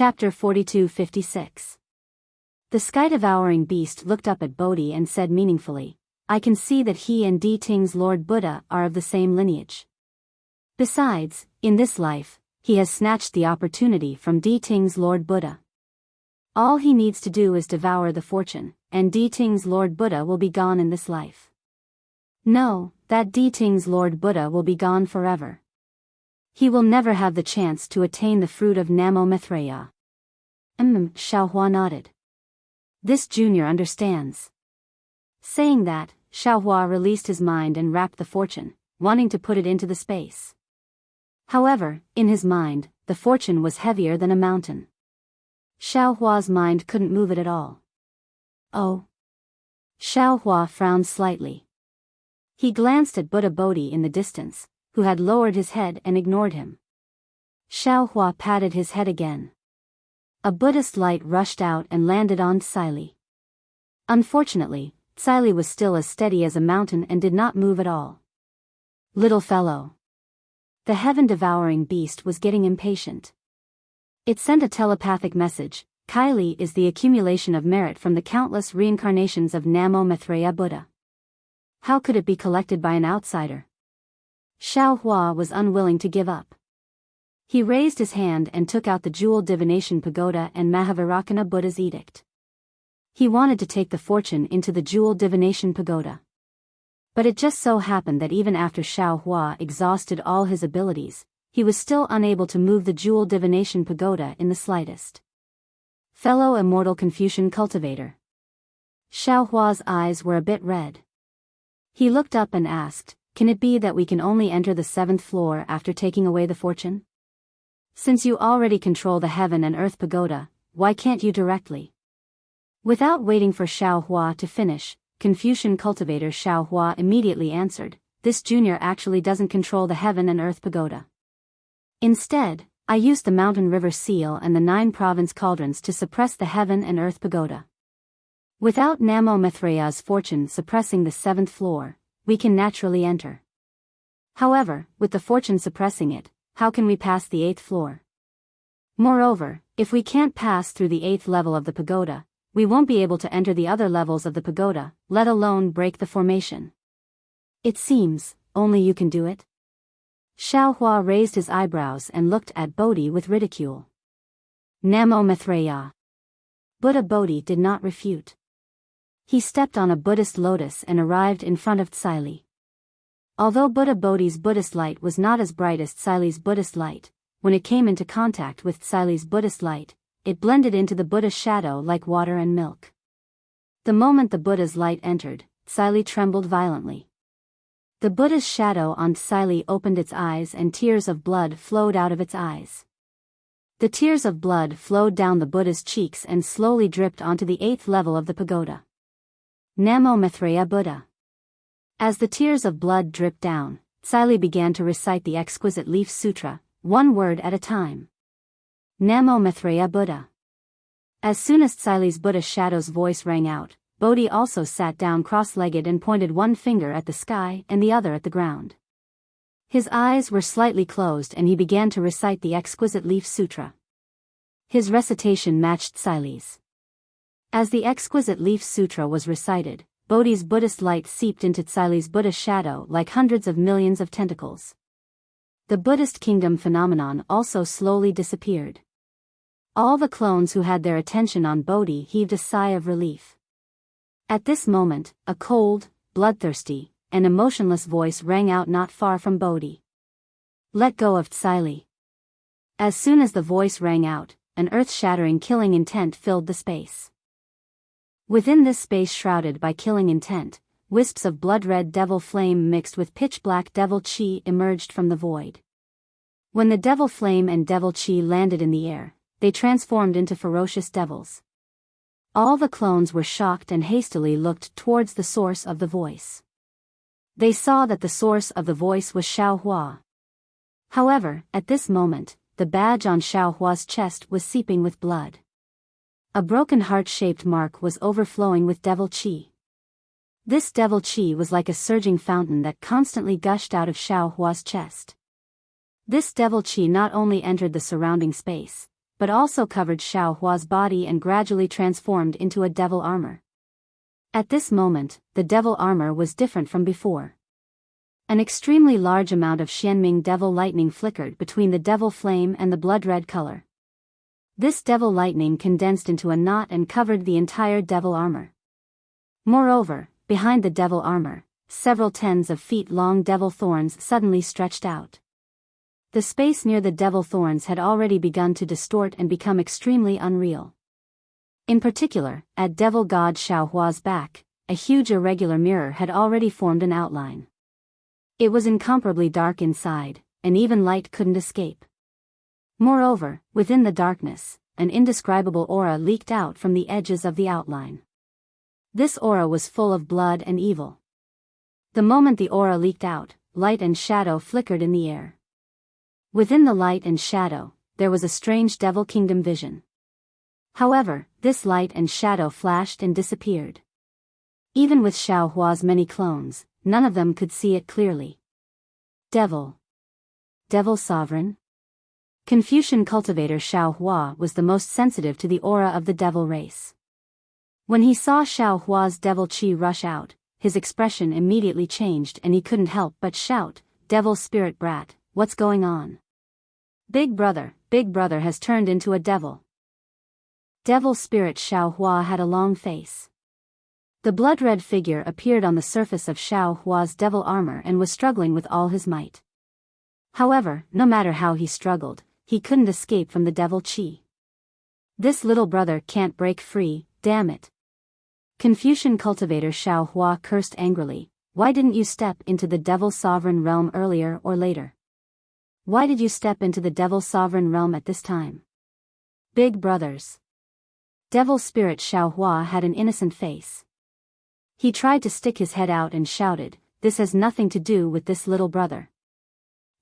Chapter 42-56. The sky-devouring beast looked up at Bodhi and said meaningfully, I can see that he and Di Ting's Lord Buddha are of the same lineage. Besides, in this life, he has snatched the opportunity from Di Ting's Lord Buddha. All he needs to do is devour the fortune, and Di Ting's Lord Buddha will be gone in this life. No, that Di Ting's Lord Buddha will be gone forever. He will never have the chance to attain the fruit of Namo Maitreya. Xiaohua nodded. This junior understands. Saying that, Xiaohua released his mind and wrapped the fortune, wanting to put it into the space. However, in his mind, the fortune was heavier than a mountain. Xiaohua's mind couldn't move it at all. Oh. Xiaohua frowned slightly. He glanced at Buddha Bodhi in the distance, who had lowered his head and ignored him. Xiaohua patted his head again. A Buddhist light rushed out and landed on Tsili. Unfortunately, Tsili was still as steady as a mountain and did not move at all. Little fellow. The heaven-devouring beast was getting impatient. It sent a telepathic message, Kylie is the accumulation of merit from the countless reincarnations of Namo Maitreya Buddha. How could it be collected by an outsider? Xiaohua was unwilling to give up. He raised his hand and took out the Jewel Divination Pagoda and Mahavirakana Buddha's edict. He wanted to take the fortune into the Jewel Divination Pagoda. But it just so happened that even after Xiaohua exhausted all his abilities, he was still unable to move the Jewel Divination Pagoda in the slightest. Fellow Immortal Confucian cultivator. Xiaohua's eyes were a bit red. He looked up and asked, can it be that we can only enter the 7th floor after taking away the fortune? Since you already control the heaven and earth pagoda, why can't you directly? Without waiting for Xiaohua to finish, Confucian cultivator Xiaohua immediately answered, this junior actually doesn't control the heaven and earth pagoda. Instead, I used the mountain river seal and the 9 province cauldrons to suppress the heaven and earth pagoda. Without Namo Maitreya's fortune suppressing the 7th floor, we can naturally enter. However, with the fortune suppressing it, how can we pass the 8th floor? Moreover, if we can't pass through the 8th level of the pagoda, we won't be able to enter the other levels of the pagoda, let alone break the formation. It seems, only you can do it? Xiaohua raised his eyebrows and looked at Bodhi with ridicule. Namo Maitreya. Buddha Bodhi did not refute. He stepped on a Buddhist lotus and arrived in front of Tsili. Although Buddha Bodhi's Buddhist light was not as bright as Tsili's Buddhist light, when it came into contact with Tsili's Buddhist light, it blended into the Buddha's shadow like water and milk. The moment the Buddha's light entered, Tsili trembled violently. The Buddha's shadow on Tsili opened its eyes and tears of blood flowed out of its eyes. The tears of blood flowed down the Buddha's cheeks and slowly dripped onto the 8th level of the pagoda. Namo Maitreya Buddha. As the tears of blood dripped down, Tsili began to recite the exquisite leaf sutra, one word at a time. Namo Maitreya Buddha. As soon as Tsili's Buddha shadow's voice rang out, Bodhi also sat down cross-legged and pointed one finger at the sky and the other at the ground. His eyes were slightly closed and he began to recite the exquisite leaf sutra. His recitation matched Tsili's. As the exquisite leaf sutra was recited, Bodhi's Buddhist light seeped into Tsili's Buddha shadow like hundreds of millions of tentacles. The Buddhist kingdom phenomenon also slowly disappeared. All the clones who had their attention on Bodhi heaved a sigh of relief. At this moment, a cold, bloodthirsty, and emotionless voice rang out not far from Bodhi. Let go of Tsili. As soon as the voice rang out, an earth-shattering killing intent filled the space. Within this space shrouded by killing intent, wisps of blood-red devil flame mixed with pitch-black devil chi emerged from the void. When the devil flame and devil chi landed in the air, they transformed into ferocious devils. All the clones were shocked and hastily looked towards the source of the voice. They saw that the source of the voice was Xiaohua. However, at this moment, the badge on Xiaohua's chest was seeping with blood. A broken heart-shaped mark was overflowing with devil chi. This devil chi was like a surging fountain that constantly gushed out of Xiaohua's chest. This devil chi not only entered the surrounding space, but also covered Xiao Hua's body and gradually transformed into a devil armor. At this moment, the devil armor was different from before. An extremely large amount of Xianming devil lightning flickered between the devil flame and the blood-red color. This devil lightning condensed into a knot and covered the entire devil armor. Moreover, behind the devil armor, several tens of feet long devil thorns suddenly stretched out. The space near the devil thorns had already begun to distort and become extremely unreal. In particular, at devil god Xiao Hua's back, a huge irregular mirror had already formed an outline. It was incomparably dark inside, and even light couldn't escape. Moreover, within the darkness, an indescribable aura leaked out from the edges of the outline. This aura was full of blood and evil. The moment the aura leaked out, light and shadow flickered in the air. Within the light and shadow, there was a strange devil kingdom vision. However, this light and shadow flashed and disappeared. Even with Xiao Hua's many clones, none of them could see it clearly. Devil Sovereign? Confucian cultivator Xiao Hua was the most sensitive to the aura of the devil race. When he saw Xiao Hua's devil chi rush out, his expression immediately changed and he couldn't help but shout, "Devil spirit brat, what's going on? Big brother has turned into a devil." Devil spirit Xiao Hua had a long face. The blood-red figure appeared on the surface of Xiao Hua's devil armor and was struggling with all his might. However, no matter how he struggled, he couldn't escape from the devil chi. This little brother can't break free, damn it. Confucian cultivator Xiao Hua cursed angrily, "Why didn't you step into the devil sovereign realm earlier or later? Why did you step into the devil sovereign realm at this time? Big brothers." Devil spirit Xiao Hua had an innocent face. He tried to stick his head out and shouted, "This has nothing to do with this little brother.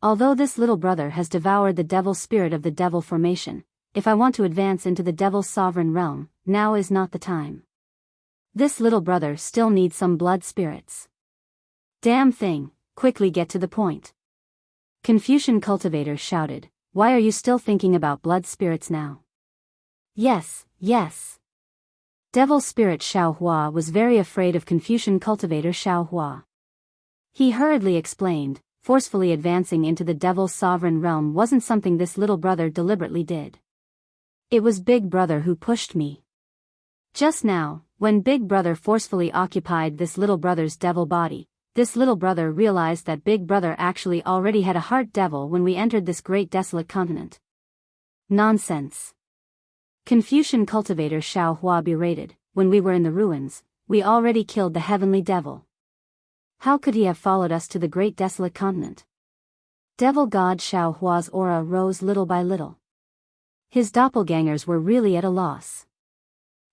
Although this little brother has devoured the devil spirit of the devil formation, if I want to advance into the devil's sovereign realm, now is not the time. This little brother still needs some blood spirits. Damn thing, quickly get to the point." Confucian cultivator shouted, "Why are you still thinking about blood spirits now?" Yes. Devil spirit Xiao Hua was very afraid of Confucian cultivator Xiao Hua. He hurriedly explained, forcefully advancing into the devil's sovereign realm wasn't something this little brother deliberately did. It was Big Brother who pushed me. Just now, when Big Brother forcefully occupied this little brother's devil body, this little brother realized that Big Brother actually already had a heart devil when we entered this great desolate continent. Nonsense. Confucian cultivator Xiao Hua berated, "When we were in the ruins, we already killed the heavenly devil. How could he have followed us to the great desolate continent?" Devil god Xiao Hua's aura rose little by little. His doppelgangers were really at a loss.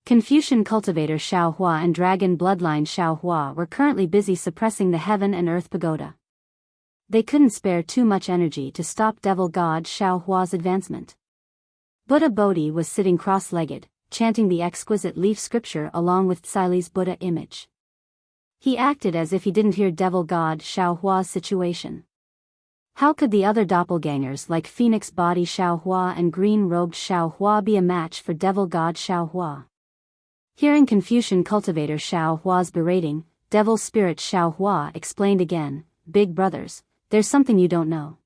Confucian cultivator Xiao Hua and dragon bloodline Xiao Hua were currently busy suppressing the heaven and earth pagoda. They couldn't spare too much energy to stop devil god Xiao Hua's advancement. Buddha Bodhi was sitting cross-legged, chanting the exquisite leaf scripture along with Tsili's Buddha image. He acted as if he didn't hear devil god Xiao Hua's situation. How could the other doppelgangers like Phoenix Body Xiao Hua and Green-Robed Xiao Hua be a match for devil god Xiao Hua? Hearing Confucian cultivator Xiao Hua's berating, devil spirit Xiao Hua explained again, "Big brothers, there's something you don't know.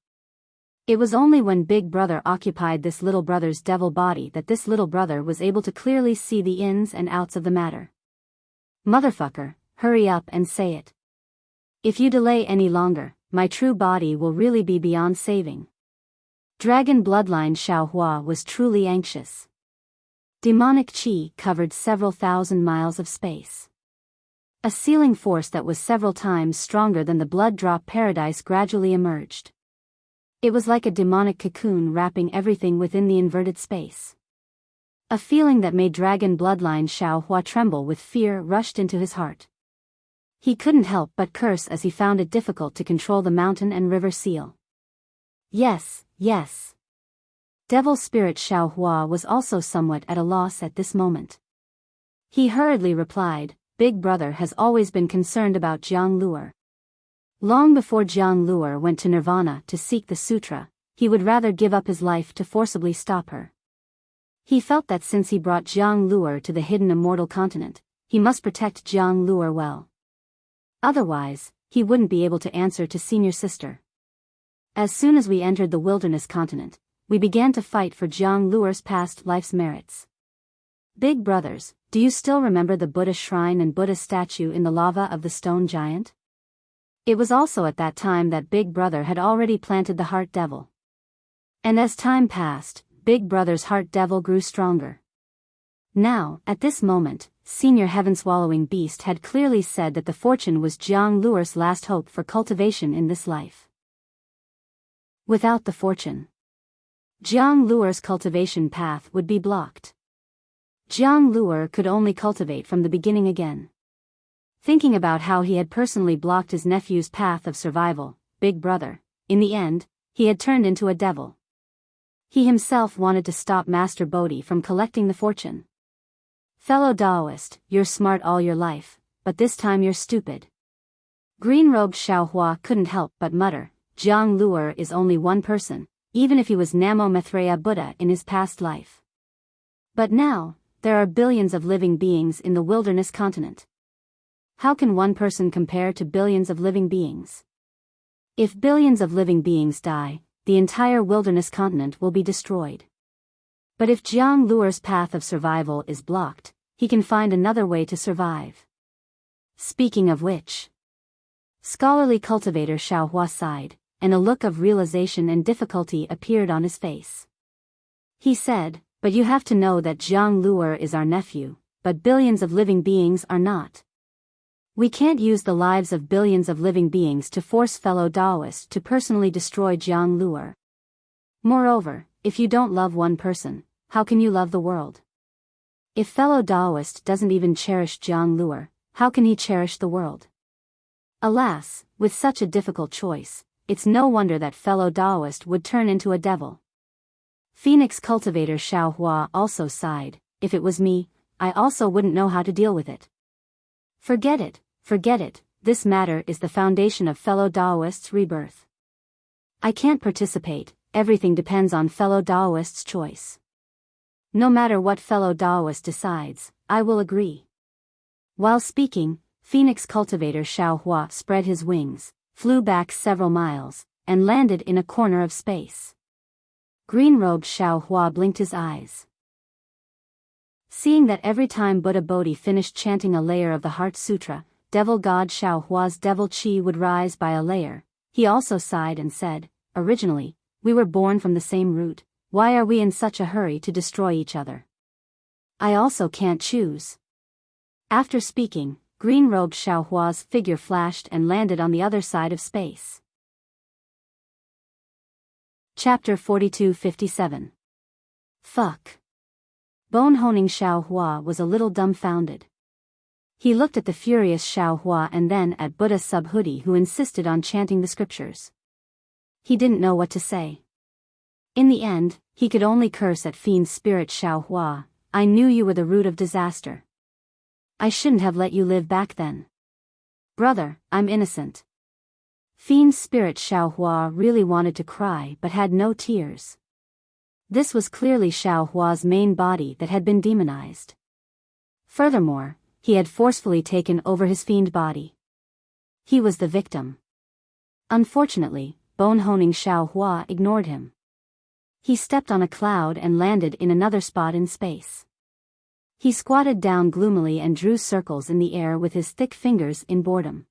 It was only when Big Brother occupied this little brother's devil body that this little brother was able to clearly see the ins and outs of the matter. Motherfucker, hurry up and say it. If you delay any longer, my true body will really be beyond saving." Dragon bloodline Xiao Hua was truly anxious. Demonic chi covered several thousand miles of space. A sealing force that was several times stronger than the blood drop paradise gradually emerged. It was like a demonic cocoon wrapping everything within the inverted space. A feeling that made dragon bloodline Xiao Hua tremble with fear rushed into his heart. He couldn't help but curse as he found it difficult to control the mountain and river seal. Yes. Devil spirit Xiao Hua was also somewhat at a loss at this moment. He hurriedly replied, "Big Brother has always been concerned about Jiang Luer. Long before Jiang Luer went to Nirvana to seek the sutra, he would rather give up his life to forcibly stop her. He felt that since he brought Jiang Luer to the hidden immortal continent, he must protect Jiang Luer well. Otherwise, he wouldn't be able to answer to senior sister. As soon as we entered the wilderness continent, we began to fight for Jiang Luer's past life's merits. Big brothers, do you still remember the Buddha shrine and Buddha statue in the lava of the stone giant? It was also at that time that Big Brother had already planted the heart devil. And as time passed, Big Brother's heart devil grew stronger. Now, at this moment, Senior Heaven-Swallowing Beast had clearly said that the fortune was Jiang Luer's last hope for cultivation in this life. Without the fortune, Jiang Luer's cultivation path would be blocked. Jiang Luer could only cultivate from the beginning again. Thinking about how he had personally blocked his nephew's path of survival, Big Brother, in the end, he had turned into a devil. He himself wanted to stop Master Bodhi from collecting the fortune. Fellow Daoist, you're smart all your life, but this time you're stupid. Green-robed Xiaohua couldn't help but mutter, Jiang Luer is only one person, even if he was Namo Maitreya Buddha in his past life. But now, there are billions of living beings in the wilderness continent. How can one person compare to billions of living beings? If billions of living beings die, the entire wilderness continent will be destroyed. But if Jiang Luer's path of survival is blocked, he can find another way to survive. Speaking of which, scholarly cultivator Xiaohua sighed, and a look of realization and difficulty appeared on his face. He said, but you have to know that Jiang Luer is our nephew, but billions of living beings are not. We can't use the lives of billions of living beings to force fellow Daoists to personally destroy Jiang Luer. Moreover, if you don't love one person, how can you love the world? If fellow Daoist doesn't even cherish Jiang Luer, how can he cherish the world? Alas, with such a difficult choice, it's no wonder that fellow Daoist would turn into a devil. Phoenix cultivator Xiaohua also sighed, if it was me, I also wouldn't know how to deal with it. Forget it, this matter is the foundation of fellow Daoist's rebirth. I can't participate, everything depends on fellow Daoist's choice. No matter what fellow Daoist decides, I will agree. While speaking, Phoenix cultivator Xiaohua spread his wings, flew back several miles, and landed in a corner of space. Green-robed Xiaohua blinked his eyes. Seeing that every time Buddha Bodhi finished chanting a layer of the Heart Sutra, Devil God Xiaohua's devil chi would rise by a layer, he also sighed and said, originally, we were born from the same root, why are we in such a hurry to destroy each other? I also can't choose. After speaking, green-robed Xiaohua's figure flashed and landed on the other side of space. Chapter 4257. Fuck. Bone-honing Xiaohua was a little dumbfounded. He looked at the furious Xiaohua and then at Buddha Subhuti who insisted on chanting the scriptures. He didn't know what to say. In the end, he could only curse at fiend spirit Xiaohua, I knew you were the root of disaster. I shouldn't have let you live back then. Brother, I'm innocent. Fiend spirit Xiaohua really wanted to cry but had no tears. This was clearly Xiaohua's main body that had been demonized. Furthermore, he had forcefully taken over his fiend body. He was the victim. Unfortunately, bone-honing Xiaohua ignored him. He stepped on a cloud and landed in another spot in space. He squatted down gloomily and drew circles in the air with his thick fingers in boredom.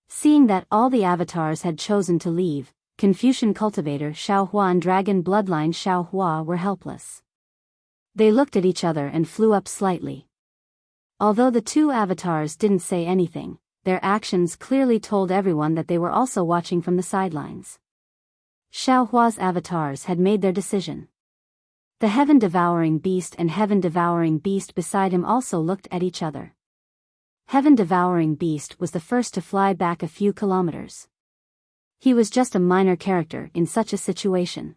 Seeing that all the avatars had chosen to leave, Confucian cultivator Xiaohua and dragon bloodline Xiaohua were helpless. They looked at each other and flew up slightly. Although the two avatars didn't say anything, their actions clearly told everyone that they were also watching from the sidelines. Xiaohua's avatars had made their decision. The heaven-devouring beast and heaven-devouring beast beside him also looked at each other. Heaven-devouring beast was the first to fly back a few kilometers. He was just a minor character in such a situation.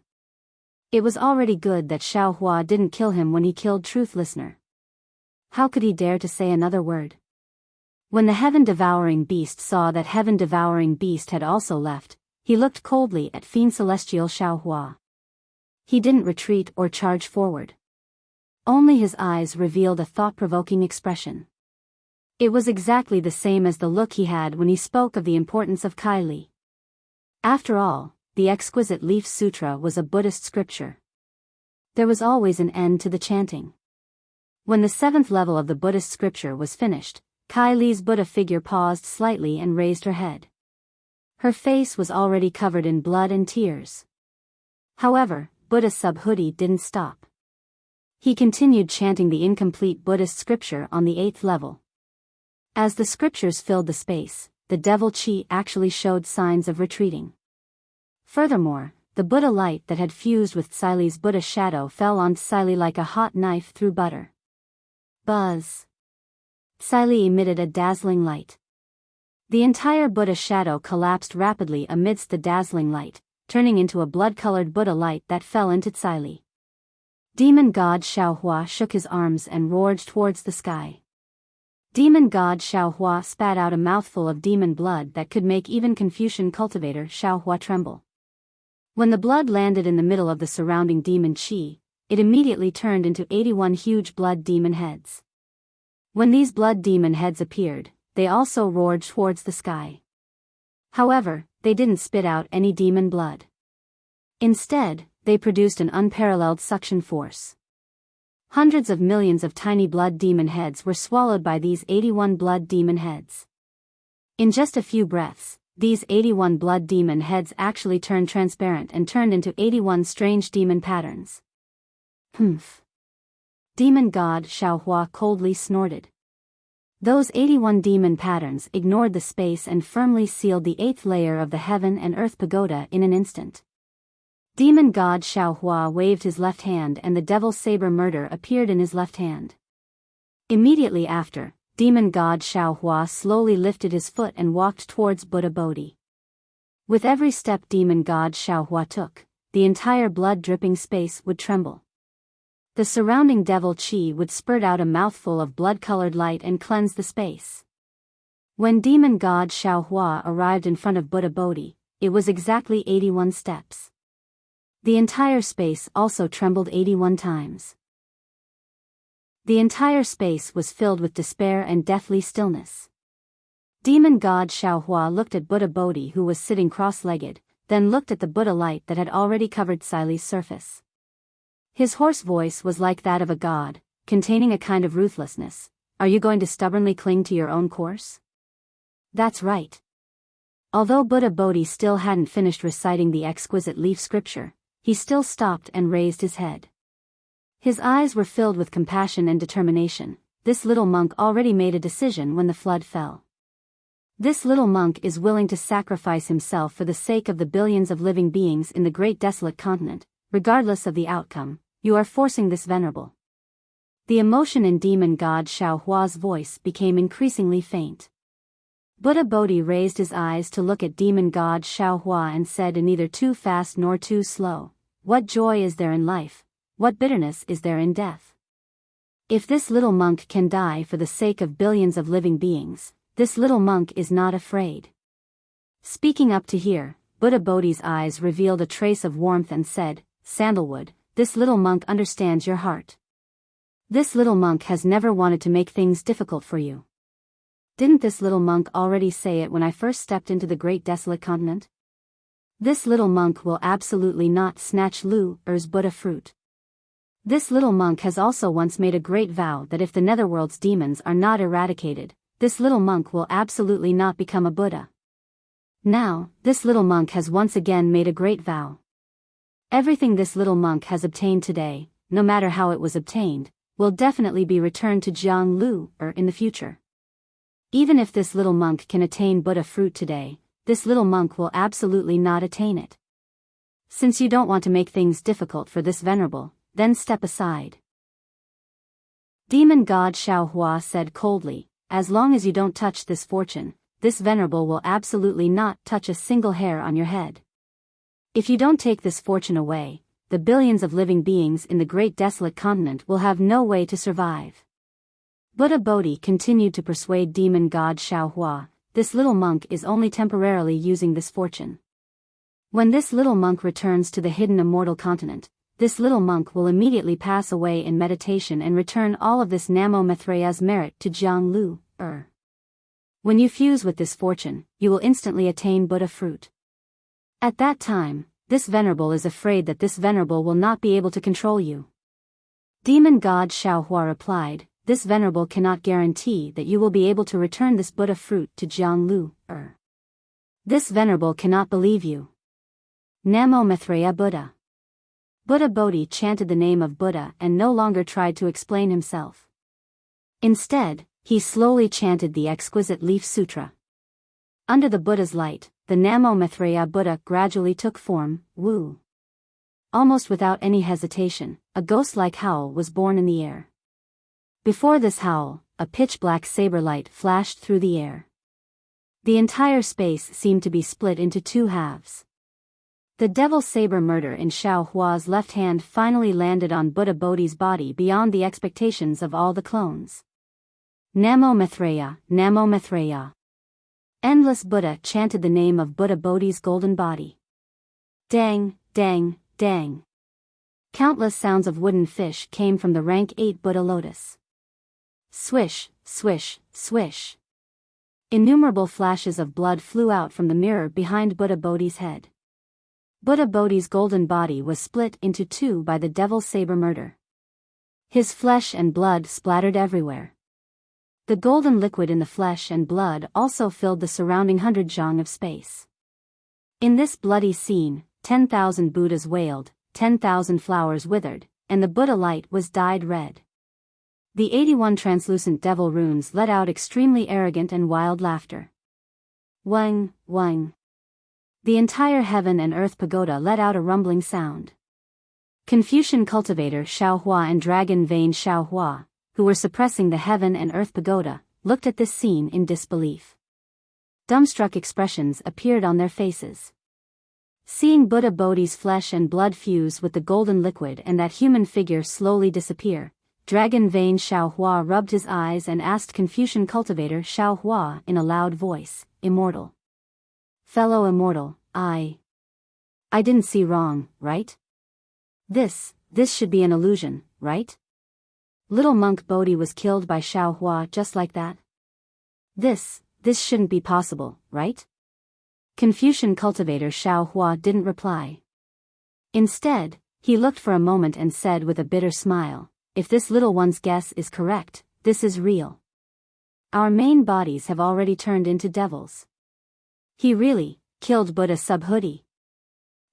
It was already good that Xiaohua didn't kill him when he killed Truth Listener. How could he dare to say another word? When the heaven-devouring beast saw that heaven-devouring beast had also left, he looked coldly at fiend celestial Xiaohua. He didn't retreat or charge forward. Only his eyes revealed a thought-provoking expression. It was exactly the same as the look he had when he spoke of the importance of Kylie. After all, the exquisite Leaf Sutra was a Buddhist scripture. There was always an end to the chanting. When the 7th level of the Buddhist scripture was finished, Kylie's Buddha figure paused slightly and raised her head. Her face was already covered in blood and tears. However, Buddha Subhuti didn't stop. He continued chanting the incomplete Buddhist scripture on the 8th level. As the scriptures filled the space, the devil chi actually showed signs of retreating. Furthermore, the Buddha light that had fused with Tsyli's Buddha shadow fell on Tsyli like a hot knife through butter. Buzz! Tsyli emitted a dazzling light. The entire Buddha shadow collapsed rapidly amidst the dazzling light, turning into a blood-colored Buddha light that fell into Tsyli. Demon god Xiaohua shook his arms and roared towards the sky. Demon god Xiaohua spat out a mouthful of demon blood that could make even Confucian cultivator Xiaohua tremble. When the blood landed in the middle of the surrounding demon chi, it immediately turned into 81 huge blood demon heads. When these blood demon heads appeared, they also roared towards the sky. However, they didn't spit out any demon blood. Instead, they produced an unparalleled suction force. Hundreds of millions of tiny blood demon heads were swallowed by these 81 blood demon heads. In just a few breaths, these 81 blood demon heads actually turned transparent and turned into 81 strange demon patterns. Humph! Demon god Xiaohua coldly snorted. Those 81 demon patterns ignored the space and firmly sealed the 8th layer of the heaven and earth pagoda in an instant. Demon god Xiaohua waved his left hand and the devil's saber murder appeared in his left hand. Immediately after, demon god Xiaohua slowly lifted his foot and walked towards Buddha Bodhi. With every step demon god Xiaohua took, the entire blood-dripping space would tremble. The surrounding devil chi would spurt out a mouthful of blood-colored light and cleanse the space. When demon god Xiaohua arrived in front of Buddha Bodhi, it was exactly 81 steps. The entire space also trembled 81 times. The entire space was filled with despair and deathly stillness. Demon god Xiaohua looked at Buddha Bodhi who was sitting cross-legged, then looked at the Buddha light that had already covered Tsyli's surface. His hoarse voice was like that of a god, containing a kind of ruthlessness. Are you going to stubbornly cling to your own course? That's right. Although Buddha Bodhi still hadn't finished reciting the exquisite leaf scripture, he still stopped and raised his head. His eyes were filled with compassion and determination. This little monk already made a decision when the flood fell. This little monk is willing to sacrifice himself for the sake of the billions of living beings in the great desolate continent, regardless of the outcome. You are forcing this venerable. The emotion in demon god Xiaohua's voice became increasingly faint. Buddha Bodhi raised his eyes to look at demon god Xiaohua and said in neither too fast nor too slow, "What joy is there in life? What bitterness is there in death? If this little monk can die for the sake of billions of living beings, this little monk is not afraid." Speaking up to here, Buddha Bodhi's eyes revealed a trace of warmth and said, "Sandalwood, this little monk understands your heart. This little monk has never wanted to make things difficult for you. Didn't this little monk already say it when I first stepped into the great desolate continent? This little monk will absolutely not snatch Lu Er's Buddha fruit. This little monk has also once made a great vow that if the netherworld's demons are not eradicated, this little monk will absolutely not become a Buddha. Now, this little monk has once again made a great vow. Everything this little monk has obtained today, no matter how it was obtained, will definitely be returned to Jiang Lu in the future. Even if this little monk can attain Buddha fruit today, this little monk will absolutely not attain it. Since you don't want to make things difficult for this venerable, then step aside." Demon god Xiaohua said coldly, "As long as you don't touch this fortune, this venerable will absolutely not touch a single hair on your head. If you don't take this fortune away, the billions of living beings in the great desolate continent will have no way to survive." Buddha Bodhi continued to persuade demon god Xiaohua, "This little monk is only temporarily using this fortune. When this little monk returns to the hidden immortal continent, this little monk will immediately pass away in meditation and return all of this Namo Maithreya's merit to Jianglu. When you fuse with this fortune, you will instantly attain Buddha fruit. At that time, this venerable is afraid that this venerable will not be able to control you. Demon god Xiaohua replied, this venerable cannot guarantee that you will be able to return this Buddha fruit to Jianglu. This venerable cannot believe you. Namo Maithreya Buddha. Buddha Bodhi chanted the name of Buddha and no longer tried to explain himself. Instead, he slowly chanted the exquisite leaf sutra. Under the Buddha's light, the Namo Maithreya Buddha gradually took form. Woo. Almost without any hesitation, a ghost-like howl was born in the air. Before this howl, a pitch-black saber light flashed through the air. The entire space seemed to be split into two halves. The devil saber murder in Xiao Hua's left hand finally landed on Buddha Bodhi's body beyond the expectations of all the clones. Namo Maithreya, Namo Maithreya. Endless Buddha chanted the name of Buddha Bodhi's golden body. Dang, dang, dang. Countless sounds of wooden fish came from the rank 8 Buddha lotus. Swish, swish, swish. Innumerable flashes of blood flew out from the mirror behind Buddha Bodhi's head. Buddha Bodhi's golden body was split into two by the devil saber murder. His flesh and blood splattered everywhere. The golden liquid in the flesh and blood also filled the surrounding 100 zhang of space. In this bloody scene, 10,000 Buddhas wailed, 10,000 flowers withered, and the Buddha light was dyed red. The 81 translucent devil runes let out extremely arrogant and wild laughter. Wang, wang. The entire heaven and earth pagoda let out a rumbling sound. Confucian cultivator Xiaohua and dragon vein Xiaohua, who were suppressing the heaven and earth pagoda, looked at this scene in disbelief. Dumbstruck expressions appeared on their faces. Seeing Buddha Bodhi's flesh and blood fuse with the golden liquid and that human figure slowly disappear, dragon vein Xiaohua rubbed his eyes and asked Confucian cultivator Xiaohua in a loud voice, Immortal. Fellow Immortal, I didn't see wrong, right? This should be an illusion, right? Little monk Bodhi was killed by Xiaohua just like that? This shouldn't be possible, right? Confucian cultivator Xiaohua didn't reply. Instead, he looked for a moment and said with a bitter smile, if this little one's guess is correct, this is real. Our main bodies have already turned into devils. He really killed Buddha Subhuti.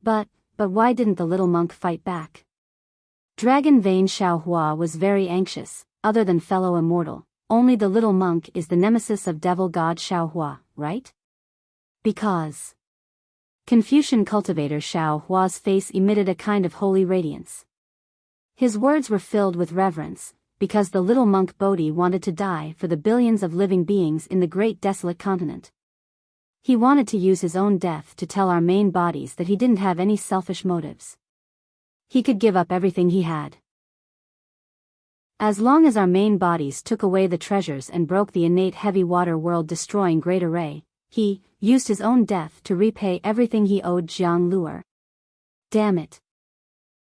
But why didn't the little monk fight back? Dragon vein Xiaohua was very anxious. Other than fellow Immortal, only the little monk is the nemesis of devil god Xiaohua, right? Because Confucian cultivator Xiaohua's face emitted a kind of holy radiance. His words were filled with reverence, because the little monk Bodhi wanted to die for the billions of living beings in the great desolate continent. He wanted to use his own death to tell our main bodies that he didn't have any selfish motives. He could give up everything he had. As long as our main bodies took away the treasures and broke the innate heavy water world destroying great array, he used his own death to repay everything he owed Jiang Luer. Damn it.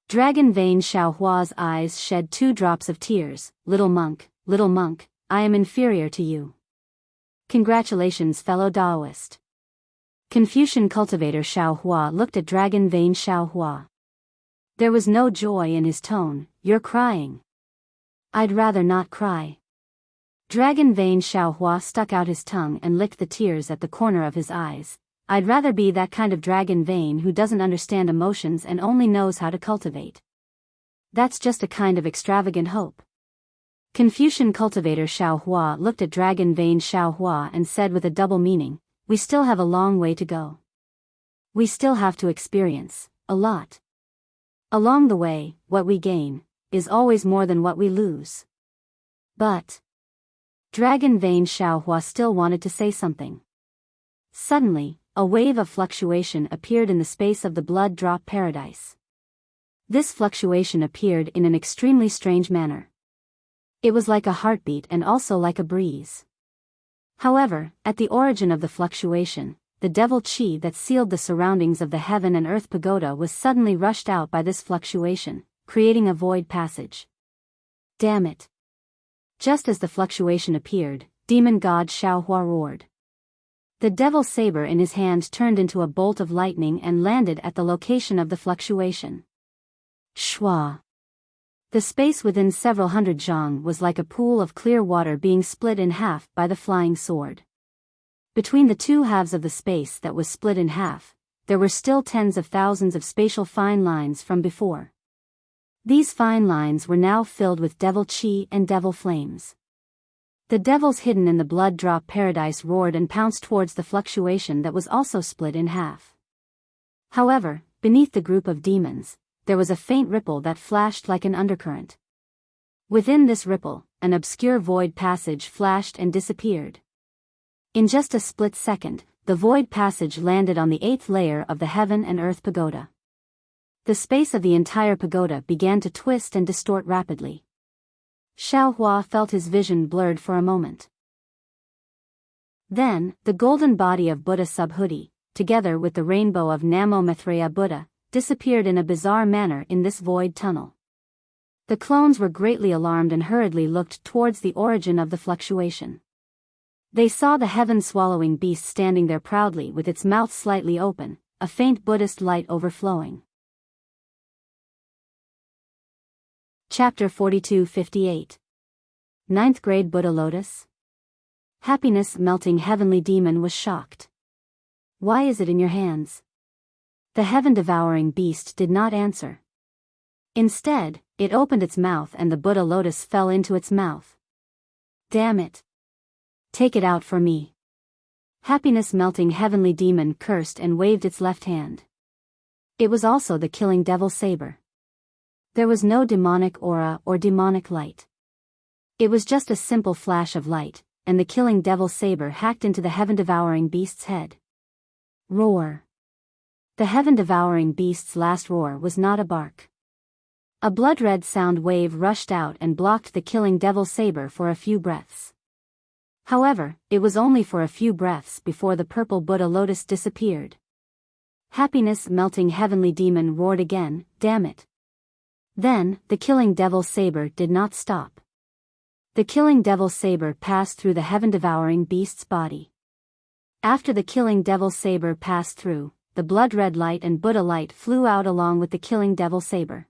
Dragon vein Xiaohua's eyes shed 2 drops of tears. Little monk, I am inferior to you. Congratulations, fellow Taoist. Confucian cultivator Xiaohua looked at dragon vein Xiaohua. There was no joy in his tone. You're crying. I'd rather not cry. Dragon vein Xiaohua stuck out his tongue and licked the tears at the corner of his eyes. I'd rather be that kind of dragon vein who doesn't understand emotions and only knows how to cultivate. That's just a kind of extravagant hope. Confucian cultivator Xiaohua looked at dragon vein Xiaohua and said with a double meaning, we still have a long way to go. We still have to experience a lot. Along the way, what we gain is always more than what we lose. But dragon vein Xiaohua still wanted to say something. Suddenly, a wave of fluctuation appeared in the space of the blood drop paradise. This fluctuation appeared in an extremely strange manner. It was like a heartbeat and also like a breeze. However, at the origin of the fluctuation, the devil chi that sealed the surroundings of the heaven and earth pagoda was suddenly rushed out by this fluctuation, creating a void passage. Damn it. Just as the fluctuation appeared, demon god Xiaohua roared. The devil's saber in his hand turned into a bolt of lightning and landed at the location of the fluctuation. Shwa. The space within several hundred zhang was like a pool of clear water being split in half by the flying sword. Between the two halves of the space that was split in half, there were still tens of thousands of spatial fine lines from before. These fine lines were now filled with devil chi and devil flames. The devils hidden in the blood drop paradise roared and pounced towards the fluctuation that was also split in half. However, beneath the group of demons, there was a faint ripple that flashed like an undercurrent. Within this ripple, an obscure void passage flashed and disappeared. In just a split second, the void passage landed on the 8th layer of the heaven and earth pagoda. The space of the entire pagoda began to twist and distort rapidly. Xiaohua felt his vision blurred for a moment. Then, the golden body of Buddha Subhuti, together with the rainbow of Namo Maitreya Buddha, disappeared in a bizarre manner in this void tunnel. The clones were greatly alarmed and hurriedly looked towards the origin of the fluctuation. They saw the heaven-swallowing beast standing there proudly with its mouth slightly open, a faint Buddhist light overflowing. Chapter 42-58. 9th Grade Buddha Lotus. Happiness-melting heavenly demon was shocked. Why is it in your hands? The heaven-devouring beast did not answer. Instead, it opened its mouth and the Buddha lotus fell into its mouth. Damn it. Take it out for me. Happiness-melting heavenly demon cursed and waved its left hand. It was also the killing devil saber. There was no demonic aura or demonic light. It was just a simple flash of light, and the killing devil saber hacked into the heaven-devouring beast's head. Roar. The heaven-devouring beast's last roar was not a bark. A blood-red sound wave rushed out and blocked the killing devil saber for a few breaths. However, it was only for a few breaths before the purple Buddha lotus disappeared. Happiness-melting heavenly demon roared again, damn it. Then, the killing devil saber did not stop. The killing devil saber passed through the heaven-devouring beast's body. After the killing devil saber passed through, the blood-red light and Buddha light flew out along with the killing devil saber.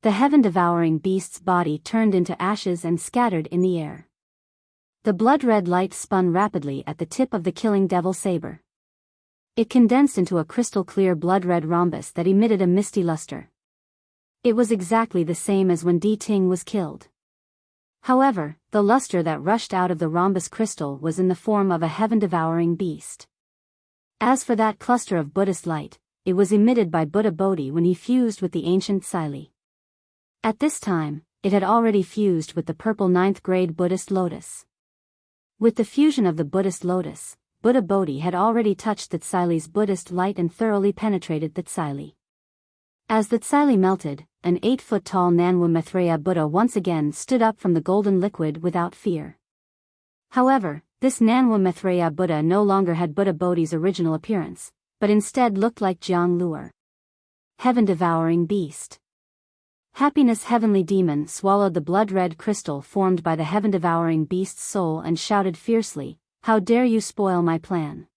The heaven-devouring beast's body turned into ashes and scattered in the air. The blood-red light spun rapidly at the tip of the killing devil saber. It condensed into a crystal-clear blood-red rhombus that emitted a misty luster. It was exactly the same as when Di Ting was killed. However, the luster that rushed out of the rhombus crystal was in the form of a heaven-devouring beast. As for that cluster of Buddhist light, it was emitted by Buddha Bodhi when he fused with the ancient Sili. At this time, it had already fused with the purple 9th grade Buddhist lotus. With the fusion of the Buddhist lotus, Buddha Bodhi had already touched the Sili's Buddhist light and thoroughly penetrated the Sili. As the Sili melted, an 8-foot-tall Nanwu Maitreya Buddha once again stood up from the golden liquid without fear. However, this Nanwu Maitreya Buddha no longer had Buddha Bodhi's original appearance, but instead looked like Jiang Luer. Heaven-devouring beast. Happiness heavenly demon swallowed the blood-red crystal formed by the heaven-devouring beast's soul and shouted fiercely, "How dare you spoil my plan?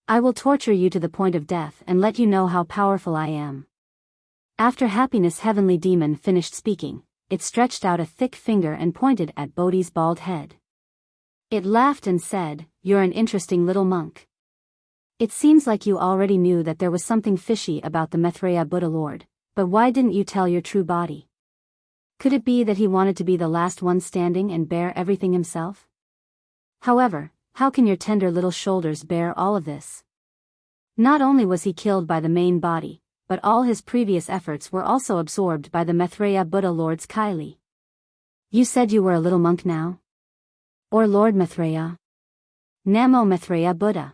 I will torture you to the point of death and let you know how powerful I am." After Happiness heavenly demon finished speaking, it stretched out a thick finger and pointed at Bodhi's bald head. It laughed and said, "You're an interesting little monk. It seems like you already knew that there was something fishy about the Maitreya Buddha Lord, but why didn't you tell your true body? Could it be that he wanted to be the last one standing and bear everything himself? However, how can your tender little shoulders bear all of this?" Not only was he killed by the main body, but all his previous efforts were also absorbed by the Maitreya Buddha Lord's Kylie. "You said you were a little monk now? Or Lord Maitreya?" Namo Maitreya Buddha.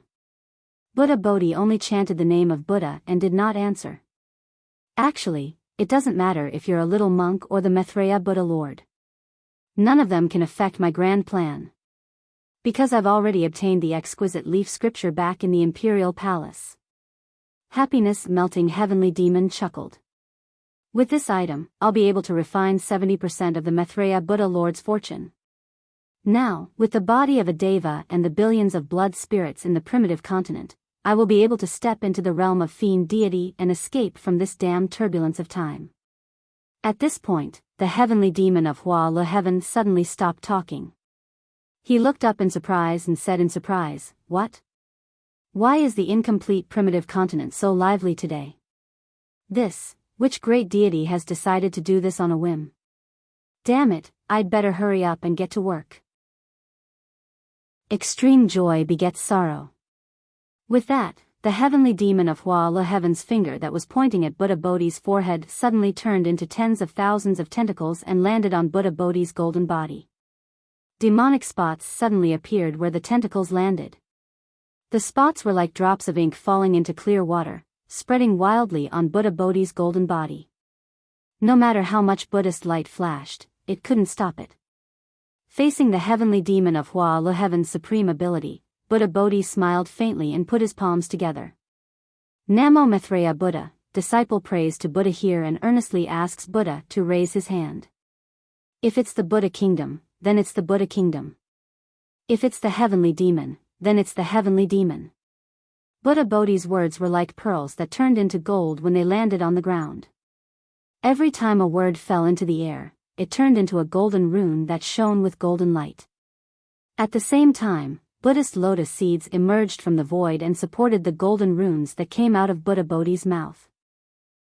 Buddha Bodhi only chanted the name of Buddha and did not answer. Actually, it doesn't matter if you're a little monk or the Maitreya Buddha Lord. None of them can affect my grand plan. Because I've already obtained the exquisite leaf scripture back in the imperial palace. Happiness melting heavenly demon chuckled. With this item, I'll be able to refine 70% of the Maitreya Buddha Lord's fortune. Now, with the body of a deva and the billions of blood spirits in the primitive continent, I will be able to step into the realm of fiend deity and escape from this damned turbulence of time. At this point, the heavenly demon of Hua Le Heaven suddenly stopped talking. He looked up in surprise and said in surprise, "What? Why is the incomplete primitive continent so lively today? Which great deity has decided to do this on a whim? Damn it, I'd better hurry up and get to work." Extreme joy begets sorrow. With that, the heavenly demon of Hua Le Heaven's finger that was pointing at Buddha Bodhi's forehead suddenly turned into tens of thousands of tentacles and landed on Buddha Bodhi's golden body. Demonic spots suddenly appeared where the tentacles landed. The spots were like drops of ink falling into clear water, spreading wildly on Buddha Bodhi's golden body. No matter how much Buddhist light flashed, it couldn't stop it. Facing the heavenly demon of Hua Le Heaven's supreme ability, Buddha Bodhi smiled faintly and put his palms together. Namo Maitreya Buddha, disciple prays to Buddha here and earnestly asks Buddha to raise his hand. If it's the Buddha kingdom, then it's the Buddha kingdom. If it's the heavenly demon, then it's the heavenly demon. Buddha Bodhi's words were like pearls that turned into gold when they landed on the ground. Every time a word fell into the air, it turned into a golden rune that shone with golden light. At the same time, Buddhist lotus seeds emerged from the void and supported the golden runes that came out of Buddha Bodhi's mouth.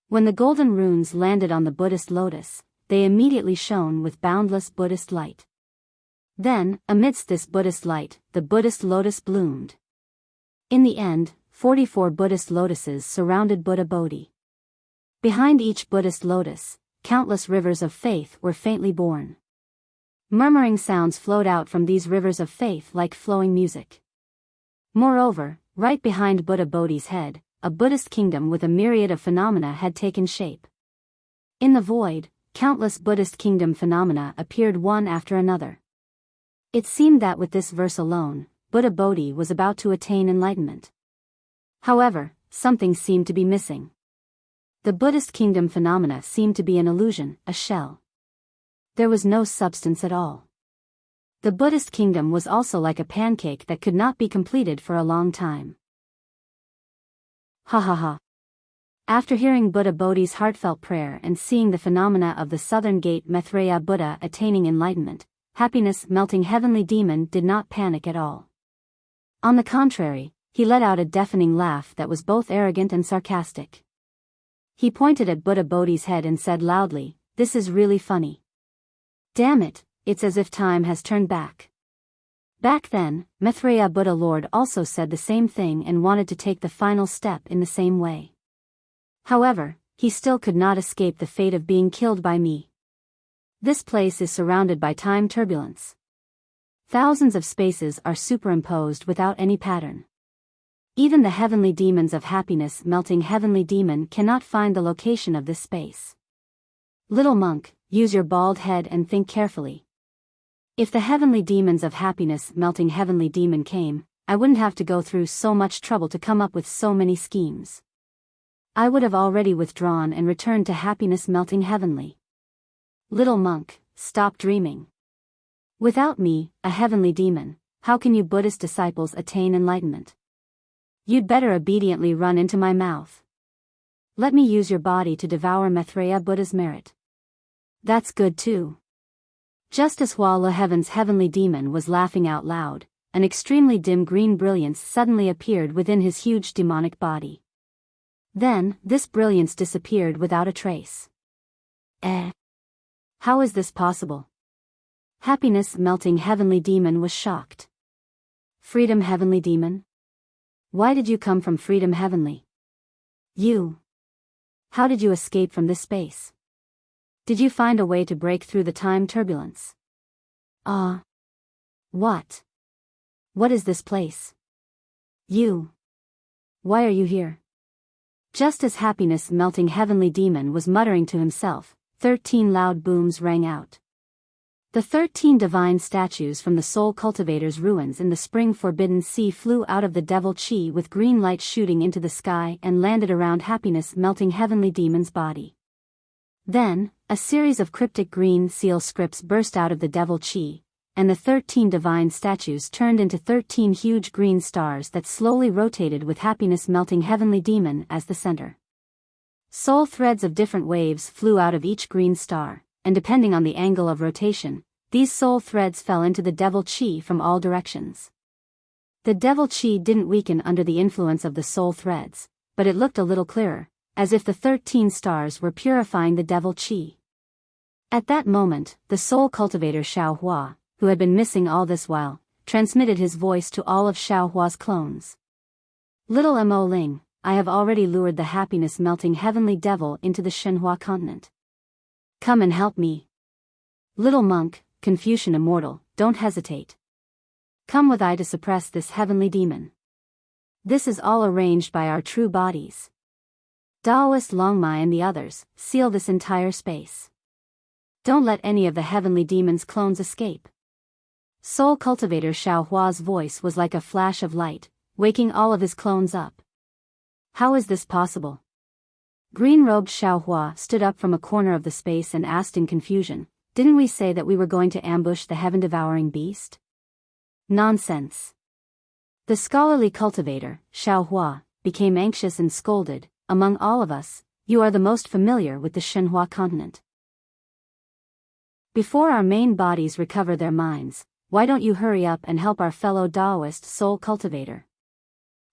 When the golden runes landed on the Buddhist lotus, they immediately shone with boundless Buddhist light. Then, amidst this Buddhist light, the Buddhist lotus bloomed. In the end, 44 Buddhist lotuses surrounded Buddha Bodhi. Behind each Buddhist lotus, countless rivers of faith were faintly born. Murmuring sounds flowed out from these rivers of faith like flowing music. Moreover, right behind Buddha Bodhi's head, a Buddhist kingdom with a myriad of phenomena had taken shape. In the void, countless Buddhist kingdom phenomena appeared one after another. It seemed that with this verse alone, Buddha Bodhi was about to attain enlightenment. However, something seemed to be missing. The Buddhist kingdom phenomena seemed to be an illusion, a shell. There was no substance at all. The Buddhist kingdom was also like a pancake that could not be completed for a long time. Ha ha ha. After hearing Buddha Bodhi's heartfelt prayer and seeing the phenomena of the southern gate Maitreya Buddha attaining enlightenment, happiness melting heavenly demon did not panic at all. On the contrary, he let out a deafening laugh that was both arrogant and sarcastic. He pointed at Buddha Bodhi's head and said loudly, "This is really funny. Damn it, it's as if time has turned back." Back then, Maitreya Buddha Lord also said the same thing and wanted to take the final step in the same way. However, he still could not escape the fate of being killed by me. This place is surrounded by time turbulence. Thousands of spaces are superimposed without any pattern. Even the heavenly demons of happiness melting heavenly demon cannot find the location of this space. Little monk, use your bald head and think carefully. If the heavenly demons of happiness melting heavenly demon came, I wouldn't have to go through so much trouble to come up with so many schemes. I would have already withdrawn and returned to happiness melting heavenly. Little monk, stop dreaming. Without me, a heavenly demon, how can you Buddhist disciples attain enlightenment? You'd better obediently run into my mouth. Let me use your body to devour Maitreya Buddha's merit. That's good too. Just as Hua Le Heaven's heavenly demon was laughing out loud, an extremely dim green brilliance suddenly appeared within his huge demonic body. Then, this brilliance disappeared without a trace. How is this possible? Happiness melting heavenly demon was shocked. Freedom heavenly demon? Why did you come from freedom heavenly? You. How did you escape from this space? Did you find a way to break through the time turbulence? What? What is this place? You. Why are you here? Just as happiness melting heavenly demon was muttering to himself, 13 loud booms rang out. The 13 divine statues from the soul cultivator's ruins in the spring forbidden sea flew out of the devil chi with green light shooting into the sky and landed around happiness melting heavenly demon's body. Then, a series of cryptic green seal scripts burst out of the devil chi, and the 13 divine statues turned into 13 huge green stars that slowly rotated with happiness-melting heavenly demon as the center. Soul threads of different waves flew out of each green star, and depending on the angle of rotation, these soul threads fell into the devil chi from all directions. The devil chi didn't weaken under the influence of the soul threads, but it looked a little clearer, as if the 13 stars were purifying the devil chi. At that moment, the soul cultivator Xiao Hua, who had been missing all this while, transmitted his voice to all of Xiao Hua's clones. Little Mo Ling, I have already lured the happiness-melting heavenly devil into the Shenhua continent. Come and help me. Little monk, Confucian Immortal, don't hesitate. Come with I to suppress this heavenly demon. This is all arranged by our true bodies. Daoist Longmai and the others, seal this entire space. Don't let any of the heavenly demon's clones escape. Soul cultivator Xiao Hua's voice was like a flash of light, waking all of his clones up. How is this possible? Green-robed Xiao Hua stood up from a corner of the space and asked in confusion, didn't we say that we were going to ambush the heaven-devouring beast? Nonsense. The scholarly cultivator, Xiao Hua, became anxious and scolded, among all of us, you are the most familiar with the Shenhua continent. Before our main bodies recover their minds, why don't you hurry up and help our fellow Daoist soul cultivator?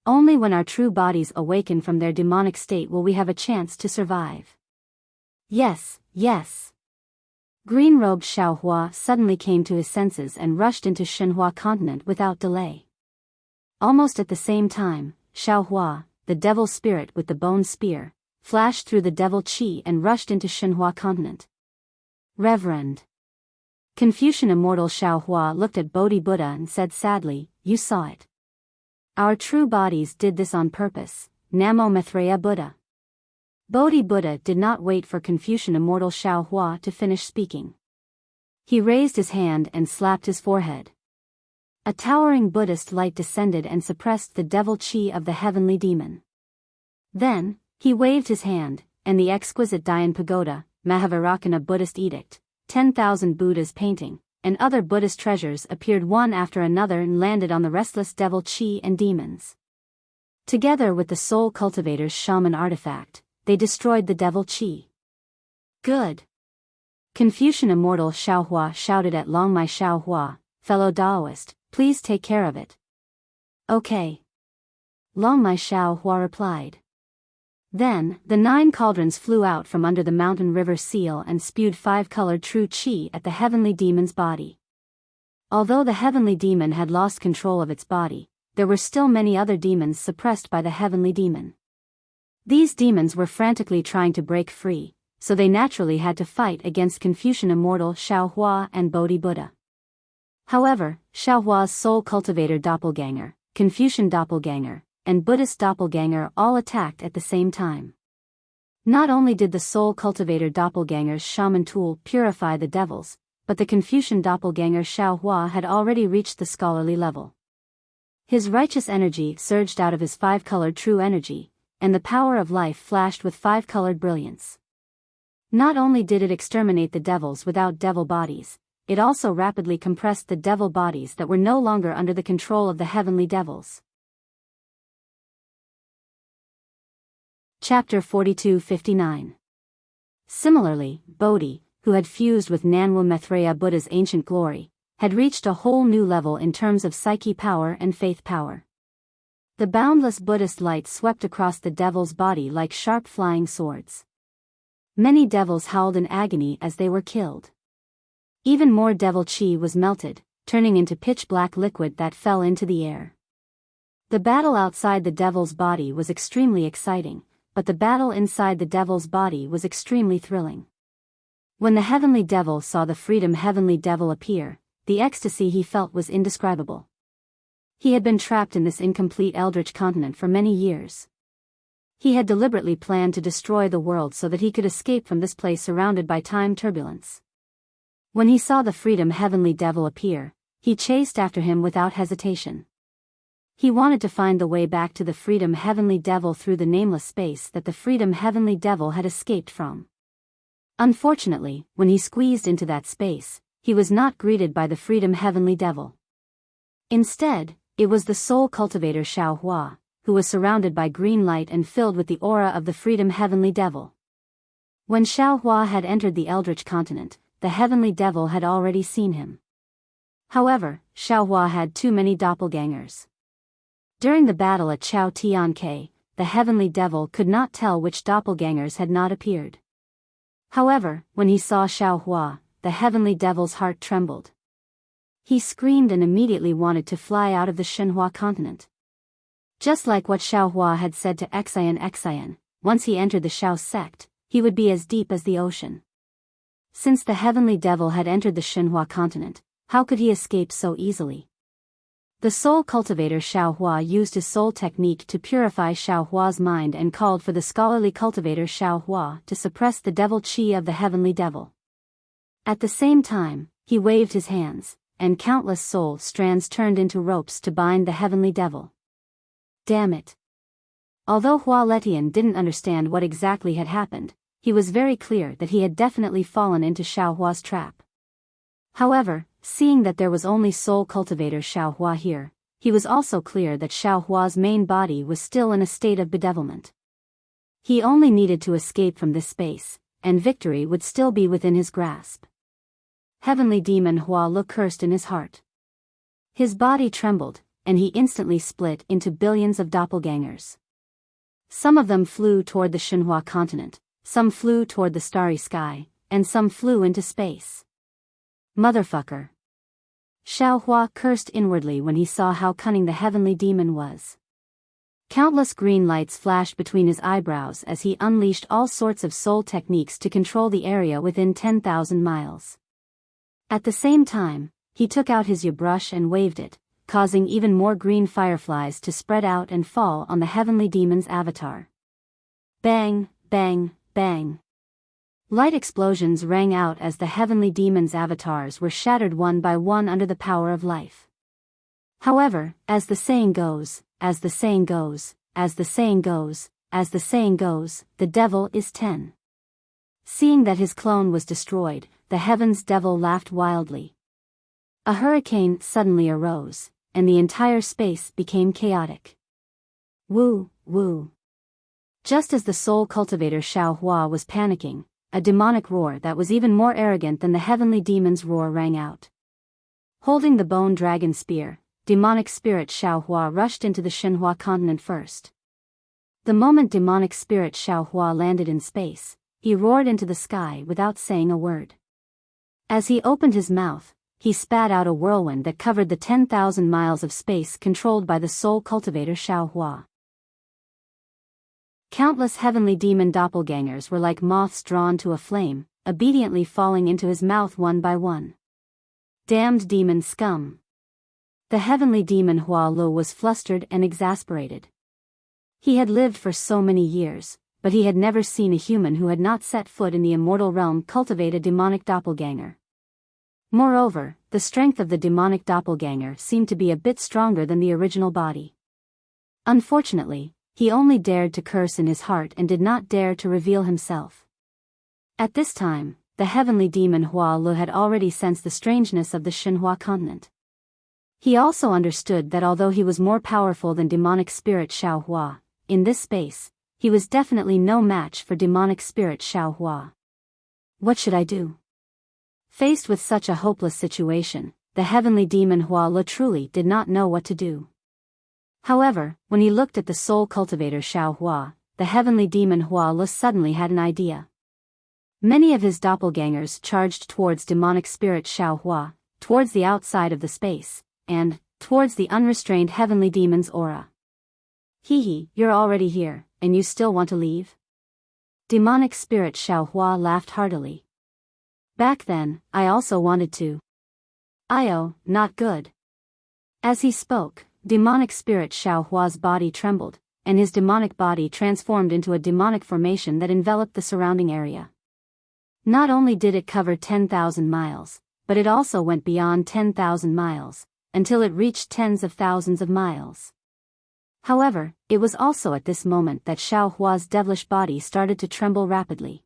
Only when our true bodies awaken from their demonic state will we have a chance to survive. Yes, yes. Green-robed Xiao Hua suddenly came to his senses and rushed into Shenhua continent without delay. Almost at the same time, Xiao Hua, the devil spirit with the bone spear, flashed through the devil chi and rushed into Shenhua continent. Reverend Confucian Immortal Xiao Hua looked at Bodhi Buddha and said sadly, you saw it. Our true bodies did this on purpose, Namo Maitreya Buddha. Bodhi Buddha did not wait for Confucian Immortal Xiao Hua to finish speaking. He raised his hand and slapped his forehead. A towering Buddhist light descended and suppressed the devil chi of the heavenly demon. Then, he waved his hand, and the exquisite Dayan Pagoda, Mahavairakana Buddhist edict, 10,000 Buddhas painting, and other Buddhist treasures appeared one after another and landed on the restless devil chi and demons. Together with the soul cultivator's shaman artifact, they destroyed the devil chi. Good. Confucian Immortal Xiao Hua shouted at Longmai Xiao Hua, fellow Daoist, please take care of it. Okay. Longmai Xiao Hua replied. Then, the 9 cauldrons flew out from under the mountain river seal and spewed 5-colored true chi at the heavenly demon's body. Although the heavenly demon had lost control of its body, there were still many other demons suppressed by the heavenly demon. These demons were frantically trying to break free, so they naturally had to fight against Confucian Immortal Xiao Hua and Bodhi Buddha. However, Xiao Hua's soul cultivator doppelganger, Confucian doppelganger, and Buddhist doppelganger all attacked at the same time. Not only did the soul cultivator doppelganger's shaman tool purify the devils, but the Confucian doppelganger Xiao Hua had already reached the scholarly level. His righteous energy surged out of his 5-colored true energy, and the power of life flashed with 5-colored brilliance. Not only did it exterminate the devils without devil bodies, it also rapidly compressed the devil bodies that were no longer under the control of the heavenly devils. Chapter 42-59. Similarly, Bodhi, who had fused with Nanwu Maitreya Buddha's ancient glory, had reached a whole new level in terms of psyche power and faith power. The boundless Buddhist light swept across the devil's body like sharp flying swords. Many devils howled in agony as they were killed. Even more devil chi was melted, turning into pitch-black liquid that fell into the air. The battle outside the devil's body was extremely exciting, but the battle inside the devil's body was extremely thrilling. When the heavenly devil saw the freedom heavenly devil appear, the ecstasy he felt was indescribable. He had been trapped in this incomplete eldritch continent for many years. He had deliberately planned to destroy the world so that he could escape from this place surrounded by time turbulence. When he saw the freedom heavenly devil appear, he chased after him without hesitation. He wanted to find the way back to the freedom heavenly devil through the nameless space that the freedom heavenly devil had escaped from. Unfortunately, when he squeezed into that space, he was not greeted by the Freedom Heavenly Devil. Instead, it was the Soul Cultivator Xiao Hua, who was surrounded by green light and filled with the aura of the Freedom Heavenly Devil. When Xiao Hua had entered the Eldritch continent, the Heavenly Devil had already seen him. However, Xiao Hua had too many doppelgangers. During the battle at Chao Tianke, the Heavenly Devil could not tell which doppelgangers had not appeared. However, when he saw Xiao Hua, the Heavenly Devil's heart trembled. He screamed and immediately wanted to fly out of the Shenhua continent. Just like what Xiao Hua had said to Xian, once he entered the Xiao sect, he would be as deep as the ocean. Since the Heavenly Devil had entered the Shenhua continent, how could he escape so easily? The Soul Cultivator Xiao Hua used his soul technique to purify Xiao Hua's mind and called for the scholarly cultivator Xiao Hua to suppress the devil qi of the Heavenly Devil. At the same time, he waved his hands, and countless soul strands turned into ropes to bind the Heavenly Devil. Damn it. Although Hua Letian didn't understand what exactly had happened, he was very clear that he had definitely fallen into Xiao Hua's trap. However, seeing that there was only Soul Cultivator Xiao Hua here, he was also clear that Xiao Hua's main body was still in a state of bedevilment. He only needed to escape from this space, and victory would still be within his grasp. Heavenly Demon Hua Lu cursed in his heart. His body trembled, and he instantly split into billions of doppelgangers. Some of them flew toward the Shenhua continent, some flew toward the starry sky, and some flew into space. Motherfucker. Xiao Hua cursed inwardly when he saw how cunning the Heavenly Demon was. Countless green lights flashed between his eyebrows as he unleashed all sorts of soul techniques to control the area within 10,000 miles. At the same time, he took out his brush and waved it, causing even more green fireflies to spread out and fall on the Heavenly Demon's avatar. Bang, bang, bang. Light explosions rang out as the Heavenly Demon's avatars were shattered one by one under the power of life. However, as the saying goes, as the saying goes, as the saying goes, as the saying goes, the devil is 10. Seeing that his clone was destroyed, the Heaven's Devil laughed wildly. A hurricane suddenly arose, and the entire space became chaotic. Woo, woo. Just as the Soul Cultivator Xiao Hua was panicking, a demonic roar that was even more arrogant than the Heavenly Demon's roar rang out. Holding the Bone Dragon Spear, demonic spirit Xiao Hua rushed into the Shenhua continent first. The moment demonic spirit Xiao Hua landed in space, he roared into the sky without saying a word. As he opened his mouth, he spat out a whirlwind that covered the 10,000 miles of space controlled by the Soul Cultivator Xiao Hua. Countless Heavenly Demon doppelgangers were like moths drawn to a flame, obediently falling into his mouth one by one. Damned demon scum. The Heavenly Demon Hua Lu was flustered and exasperated. He had lived for so many years, but he had never seen a human who had not set foot in the immortal realm cultivate a demonic doppelganger. Moreover, the strength of the demonic doppelganger seemed to be a bit stronger than the original body. Unfortunately, he only dared to curse in his heart and did not dare to reveal himself. At this time, the Heavenly Demon Hua Lu had already sensed the strangeness of the Shenhua continent. He also understood that although he was more powerful than demonic spirit Xiao Hua, in this space, he was definitely no match for demonic spirit Xiao Hua. What should I do? Faced with such a hopeless situation, the Heavenly Demon Hua Lu truly did not know what to do. However, when he looked at the Soul Cultivator Xiao Hua, the Heavenly Demon Hua Lu suddenly had an idea. Many of his doppelgangers charged towards demonic spirit Xiao Hua, towards the outside of the space, and towards the unrestrained Heavenly Demon's aura. Hee, you're already here, and you still want to leave? Demonic spirit Xiao Hua laughed heartily. Back then, I also wanted to. Not good. As he spoke, demonic spirit Xiao Hua's body trembled, and his demonic body transformed into a demonic formation that enveloped the surrounding area. Not only did it cover 10,000 miles, but it also went beyond 10,000 miles, until it reached tens of thousands of miles. However, it was also at this moment that Xiao Hua's devilish body started to tremble rapidly.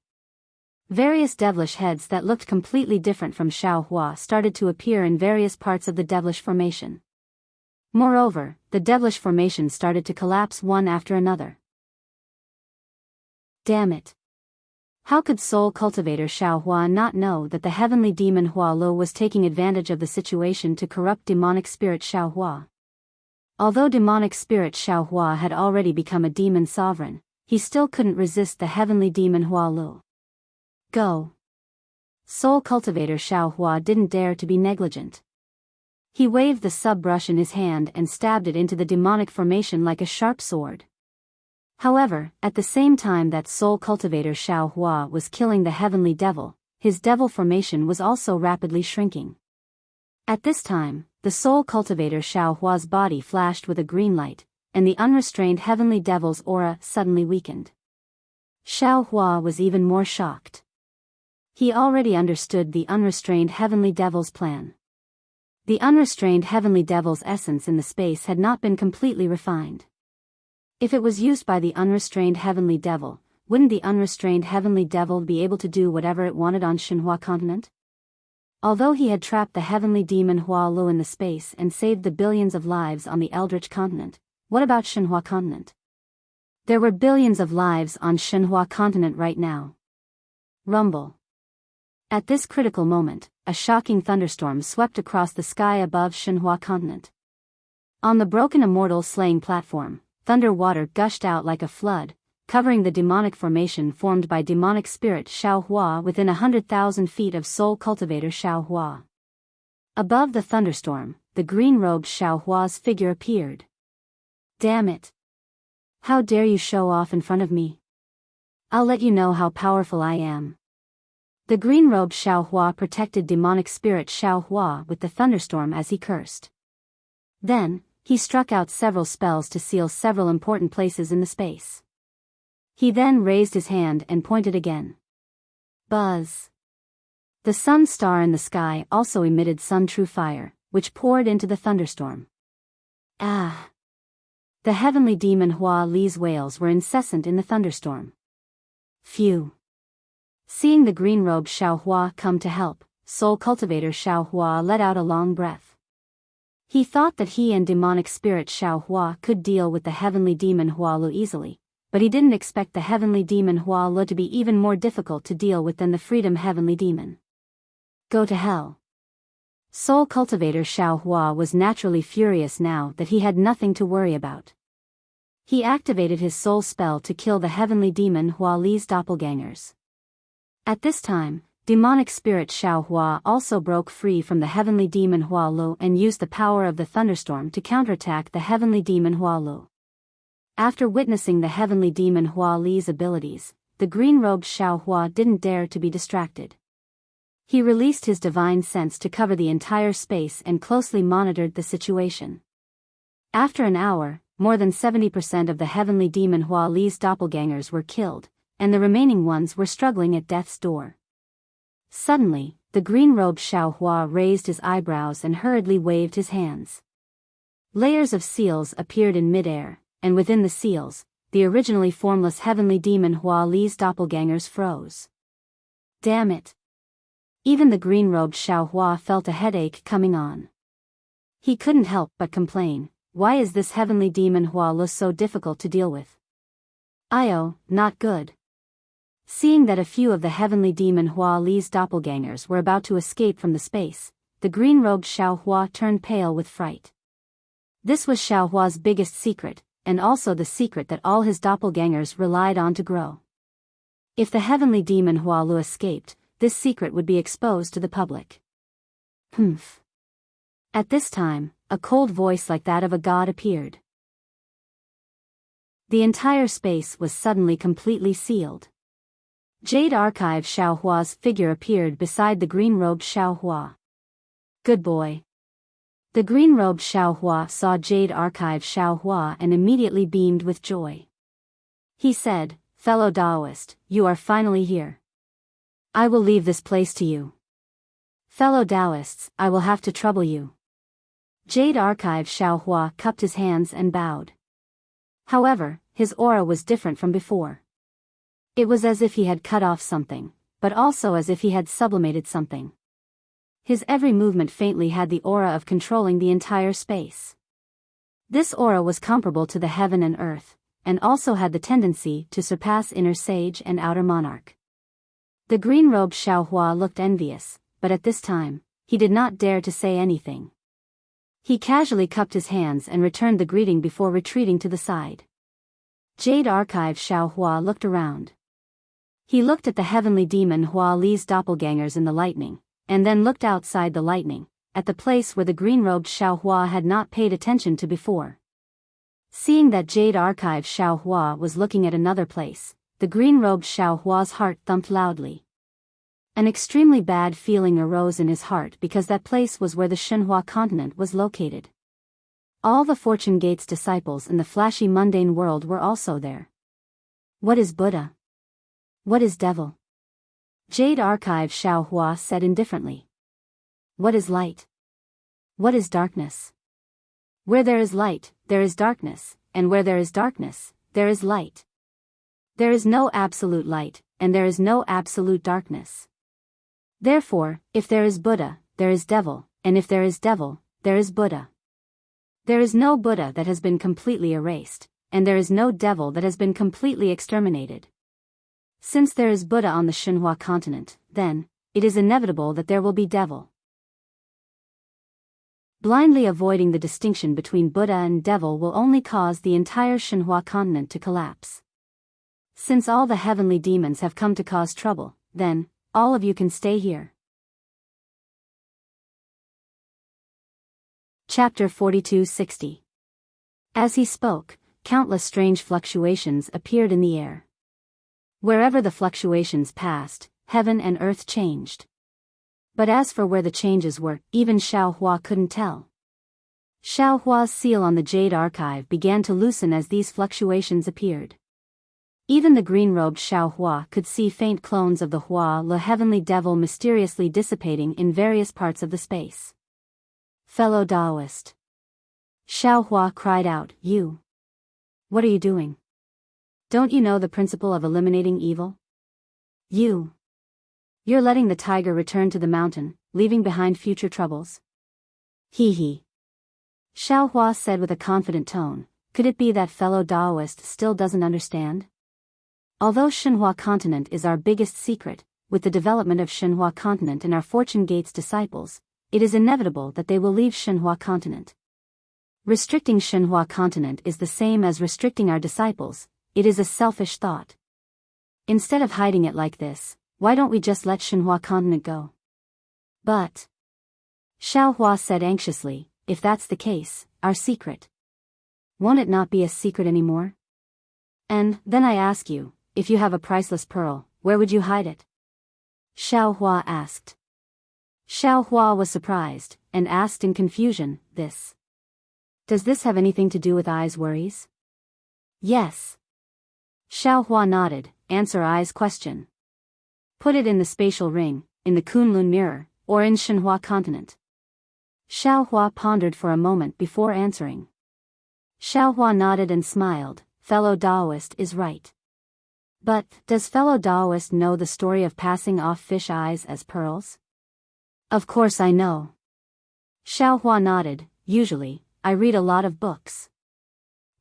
Various devilish heads that looked completely different from Xiao Hua started to appear in various parts of the devilish formation. Moreover, the devilish formation started to collapse one after another. Damn it. How could Soul Cultivator Xiao Hua not know that the heavenly demon Hua Lo was taking advantage of the situation to corrupt demonic spirit Xiao Hua? Although demonic spirit Xiao Hua had already become a demon sovereign, he still couldn't resist the heavenly demon Hua Lo. Go. Soul Cultivator Xiao Hua didn't dare to be negligent. He waved the sub-brush in his hand and stabbed it into the demonic formation like a sharp sword. However, at the same time that Soul Cultivator Xiao Hua was killing the heavenly devil, his devil formation was also rapidly shrinking. At this time, the Soul Cultivator Xiao Hua's body flashed with a green light, and the unrestrained heavenly devil's aura suddenly weakened. Xiao Hua was even more shocked. He already understood the unrestrained heavenly devil's plan. The unrestrained heavenly devil's essence in the space had not been completely refined. If it was used by the unrestrained heavenly devil, wouldn't the unrestrained heavenly devil be able to do whatever it wanted on Xinhua continent? Although he had trapped the heavenly demon Hua Lo in the space and saved the billions of lives on the Eldritch continent, what about Xinhua continent? There were billions of lives on Xinhua continent right now. Rumble. At this critical moment, a shocking thunderstorm swept across the sky above Xinhua continent. On the broken Immortal slaying platform, thunder water gushed out like a flood, covering the demonic formation formed by demonic spirit Xiao Hua within 100,000 feet of Soul Cultivator Xiao Hua. Above the thunderstorm, the green-robed Xiao Hua's figure appeared. Damn it. How dare you show off in front of me? I'll let you know how powerful I am. The green-robed Xiao Hua protected demonic spirit Xiao Hua with the thunderstorm as he cursed. Then, he struck out several spells to seal several important places in the space. He then raised his hand and pointed again. Buzz. The sun star in the sky also emitted sun-true fire, which poured into the thunderstorm. Ah! The heavenly demon Hua Li's wails were incessant in the thunderstorm. Phew! Seeing the green-robed Xiao Hua come to help, Soul Cultivator Xiao Hua let out a long breath. He thought that he and demonic spirit Xiao Hua could deal with the heavenly demon Hua Lo easily, but he didn't expect the heavenly demon Hua Lo to be even more difficult to deal with than the freedom heavenly demon. Go to hell. Soul Cultivator Xiao Hua was naturally furious now that he had nothing to worry about. He activated his soul spell to kill the heavenly demon Hua Li's doppelgangers. At this time, demonic spirit Xiao Hua also broke free from the heavenly demon Hua Lo and used the power of the thunderstorm to counterattack the heavenly demon Hua Lo. After witnessing the heavenly demon Hua Li's abilities, the green-robed Xiao Hua didn't dare to be distracted. He released his divine sense to cover the entire space and closely monitored the situation. After an hour, more than 70% of the heavenly demon Hua Li's doppelgangers were killed, and the remaining ones were struggling at death's door. Suddenly, the green-robed Xiao Hua raised his eyebrows and hurriedly waved his hands. Layers of seals appeared in midair, and within the seals, the originally formless heavenly demon Hua Li's doppelgangers froze. Damn it! Even the green-robed Xiao Hua felt a headache coming on. He couldn't help but complain, why is this heavenly demon Hua Lo so difficult to deal with? Not good. Seeing that a few of the heavenly demon Hua Li's doppelgangers were about to escape from the space, the green-robed Xiao Hua turned pale with fright. This was Xiao Hua's biggest secret, and also the secret that all his doppelgangers relied on to grow. If the heavenly demon Hua Lo escaped, this secret would be exposed to the public. Humph. At this time, a cold voice like that of a god appeared. The entire space was suddenly completely sealed. Jade Archive Xiao Hua's figure appeared beside the green-robed Xiao Hua. Good boy. The green-robed Xiao Hua saw Jade Archive Xiao Hua and immediately beamed with joy. He said, "Fellow Taoist, you are finally here. I will leave this place to you. Fellow Taoists, I will have to trouble you." Jade Archive Xiao Hua cupped his hands and bowed. However, his aura was different from before. It was as if he had cut off something, but also as if he had sublimated something. His every movement faintly had the aura of controlling the entire space. This aura was comparable to the heaven and earth, and also had the tendency to surpass inner sage and outer monarch. The green-robed Xiaohua looked envious, but at this time, he did not dare to say anything. He casually cupped his hands and returned the greeting before retreating to the side. Jade Archive Xiaohua looked around. He looked at the heavenly demon Hua Li's doppelgangers in the lightning, and then looked outside the lightning, at the place where the green-robed Xiaohua had not paid attention to before. Seeing that Jade Archive Xiaohua was looking at another place, the green-robed Xiaohua's heart thumped loudly. An extremely bad feeling arose in his heart because that place was where the Xinhua continent was located. All the Fortune Gate's disciples in the flashy mundane world were also there. What is Buddha? What is devil? Jade Archive Xiaohua said indifferently. What is light? What is darkness? Where there is light, there is darkness, and where there is darkness, there is light. There is no absolute light, and there is no absolute darkness. Therefore, if there is Buddha, there is devil, and if there is devil, there is Buddha. There is no Buddha that has been completely erased, and there is no devil that has been completely exterminated. Since there is Buddha on the Xinhua continent, then, it is inevitable that there will be devil. Blindly avoiding the distinction between Buddha and devil will only cause the entire Xinhua continent to collapse. Since all the heavenly demons have come to cause trouble, then, all of you can stay here. Chapter 4260. As he spoke, countless strange fluctuations appeared in the air. Wherever the fluctuations passed, heaven and earth changed. But as for where the changes were, even Xiaohua couldn't tell. Xiaohua's seal on the Jade Archive began to loosen as these fluctuations appeared. Even the green-robed Xiaohua could see faint clones of the Hua Le heavenly devil mysteriously dissipating in various parts of the space. Fellow Taoist. Xiaohua cried out, You! What are you doing? Don't you know the principle of eliminating evil? You're letting the tiger return to the mountain, leaving behind future troubles? He. Xiaohua said with a confident tone, could it be that fellow Taoist still doesn't understand? Although Xinhua continent is our biggest secret, with the development of Xinhua continent and our Fortune Gate's disciples, it is inevitable that they will leave Xinhua continent. Restricting Xinhua continent is the same as restricting our disciples. It is a selfish thought. Instead of hiding it like this, why don't we just let Xinhua continent go? But, Xiaohua said anxiously, if that's the case, our secret. Won't it not be a secret anymore? And, then I ask you, if you have a priceless pearl, where would you hide it? Xiaohua asked. Xiaohua was surprised, and asked in confusion, Does this have anything to do with Ai's worries? Yes. Xiaohua nodded, answer Ai's question. Put it in the spatial ring, in the Kunlun mirror, or in Xinhua continent. Xiaohua pondered for a moment before answering. Xiaohua nodded and smiled, fellow Taoist is right. But, does fellow Taoist know the story of passing off fish eyes as pearls? Of course I know. Xiaohua nodded, usually, I read a lot of books.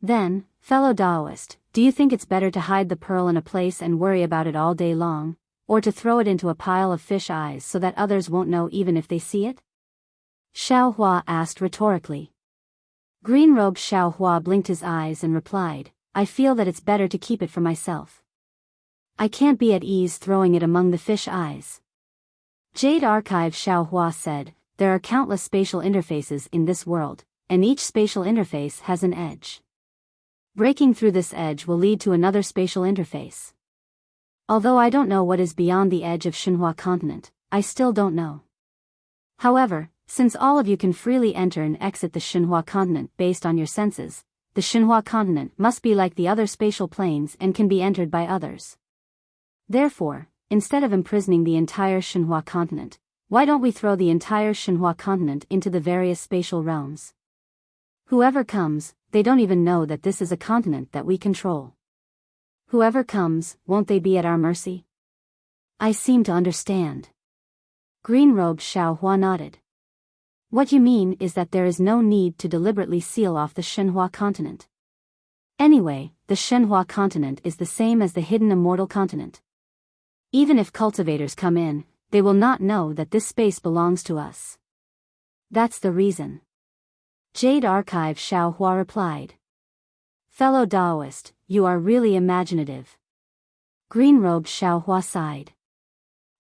Then, fellow Taoist, do you think it's better to hide the pearl in a place and worry about it all day long, or to throw it into a pile of fish eyes so that others won't know even if they see it? Xiaohua asked rhetorically. Green-robed Xiaohua blinked his eyes and replied, I feel that it's better to keep it for myself. I can't be at ease throwing it among the fish eyes. Jade Archive Xiaohua said, there are countless spatial interfaces in this world, and each spatial interface has an edge. Breaking through this edge will lead to another spatial interface. Although I don't know what is beyond the edge of Xinhua continent, I still don't know. However, since all of you can freely enter and exit the Xinhua continent based on your senses, the Xinhua continent must be like the other spatial planes and can be entered by others. Therefore, instead of imprisoning the entire Xinhua continent, why don't we throw the entire Xinhua continent into the various spatial realms? Whoever comes, they don't even know that this is a continent that we control. Whoever comes, won't they be at our mercy? I seem to understand. Green-robed Xiaohua nodded. What you mean is that there is no need to deliberately seal off the Shenhua continent. Anyway, the Shenhua continent is the same as the hidden Immortal continent. Even if cultivators come in, they will not know that this space belongs to us. That's the reason. Jade Archive Xiaohua replied. Fellow Daoist, you are really imaginative. Green-robed Xiaohua sighed.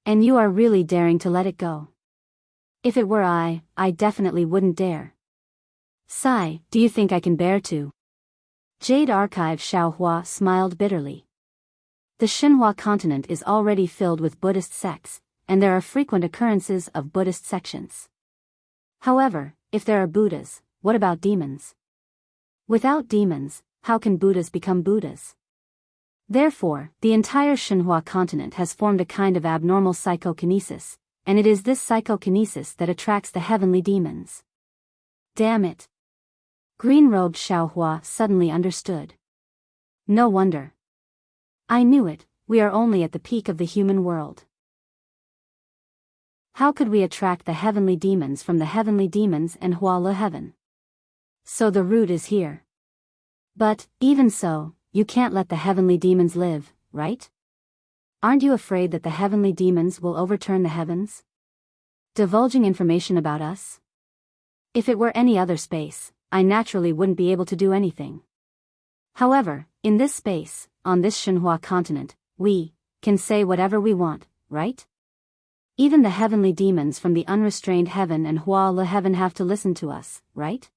And you are really daring to let it go. If it were I definitely wouldn't dare. Sigh, do you think I can bear to? Jade Archive Xiaohua smiled bitterly. The Shenhua continent is already filled with Buddhist sects, and there are frequent occurrences of Buddhist sections. However, if there are Buddhas, what about demons? Without demons, how can Buddhas become Buddhas? Therefore, the entire Shenhua continent has formed a kind of abnormal psychokinesis, and it is this psychokinesis that attracts the heavenly demons. Damn it! Green-robed Xiaohua suddenly understood. No wonder. I knew it, we are only at the peak of the human world. How could we attract the heavenly demons from the heavenly demons and Hua Le heaven? So the root is here. But, even so, you can't let the heavenly demons live, right? Aren't you afraid that the heavenly demons will overturn the heavens? Divulging information about us? If it were any other space, I naturally wouldn't be able to do anything. However, in this space, on this Shenhua continent, we can say whatever we want, right? Even the heavenly demons from the unrestrained heaven and Hua Le heaven have to listen to us, right?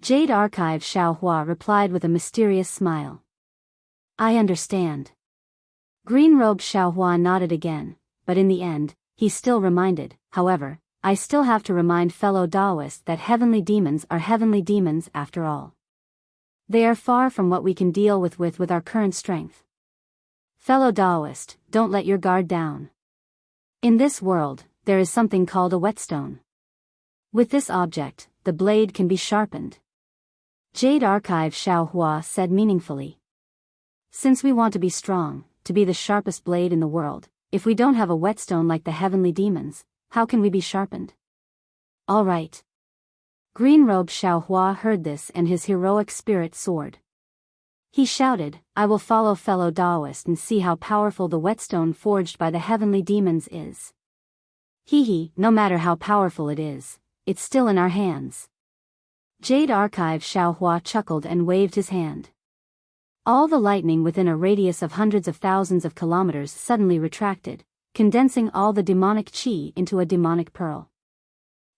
Jade Archive Xiaohua replied with a mysterious smile. I understand. Green-robed Xiaohua nodded again, but in the end, he still reminded, however, I still have to remind fellow Daoists that heavenly demons are heavenly demons after all. They are far from what we can deal with our current strength. Fellow Daoist, don't let your guard down. In this world, there is something called a whetstone. With this object, the blade can be sharpened. Jade Archive Xiaohua said meaningfully. Since we want to be strong, to be the sharpest blade in the world, if we don't have a whetstone like the heavenly demons, how can we be sharpened? All right. Green-robed Xiaohua heard this and his heroic spirit soared. He shouted, I will follow fellow Daoist and see how powerful the whetstone forged by the heavenly demons is. No matter how powerful it is, it's still in our hands. Jade Archive Xiaohua chuckled and waved his hand. All the lightning within a radius of hundreds of thousands of kilometers suddenly retracted, condensing all the demonic chi into a demonic pearl.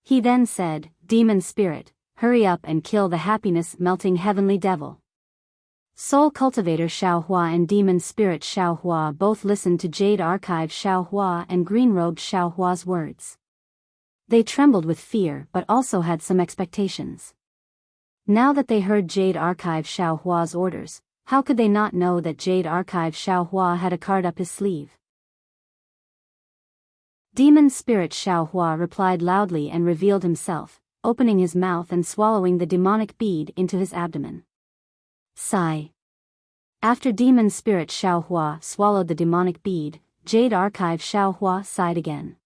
He then said, Demon spirit, hurry up and kill the happiness-melting heavenly devil. Soul Cultivator Xiaohua and Demon Spirit Xiaohua both listened to Jade Archive Xiaohua and Green-robed Xiaohua's words. They trembled with fear but also had some expectations. Now that they heard Jade Archive Xiaohua's orders, how could they not know that Jade Archive Xiaohua had a card up his sleeve? Demon Spirit Xiaohua replied loudly and revealed himself, opening his mouth and swallowing the demonic bead into his abdomen. Sigh. After Demon Spirit Xiaohua swallowed the demonic bead, Jade Archive Xiaohua sighed again.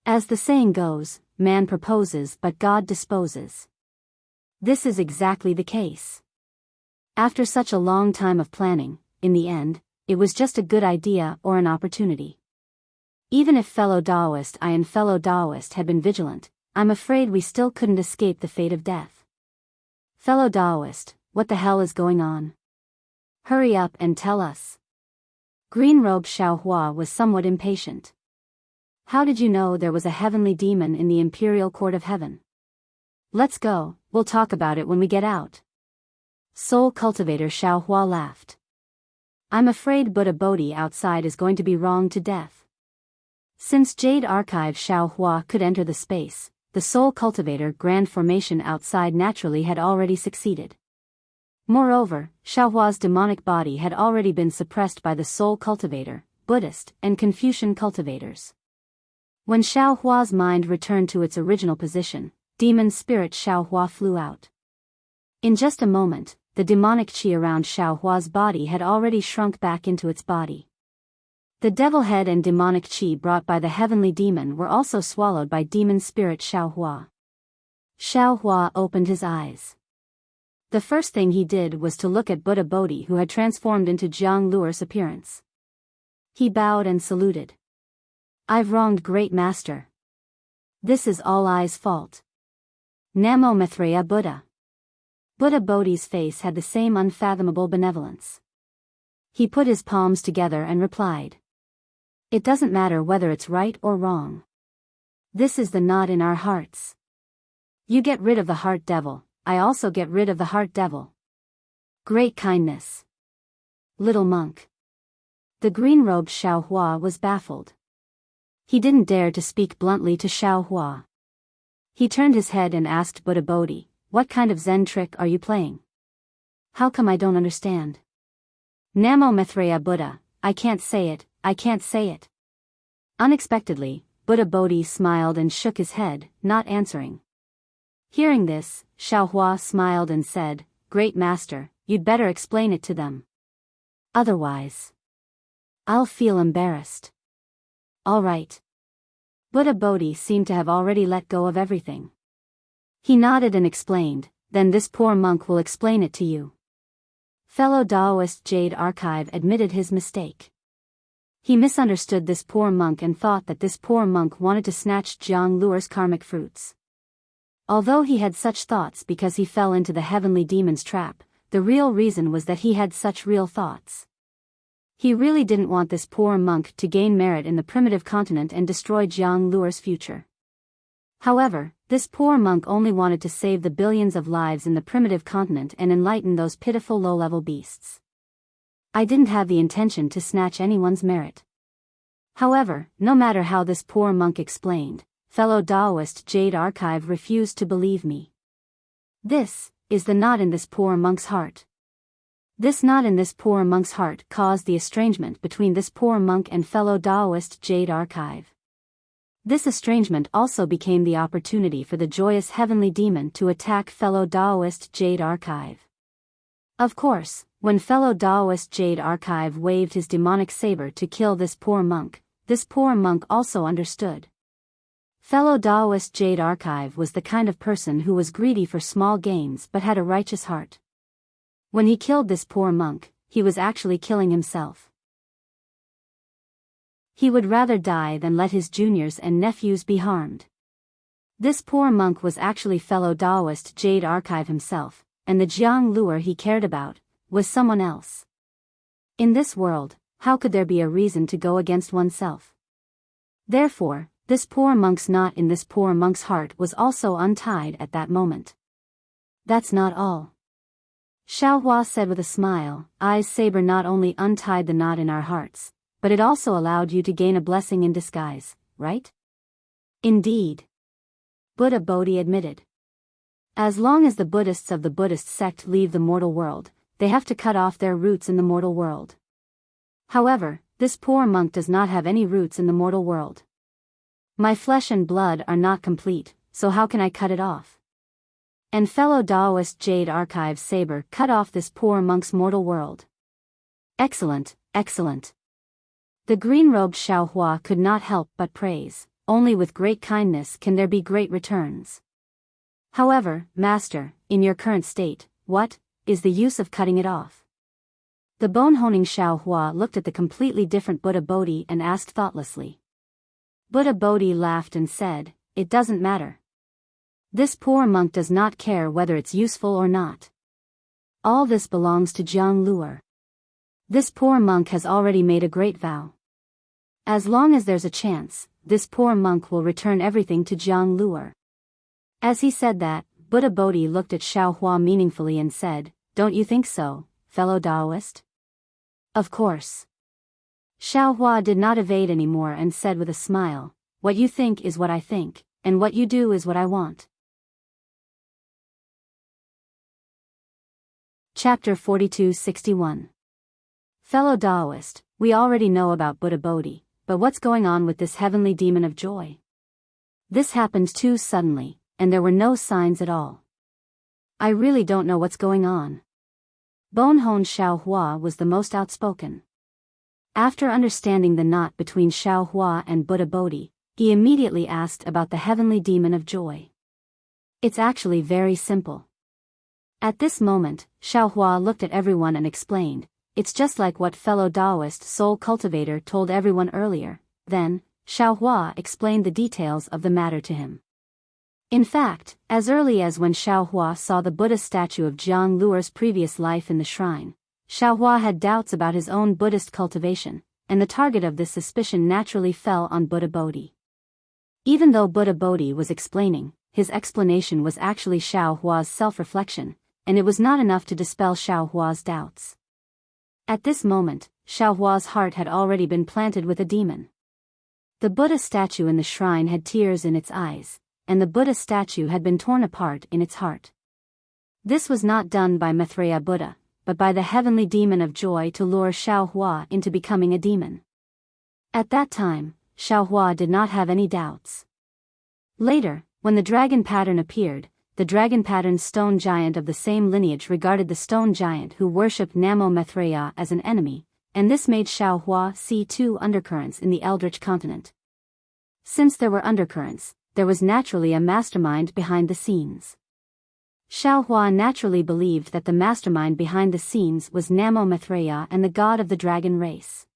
As the saying goes, man proposes but God disposes. This is exactly the case. After such a long time of planning, in the end, it was just a good idea or an opportunity. Even if fellow Daoist I and fellow Daoist had been vigilant, I'm afraid we still couldn't escape the fate of death. Fellow Daoist, what the hell is going on? Hurry up and tell us. Green-robed Xiaohua was somewhat impatient. How did you know there was a heavenly demon in the Imperial Court of Heaven? Let's go, we'll talk about it when we get out. Soul Cultivator Xiaohua laughed. I'm afraid Buddha Bodhi outside is going to be wronged to death. Since Jade Archive Xiaohua could enter the space, the Soul Cultivator Grand Formation outside naturally had already succeeded. Moreover, Xiaohua's demonic body had already been suppressed by the Soul Cultivator, Buddhist, and Confucian cultivators. When Xiaohua's mind returned to its original position, Demon Spirit Xiaohua flew out. In just a moment, the demonic qi around Xiaohua's body had already shrunk back into its body. The devil head and demonic chi brought by the heavenly demon were also swallowed by demon spirit Xiaohua. Xiaohua opened his eyes. The first thing he did was to look at Buddha Bodhi, who had transformed into Jiang Luer's appearance. He bowed and saluted. "I've wronged great master. This is all I's fault. Namo Maitreya Buddha." Buddha Bodhi's face had the same unfathomable benevolence. He put his palms together and replied. "It doesn't matter whether it's right or wrong. This is the knot in our hearts. You get rid of the heart devil, I also get rid of the heart devil. Great kindness. Little monk." The green-robed Xiaohua was baffled. He didn't dare to speak bluntly to Xiaohua. He turned his head and asked Buddha Bodhi, "What kind of Zen trick are you playing? How come I don't understand?" "Namo Maitreya Buddha, I can't say it, I can't say it." Unexpectedly, Buddha Bodhi smiled and shook his head, not answering. Hearing this, Xiaohua smiled and said, "Great master, you'd better explain it to them. Otherwise, I'll feel embarrassed." "All right." Buddha Bodhi seemed to have already let go of everything. He nodded and explained, "Then this poor monk will explain it to you." Fellow Taoist Jade Archive admitted his mistake. He misunderstood this poor monk and thought that this poor monk wanted to snatch Jiang Luer's karmic fruits. Although he had such thoughts because he fell into the heavenly demon's trap, the real reason was that he had such real thoughts. He really didn't want this poor monk to gain merit in the primitive continent and destroy Jiang Luer's future. However, this poor monk only wanted to save the billions of lives in the primitive continent and enlighten those pitiful low-level beasts. I didn't have the intention to snatch anyone's merit. However, no matter how this poor monk explained, fellow Taoist Jade Archive refused to believe me. This is the knot in this poor monk's heart. This knot in this poor monk's heart caused the estrangement between this poor monk and fellow Taoist Jade Archive. This estrangement also became the opportunity for the joyous heavenly demon to attack fellow Taoist Jade Archive. Of course, when fellow Taoist Jade Archive waved his demonic saber to kill this poor monk also understood. Fellow Taoist Jade Archive was the kind of person who was greedy for small gains but had a righteous heart. When he killed this poor monk, he was actually killing himself. He would rather die than let his juniors and nephews be harmed. This poor monk was actually fellow Taoist Jade Archive himself, and the Jiang Luer he cared about was someone else. In this world, how could there be a reason to go against oneself? Therefore, this poor monk's knot in this poor monk's heart was also untied at that moment. That's not all. Xiaohua said with a smile, "I's saber not only untied the knot in our hearts, but it also allowed you to gain a blessing in disguise, right?" "Indeed," Buddha Bodhi admitted. As long as the Buddhists of the Buddhist sect leave the mortal world, they have to cut off their roots in the mortal world. However, this poor monk does not have any roots in the mortal world. My flesh and blood are not complete, so how can I cut it off? And fellow Taoist Jade Archive's saber cut off this poor monk's mortal world. Excellent, excellent. The green-robed Xiaohua could not help but praise. Only with great kindness can there be great returns. However, master, in your current state, what is the use of cutting it off? The bone-honing Xiaohua looked at the completely different Buddha Bodhi and asked thoughtlessly. Buddha Bodhi laughed and said, "It doesn't matter. This poor monk does not care whether it's useful or not. All this belongs to Jiang Luer. This poor monk has already made a great vow. As long as there's a chance, this poor monk will return everything to Jiang Luer." As he said that, Buddha Bodhi looked at Xiaohua meaningfully and said, "Don't you think so, fellow Taoist?" "Of course." Xiaohua did not evade anymore and said with a smile, "What you think is what I think, and what you do is what I want." Chapter 4261. Fellow Taoist, we already know about Buddha Bodhi, but what's going on with this heavenly demon of joy? This happened too suddenly, and there were no signs at all. I really don't know what's going on. Bone-honed Xiaohua was the most outspoken. After understanding the knot between Xiaohua and Buddha Bodhi, he immediately asked about the heavenly demon of joy. It's actually very simple. At this moment, Xiaohua looked at everyone and explained, it's just like what fellow Taoist soul cultivator told everyone earlier. Then, Xiaohua explained the details of the matter to him. In fact, as early as when Xiaohua saw the Buddha statue of Jiang Luer's previous life in the shrine, Xiaohua had doubts about his own Buddhist cultivation, and the target of this suspicion naturally fell on Buddha Bodhi. Even though Buddha Bodhi was explaining, his explanation was actually Xiaohua's self-reflection, and it was not enough to dispel Xiaohua's doubts. At this moment, Xiaohua's heart had already been planted with a demon. The Buddha statue in the shrine had tears in its eyes, and the Buddha statue had been torn apart in its heart. This was not done by Maitreya Buddha, but by the heavenly demon of joy to lure Xiaohua into becoming a demon. At that time, Xiaohua did not have any doubts. Later, when the dragon pattern appeared, the dragon pattern stone giant of the same lineage regarded the stone giant who worshipped Namo Maitreya as an enemy, and this made Xiaohua see two undercurrents in the Eldritch continent. Since there were undercurrents, there was naturally a mastermind behind the scenes. Xiaohua naturally believed that the mastermind behind the scenes was Namo Maitreya and the god of the dragon race.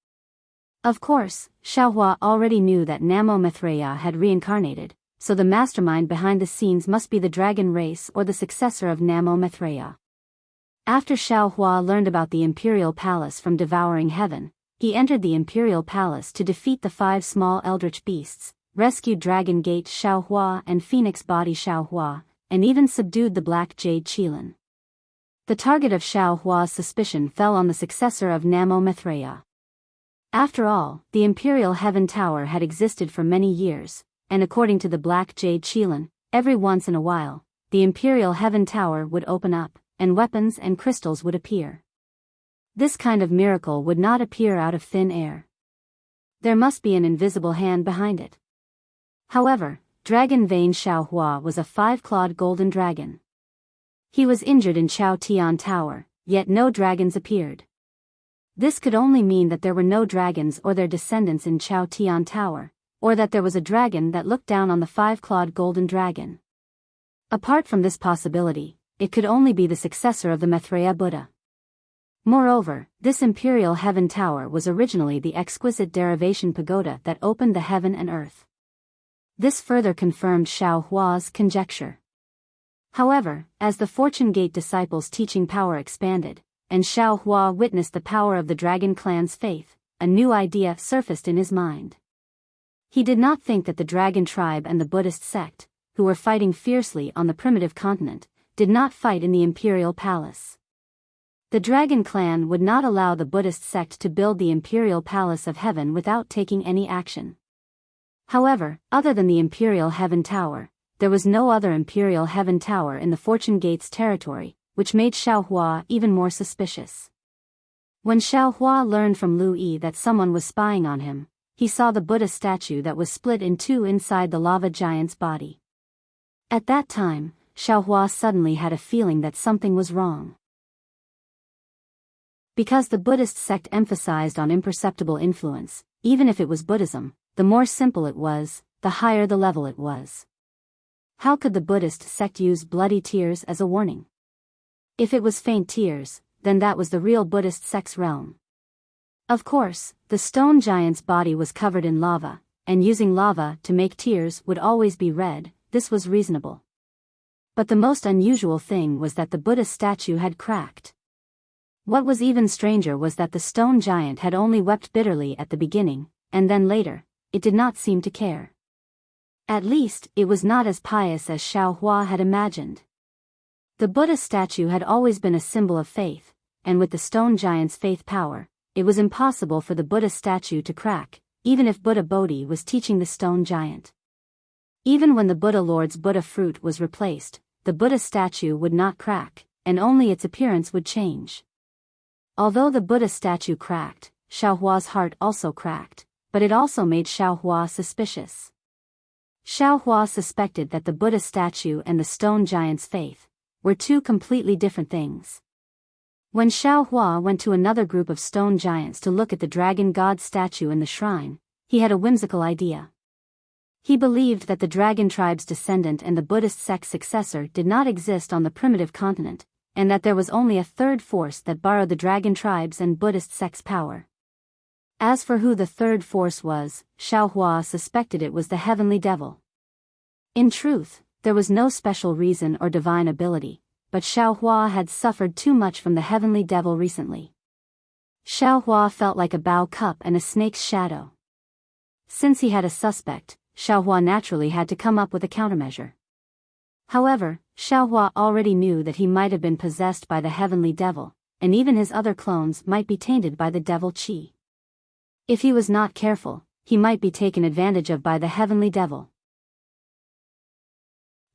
Of course, Xiaohua already knew that Namo Maitreya had reincarnated, so the mastermind behind the scenes must be the dragon race or the successor of Namo Maitreya. After Xiaohua learned about the imperial palace from devouring heaven, he entered the imperial palace to defeat the 5 small eldritch beasts, rescued Dragon Gate Xiaohua and Phoenix Body Xiaohua, and even subdued the Black Jade Qilin. The target of Xiaohua's suspicion fell on the successor of Namo Maitreya. After all, the Imperial Heaven Tower had existed for many years, and according to the Black Jade Qilin, every once in a while, the Imperial Heaven Tower would open up, and weapons and crystals would appear. This kind of miracle would not appear out of thin air. There must be an invisible hand behind it. However, Dragon Vein Xiaohua was a 5-clawed golden dragon. He was injured in Chao Tian Tower, yet no dragons appeared. This could only mean that there were no dragons or their descendants in Chao Tian Tower, or that there was a dragon that looked down on the 5-clawed golden dragon. Apart from this possibility, it could only be the successor of the Maitreya Buddha. Moreover, this Imperial Heaven Tower was originally the exquisite derivation pagoda that opened the heaven and earth. This further confirmed Xiaohua's conjecture. However, as the Fortune Gate disciples' teaching power expanded, and Xiaohua witnessed the power of the Dragon Clan's faith, a new idea surfaced in his mind. He did not think that the Dragon Tribe and the Buddhist sect, who were fighting fiercely on the primitive continent, did not fight in the Imperial Palace. The Dragon Clan would not allow the Buddhist sect to build the Imperial Palace of Heaven without taking any action. However, other than the Imperial Heaven Tower, there was no other Imperial Heaven Tower in the Fortune Gate's territory, which made Xiaohua even more suspicious. When Xiaohua learned from Lu Yi that someone was spying on him, he saw the Buddha statue that was split in two inside the lava giant's body. At that time, Xiaohua suddenly had a feeling that something was wrong. Because the Buddhist sect emphasized on imperceptible influence, even if it was Buddhism, the more simple it was, the higher the level it was. How could the Buddhist sect use bloody tears as a warning? If it was faint tears, then that was the real Buddhist sect's realm. Of course, the stone giant's body was covered in lava, and using lava to make tears would always be red. This was reasonable. But the most unusual thing was that the Buddha statue had cracked. What was even stranger was that the stone giant had only wept bitterly at the beginning, and then later, it did not seem to care. At least, it was not as pious as Xiaohua had imagined. The Buddha statue had always been a symbol of faith, and with the stone giant's faith power, it was impossible for the Buddha statue to crack, even if Buddha Bodhi was teaching the stone giant. Even when the Buddha Lord's Buddha fruit was replaced, the Buddha statue would not crack, and only its appearance would change. Although the Buddha statue cracked, Xiaohua's heart also cracked, but it also made Xiaohua suspicious. Xiaohua suspected that the Buddha statue and the stone giant's faith were two completely different things. When Xiaohua went to another group of stone giants to look at the dragon god statue in the shrine, he had a whimsical idea. He believed that the dragon tribe's descendant and the Buddhist sect's successor did not exist on the primitive continent, and that there was only a third force that borrowed the dragon tribe's and Buddhist sect's power. As for who the third force was, Xiaohua suspected it was the heavenly devil. In truth, there was no special reason or divine ability, but Xiaohua had suffered too much from the heavenly devil recently. Xiaohua felt like a bao cup and a snake's shadow. Since he had a suspect, Xiaohua naturally had to come up with a countermeasure. However, Xiaohua already knew that he might have been possessed by the heavenly devil, and even his other clones might be tainted by the devil qi. If he was not careful, he might be taken advantage of by the heavenly devil.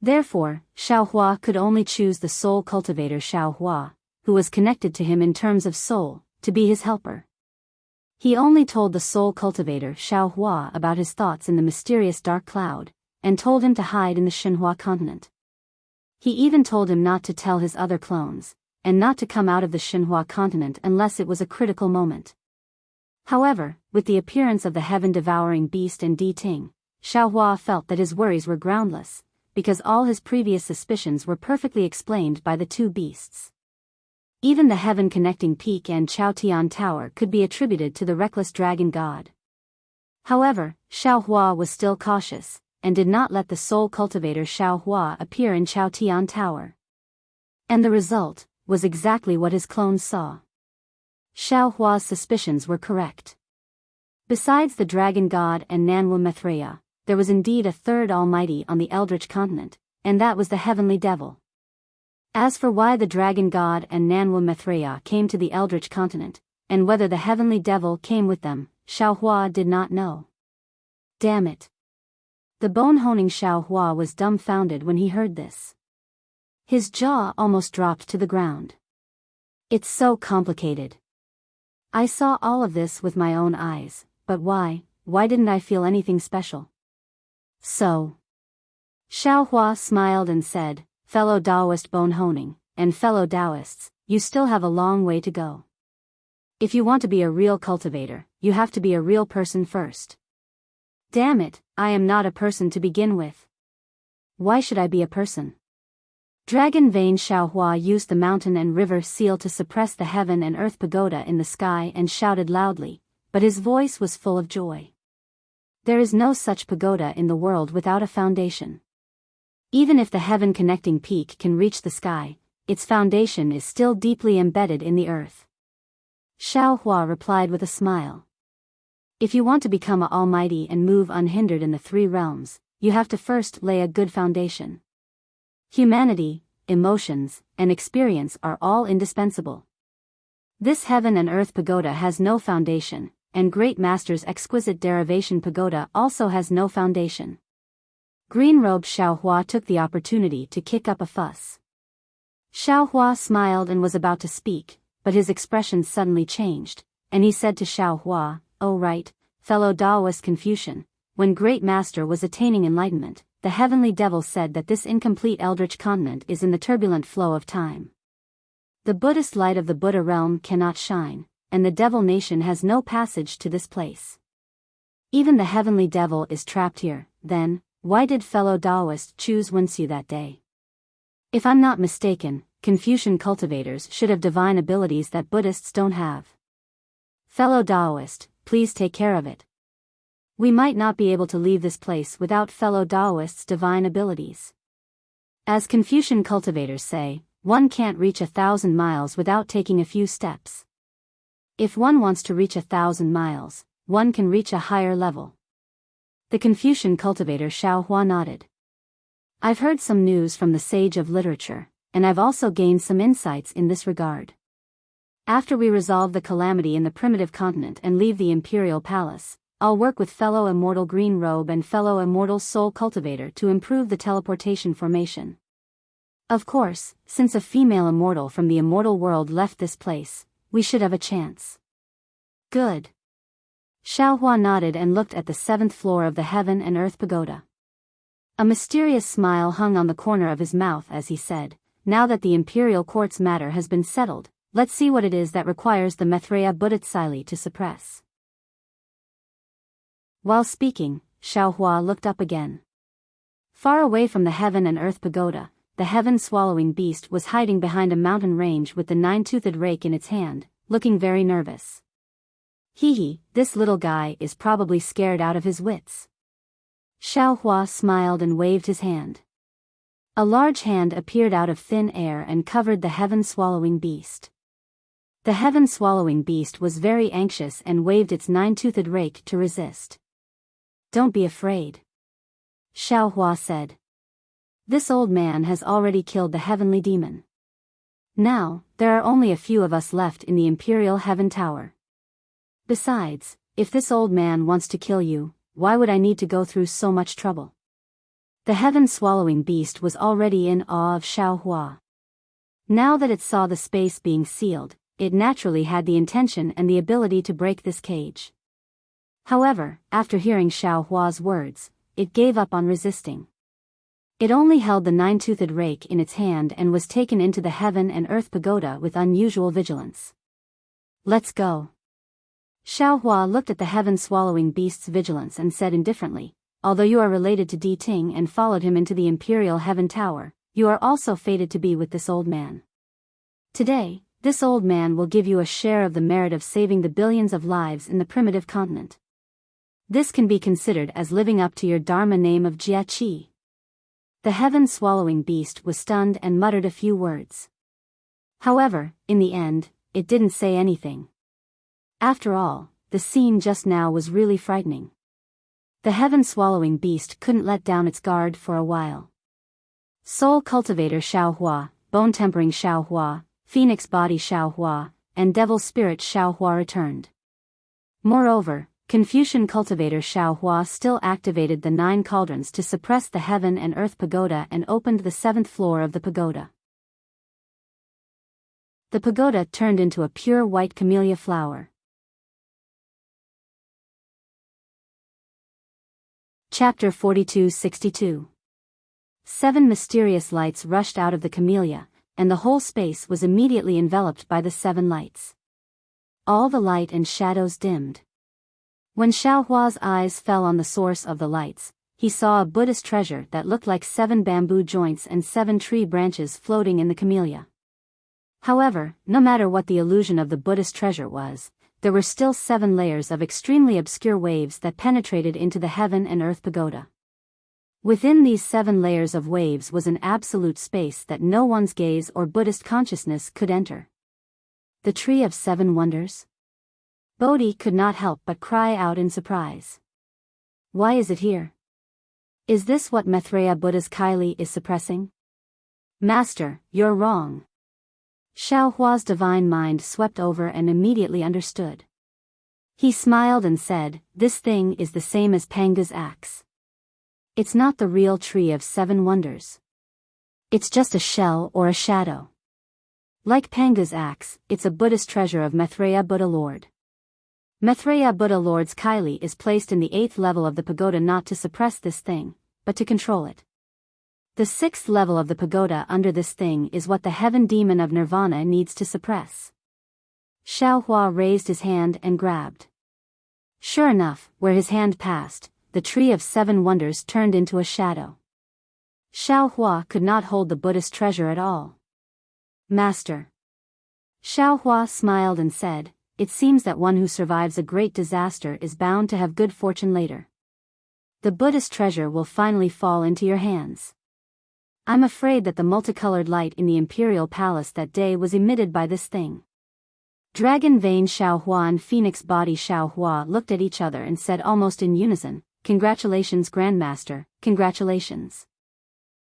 Therefore, Xiaohua could only choose the soul cultivator Xiaohua, who was connected to him in terms of soul, to be his helper. He only told the soul cultivator Xiaohua about his thoughts in the mysterious dark cloud, and told him to hide in the Xinhua continent. He even told him not to tell his other clones, and not to come out of the Xinhua continent unless it was a critical moment. However, with the appearance of the heaven-devouring beast and Di Ting, Xiaohua felt that his worries were groundless, because all his previous suspicions were perfectly explained by the two beasts. Even the heaven-connecting peak and Chaotian Tower could be attributed to the reckless dragon god. However, Xiaohua was still cautious, and did not let the soul cultivator Xiaohua appear in Chaotian Tower. And the result was exactly what his clones saw. Xiaohua's suspicions were correct. Besides the dragon god and Nanwu Mithraea, there was indeed a third almighty on the Eldritch continent, and that was the heavenly devil. As for why the dragon god and Nanwu Mithraea came to the Eldritch continent, and whether the heavenly devil came with them, Xiaohua did not know. Damn it! The bone-honing Xiaohua was dumbfounded when he heard this. His jaw almost dropped to the ground. It's so complicated. I saw all of this with my own eyes, but why didn't I feel anything special? So. Xiaohua smiled and said, fellow Taoist bone-honing, and fellow Taoists, you still have a long way to go. If you want to be a real cultivator, you have to be a real person first. Damn it, I am not a person to begin with. Why should I be a person? Dragon Vein Xiaohua used the mountain and river seal to suppress the heaven and earth pagoda in the sky and shouted loudly, but his voice was full of joy. There is no such pagoda in the world without a foundation. Even if the heaven-connecting peak can reach the sky, its foundation is still deeply embedded in the earth. Xiaohua replied with a smile. If you want to become an almighty and move unhindered in the three realms, you have to first lay a good foundation. Humanity, emotions, and experience are all indispensable. This heaven and earth pagoda has no foundation, and Great Master's exquisite derivation pagoda also has no foundation. Green-robed Xiaohua took the opportunity to kick up a fuss. Xiaohua smiled and was about to speak, but his expression suddenly changed, and he said to Xiaohua, "Oh right, fellow Taoist Confucian, when Great Master was attaining enlightenment, the heavenly devil said that this incomplete eldritch continent is in the turbulent flow of time. The Buddhist light of the Buddha realm cannot shine, and the devil nation has no passage to this place. Even the heavenly devil is trapped here. Then, why did fellow Taoist choose Wuxia that day? If I'm not mistaken, Confucian cultivators should have divine abilities that Buddhists don't have. Fellow Taoist, please take care of it. We might not be able to leave this place without fellow Taoists' divine abilities. As Confucian cultivators say, one can't reach 1,000 miles without taking a few steps. If one wants to reach 1,000 miles, one can reach a higher level." The Confucian cultivator Xiaohua nodded. "I've heard some news from the sage of literature, and I've also gained some insights in this regard. After we resolve the calamity in the primitive continent and leave the imperial palace, I'll work with fellow Immortal Green Robe and fellow Immortal Soul Cultivator to improve the teleportation formation. Of course, since a female immortal from the immortal world left this place, we should have a chance." "Good." Xiaohua nodded and looked at the 7th floor of the Heaven and Earth Pagoda. A mysterious smile hung on the corner of his mouth as he said, "Now that the imperial court's matter has been settled, let's see what it is that requires the Maitreya Buddha Tsili to suppress. While speaking, Xiaohua looked up again. Far away from the heaven and earth pagoda, the heaven-swallowing beast was hiding behind a mountain range with the nine-toothed rake in its hand, looking very nervous. Hee, this little guy is probably scared out of his wits. Xiaohua smiled and waved his hand. A large hand appeared out of thin air and covered the heaven-swallowing beast. The heaven-swallowing beast was very anxious and waved its nine-toothed rake to resist. Don't be afraid, Xiaohua said. This old man has already killed the heavenly demon. Now, there are only a few of us left in the Imperial Heaven Tower. Besides, if this old man wants to kill you, why would I need to go through so much trouble? The heaven-swallowing beast was already in awe of Xiaohua. Now that it saw the space being sealed, it naturally had the intention and the ability to break this cage. However, after hearing Xiaohua's words, it gave up on resisting. It only held the nine-toothed rake in its hand and was taken into the heaven and earth pagoda with unusual vigilance. Let's go. Xiaohua looked at the heaven-swallowing beast's vigilance and said indifferently, although you are related to Di Ting and followed him into the Imperial Heaven Tower, you are also fated to be with this old man. Today, this old man will give you a share of the merit of saving the billions of lives in the primitive continent. This can be considered as living up to your Dharma name of Jia Qi. The heaven-swallowing beast was stunned and muttered a few words. However, in the end, it didn't say anything. After all, the scene just now was really frightening. The heaven-swallowing beast couldn't let down its guard for a while. Soul Cultivator Xiaohua, Bone-Tempering Xiaohua, Phoenix Body Xiaohua, and Devil Spirit Xiaohua returned. Moreover, Confucian Cultivator Xiaohua still activated the 9 cauldrons to suppress the heaven and earth pagoda and opened the 7th floor of the pagoda. The pagoda turned into a pure white camellia flower. Chapter 42-62. 7 mysterious lights rushed out of the camellia, and the whole space was immediately enveloped by the 7 lights. All the light and shadows dimmed. When Xiaohua's eyes fell on the source of the lights, he saw a Buddhist treasure that looked like 7 bamboo joints and 7 tree branches floating in the camellia. However, no matter what the illusion of the Buddhist treasure was, there were still 7 layers of extremely obscure waves that penetrated into the heaven and earth pagoda. Within these 7 layers of waves was an absolute space that no one's gaze or Buddhist consciousness could enter. The Tree of 7 Wonders? Bodhi could not help but cry out in surprise. Why is it here? Is this what Maitreya Buddha's Kylie is suppressing? Master, you're wrong. Xiaohua's divine mind swept over and immediately understood. He smiled and said, this thing is the same as Panga's axe. It's not the real Tree of 7 Wonders. It's just a shell or a shadow. Like Panga's axe, it's a Buddhist treasure of Maitreya Buddha Lord. Maitreya Buddha Lord's Kylie is placed in the 8th level of the pagoda not to suppress this thing, but to control it. The 6th level of the pagoda under this thing is what the heaven demon of nirvana needs to suppress. Xiaohua raised his hand and grabbed. Sure enough, where his hand passed, the Tree of 7 Wonders turned into a shadow. Xiaohua could not hold the Buddhist treasure at all. Master. Xiaohua smiled and said, it seems that one who survives a great disaster is bound to have good fortune later. The Buddhist treasure will finally fall into your hands. I'm afraid that the multicolored light in the imperial palace that day was emitted by this thing. Dragon Vein Xiaohua and Phoenix Body Xiaohua looked at each other and said almost in unison, congratulations Grandmaster, congratulations.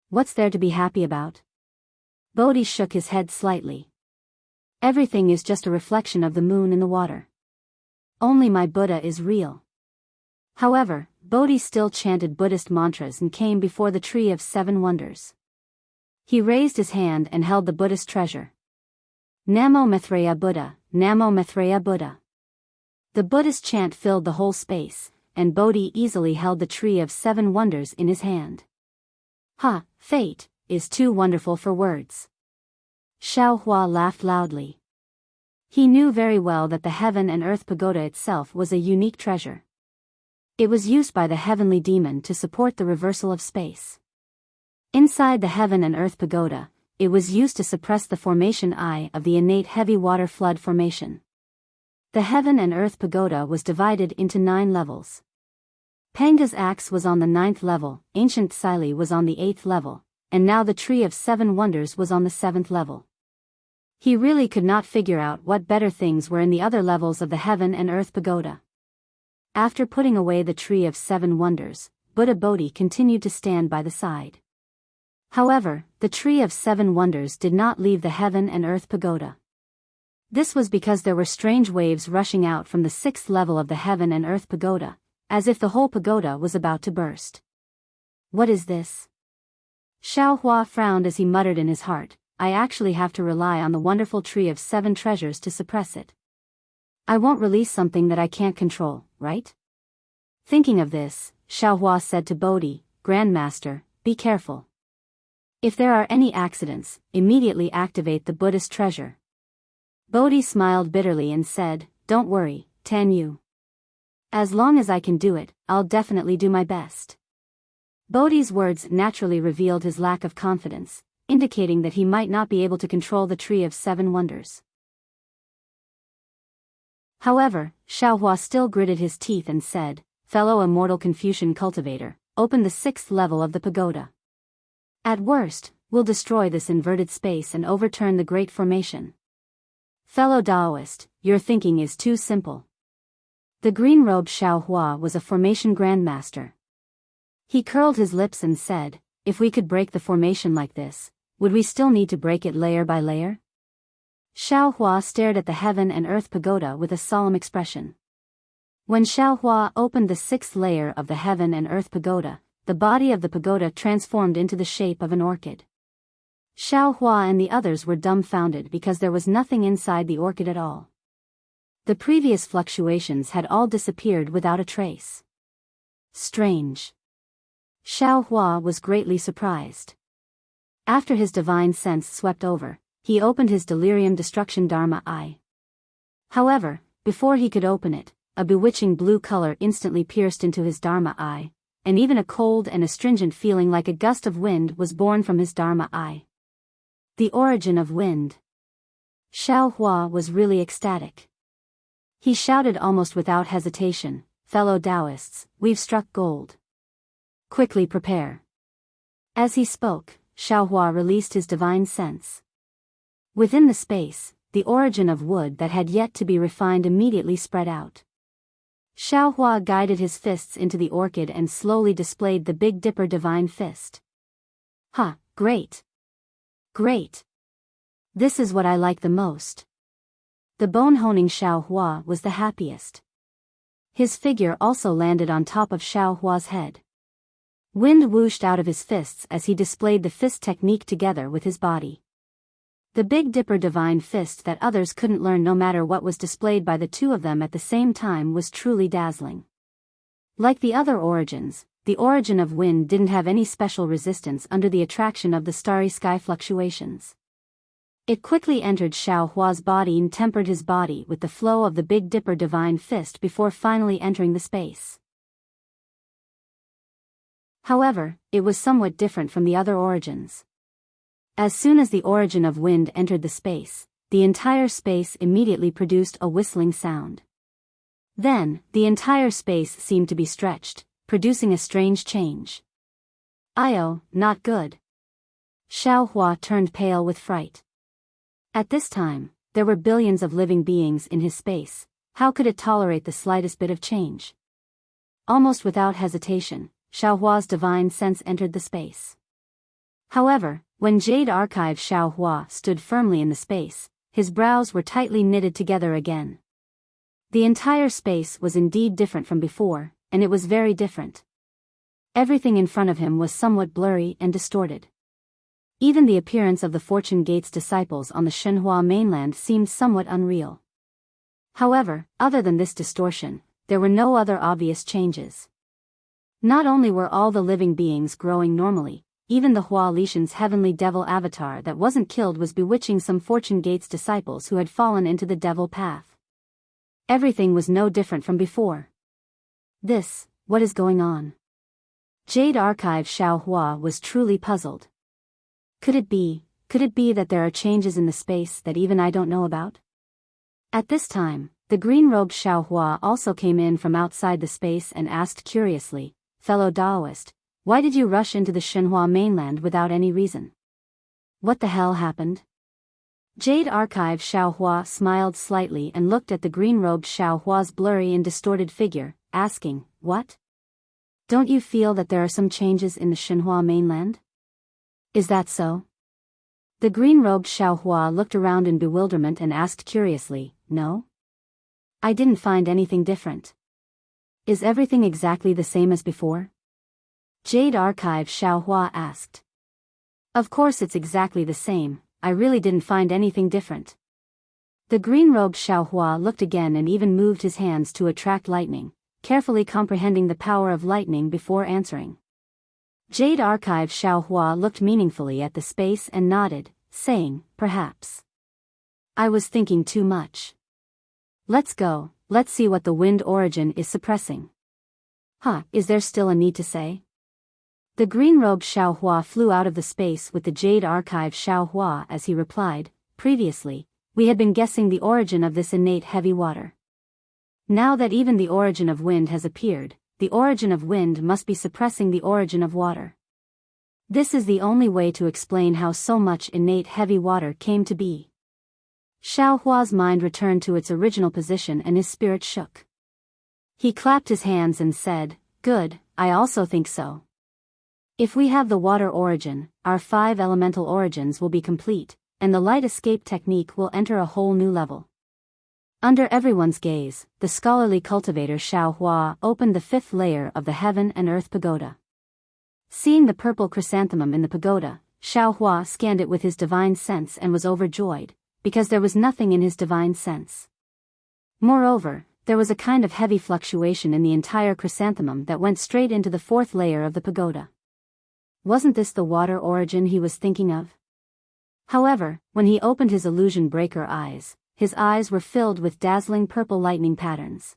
What's there to be happy about? Bodhi shook his head slightly. Everything is just a reflection of the moon in the water. Only my Buddha is real. However, Bodhi still chanted Buddhist mantras and came before the Tree of 7 Wonders. He raised his hand and held the Buddhist treasure. Namo Maitreya Buddha, Namo Maitreya Buddha. The Buddhist chant filled the whole space, and Bodhi easily held the Tree of 7 Wonders in his hand. Ha, fate is too wonderful for words. Xiaohua laughed loudly. He knew very well that the heaven and earth pagoda itself was a unique treasure. It was used by the heavenly demon to support the reversal of space. Inside the heaven and earth pagoda, it was used to suppress the formation I of the innate heavy water flood formation. The heaven and earth pagoda was divided into 9 levels. Panga's axe was on the 9th level, ancient Sili was on the 8th level, and now the tree of 7 wonders was on the 7th level. He really could not figure out what better things were in the other levels of the heaven and earth pagoda. After putting away the tree of 7 wonders, Buddha Bodhi continued to stand by the side. However, the tree of 7 wonders did not leave the heaven and earth pagoda. This was because there were strange waves rushing out from the 6th level of the heaven and earth pagoda, as if the whole pagoda was about to burst. What is this? Xiao Hua frowned as he muttered in his heart, I actually have to rely on the wonderful tree of 7 treasures to suppress it. I won't release something that I can't control, right? Thinking of this, Xiao Hua said to Bodhi, Grandmaster, be careful. If there are any accidents, immediately activate the Buddhist treasure. Bodhi smiled bitterly and said, Don't worry, Tan Yu. As long as I can do it, I'll definitely do my best. Bodhi's words naturally revealed his lack of confidence, indicating that he might not be able to control the tree of 7 wonders. However, Xiao Hua still gritted his teeth and said, Fellow immortal Confucian cultivator, open the 6th level of the pagoda. At worst, we'll destroy this inverted space and overturn the great formation. Fellow Taoist, your thinking is too simple. The green-robed Xiao Hua was a formation grandmaster. He curled his lips and said, If we could break the formation like this, would we still need to break it layer by layer? Xiao Hua stared at the heaven and earth pagoda with a solemn expression. When Xiao Hua opened the 6th layer of the heaven and earth pagoda, the body of the pagoda transformed into the shape of an orchid. Xiao Hua and the others were dumbfounded because there was nothing inside the orchid at all. The previous fluctuations had all disappeared without a trace. Strange. Xiao Hua was greatly surprised. After his divine sense swept over, he opened his delirium destruction Dharma eye. However, before he could open it, a bewitching blue color instantly pierced into his Dharma eye, and even a cold and astringent feeling like a gust of wind was born from his Dharma eye. The origin of wind. Xiao Hua was really ecstatic. He shouted almost without hesitation, Fellow Taoists, we've struck gold. Quickly prepare. As he spoke, Xiao Hua released his divine sense. Within the space, the origin of wood that had yet to be refined immediately spread out. Xiao Hua guided his fists into the orchid and slowly displayed the Big Dipper divine fist. Great! Great! This is what I like the most. The bone-honing Xiao Hua was the happiest. His figure also landed on top of Xiao Hua's head. Wind whooshed out of his fists as he displayed the fist technique together with his body. The Big Dipper divine fist that others couldn't learn no matter what was displayed by the two of them at the same time was truly dazzling. Like the other origins, the origin of wind didn't have any special resistance under the attraction of the starry sky fluctuations. It quickly entered Xiao Hua's body and tempered his body with the flow of the Big Dipper divine fist before finally entering the space. However, it was somewhat different from the other origins. As soon as the origin of wind entered the space, the entire space immediately produced a whistling sound. Then, the entire space seemed to be stretched, producing a strange change. Io, not good. Xiao Hua turned pale with fright. At this time, there were billions of living beings in his space. How could it tolerate the slightest bit of change? Almost without hesitation, Xiao Hua's divine sense entered the space. However, when Jade Archive Xiao Hua stood firmly in the space, his brows were tightly knitted together again. The entire space was indeed different from before, and it was very different. Everything in front of him was somewhat blurry and distorted. Even the appearance of the Fortune Gate's disciples on the Shenhua mainland seemed somewhat unreal. However, other than this distortion, there were no other obvious changes. Not only were all the living beings growing normally, even the Hua Lishan's heavenly devil avatar that wasn't killed was bewitching some Fortune Gate's disciples who had fallen into the devil path. Everything was no different from before. What is going on? Jade Archive Xiao Hua was truly puzzled. Could it be that there are changes in the space that even I don't know about? At this time, the green-robed Xiao Hua also came in from outside the space and asked curiously, "Fellow Daoist, why did you rush into the Shenhua mainland without any reason? What the hell happened?" Jade Archive Xiao Hua smiled slightly and looked at the green-robed Xiao Hua's blurry and distorted figure, asking, "What? Don't you feel that there are some changes in the Shenhua mainland? Is that so?" The green-robed Xiao Hua looked around in bewilderment and asked curiously, "No? I didn't find anything different. Is everything exactly the same as before?" Jade Archive Xiao Hua asked. "Of course it's exactly the same, I really didn't find anything different." The green-robed Xiao Hua looked again and even moved his hands to attract lightning, carefully comprehending the power of lightning before answering. Jade Archive Xiao Hua looked meaningfully at the space and nodded, saying, "Perhaps. I was thinking too much. Let's go, let's see what the wind origin is suppressing." Is there still a need to say? The green-robed Xiao Hua flew out of the space with the Jade Archive Xiao Hua as he replied, "Previously, we had been guessing the origin of this innate heavy water. Now that even the origin of wind has appeared, the origin of wind must be suppressing the origin of water. This is the only way to explain how so much innate heavy water came to be." Xiao Hua's mind returned to its original position and his spirit shook. He clapped his hands and said, "Good, I also think so. If we have the water origin, our 5 elemental origins will be complete, and the light escape technique will enter a whole new level." Under everyone's gaze, the scholarly cultivator Xiao Hua opened the 5th layer of the heaven and earth pagoda. Seeing the purple chrysanthemum in the pagoda, Xiao Hua scanned it with his divine sense and was overjoyed, because there was nothing in his divine sense. Moreover, there was a kind of heavy fluctuation in the entire chrysanthemum that went straight into the 4th layer of the pagoda. Wasn't this the water origin he was thinking of? However, when he opened his illusion breaker eyes, his eyes were filled with dazzling purple lightning patterns.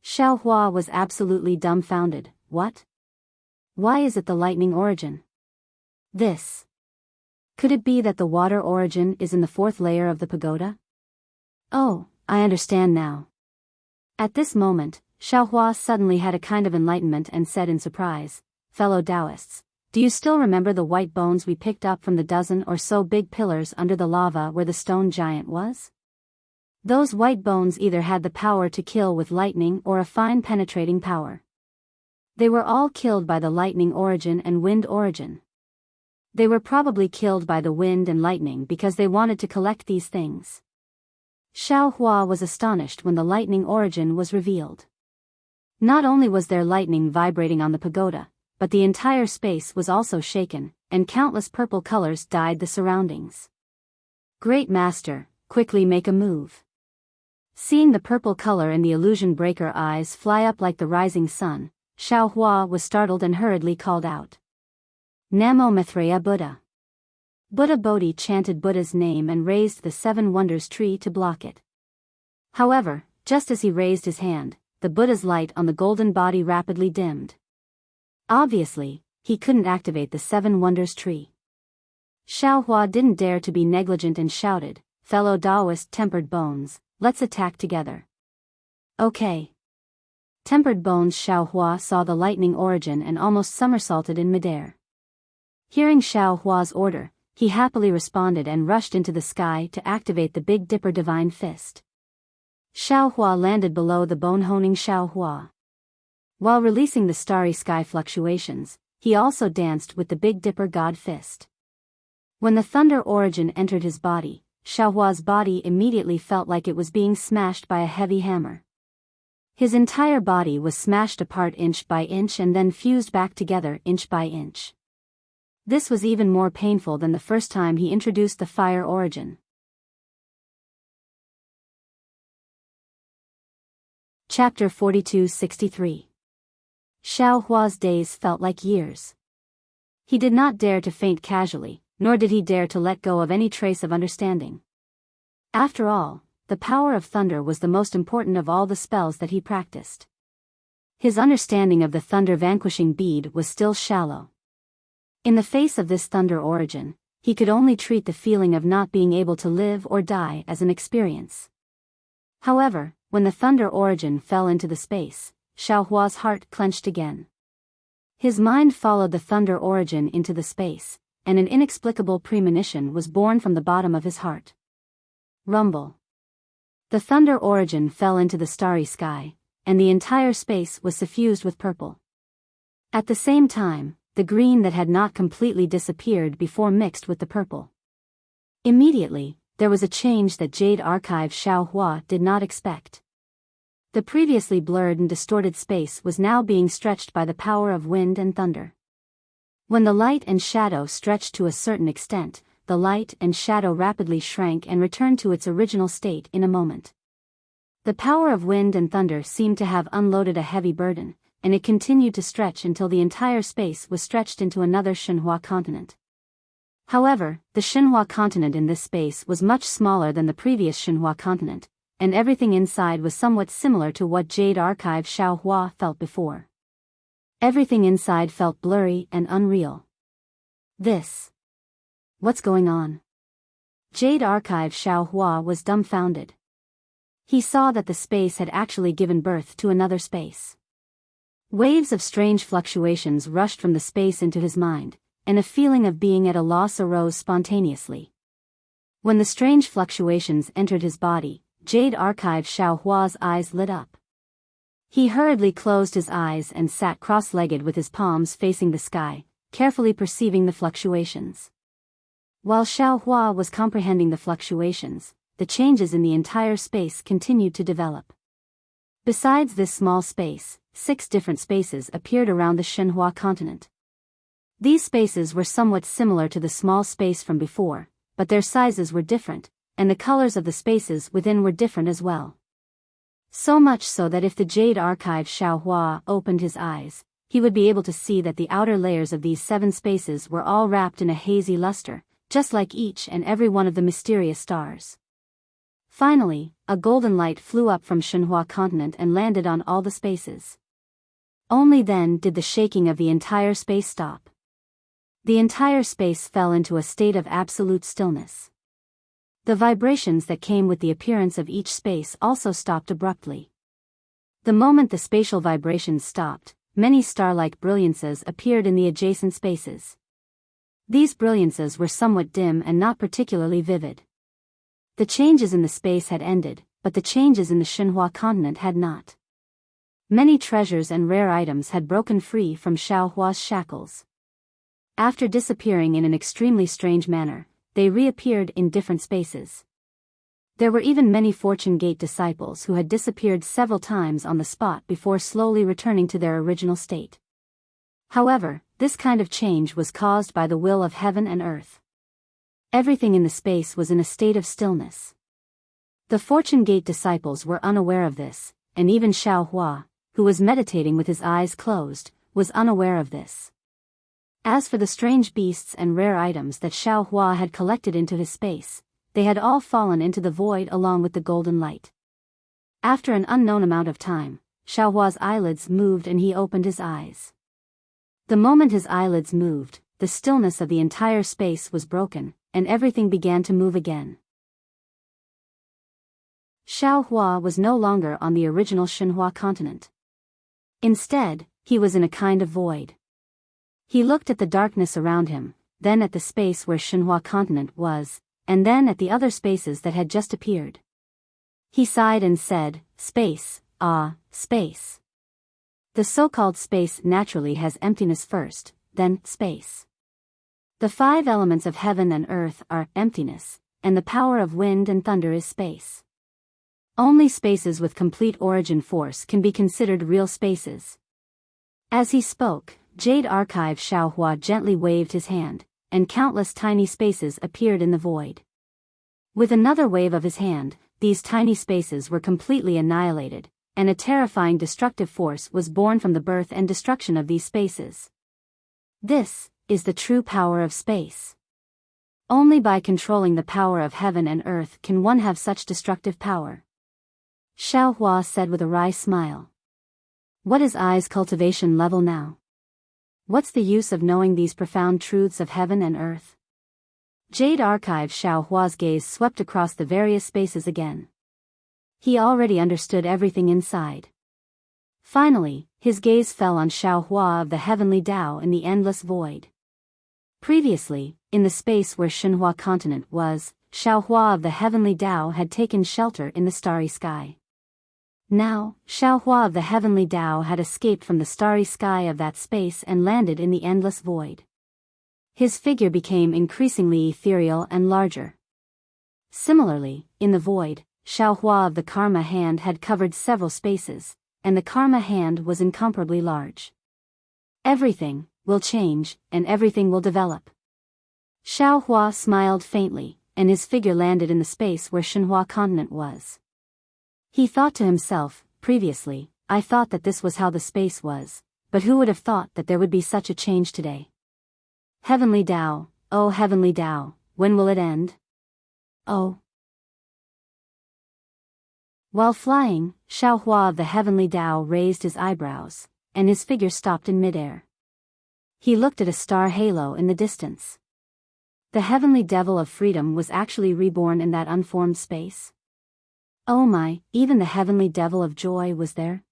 Xiao Hua was absolutely dumbfounded. What? Why is it the lightning origin? Could it be that the water origin is in the 4th layer of the pagoda? Oh, I understand now. At this moment, Xiao Hua suddenly had a kind of enlightenment and said in surprise, "Fellow Taoists, do you still remember the white bones we picked up from the dozen or so big pillars under the lava where the stone giant was? Those white bones either had the power to kill with lightning or a fine penetrating power. They were all killed by the lightning origin and wind origin. They were probably killed by the wind and lightning because they wanted to collect these things." Xiao Hua was astonished when the lightning origin was revealed. Not only was there lightning vibrating on the pagoda, but the entire space was also shaken, and countless purple colors dyed the surroundings. "Great Master, quickly make a move." Seeing the purple color in the illusion breaker eyes fly up like the rising sun, Xiao Hua was startled and hurriedly called out, "Namo Maitreya Buddha." Buddha Bodhi chanted Buddha's name and raised the 7 wonders tree to block it. However, just as he raised his hand, the Buddha's light on the golden body rapidly dimmed. Obviously, he couldn't activate the 7 wonders tree. Xiao Hua didn't dare to be negligent and shouted, "Fellow Taoist tempered bones, let's attack together." "Okay." Tempered bones. Xiao Hua saw the lightning origin and almost somersaulted in midair. Hearing Xiao Hua's order, he happily responded and rushed into the sky to activate the Big Dipper Divine Fist. Xiao Hua landed below the bone-honing Xiao Hua. While releasing the starry sky fluctuations, he also danced with the Big Dipper God Fist. When the thunder origin entered his body, Xiao Hua's body immediately felt like it was being smashed by a heavy hammer. His entire body was smashed apart inch by inch and then fused back together inch by inch. This was even more painful than the first time he introduced the fire origin. Chapter 4263. Xiao Hua's days felt like years. He did not dare to faint casually, nor did he dare to let go of any trace of understanding. After all, the power of thunder was the most important of all the spells that he practiced. His understanding of the thunder-vanquishing bead was still shallow. In the face of this thunder origin, he could only treat the feeling of not being able to live or die as an experience. However, when the thunder origin fell into the space, Xiao Hua's heart clenched again. His mind followed the thunder origin into the space, and an inexplicable premonition was born from the bottom of his heart. Rumble. The thunder origin fell into the starry sky, and the entire space was suffused with purple. At the same time, the green that had not completely disappeared before mixed with the purple. Immediately, there was a change that Jade Archive Xiao Hua did not expect. The previously blurred and distorted space was now being stretched by the power of wind and thunder. When the light and shadow stretched to a certain extent, the light and shadow rapidly shrank and returned to its original state in a moment. The power of wind and thunder seemed to have unloaded a heavy burden, and it continued to stretch until the entire space was stretched into another Xinhua continent. However, the Xinhua continent in this space was much smaller than the previous Xinhua continent, and everything inside was somewhat similar to what Jade Archive Xiao Hua felt before. Everything inside felt blurry and unreal. What's going on? Jade Archive Xiao Hua was dumbfounded. He saw that the space had actually given birth to another space. Waves of strange fluctuations rushed from the space into his mind, and a feeling of being at a loss arose spontaneously. When the strange fluctuations entered his body, Jade Archive Xiao Hua's eyes lit up. He hurriedly closed his eyes and sat cross-legged with his palms facing the sky, carefully perceiving the fluctuations. While Xiao Hua was comprehending the fluctuations, the changes in the entire space continued to develop. Besides this small space, 6 different spaces appeared around the Xinhua continent. These spaces were somewhat similar to the small space from before, but their sizes were different, and the colors of the spaces within were different as well. So much so that if the Jade Archive Xiao Hua opened his eyes, he would be able to see that the outer layers of these 7 spaces were all wrapped in a hazy luster, just like each and every one of the mysterious stars. Finally, a golden light flew up from Xinhua continent and landed on all the spaces. Only then did the shaking of the entire space stop. The entire space fell into a state of absolute stillness. The vibrations that came with the appearance of each space also stopped abruptly. The moment the spatial vibrations stopped, many star-like brilliances appeared in the adjacent spaces. These brilliances were somewhat dim and not particularly vivid. The changes in the space had ended, but the changes in the Xinhua continent had not. Many treasures and rare items had broken free from Xiao Hua's shackles. After disappearing in an extremely strange manner, they reappeared in different spaces. There were even many Fortune Gate disciples who had disappeared several times on the spot before slowly returning to their original state. However, this kind of change was caused by the will of heaven and earth. Everything in the space was in a state of stillness. The Fortune Gate disciples were unaware of this, and even Xiao Hua, who was meditating with his eyes closed, was unaware of this. As for the strange beasts and rare items that Xiao Hua had collected into his space, they had all fallen into the void along with the golden light. After an unknown amount of time, Xiao Hua's eyelids moved and he opened his eyes. The moment his eyelids moved, the stillness of the entire space was broken, and everything began to move again. Xiao Hua was no longer on the original Xinhua continent. Instead, he was in a kind of void. He looked at the darkness around him, then at the space where Xinhua continent was, and then at the other spaces that had just appeared. He sighed and said, "Space, ah, space." The so-called space naturally has emptiness first, then space. The 5 elements of heaven and earth are emptiness, and the power of wind and thunder is space. Only spaces with complete origin force can be considered real spaces. As he spoke, Jade Archive Xiao Hua gently waved his hand, and countless tiny spaces appeared in the void. With another wave of his hand, these tiny spaces were completely annihilated, and a terrifying destructive force was born from the birth and destruction of these spaces. This is the true power of space. Only by controlling the power of heaven and earth can one have such destructive power. Xiaohua said with a wry smile. What is I's cultivation level now? What's the use of knowing these profound truths of heaven and earth? Jade Archive. Xiaohua's gaze swept across the various spaces again. He already understood everything inside. Finally, his gaze fell on Xiaohua of the heavenly Tao in the endless void. Previously, in the space where Xinhua continent was, Xiaohua of the heavenly Tao had taken shelter in the starry sky. Now, Xiaohua of the heavenly Tao had escaped from the starry sky of that space and landed in the endless void. His figure became increasingly ethereal and larger. Similarly, in the void, Xiaohua of the karma hand had covered several spaces, and the karma hand was incomparably large. Everything will change, and everything will develop. Xiaohua smiled faintly, and his figure landed in the space where Xinhua continent was. He thought to himself, previously, I thought that this was how the space was, but who would have thought that there would be such a change today? Heavenly Tao, oh heavenly Tao, when will it end? Oh. While flying, Xiaohua of the heavenly Tao raised his eyebrows, and his figure stopped in midair. He looked at a star halo in the distance. The heavenly devil of freedom was actually reborn in that unformed space. Oh my, even the heavenly devil of joy was there?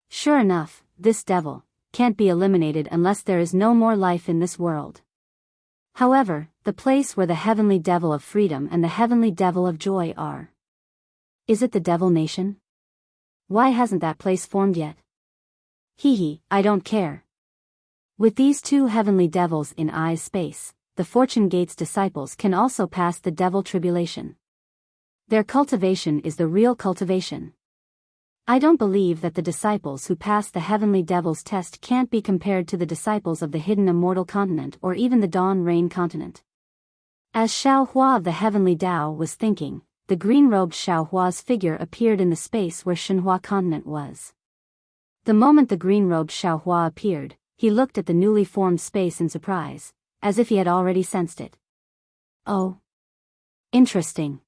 Sure enough, this devil can't be eliminated unless there is no more life in this world. However, the place where the heavenly devil of freedom and the heavenly devil of joy are. Is it the devil nation? Why hasn't that place formed yet? I don't care. With these two heavenly devils in I's space, the Fortune Gate's disciples can also pass the devil tribulation. Their cultivation is the real cultivation. I don't believe that the disciples who pass the heavenly devil's test can't be compared to the disciples of the hidden immortal continent or even the dawn rain continent. As Xiaohua of the heavenly Tao was thinking, the green-robed Xiaohua's figure appeared in the space where Xinhua continent was. The moment the green-robed Xiaohua appeared, he looked at the newly formed space in surprise, as if he had already sensed it. Oh. Interesting.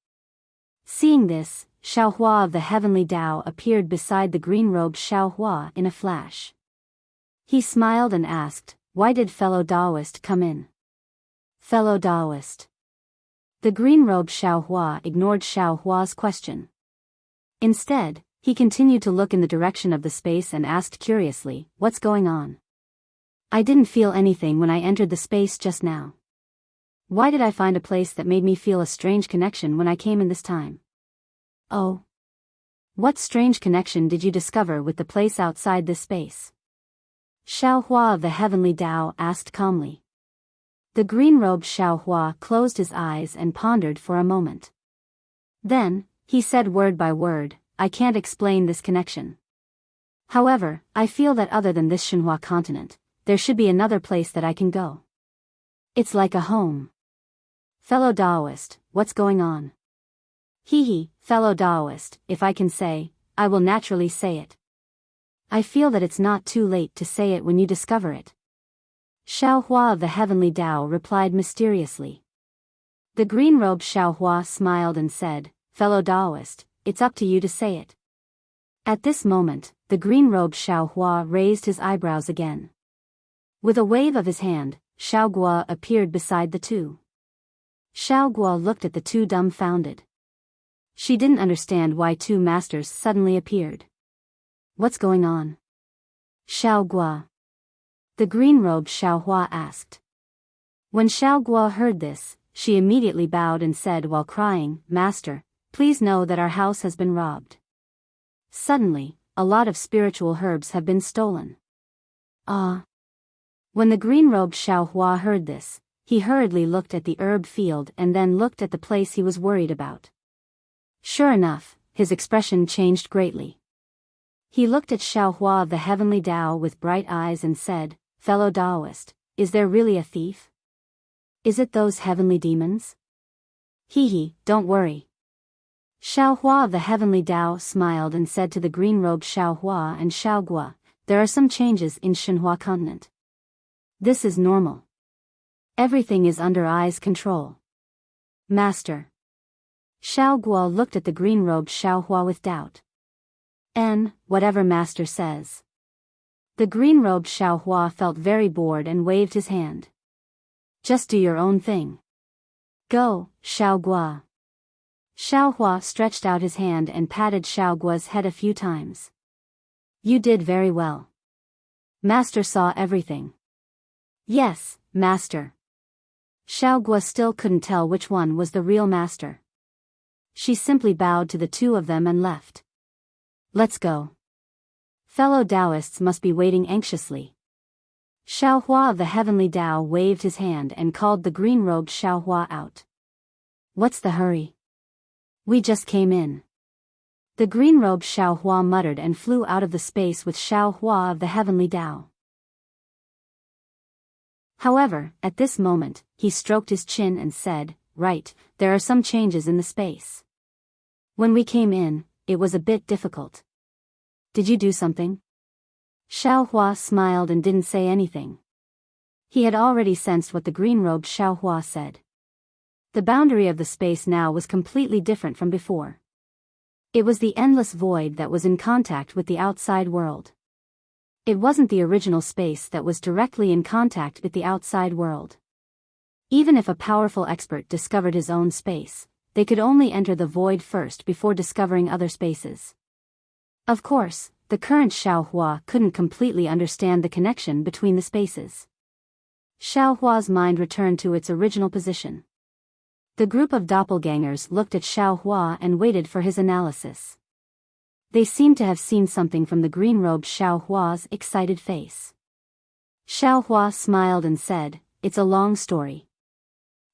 Seeing this, Xiaohua of the heavenly Tao appeared beside the green-robed Xiaohua in a flash. He smiled and asked, why did fellow Taoist come in? Fellow Taoist. The green-robed Xiaohua ignored Xiaohua's question. Instead, he continued to look in the direction of the space and asked curiously, what's going on? I didn't feel anything when I entered the space just now. Why did I find a place that made me feel a strange connection when I came in this time? Oh. What strange connection did you discover with the place outside this space? Xiaohua of the heavenly Tao asked calmly. The green-robed Xiaohua closed his eyes and pondered for a moment. Then, he said word by word, I can't explain this connection. However, I feel that other than this Xinhua continent, there should be another place that I can go. It's like a home. Fellow Taoist, what's going on? Fellow Taoist, if I can say, I will naturally say it. I feel that it's not too late to say it when you discover it. Xiaohua of the heavenly Tao replied mysteriously. The green-robed Xiaohua smiled and said, fellow Taoist, it's up to you to say it. At this moment, the green-robed Xiaohua raised his eyebrows again. With a wave of his hand, Xiaoguo appeared beside the two. Xiaoguo looked at the two dumbfounded. She didn't understand why two masters suddenly appeared. What's going on? Xiaoguo. The green-robed Xiaohua asked. When Xiaoguo heard this, she immediately bowed and said while crying, Master, please know that our house has been robbed. Suddenly, a lot of spiritual herbs have been stolen. Ah. When the green-robed Xiaohua heard this, he hurriedly looked at the herb field and then looked at the place he was worried about. Sure enough, his expression changed greatly. He looked at Xiaohua of the heavenly Tao with bright eyes and said, fellow Taoist, is there really a thief? Is it those heavenly demons? Don't worry. Xiaohua of the Heavenly Tao smiled and said to the green-robed Xiaohua and Xiaoguo, there are some changes in Xinhua continent. This is normal. Everything is under I's control. Master. Xiaoguo looked at the green-robed Xiaohua with doubt. Whatever master says. The green-robed Xiaohua felt very bored and waved his hand. Just do your own thing. Go, Xiaoguo. Xiaohua stretched out his hand and patted Xiaoguo's head a few times. You did very well. Master saw everything. Yes, master. Xiaoguo still couldn't tell which one was the real master. She simply bowed to the two of them and left. Let's go. Fellow Taoists must be waiting anxiously. Xiaohua of the Heavenly Tao waved his hand and called the green-robed Xiaohua out. What's the hurry? We just came in. The green-robed Xiaohua muttered and flew out of the space with Xiaohua of the Heavenly Tao. However, at this moment, he stroked his chin and said, right, there are some changes in the space. When we came in, it was a bit difficult. Did you do something? Xiaohua smiled and didn't say anything. He had already sensed what the green-robed Xiaohua said. The boundary of the space now was completely different from before. It was the endless void that was in contact with the outside world. It wasn't the original space that was directly in contact with the outside world. Even if a powerful expert discovered his own space, they could only enter the void first before discovering other spaces. Of course, the current Xiaohua couldn't completely understand the connection between the spaces. Xiaohua's mind returned to its original position. The group of doppelgangers looked at Xiaohua and waited for his analysis. They seemed to have seen something from the green-robed Xiaohua's excited face. Xiaohua smiled and said, it's a long story.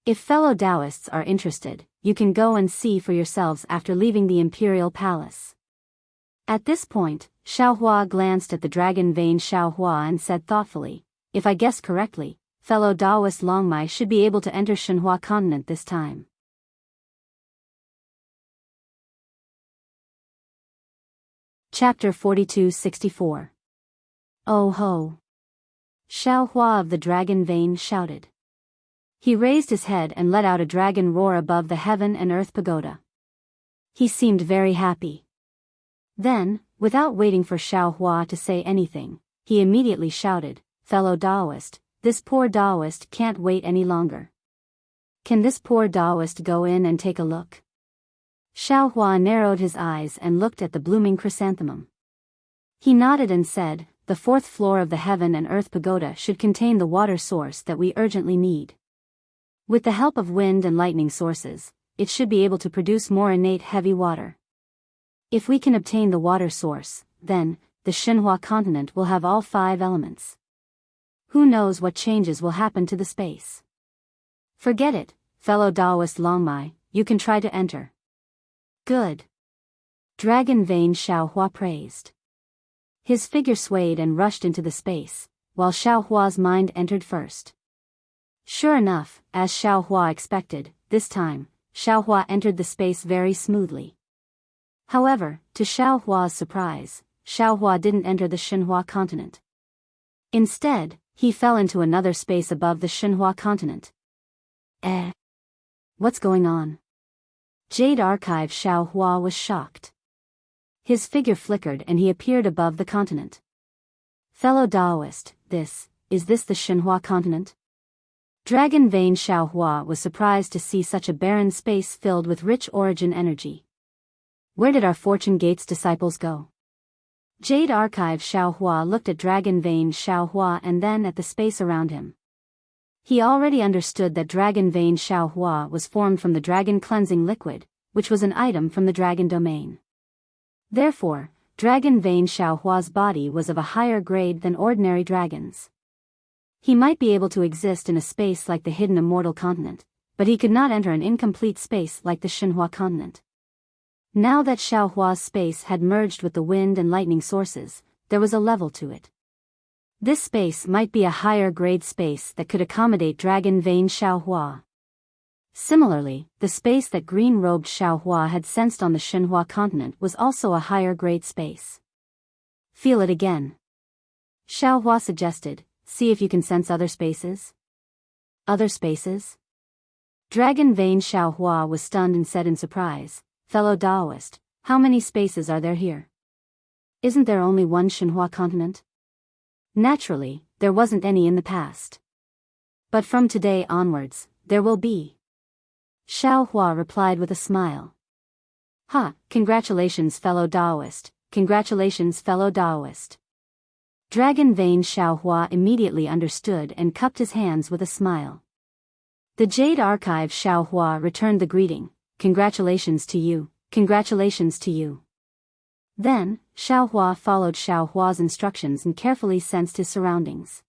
If fellow Taoists are interested, you can go and see for yourselves after leaving the Imperial Palace. At this point, Xiaohua glanced at the dragon vein Xiaohua and said thoughtfully, if I guessed correctly, fellow Taoist Longmai should be able to enter Xinhua continent this time. Chapter 42-64. Oh ho! Xiaohua of the dragon vein shouted. He raised his head and let out a dragon roar above the heaven and earth pagoda. He seemed very happy. Then, without waiting for Xiaohua to say anything, he immediately shouted, fellow Taoist, this poor Taoist can't wait any longer. Can this poor Taoist go in and take a look? Xiaohua narrowed his eyes and looked at the blooming chrysanthemum. He nodded and said, the fourth floor of the heaven and earth pagoda should contain the water source that we urgently need. With the help of wind and lightning sources, it should be able to produce more innate heavy water. If we can obtain the water source, then, the Xinhua continent will have all 5 elements. Who knows what changes will happen to the space? Forget it, fellow Taoist Longmai, you can try to enter. Good. Dragon vein Xiaohua praised. His figure swayed and rushed into the space, while Xiaohua's mind entered first. Sure enough, as Xiaohua expected, this time, Xiaohua entered the space very smoothly. However, to Xiaohua's surprise, Xiaohua didn't enter the Xinhua continent. Instead, he fell into another space above the Xinhua continent. What's going on? Jade Archive Xiaohua was shocked. His figure flickered and he appeared above the continent. Fellow Taoist, is this the Xinhua continent? Dragon vein Xiaohua was surprised to see such a barren space filled with rich origin energy. Where did our Fortune Gates disciples go? Jade Archive Xiaohua looked at Dragon vein Xiaohua and then at the space around him. He already understood that Dragon vein Xiaohua was formed from the dragon cleansing liquid, which was an item from the dragon domain. Therefore, Dragon vein Xiaohua's body was of a higher grade than ordinary dragons. He might be able to exist in a space like the hidden Immortal continent, but he could not enter an incomplete space like the Xinhua continent. Now that Xiaohua's space had merged with the wind and lightning sources, there was a level to it. This space might be a higher grade space that could accommodate Dragon vein Xiaohua. Similarly, the space that green-robed Xiaohua had sensed on the Shenhua continent was also a higher-grade space. Feel it again. Xiaohua suggested, see if you can sense other spaces. Other spaces? Dragon Vein Xiaohua was stunned and said in surprise, fellow Daoist, how many spaces are there here? Isn't there only one Shenhua continent? Naturally, there wasn't any in the past. But from today onwards, there will be. Xiaohua replied with a smile. Congratulations fellow Daoist, congratulations fellow Daoist. Dragon Vein Xiaohua immediately understood and cupped his hands with a smile. The Jade Archive Xiaohua returned the greeting, congratulations to you, congratulations to you. Then, Xiaohua followed Xiaohua's instructions and carefully sensed his surroundings.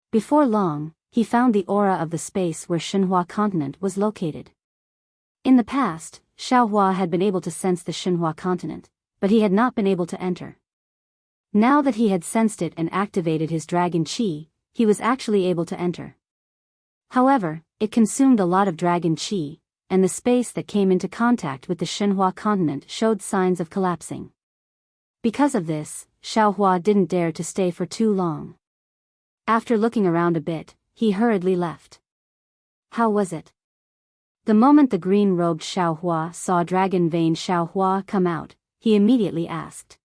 Before long, he found the aura of the space where Shenhua continent was located. In the past, Xiaohua had been able to sense the Shenhua continent, but he had not been able to enter. Now that he had sensed it and activated his dragon qi, he was actually able to enter. However, it consumed a lot of dragon qi, and the space that came into contact with the Shenhua continent showed signs of collapsing. Because of this, Xiaohua didn't dare to stay for too long. After looking around a bit, he hurriedly left. How was it? The moment the green-robed Xiaohua saw Dragon Vein Xiaohua come out, he immediately asked.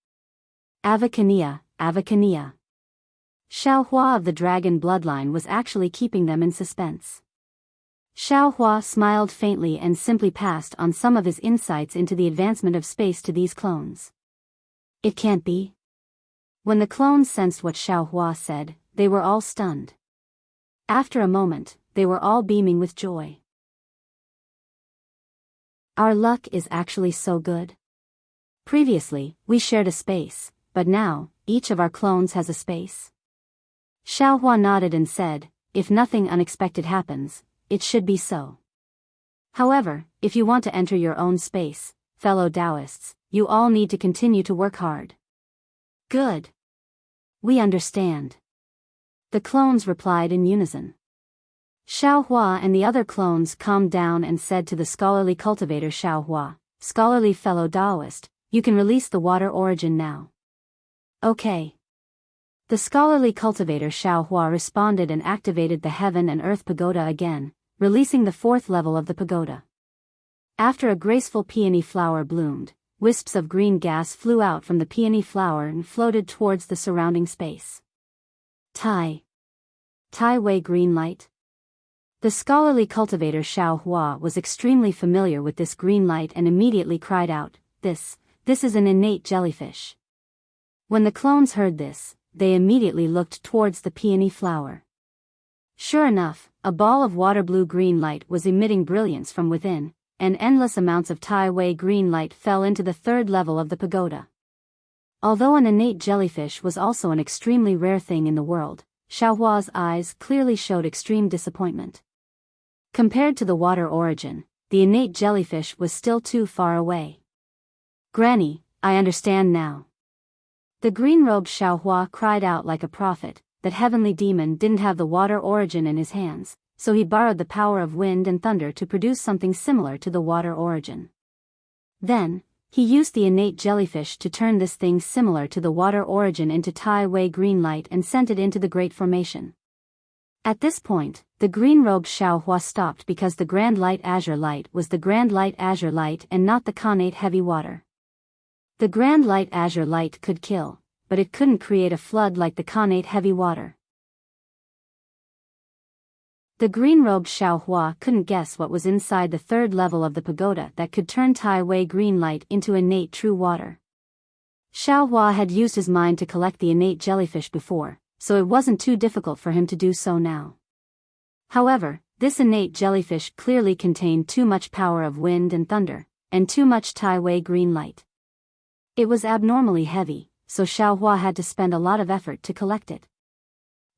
Avacania, Avacania. Xiaohua of the dragon bloodline was actually keeping them in suspense. Xiaohua smiled faintly and simply passed on some of his insights into the advancement of space to these clones. It can't be. When the clones sensed what Xiaohua said, they were all stunned. After a moment, they were all beaming with joy. Our luck is actually so good. Previously, we shared a space, but now, each of our clones has a space. Xiaohua nodded and said, if nothing unexpected happens, it should be so. However, if you want to enter your own space, fellow Taoists, you all need to continue to work hard. Good. We understand. The clones replied in unison. Xiaohua and the other clones calmed down and said to the scholarly cultivator Xiaohua, scholarly fellow Taoist, you can release the water origin now. Okay. The scholarly cultivator Xiaohua responded and activated the heaven and earth pagoda again, releasing the fourth level of the pagoda. After a graceful peony flower bloomed, wisps of green gas flew out from the peony flower and floated towards the surrounding space. Tai Wei green light? The scholarly cultivator Xiaohua was extremely familiar with this green light and immediately cried out, this is an innate jellyfish. When the clones heard this, they immediately looked towards the peony flower. Sure enough, a ball of water blue-green light was emitting brilliance from within, and endless amounts of Tai Wei green light fell into the third level of the pagoda. Although an innate jellyfish was also an extremely rare thing in the world, Xiaohua's eyes clearly showed extreme disappointment. Compared to the water origin, the innate jellyfish was still too far away. Granny, I understand now. The green-robed Xiaohua cried out like a prophet, that heavenly demon didn't have the water origin in his hands, so he borrowed the power of wind and thunder to produce something similar to the water origin. Then, he used the innate jellyfish to turn this thing similar to the water origin into Tai Wei green light and sent it into the Great Formation. At this point, the green-robed Xiaohua stopped because the Grand Light Azure Light was the Grand Light Azure Light and not the Connate Heavy Water. The Grand Light Azure Light could kill, but it couldn't create a flood like the Connate Heavy Water. The green-robed Xiaohua couldn't guess what was inside the third level of the pagoda that could turn Tai Wei green light into innate true water. Xiaohua had used his mind to collect the innate jellyfish before, so it wasn't too difficult for him to do so now. However, this innate jellyfish clearly contained too much power of wind and thunder, and too much Tai Wei green light. It was abnormally heavy, so Xiaohua had to spend a lot of effort to collect it.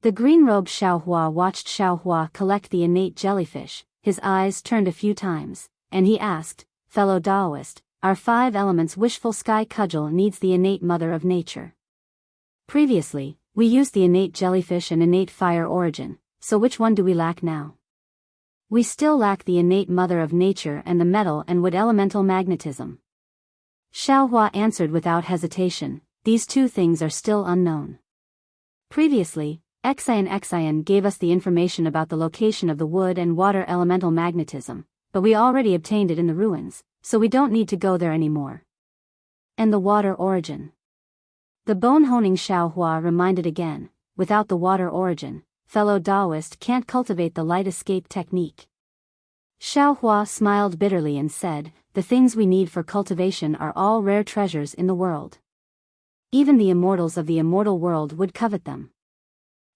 The green-robed Xiaohua watched Xiaohua collect the innate jellyfish, his eyes turned a few times, and he asked, fellow Taoist, our 5 elements wishful sky cudgel needs the innate mother of nature. Previously, we used the innate jellyfish and innate fire origin, so which one do we lack now? We still lack the innate mother of nature and the metal and wood elemental magnetism. Xiaohua answered without hesitation, these two things are still unknown. Previously, Xian gave us the information about the location of the wood and water elemental magnetism, but we already obtained it in the ruins, so we don't need to go there anymore. And the water origin. The bone-honing Xiaohua reminded again, without the water origin, fellow Taoist can't cultivate the light escape technique. Xiaohua smiled bitterly and said, the things we need for cultivation are all rare treasures in the world. Even the immortals of the immortal world would covet them.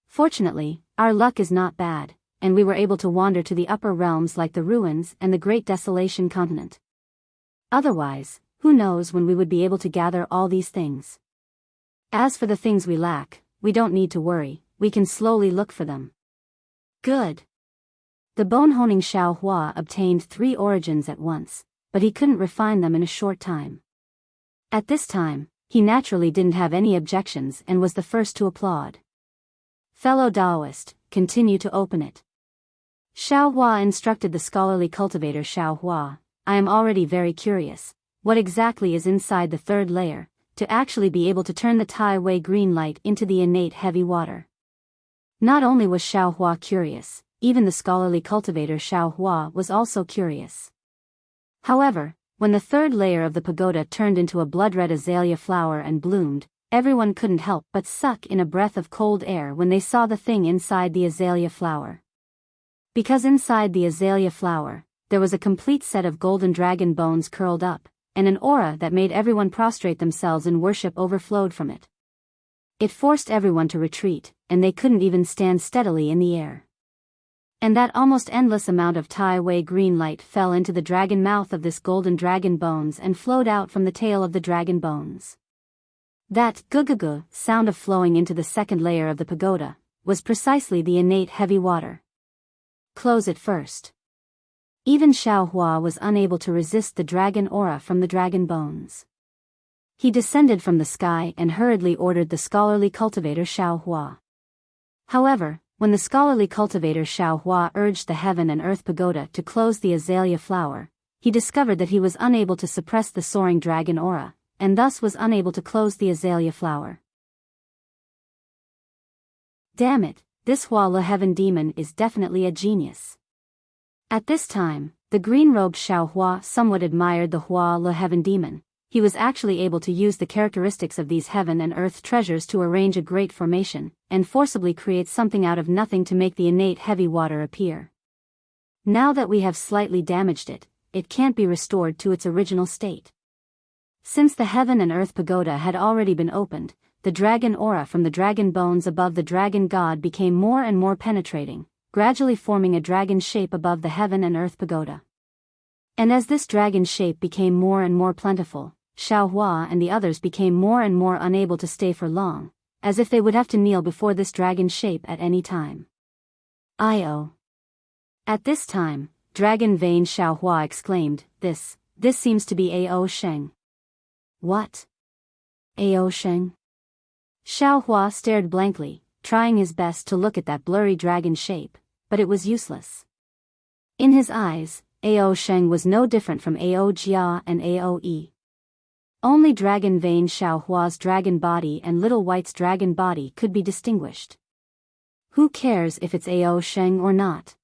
Fortunately, our luck is not bad, and we were able to wander to the upper realms like the ruins and the Great Desolation continent. Otherwise, who knows when we would be able to gather all these things. As for the things we lack, we don't need to worry, we can slowly look for them. Good. The bone-honing Xiaohua obtained 3 origins at once, but he couldn't refine them in a short time. At this time, he naturally didn't have any objections and was the first to applaud. Fellow Taoist, continue to open it. Xiaohua instructed the scholarly cultivator Xiaohua, I am already very curious, what exactly is inside the 3rd layer, to actually be able to turn the Tai Wei green light into the innate heavy water. Not only was Xiaohua curious, even the scholarly cultivator Xiaohua was also curious. However, when the 3rd layer of the pagoda turned into a blood-red azalea flower and bloomed, everyone couldn't help but suck in a breath of cold air when they saw the thing inside the azalea flower. Because inside the azalea flower, there was a complete set of golden dragon bones curled up, and an aura that made everyone prostrate themselves in worship overflowed from it. It forced everyone to retreat, and they couldn't even stand steadily in the air. And that almost endless amount of Tai Wei green light fell into the dragon mouth of this golden dragon bones and flowed out from the tail of the dragon bones. That gu-gu-gu sound of flowing into the 2nd layer of the pagoda was precisely the innate heavy water. Close it first. Even Xiaohua was unable to resist the dragon aura from the dragon bones. He descended from the sky and hurriedly ordered the scholarly cultivator Xiaohua. However, when the scholarly cultivator Xiaohua urged the heaven and earth pagoda to close the azalea flower, he discovered that he was unable to suppress the soaring dragon aura, and thus was unable to close the azalea flower. Damn it, this Hua Le Heaven demon is definitely a genius. At this time, the green-robed Xiaohua somewhat admired the Hua Le Heaven demon. He was actually able to use the characteristics of these heaven and earth treasures to arrange a great formation, and forcibly create something out of nothing to make the innate heavy water appear. Now that we have slightly damaged it, it can't be restored to its original state. Since the heaven and earth pagoda had already been opened, the dragon aura from the dragon bones above the dragon god became more and more penetrating, gradually forming a dragon shape above the heaven and earth pagoda. And as this dragon shape became more and more plentiful, Xiaohua and the others became more and more unable to stay for long, as if they would have to kneel before this dragon shape at any time. I-oh. At this time, dragon vein Xiaohua exclaimed, This seems to be A-O Sheng. What? A-O Sheng? Xiaohua stared blankly, trying his best to look at that blurry dragon shape, but it was useless. In his eyes, A-O Sheng was no different from A-O Jia and A-O E. Only dragon vein Xiaohua's dragon body and Little White's dragon body could be distinguished. Who cares if it's A-O Sheng or not?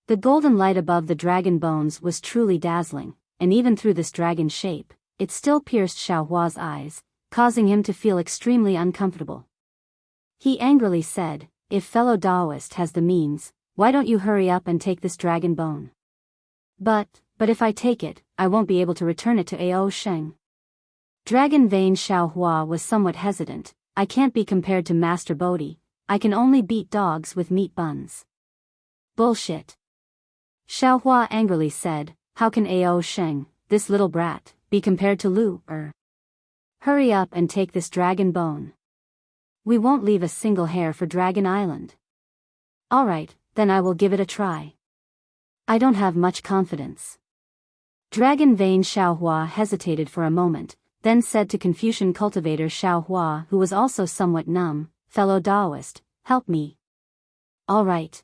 The golden light above the dragon bones was truly dazzling, and even through this dragon shape, it still pierced Xiaohua's eyes, causing him to feel extremely uncomfortable. He angrily said, If fellow Taoist has the means, why don't you hurry up and take this dragon bone? But if I take it, I won't be able to return it to A-O Sheng. Dragon vein Xiaohua was somewhat hesitant. I can't be compared to Master Bodhi, I can only beat dogs with meat buns. Bullshit. Xiaohua angrily said, How can A-O Sheng, this little brat, be compared to Lu? Hurry up and take this dragon bone. We won't leave a single hair for Dragon Island. Alright, then I will give it a try. I don't have much confidence. Dragon vein Xiaohua hesitated for a moment, then said to Confucian cultivator Xiaohua, who was also somewhat numb, Fellow Taoist, help me. All right.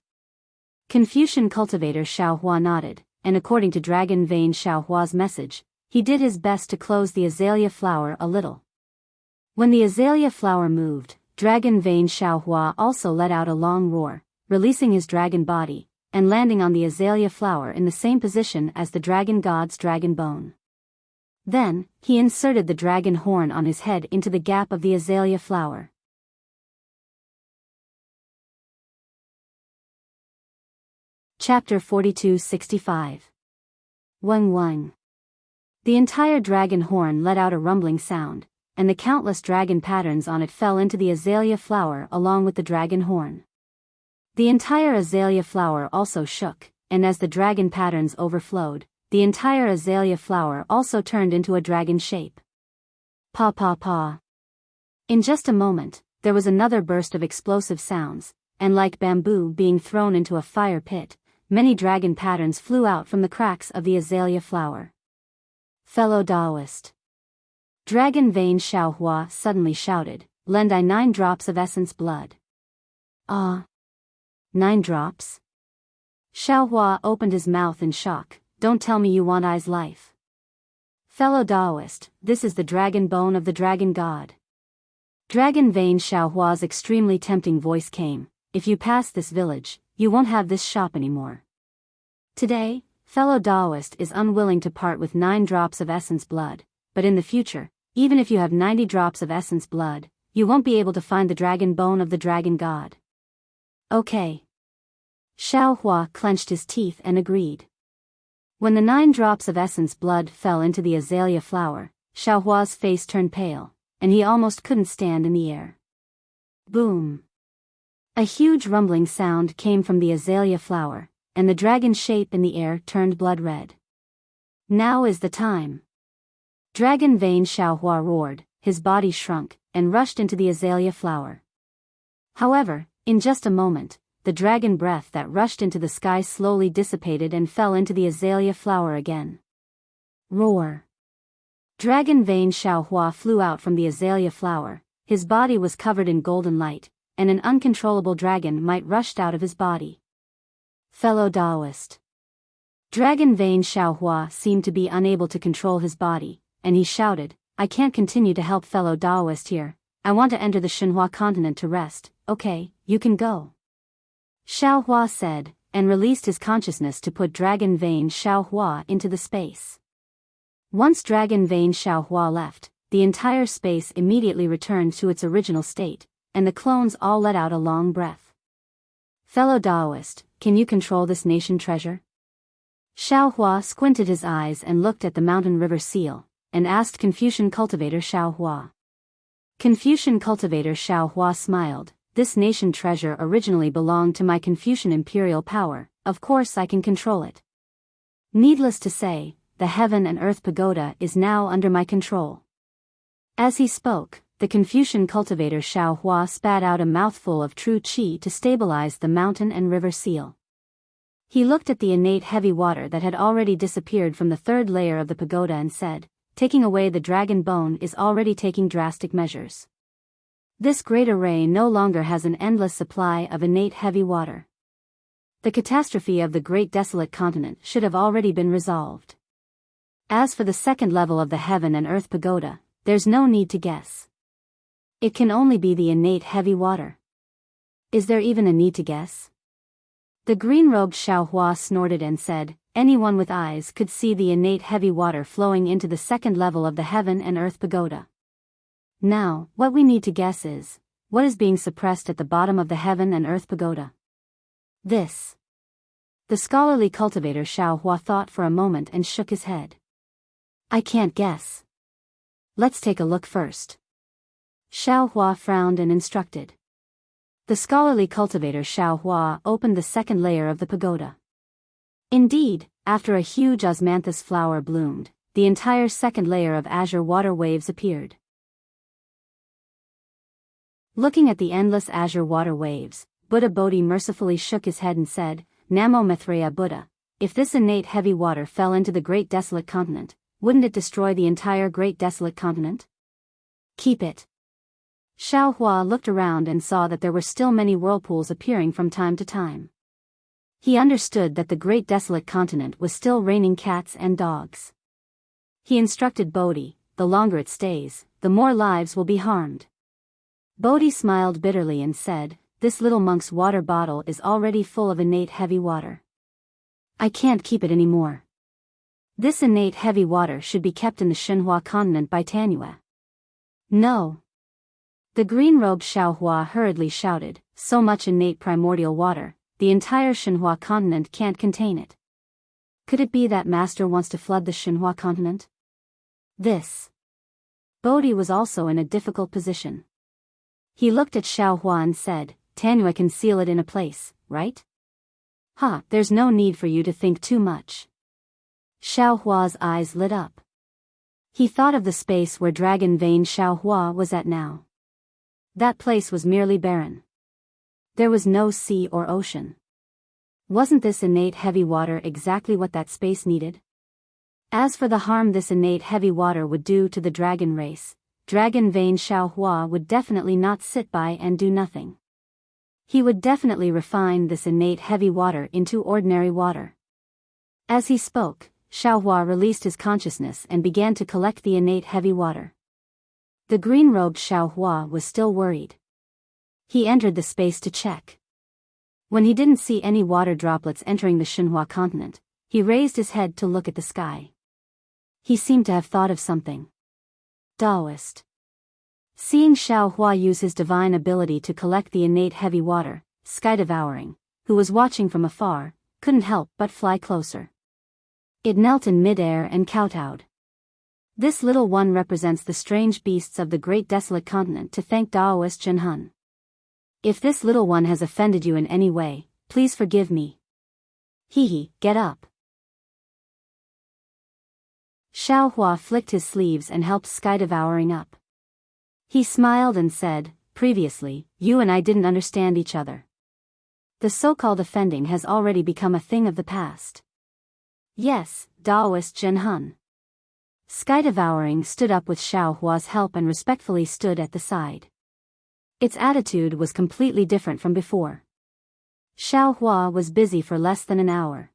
Confucian cultivator Xiaohua nodded, and according to Dragon Vein Xiaohua's message, he did his best to close the azalea flower a little. When the azalea flower moved, Dragon Vein Xiaohua also let out a long roar, releasing his dragon body, and landing on the azalea flower in the same position as the dragon god's dragon bone. Then, he inserted the dragon horn on his head into the gap of the azalea flower. Chapter 4265. Weng Weng. The entire dragon horn let out a rumbling sound, and the countless dragon patterns on it fell into the azalea flower along with the dragon horn. The entire azalea flower also shook, and as the dragon patterns overflowed, the entire azalea flower also turned into a dragon shape. Pa pa pa. In just a moment, there was another burst of explosive sounds, and like bamboo being thrown into a fire pit, many dragon patterns flew out from the cracks of the azalea flower. Fellow Taoist. Dragon Vein Xiaohua suddenly shouted, "Lend I 9 drops of essence blood." Ah. 9 drops? Xiaohua opened his mouth in shock. Don't tell me you want I's life. Fellow Taoist, this is the dragon bone of the dragon god. Dragon Vein Xiaohua's extremely tempting voice came, if you pass this village, you won't have this shop anymore. Today, fellow Taoist is unwilling to part with 9 drops of essence blood, but in the future, even if you have 90 drops of essence blood, you won't be able to find the dragon bone of the dragon god. Okay. Xiaohua clenched his teeth and agreed. When the 9 drops of essence blood fell into the azalea flower, Xiaohua's face turned pale, and he almost couldn't stand in the air. Boom! A huge rumbling sound came from the azalea flower, and the dragon shape in the air turned blood red. Now is the time. Dragon Vein Xiaohua roared, his body shrunk, and rushed into the azalea flower. However, in just a moment, the dragon breath that rushed into the sky slowly dissipated and fell into the azalea flower again. Roar! Dragon Vein Xiaohua flew out from the azalea flower, his body was covered in golden light, and an uncontrollable dragon might rushed out of his body. Fellow Taoist. Dragon Vein Xiaohua seemed to be unable to control his body, and he shouted, I can't continue to help fellow Taoist here, I want to enter the Shenhua continent to rest. Okay, you can go. Xiaohua said, and released his consciousness to put Dragon Vein Xiaohua into the space. Once Dragon Vein Xiaohua left, the entire space immediately returned to its original state, and the clones all let out a long breath. Fellow Taoist, can you control this nation treasure? Xiaohua squinted his eyes and looked at the mountain river seal, and asked Confucian cultivator Xiaohua. Confucian cultivator Xiaohua smiled. This nation treasure originally belonged to my Confucian imperial power, of course I can control it. Needless to say, the heaven and earth pagoda is now under my control. As he spoke, the Confucian cultivator Xiaohua spat out a mouthful of true qi to stabilize the mountain and river seal. He looked at the innate heavy water that had already disappeared from the 3rd layer of the pagoda and said, taking away the dragon bone is already taking drastic measures. This great array no longer has an endless supply of innate heavy water. The catastrophe of the great desolate continent should have already been resolved. As for the 2nd level of the heaven and earth pagoda, there's no need to guess. It can only be the innate heavy water. Is there even a need to guess? The green-robed Xiaohua snorted and said, anyone with eyes could see the innate heavy water flowing into the 2nd level of the heaven and earth pagoda. Now, what we need to guess is, what is being suppressed at the bottom of the heaven and earth pagoda? This. The scholarly cultivator Xiaohua thought for a moment and shook his head. I can't guess. Let's take a look first. Xiaohua frowned and instructed. The scholarly cultivator Xiaohua opened the 2nd layer of the pagoda. Indeed, after a huge osmanthus flower bloomed, the entire 2nd layer of azure water waves appeared. Looking at the endless azure water waves, Buddha Bodhi mercifully shook his head and said, Namo Maitreya Buddha, if this innate heavy water fell into the great desolate continent, wouldn't it destroy the entire great desolate continent? Keep it. Xiaohua looked around and saw that there were still many whirlpools appearing from time to time. He understood that the great desolate continent was still raining cats and dogs. He instructed Bodhi, the longer it stays, the more lives will be harmed. Bodhi smiled bitterly and said, this little monk's water bottle is already full of innate heavy water. I can't keep it anymore. This innate heavy water should be kept in the Shenhua continent by Tanyue. No. The green-robed Xiaohua hurriedly shouted, so much innate primordial water, the entire Shenhua continent can't contain it. Could it be that master wants to flood the Shenhua continent? This. Bodhi was also in a difficult position. He looked at Xiaohua and said, Tanyue can seal it in a place, right? There's no need for you to think too much. Xiaohua's eyes lit up. He thought of the space where Dragon Vein Xiaohua was at now. That place was merely barren. There was no sea or ocean. Wasn't this innate heavy water exactly what that space needed? As for the harm this innate heavy water would do to the dragon race, Dragon Vein Xiaohua would definitely not sit by and do nothing. He would definitely refine this innate heavy water into ordinary water. As he spoke, Xiaohua released his consciousness and began to collect the innate heavy water. The green-robed Xiaohua was still worried. He entered the space to check. When he didn't see any water droplets entering the Shenhua continent, he raised his head to look at the sky. He seemed to have thought of something. Taoist. Seeing Xiaohua use his divine ability to collect the innate heavy water, Sky Devouring, who was watching from afar, couldn't help but fly closer. It knelt in mid-air and kowtowed. This little one represents the strange beasts of the great desolate continent to thank Taoist Jinhun. If this little one has offended you in any way, please forgive me. Get up. Xiaohua flicked his sleeves and helped Sky Devouring up. He smiled and said, previously, you and I didn't understand each other. The so-called offending has already become a thing of the past. Yes, Taoist Jinhun. Sky Devouring stood up with Xiaohua's help and respectfully stood at the side. Its attitude was completely different from before. Xiaohua was busy for less than an hour.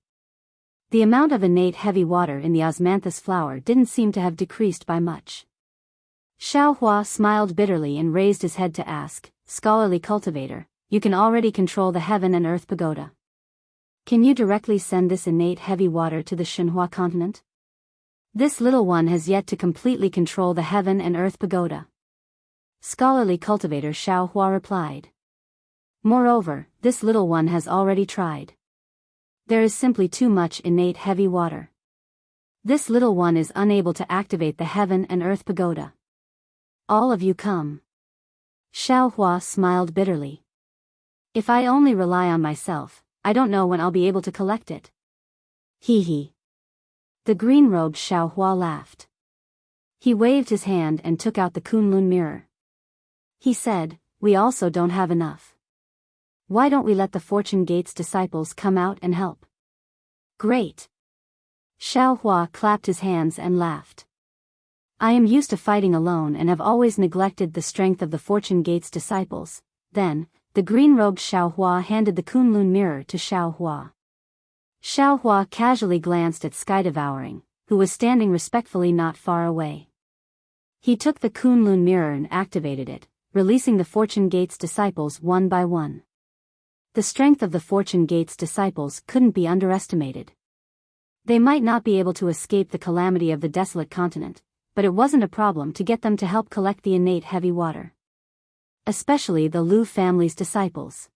The amount of innate heavy water in the osmanthus flower didn't seem to have decreased by much. Xiaohua smiled bitterly and raised his head to ask, Scholarly Cultivator, you can already control the heaven and earth pagoda. Can you directly send this innate heavy water to the Shenhua continent? This little one has yet to completely control the heaven and earth pagoda. Scholarly Cultivator Xiaohua replied. Moreover, this little one has already tried. There is simply too much innate heavy water. This little one is unable to activate the heaven and earth pagoda. All of you come. Xiaohua smiled bitterly. If I only rely on myself, I don't know when I'll be able to collect it. The green-robed Xiaohua laughed. He waved his hand and took out the Kunlun mirror. He said, we also don't have enough. Why don't we let the Fortune Gate's disciples come out and help? Great. Xiaohua clapped his hands and laughed. I am used to fighting alone and have always neglected the strength of the Fortune Gate's disciples. Then, the green-robed Xiaohua handed the Kunlun mirror to Xiaohua. Xiaohua casually glanced at Sky Devouring, who was standing respectfully not far away. He took the Kunlun mirror and activated it, releasing the Fortune Gate's disciples one by one. The strength of the Fortune Gate's disciples couldn't be underestimated. They might not be able to escape the calamity of the desolate continent, but it wasn't a problem to get them to help collect the innate heavy water. Especially the Lu family's disciples.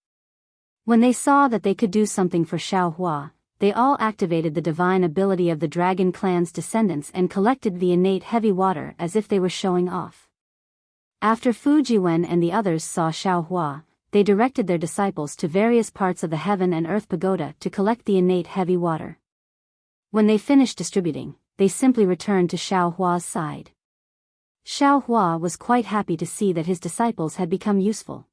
When they saw that they could do something for Xiaohua, they all activated the divine ability of the dragon clan's descendants and collected the innate heavy water as if they were showing off. After Fu Jiwen and the others saw Xiaohua, they directed their disciples to various parts of the heaven and earth pagoda to collect the innate heavy water. When they finished distributing, they simply returned to Xiaohua's side. Xiaohua was quite happy to see that his disciples had become useful.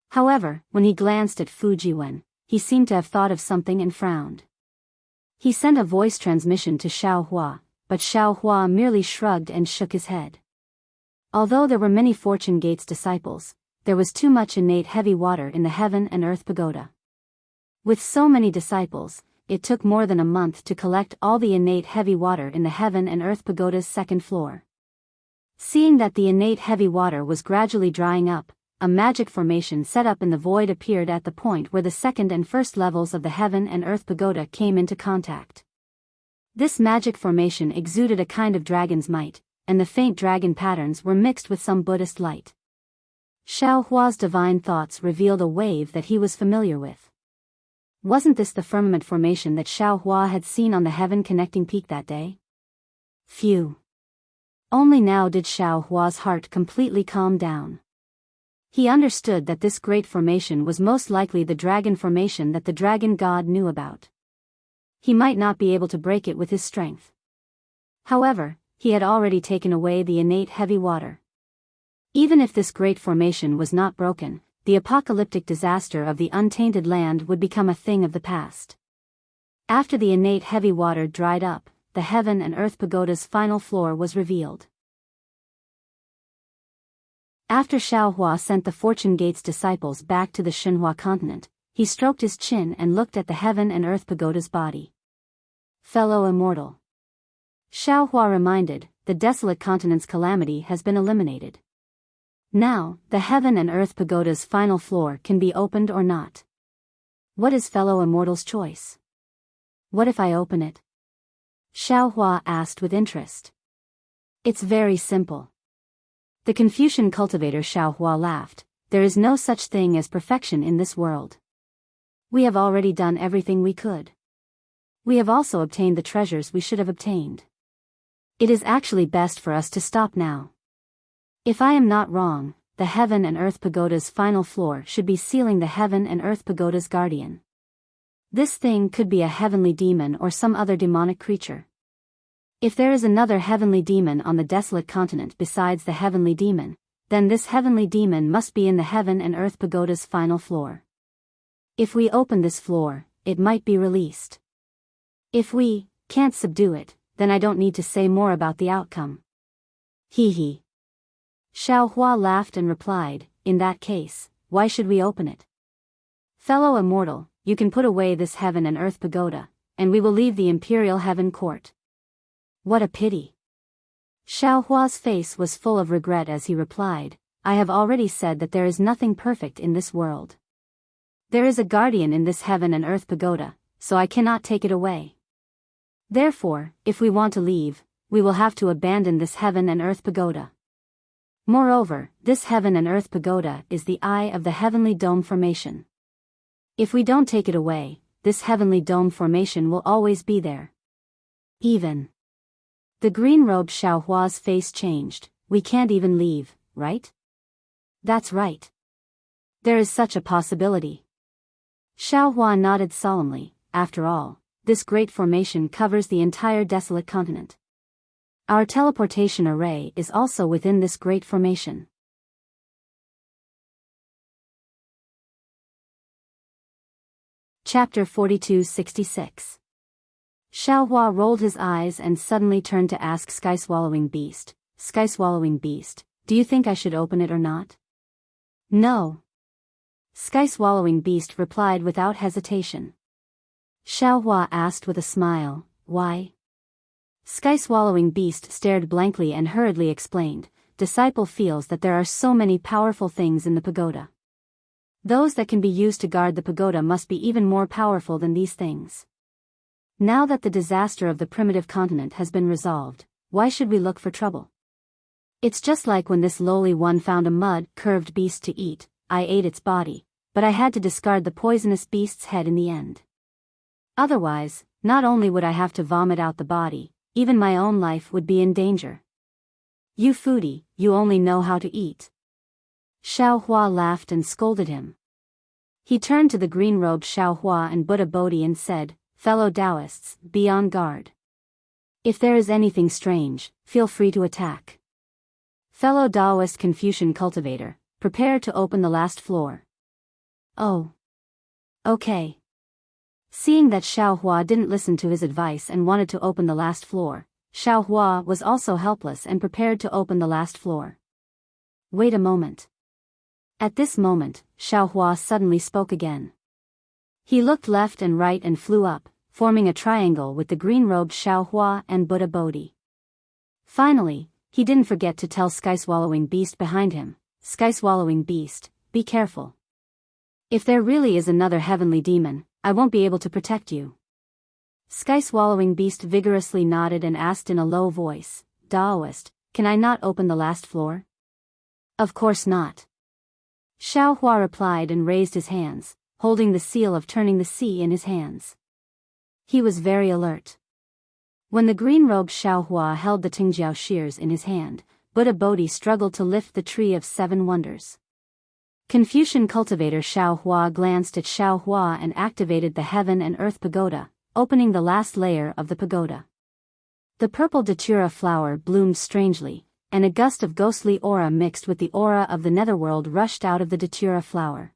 However, when he glanced at Fu Jiwen, he seemed to have thought of something and frowned. He sent a voice transmission to Xiaohua, but Xiaohua merely shrugged and shook his head. Although there were many Fortune Gate's disciples, there was too much innate heavy water in the heaven and earth pagoda. With so many disciples, it took more than a month to collect all the innate heavy water in the heaven and earth pagoda's second floor. Seeing that the innate heavy water was gradually drying up, a magic formation set up in the void appeared at the point where the second and first levels of the heaven and earth pagoda came into contact. This magic formation exuded a kind of dragon's might, and the faint dragon patterns were mixed with some Buddhist light. Xiao Hua's divine thoughts revealed a wave that he was familiar with. Wasn't this the firmament formation that Xiao Hua had seen on the heaven-connecting peak that day? Phew! Only now did Xiao Hua's heart completely calm down. He understood that this great formation was most likely the dragon formation that the dragon god knew about. He might not be able to break it with his strength. However, he had already taken away the innate heavy water. Even if this great formation was not broken, the apocalyptic disaster of the untainted land would become a thing of the past. After the innate heavy water dried up, the heaven and earth pagoda's final floor was revealed. After Xiao Hua sent the Fortune Gate's disciples back to the Shenhua continent, he stroked his chin and looked at the heaven and earth pagoda's body. Fellow Immortal. Xiao Hua reminded, the desolate continent's calamity has been eliminated. Now, the heaven and earth pagoda's final floor can be opened or not. What is Fellow Immortal's choice? What if I open it? Xiao Hua asked with interest. It's very simple. The Confucian cultivator Xiao Hua laughed. There is no such thing as perfection in this world. We have already done everything we could. We have also obtained the treasures we should have obtained. It is actually best for us to stop now. If I am not wrong, the heaven and earth pagoda's final floor should be sealing the heaven and earth pagoda's guardian. This thing could be a heavenly demon or some other demonic creature. If there is another heavenly demon on the desolate continent besides the heavenly demon, then this heavenly demon must be in the heaven and earth pagoda's final floor. If we open this floor, it might be released. If we can't subdue it, then I don't need to say more about the outcome. Hee hee. Xiao Hua laughed and replied, in that case, why should we open it? Fellow Immortal, you can put away this heaven and earth pagoda, and we will leave the imperial heaven court. What a pity. Xiao Hua's face was full of regret as he replied, I have already said that there is nothing perfect in this world. There is a guardian in this heaven and earth pagoda, so I cannot take it away. Therefore, if we want to leave, we will have to abandon this heaven and earth pagoda. Moreover, this heaven and earth pagoda is the eye of the heavenly dome formation. If we don't take it away, this heavenly dome formation will always be there. Even. The green-robed Xiao Hua's face changed. We can't even leave, right? That's right. There is such a possibility. Xiao Hua nodded solemnly. After all, this great formation covers the entire desolate continent. Our teleportation array is also within this great formation. Chapter 4266. Xiao Hua rolled his eyes and suddenly turned to ask Sky-Swallowing Beast, Sky-Swallowing Beast, do you think I should open it or not? No. Sky-Swallowing Beast replied without hesitation. Xiao Hua asked with a smile, why? Sky-Swallowing Beast stared blankly and hurriedly explained, Disciple feels that there are so many powerful things in the pagoda. Those that can be used to guard the pagoda must be even more powerful than these things. Now that the disaster of the primitive continent has been resolved, why should we look for trouble? It's just like when this lowly one found a mud-curved beast to eat. I ate its body, but I had to discard the poisonous beast's head in the end. Otherwise, not only would I have to vomit out the body, even my own life would be in danger. You foodie, you only know how to eat. Xiao Hua laughed and scolded him. He turned to the green-robed Xiao Hua and Buddha Bodhi and said, Fellow Taoists, be on guard. If there is anything strange, feel free to attack. Fellow Taoist Confucian cultivator, prepare to open the last floor. Oh. Okay. Seeing that Xiao Hua didn't listen to his advice and wanted to open the last floor, Xiao Hua was also helpless and prepared to open the last floor. Wait a moment. At this moment, Xiao Hua suddenly spoke again. He looked left and right and flew up, forming a triangle with the green-robed Xiaohua and Buddha Bodhi. Finally, he didn't forget to tell Sky-Swallowing Beast behind him, "Sky-Swallowing Beast, be careful. If there really is another heavenly demon, I won't be able to protect you." Sky-Swallowing Beast vigorously nodded and asked in a low voice, "Daoist, can I not open the last floor?" "Of course not." Xiaohua replied and raised his hands, holding the seal of turning the sea in his hands. He was very alert. When the green-robed Xiaohua held the Tingjiao shears in his hand, Buddha Bodhi struggled to lift the Tree of Seven Wonders. Confucian cultivator Xiaohua glanced at Xiaohua and activated the Heaven and Earth Pagoda, opening the last layer of the pagoda. The purple datura flower bloomed strangely, and a gust of ghostly aura mixed with the aura of the netherworld rushed out of the datura flower.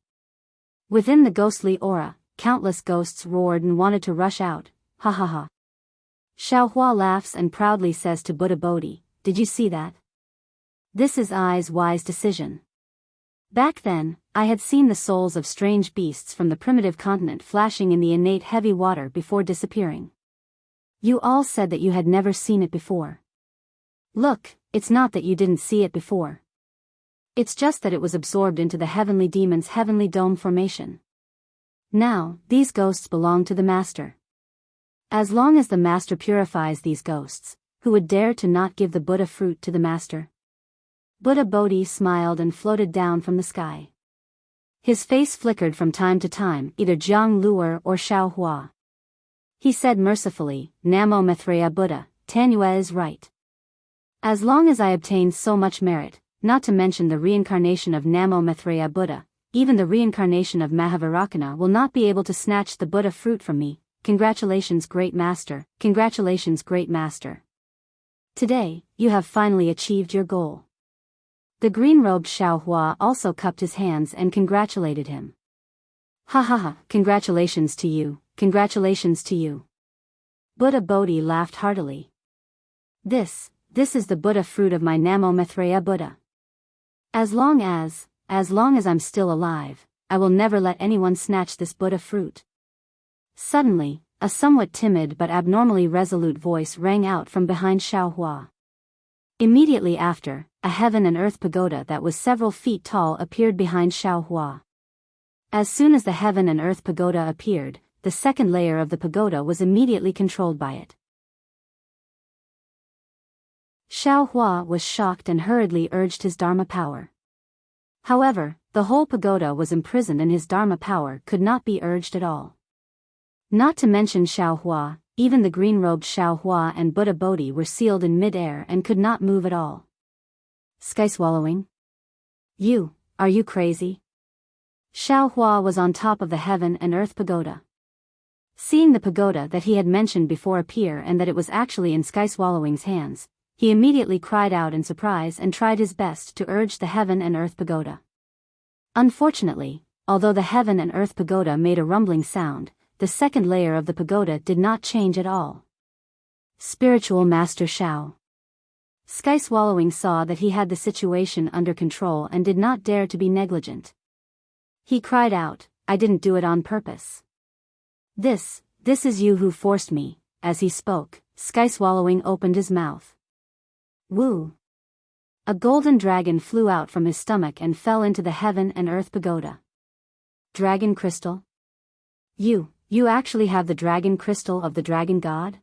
Within the ghostly aura, countless ghosts roared and wanted to rush out. Ha ha ha. Xiaohua laughs and proudly says to Buddha Bodhi, "Did you see that? This is I's wise decision." Back then, I had seen the souls of strange beasts from the primitive continent flashing in the innate heavy water before disappearing. You all said that you had never seen it before. Look, it's not that you didn't see it before. It's just that it was absorbed into the heavenly demon's heavenly dome formation. Now, these ghosts belong to the Master. As long as the Master purifies these ghosts, who would dare to not give the Buddha fruit to the Master? Buddha Bodhi smiled and floated down from the sky. His face flickered from time to time, either Jiang Luer or Xiaohua. He said mercifully, "Namo Maitreya Buddha, Tanyue is right. As long as I obtain so much merit, not to mention the reincarnation of Namo Maitreya Buddha, even the reincarnation of Mahavirakana will not be able to snatch the Buddha fruit from me. Congratulations, Great Master, congratulations, Great Master. Today, you have finally achieved your goal." The green-robed Xiaohua also cupped his hands and congratulated him. "Ha ha ha, congratulations to you, congratulations to you." Buddha Bodhi laughed heartily. This is the Buddha fruit of my Namo Maitreya Buddha. As long as I'm still alive, I will never let anyone snatch this Buddha fruit. Suddenly, a somewhat timid but abnormally resolute voice rang out from behind Xiaohua. Immediately after, a heaven and earth pagoda that was several feet tall appeared behind Xiaohua. As soon as the heaven and earth pagoda appeared, the second layer of the pagoda was immediately controlled by it. Xiaohua was shocked and hurriedly urged his Dharma power. However, the whole pagoda was imprisoned and his Dharma power could not be urged at all. Not to mention Xiaohua, even the green-robed Xiaohua and Buddha Bodhi were sealed in mid-air and could not move at all. Sky-Swallowing? Are you crazy? Xiaohua was on top of the heaven and earth pagoda. Seeing the pagoda that he had mentioned before appear and that it was actually in Sky-Swallowing's hands, he immediately cried out in surprise and tried his best to urge the heaven and earth pagoda. Unfortunately, although the heaven and earth pagoda made a rumbling sound, the second layer of the pagoda did not change at all. Spiritual Master Xiao. Sky-Swallowing saw that he had the situation under control and did not dare to be negligent. He cried out, "I didn't do it on purpose. This is you who forced me." As he spoke, Sky-Swallowing opened his mouth. Woo! A golden dragon flew out from his stomach and fell into the heaven and earth pagoda. Dragon crystal? You actually have the dragon crystal of the dragon god?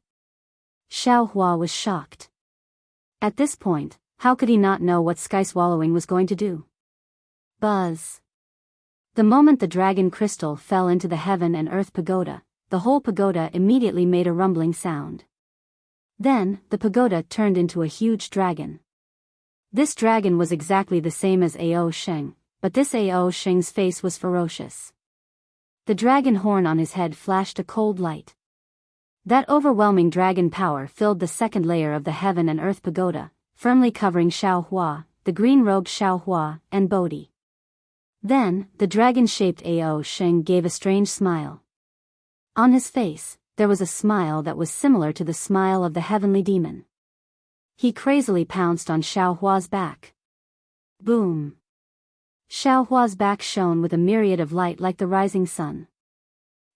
Xiaohua was shocked. At this point, how could he not know what Sky-Swallowing was going to do? Buzz! The moment the dragon crystal fell into the heaven and earth pagoda, the whole pagoda immediately made a rumbling sound. Then, the pagoda turned into a huge dragon. This dragon was exactly the same as Ao Sheng, but this Ao Sheng's face was ferocious. The dragon horn on his head flashed a cold light. That overwhelming dragon power filled the second layer of the heaven and earth pagoda, firmly covering Xiaohua, the green-robed Xiaohua, and Bodhi. Then, the dragon-shaped Ao Sheng gave a strange smile. On his face, there was a smile that was similar to the smile of the heavenly demon. He crazily pounced on Xiaohua's back. Boom! Xiaohua's back shone with a myriad of light like the rising sun.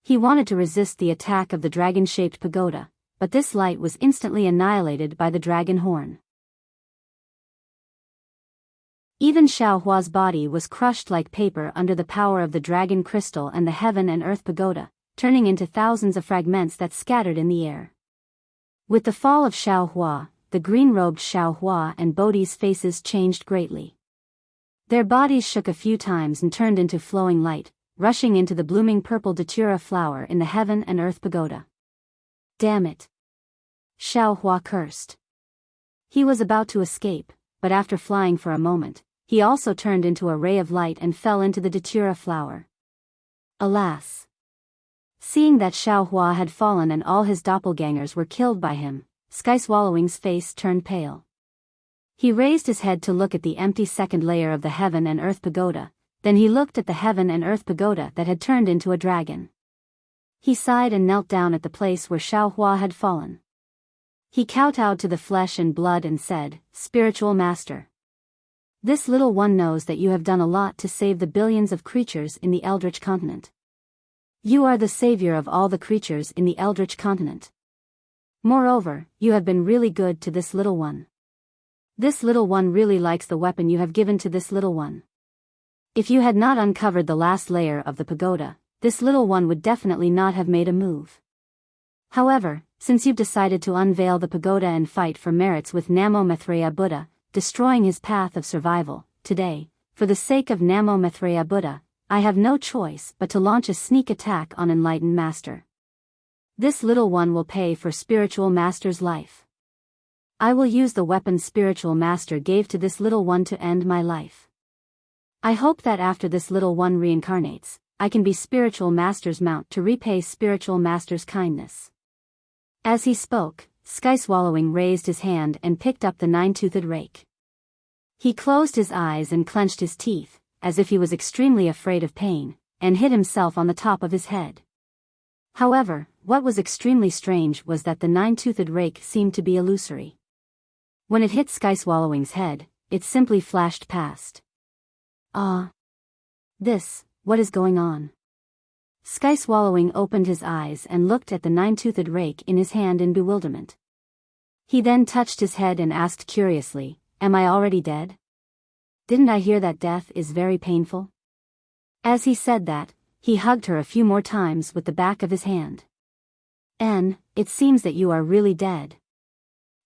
He wanted to resist the attack of the dragon-shaped pagoda, but this light was instantly annihilated by the dragon horn. Even Xiaohua's body was crushed like paper under the power of the dragon crystal and the heaven and earth pagoda, turning into thousands of fragments that scattered in the air. With the fall of Xiaohua, the green-robed Xiaohua and Bodhi's faces changed greatly. Their bodies shook a few times and turned into flowing light, rushing into the blooming purple datura flower in the heaven and earth pagoda. Damn it! Xiaohua cursed. He was about to escape, but after flying for a moment, he also turned into a ray of light and fell into the datura flower. Alas! Seeing that Xiaohua had fallen and all his doppelgangers were killed by him, Sky Swallowing's face turned pale. He raised his head to look at the empty second layer of the heaven and earth pagoda, then he looked at the heaven and earth pagoda that had turned into a dragon. He sighed and knelt down at the place where Xiaohua had fallen. He kowtowed to the flesh and blood and said, "Spiritual Master. This little one knows that you have done a lot to save the billions of creatures in the Eldritch continent. You are the savior of all the creatures in the Eldritch continent. Moreover, you have been really good to this little one. This little one really likes the weapon you have given to this little one. If you had not uncovered the last layer of the pagoda, this little one would definitely not have made a move. However, since you've decided to unveil the pagoda and fight for merits with Namo Maitreya Buddha, destroying his path of survival, today, for the sake of Namo Maitreya Buddha, I have no choice but to launch a sneak attack on Enlightened Master. This little one will pay for Spiritual Master's life. I will use the weapon Spiritual Master gave to this little one to end my life. I hope that after this little one reincarnates, I can be Spiritual Master's mount to repay Spiritual Master's kindness." As he spoke, Sky Swallowing raised his hand and picked up the nine-toothed rake. He closed his eyes and clenched his teeth, as if he was extremely afraid of pain, and hit himself on the top of his head. However, what was extremely strange was that the nine-toothed rake seemed to be illusory. When it hit Sky Swallowing's head, it simply flashed past. Ah! What is going on? Sky Swallowing opened his eyes and looked at the nine-toothed rake in his hand in bewilderment. He then touched his head and asked curiously, "Am I already dead? Didn't I hear that death is very painful?" As he said that, he hugged her a few more times with the back of his hand. It seems that you are really dead.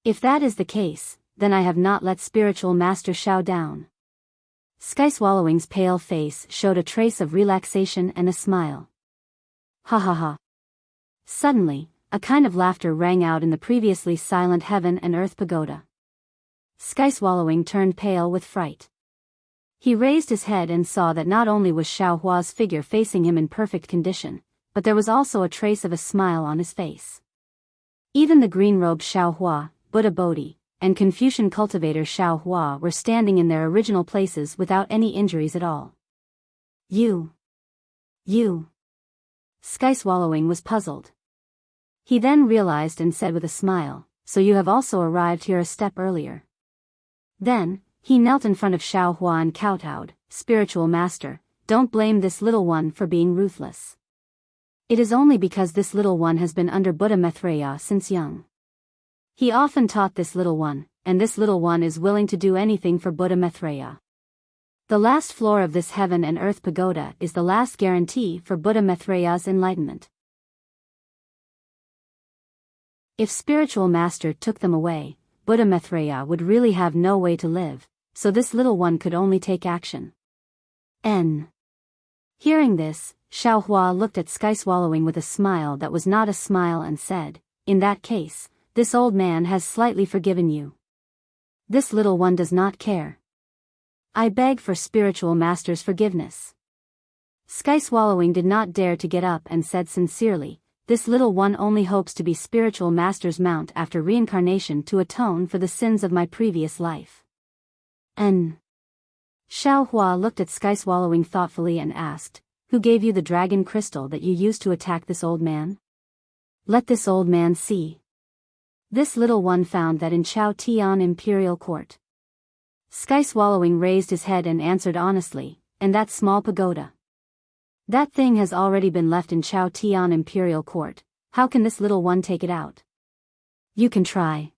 If that is the case, then I have not let Spiritual Master Shao down." Sky Swallowing's pale face showed a trace of relaxation and a smile. Ha ha ha. Suddenly, a kind of laughter rang out in the previously silent heaven and earth pagoda. Sky Swallowing turned pale with fright. He raised his head and saw that not only was Xiaohua's figure facing him in perfect condition, but there was also a trace of a smile on his face. Even the green-robed Xiaohua, Buddha Bodhi, and Confucian cultivator Xiaohua were standing in their original places without any injuries at all. You. Sky Swallowing was puzzled. He then realized and said with a smile, "So you have also arrived here a step earlier." Then, he knelt in front of Xiaohua and kowtowed, "Spiritual Master, don't blame this little one for being ruthless. It is only because this little one has been under Buddha Maitreya since young. He often taught this little one, and this little one is willing to do anything for Buddha Maitreya. The last floor of this heaven and earth pagoda is the last guarantee for Buddha Maitreya's enlightenment. If Spiritual Master took them away, Buddha Maitreya would really have no way to live, so this little one could only take action." Hearing this, Xiaohua looked at Sky Swallowing with a smile that was not a smile and said, "In that case, this old man has slightly forgiven you. This little one does not care. I beg for Spiritual Master's forgiveness." Sky Swallowing did not dare to get up and said sincerely, "This little one only hopes to be Spiritual Master's mount after reincarnation to atone for the sins of my previous life." Xiaohua looked at Sky Swallowing thoughtfully and asked, "Who gave you the dragon crystal that you used to attack this old man? Let this old man see." This little one found that in Chao Tian Imperial Court. Sky Swallowing raised his head and answered honestly, "And that small pagoda." That thing has already been left in Chao Tian Imperial Court. How can this little one take it out? You can try.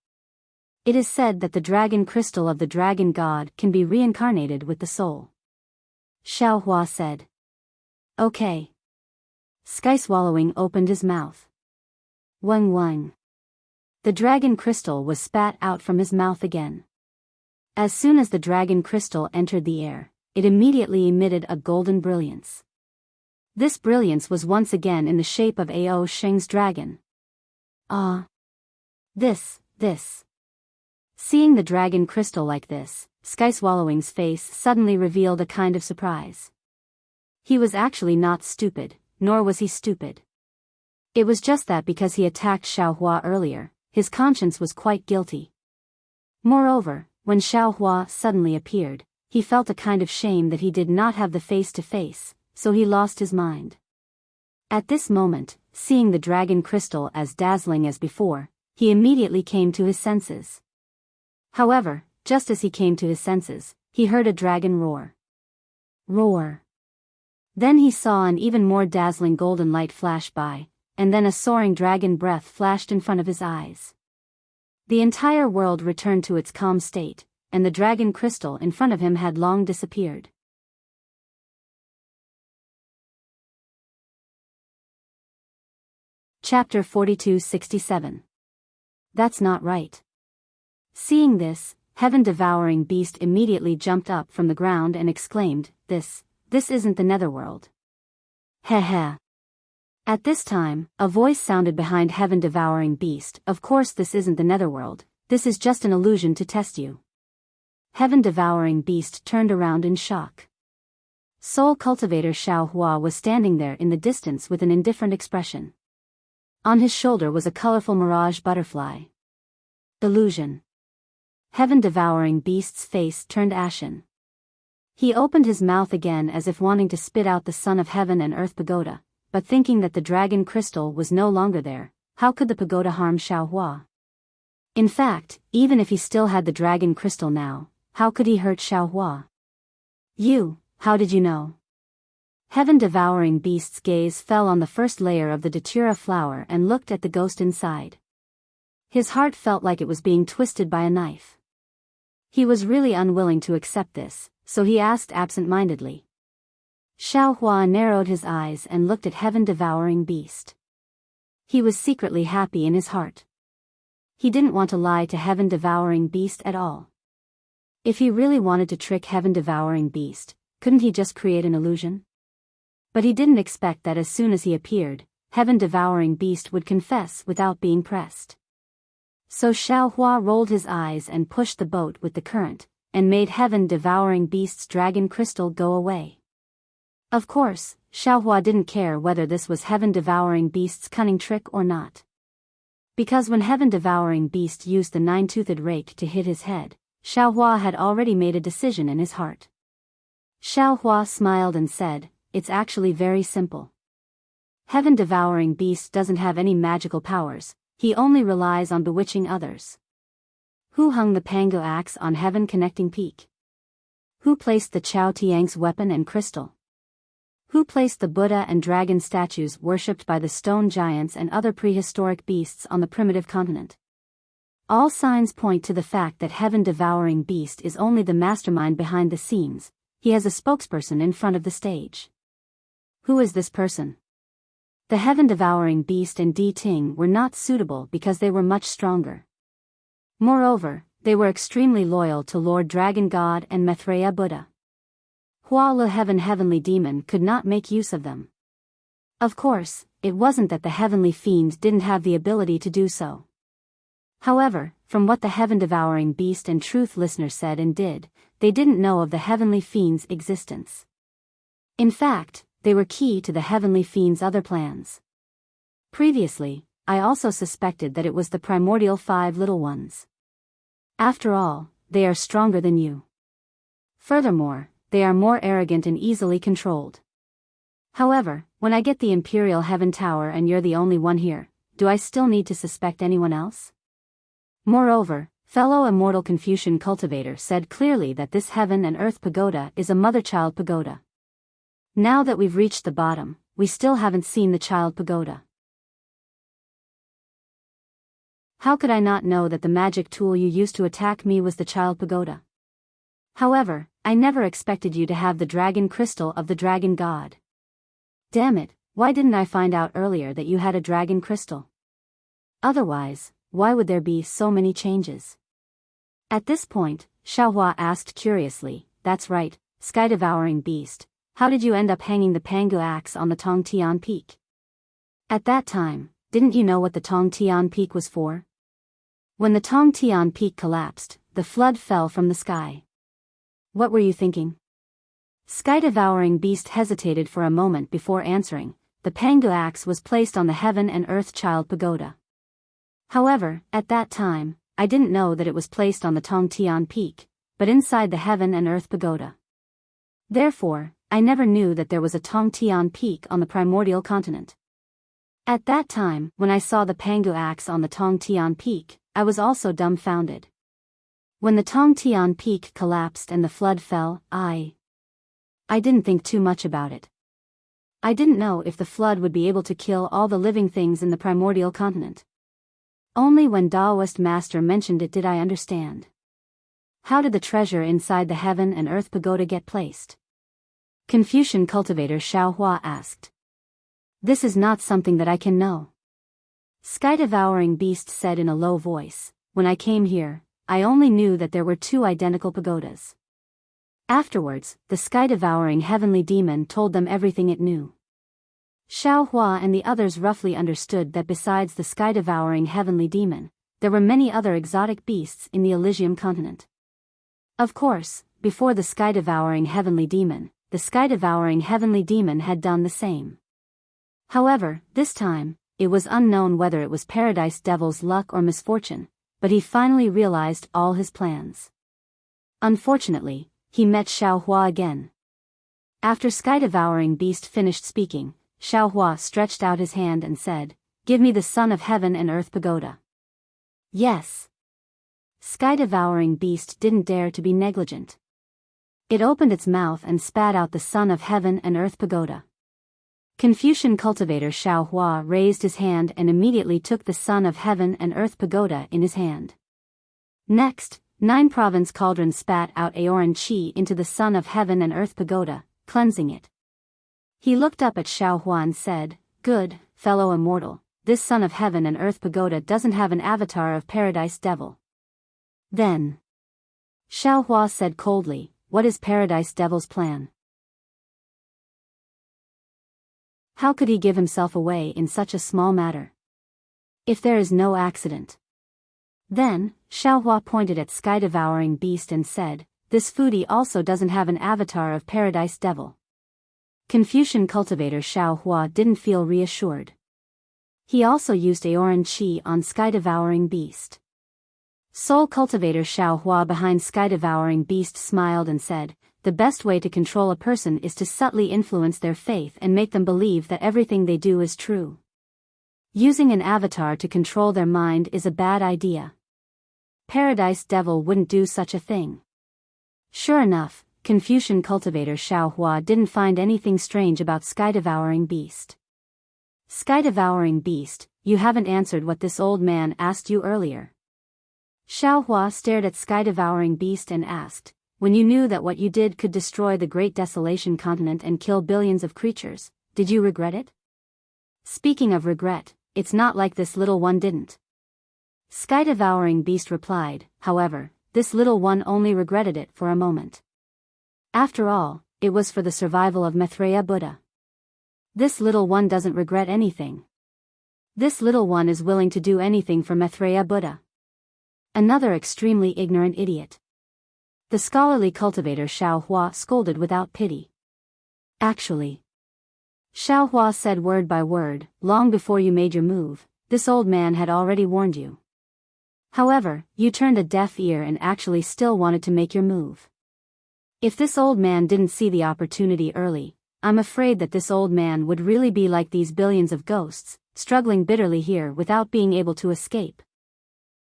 It is said that the dragon crystal of the dragon god can be reincarnated with the soul. Xiao Hua said. Okay. Sky Swallowing opened his mouth. Weng weng. The dragon crystal was spat out from his mouth again. As soon as the dragon crystal entered the air, it immediately emitted a golden brilliance. This brilliance was once again in the shape of Ao Sheng's dragon. Ah! This. Seeing the dragon crystal like this, Sky Swallowing's face suddenly revealed a kind of surprise. He was actually not stupid, nor was he stupid. It was just that because he attacked Xiao Hua earlier, his conscience was quite guilty. Moreover, when Xiao Hua suddenly appeared, he felt a kind of shame that he did not have the face-to-face, so he lost his mind. At this moment, seeing the dragon crystal as dazzling as before, he immediately came to his senses. However, just as he came to his senses, he heard a dragon roar. Roar. Then he saw an even more dazzling golden light flash by, and then a soaring dragon breath flashed in front of his eyes. The entire world returned to its calm state, and the dragon crystal in front of him had long disappeared. Chapter 42-67. That's not right. Seeing this, heaven-devouring beast immediately jumped up from the ground and exclaimed, This isn't the netherworld. Heh heh. At this time, a voice sounded behind heaven-devouring beast, Of course this isn't the netherworld, this is just an illusion to test you. Heaven-devouring beast turned around in shock. Soul cultivator Xiao Hua was standing there in the distance with an indifferent expression. On his shoulder was a colorful mirage butterfly. Illusion. Heaven-devouring beast's face turned ashen. He opened his mouth again as if wanting to spit out the Son of Heaven and Earth pagoda, but thinking that the dragon crystal was no longer there, how could the pagoda harm Xiao Hua? In fact, even if he still had the dragon crystal now, how could he hurt Xiao Hua? How did you know? Heaven-devouring beast's gaze fell on the first layer of the datura flower and looked at the ghost inside. His heart felt like it was being twisted by a knife. He was really unwilling to accept this, so he asked absent-mindedly. Xiao Hua narrowed his eyes and looked at heaven-devouring beast. He was secretly happy in his heart. He didn't want to lie to heaven-devouring beast at all. If he really wanted to trick heaven-devouring beast, couldn't he just create an illusion? But he didn't expect that as soon as he appeared, heaven-devouring beast would confess without being pressed. So Xiao Hua rolled his eyes and pushed the boat with the current, and made heaven-devouring beast's dragon crystal go away. Of course, Xiao Hua didn't care whether this was heaven-devouring beast's cunning trick or not. Because when heaven-devouring beast used the nine-toothed rake to hit his head, Xiao Hua had already made a decision in his heart. Xiao Hua smiled and said, It's actually very simple. Heaven-devouring beast doesn't have any magical powers, he only relies on bewitching others. Who hung the Pango axe on heaven-connecting peak? Who placed the Chao Tiang's weapon and crystal? Who placed the Buddha and dragon statues worshipped by the stone giants and other prehistoric beasts on the primitive continent? All signs point to the fact that heaven-devouring beast is only the mastermind behind the scenes. He has a spokesperson in front of the stage. Who is this person? The heaven-devouring beast and Di Ting were not suitable because they were much stronger. Moreover, they were extremely loyal to Lord Dragon God and Maitreya Buddha. Hua Le Heavenly Demon could not make use of them. Of course, it wasn't that the heavenly fiends didn't have the ability to do so. However, from what the heaven-devouring beast and truth listener said and did, they didn't know of the heavenly fiends' existence. In fact, they were key to the heavenly fiends' other plans. Previously, I also suspected that it was the primordial 5 little ones. After all, they are stronger than you. Furthermore, they are more arrogant and easily controlled. However, when I get the Imperial Heaven Tower and you're the only one here, do I still need to suspect anyone else? Moreover, fellow Immortal Confucian cultivator said clearly that this heaven and earth pagoda is a mother-child pagoda. Now that we've reached the bottom, we still haven't seen the child pagoda. How could I not know that the magic tool you used to attack me was the child pagoda? However, I never expected you to have the dragon crystal of the dragon god. Damn it, why didn't I find out earlier that you had a dragon crystal? Otherwise, why would there be so many changes? At this point, Xiaohua asked curiously, that's right, sky-devouring beast, how did you end up hanging the Pangu axe on the Tongtian Peak? At that time, didn't you know what the Tongtian Peak was for? When the Tongtian Peak collapsed, the flood fell from the sky. What were you thinking? Sky-devouring beast hesitated for a moment before answering. The Pangu axe was placed on the Heaven and Earth Child Pagoda. However, at that time, I didn't know that it was placed on the Tongtian Peak, but inside the Heaven and Earth Pagoda. Therefore, I never knew that there was a Tongtian Peak on the primordial continent. At that time, when I saw the Pangu axe on the Tongtian Peak, I was also dumbfounded. When the Tongtian Peak collapsed and the flood fell, I didn't think too much about it. I didn't know if the flood would be able to kill all the living things in the primordial continent. Only when Taoist master mentioned it did I understand. How did the treasure inside the Heaven and Earth Pagoda get placed? Confucian cultivator Xiaohua asked. This is not something that I can know. Sky-devouring beast said in a low voice, when I came here, I only knew that there were 2 identical pagodas. Afterwards, the sky-devouring heavenly demon told them everything it knew. Xiaohua and the others roughly understood that besides the sky-devouring heavenly demon, there were many other exotic beasts in the Elysium continent. Of course, before the sky-devouring heavenly demon, the sky-devouring heavenly demon had done the same. However, this time, it was unknown whether it was Paradise Devil's luck or misfortune, but he finally realized all his plans. Unfortunately, he met Xiaohua again. After Sky-devouring beast finished speaking, Xiaohua stretched out his hand and said, "Give me the Son of Heaven and Earth Pagoda." Yes. Sky-devouring beast didn't dare to be negligent. It opened its mouth and spat out the Son of Heaven and Earth Pagoda. Confucian cultivator Xiaohua raised his hand and immediately took the Son of Heaven and Earth Pagoda in his hand. Next, 9 province cauldron spat out Aoran Qi into the Son of Heaven and Earth Pagoda, cleansing it. He looked up at Xiaohua and said, "Good, fellow immortal, this Son of Heaven and Earth Pagoda doesn't have an avatar of Paradise Devil." Then, Xiaohua said coldly, "What is Paradise Devil's plan? How could he give himself away in such a small matter? If there is no accident." Then, Xiaohua pointed at Sky-devouring beast and said, "This foodie also doesn't have an avatar of Paradise Devil." Confucian cultivator Xiaohua didn't feel reassured. He also used Aoran Qi on Sky-devouring beast. Soul cultivator Xiaohua behind Sky-devouring beast smiled and said, "The best way to control a person is to subtly influence their faith and make them believe that everything they do is true. Using an avatar to control their mind is a bad idea. Paradise Devil wouldn't do such a thing." Sure enough, Confucian cultivator Xiaohua didn't find anything strange about Sky-devouring beast. "Sky-devouring beast, you haven't answered what this old man asked you earlier." Xiaohua stared at Sky-devouring beast and asked, "When you knew that what you did could destroy the Great Desolation continent and kill billions of creatures, did you regret it?" "Speaking of regret, it's not like this little one didn't." Sky-devouring beast replied, "However, this little one only regretted it for a moment. After all, it was for the survival of Maitreya Buddha. This little one doesn't regret anything. This little one is willing to do anything for Maitreya Buddha." Another extremely ignorant idiot. The scholarly cultivator Xiaohua scolded without pity. "Actually," Xiaohua said word by word, "long before you made your move, this old man had already warned you. However, you turned a deaf ear and actually still wanted to make your move. If this old man didn't see the opportunity early, I'm afraid that this old man would really be like these billions of ghosts, struggling bitterly here without being able to escape.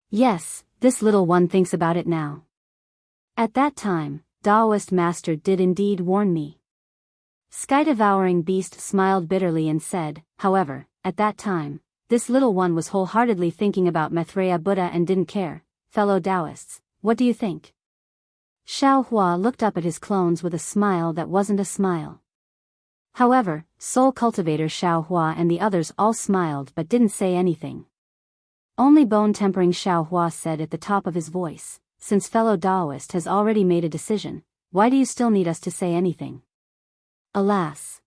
Yes, this little one thinks about it now. At that time, Taoist master did indeed warn me. Sky-devouring beast smiled bitterly and said, however, at that time, this little one was wholeheartedly thinking about Maitreya Buddha and didn't care. Fellow Taoists, what do you think? Xiao Hua looked up at his clones with a smile that wasn't a smile. However, Soul Cultivator Xiao Hua and the others all smiled but didn't say anything. Only bone-tempering Xiao Hua said at the top of his voice, since fellow Taoist has already made a decision, why do you still need us to say anything? Alas.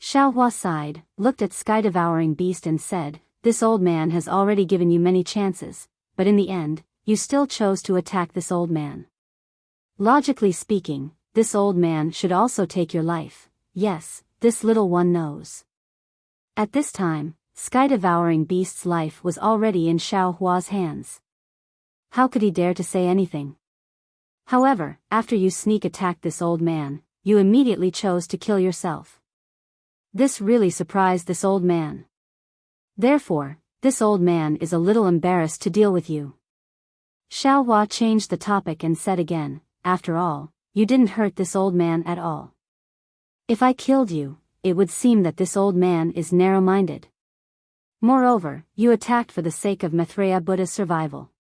Xiao Hua sighed, looked at Sky-devouring beast and said, this old man has already given you many chances, but in the end, you still chose to attack this old man. Logically speaking, this old man should also take your life. Yes, this little one knows. At this time, Sky-devouring beast's life was already in Xiao Hua's hands. How could he dare to say anything? However, after you sneak attacked this old man, you immediately chose to kill yourself. This really surprised this old man. Therefore, this old man is a little embarrassed to deal with you. Xiao Hua changed the topic and said again, after all, you didn't hurt this old man at all. If I killed you, it would seem that this old man is narrow-minded. Moreover, you attacked for the sake of Maitreya Buddha's survival.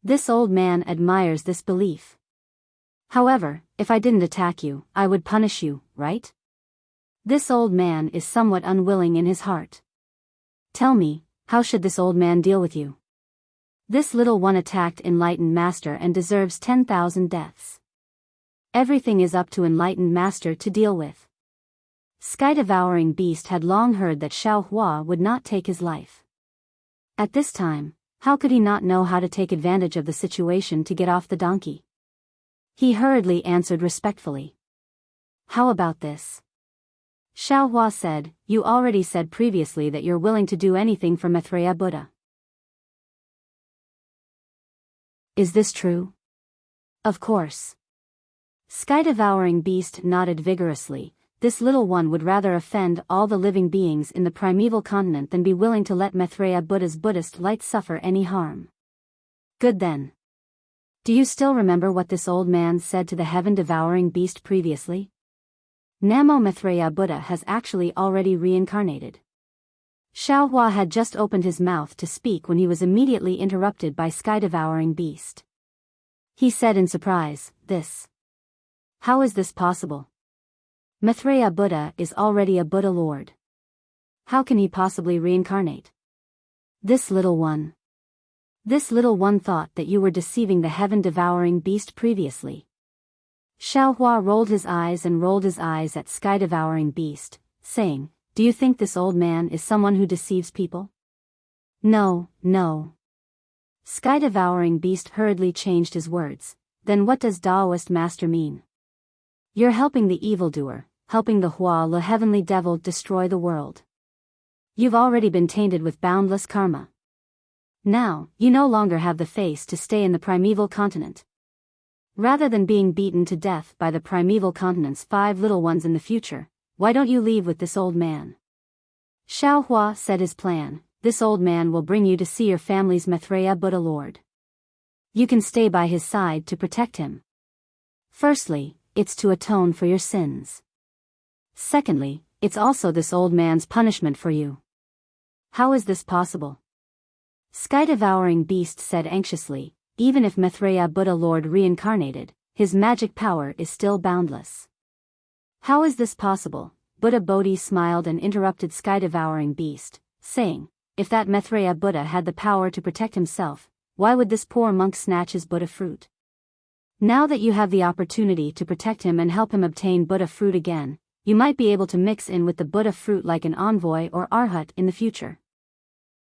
This old man admires this belief. However, if I didn't attack you, I would punish you, right? This old man is somewhat unwilling in his heart. Tell me, how should this old man deal with you? This little one attacked Enlightened Master and deserves 10,000 deaths. Everything is up to Enlightened Master to deal with. Sky-devouring beast had long heard that Xiao Hua would not take his life. At this time, how could he not know how to take advantage of the situation to get off the donkey? He hurriedly answered respectfully. How about this? Xiao Hua said, you already said previously that you're willing to do anything for Maitreya Buddha. Is this true? Of course. Sky-devouring beast nodded vigorously. This little one would rather offend all the living beings in the primeval continent than be willing to let Maitreya Buddha's Buddhist light suffer any harm. Good then. Do you still remember what this old man said to the heaven-devouring beast previously? Namo Maitreya Buddha has actually already reincarnated. Xiao Hua had just opened his mouth to speak when he was immediately interrupted by Sky-devouring beast. He said in surprise, this. How is this possible? Maitreya Buddha is already a Buddha Lord. How can he possibly reincarnate? This little one. This little one thought that you were deceiving the heaven-devouring beast previously. Xiao Hua rolled his eyes at Sky-devouring beast, saying, do you think this old man is someone who deceives people? No, no. Sky-devouring beast hurriedly changed his words. Then what does Taoist master mean? You're helping the evildoer, helping the Hua Le heavenly devil destroy the world. You've already been tainted with boundless karma. Now, you no longer have the face to stay in the primeval continent. Rather than being beaten to death by the primeval continent's 5 little ones in the future, why don't you leave with this old man? Xiao Hua said his plan, this old man will bring you to see your family's Maitreya Buddha Lord. You can stay by his side to protect him. Firstly, it's to atone for your sins. Secondly, it's also this old man's punishment for you. How is this possible? Sky-devouring beast said anxiously, even if Maitreya Buddha Lord reincarnated, his magic power is still boundless. How is this possible? Buddha Bodhi smiled and interrupted Sky-devouring beast, saying, if that Maitreya Buddha had the power to protect himself, why would this poor monk snatch his Buddha fruit? Now that you have the opportunity to protect him and help him obtain Buddha fruit again, you might be able to mix in with the Buddha fruit like an envoy or arhat in the future.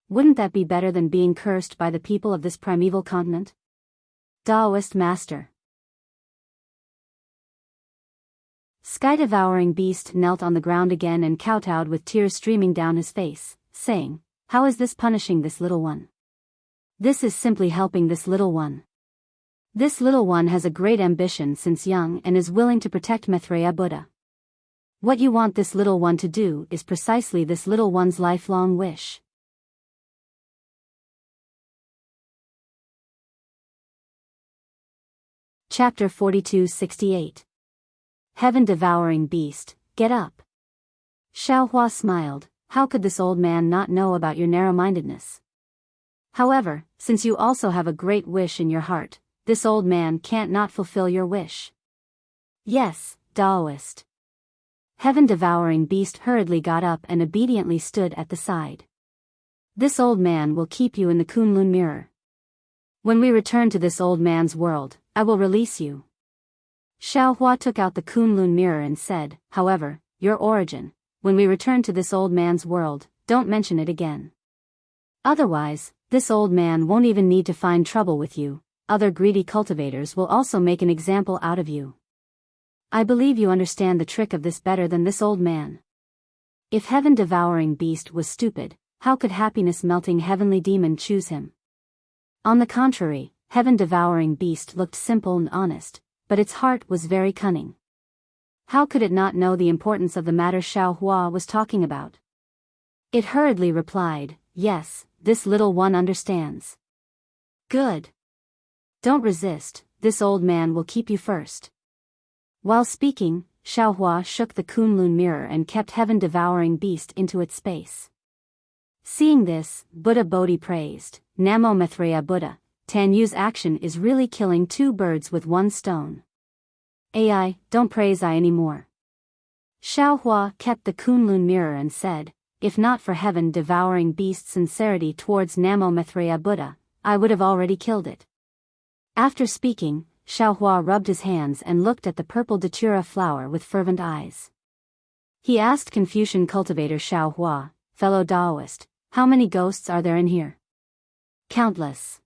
Wouldn't that be better than being cursed by the people of this primeval continent? Taoist Master. Sky-devouring beast knelt on the ground again and kowtowed with tears streaming down his face, saying, how is this punishing this little one? This is simply helping this little one. This little one has a great ambition since young and is willing to protect Maitreya Buddha. What you want this little one to do is precisely this little one's lifelong wish. Chapter 42-68. Heaven-devouring beast, Get up. Xiao Hua smiled. How could this old man not know about your narrow-mindedness? However, since you also have a great wish in your heart, this old man can't not fulfill your wish. Yes, Taoist. Heaven-devouring beast hurriedly got up and obediently stood at the side. This old man will keep you in the Kunlun mirror. When we return to this old man's world, I will release you. Xiao Hua took out the Kunlun mirror and said, however, your origin, when we return to this old man's world, don't mention it again. Otherwise, this old man won't even need to find trouble with you. Other greedy cultivators will also make an example out of you. I believe you understand the trick of this better than this old man. If heaven-devouring beast was stupid, how could happiness-melting heavenly demon choose him? On the contrary, heaven-devouring beast looked simple and honest, but its heart was very cunning. How could it not know the importance of the matter Xiao Hua was talking about? It hurriedly replied, yes, this little one understands. Good. Don't resist, this old man will keep you first. While speaking, Xiao Hua shook the Kunlun mirror and kept heaven-devouring beast into its space. Seeing this, Buddha Bodhi praised, Namo Maitreya Buddha, Tanyu's action is really killing two birds with one stone. AI, don't praise I anymore. Xiao Hua kept the Kunlun mirror and said, if not for heaven-devouring beast's sincerity towards Namo Maitreya Buddha, I would have already killed it. After speaking, Xiao Hua rubbed his hands and looked at the purple datura flower with fervent eyes. He asked Confucian cultivator Xiao Hua, fellow Taoist, how many ghosts are there in here? Countless.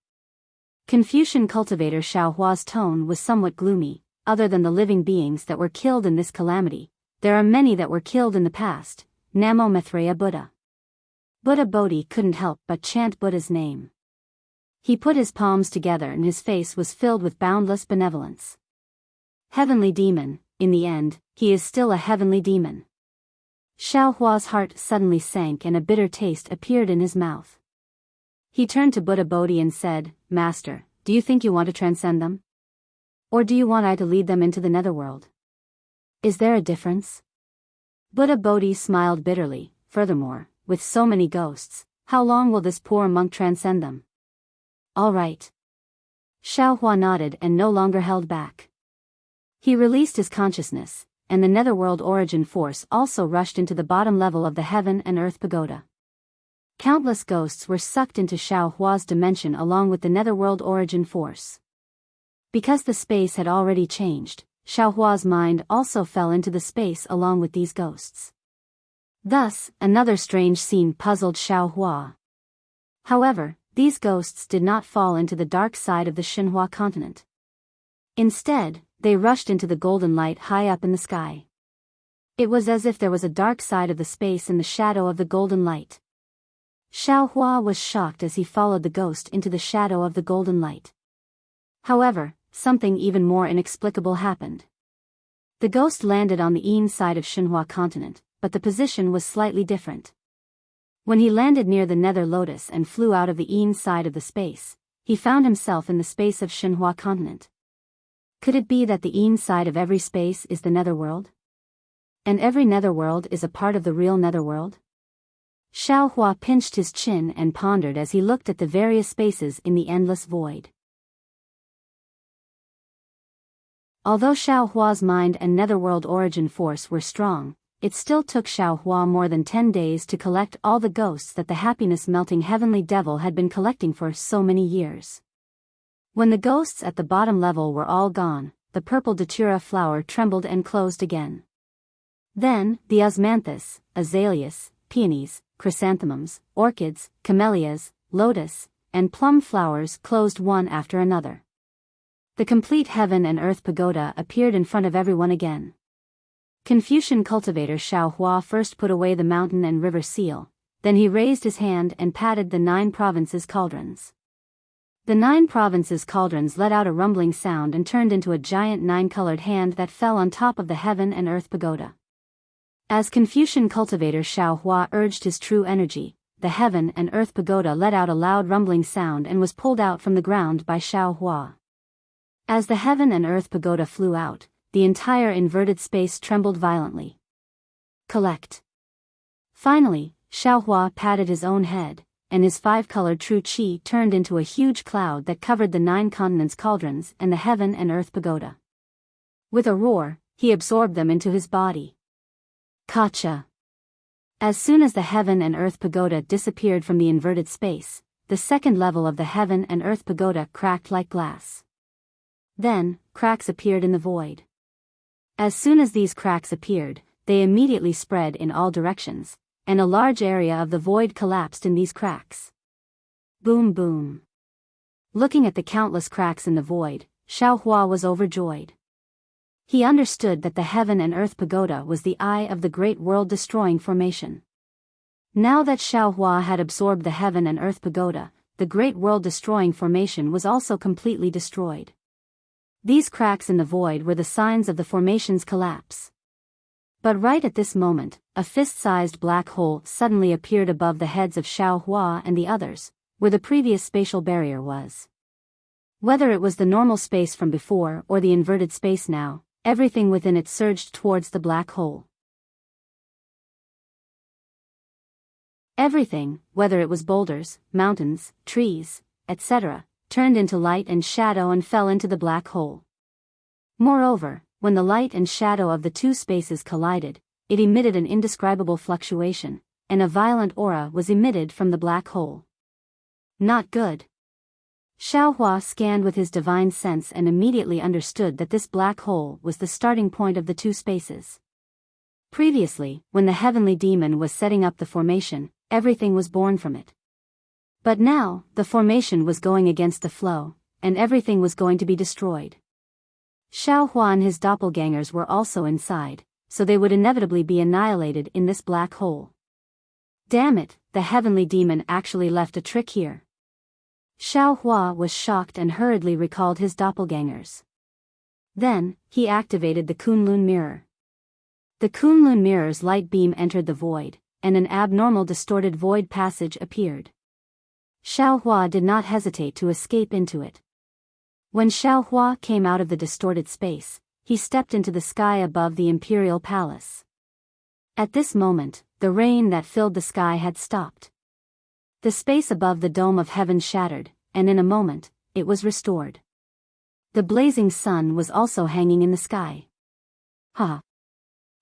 Confucian cultivator Xiao Hua's tone was somewhat gloomy. Other than the living beings that were killed in this calamity, there are many that were killed in the past. Namo Maitreya Buddha. Buddha Bodhi couldn't help but chant Buddha's name. He put his palms together and his face was filled with boundless benevolence. Heavenly demon, in the end, he is still a heavenly demon. Xiao Hua's heart suddenly sank and a bitter taste appeared in his mouth. He turned to Buddha Bodhi and said, Master, do you think you want to transcend them? Or do you want I to lead them into the netherworld? Is there a difference? Buddha Bodhi smiled bitterly. Furthermore, with so many ghosts, how long will this poor monk transcend them? All right. Xiao Hua nodded and no longer held back. He released his consciousness, and the netherworld origin force also rushed into the bottom level of the heaven and earth pagoda. Countless ghosts were sucked into Xiao Hua's dimension along with the netherworld origin force. Because the space had already changed, Xiao Hua's mind also fell into the space along with these ghosts. Thus, another strange scene puzzled Xiao Hua. However, these ghosts did not fall into the dark side of the Xinhua continent. Instead, they rushed into the golden light high up in the sky. It was as if there was a dark side of the space in the shadow of the golden light. Xiao Hua was shocked as he followed the ghost into the shadow of the golden light. However, something even more inexplicable happened. The ghost landed on the Yin side of Xinhua continent, but the position was slightly different. When he landed near the nether lotus and flew out of the Yin side of the space, he found himself in the space of Xinhua continent. Could it be that the Yin side of every space is the netherworld? And every netherworld is a part of the real netherworld? Xiao Hua pinched his chin and pondered as he looked at the various spaces in the endless void. Although Xiao Hua's mind and netherworld origin force were strong, it still took Xiao Hua more than 10 days to collect all the ghosts that the happiness-melting heavenly devil had been collecting for so many years. When the ghosts at the bottom level were all gone, the purple datura flower trembled and closed again. Then, the osmanthus, azaleas, peonies, chrysanthemums, orchids, camellias, lotus, and plum flowers closed one after another. The complete heaven and earth pagoda appeared in front of everyone again. Confucian cultivator Xiao Hua first put away the mountain and river seal, then he raised his hand and patted the 9 provinces' cauldrons. The 9 provinces' cauldrons let out a rumbling sound and turned into a giant 9-colored hand that fell on top of the heaven and earth pagoda. As Confucian cultivator Xiao Hua urged his true energy, the heaven and earth pagoda let out a loud rumbling sound and was pulled out from the ground by Xiao Hua. As the heaven and earth pagoda flew out, the entire inverted space trembled violently. collect. Finally, Xiaohua patted his own head, and his five-colored true qi turned into a huge cloud that covered the 9 continents' cauldrons and the heaven and earth pagoda. With a roar, he absorbed them into his body. Kacha. As soon as the heaven and earth pagoda disappeared from the inverted space, the second level of the heaven and earth pagoda cracked like glass. Then, cracks appeared in the void. As soon as these cracks appeared, they immediately spread in all directions, and a large area of the void collapsed in these cracks. Boom boom. Looking at the countless cracks in the void, Xiaohua was overjoyed. He understood that the heaven and earth pagoda was the eye of the great world-destroying formation. Now that Xiaohua had absorbed the heaven and earth pagoda, the great world-destroying formation was also completely destroyed. These cracks in the void were the signs of the formation's collapse. But right at this moment, a fist-sized black hole suddenly appeared above the heads of Xiaohua and the others, where the previous spatial barrier was. Whether it was the normal space from before or the inverted space now, everything within it surged towards the black hole. Everything, whether it was boulders, mountains, trees, etc., turned into light and shadow and fell into the black hole. Moreover, when the light and shadow of the two spaces collided, it emitted an indescribable fluctuation, and a violent aura was emitted from the black hole. Not good. Xiaohua scanned with his divine sense and immediately understood that this black hole was the starting point of the two spaces. Previously, when the heavenly demon was setting up the formation, everything was born from it. But now, the formation was going against the flow, and everything was going to be destroyed. Xiaohua and his doppelgangers were also inside, so they would inevitably be annihilated in this black hole. Damn it, the heavenly demon actually left a trick here. Xiaohua was shocked and hurriedly recalled his doppelgangers. Then, he activated the Kunlun mirror. The Kunlun mirror's light beam entered the void, and an abnormal distorted void passage appeared. Xiaohua did not hesitate to escape into it. When Xiaohua came out of the distorted space, he stepped into the sky above the imperial palace. At this moment, the rain that filled the sky had stopped. The space above the dome of heaven shattered, and in a moment, it was restored. The blazing sun was also hanging in the sky. Ha!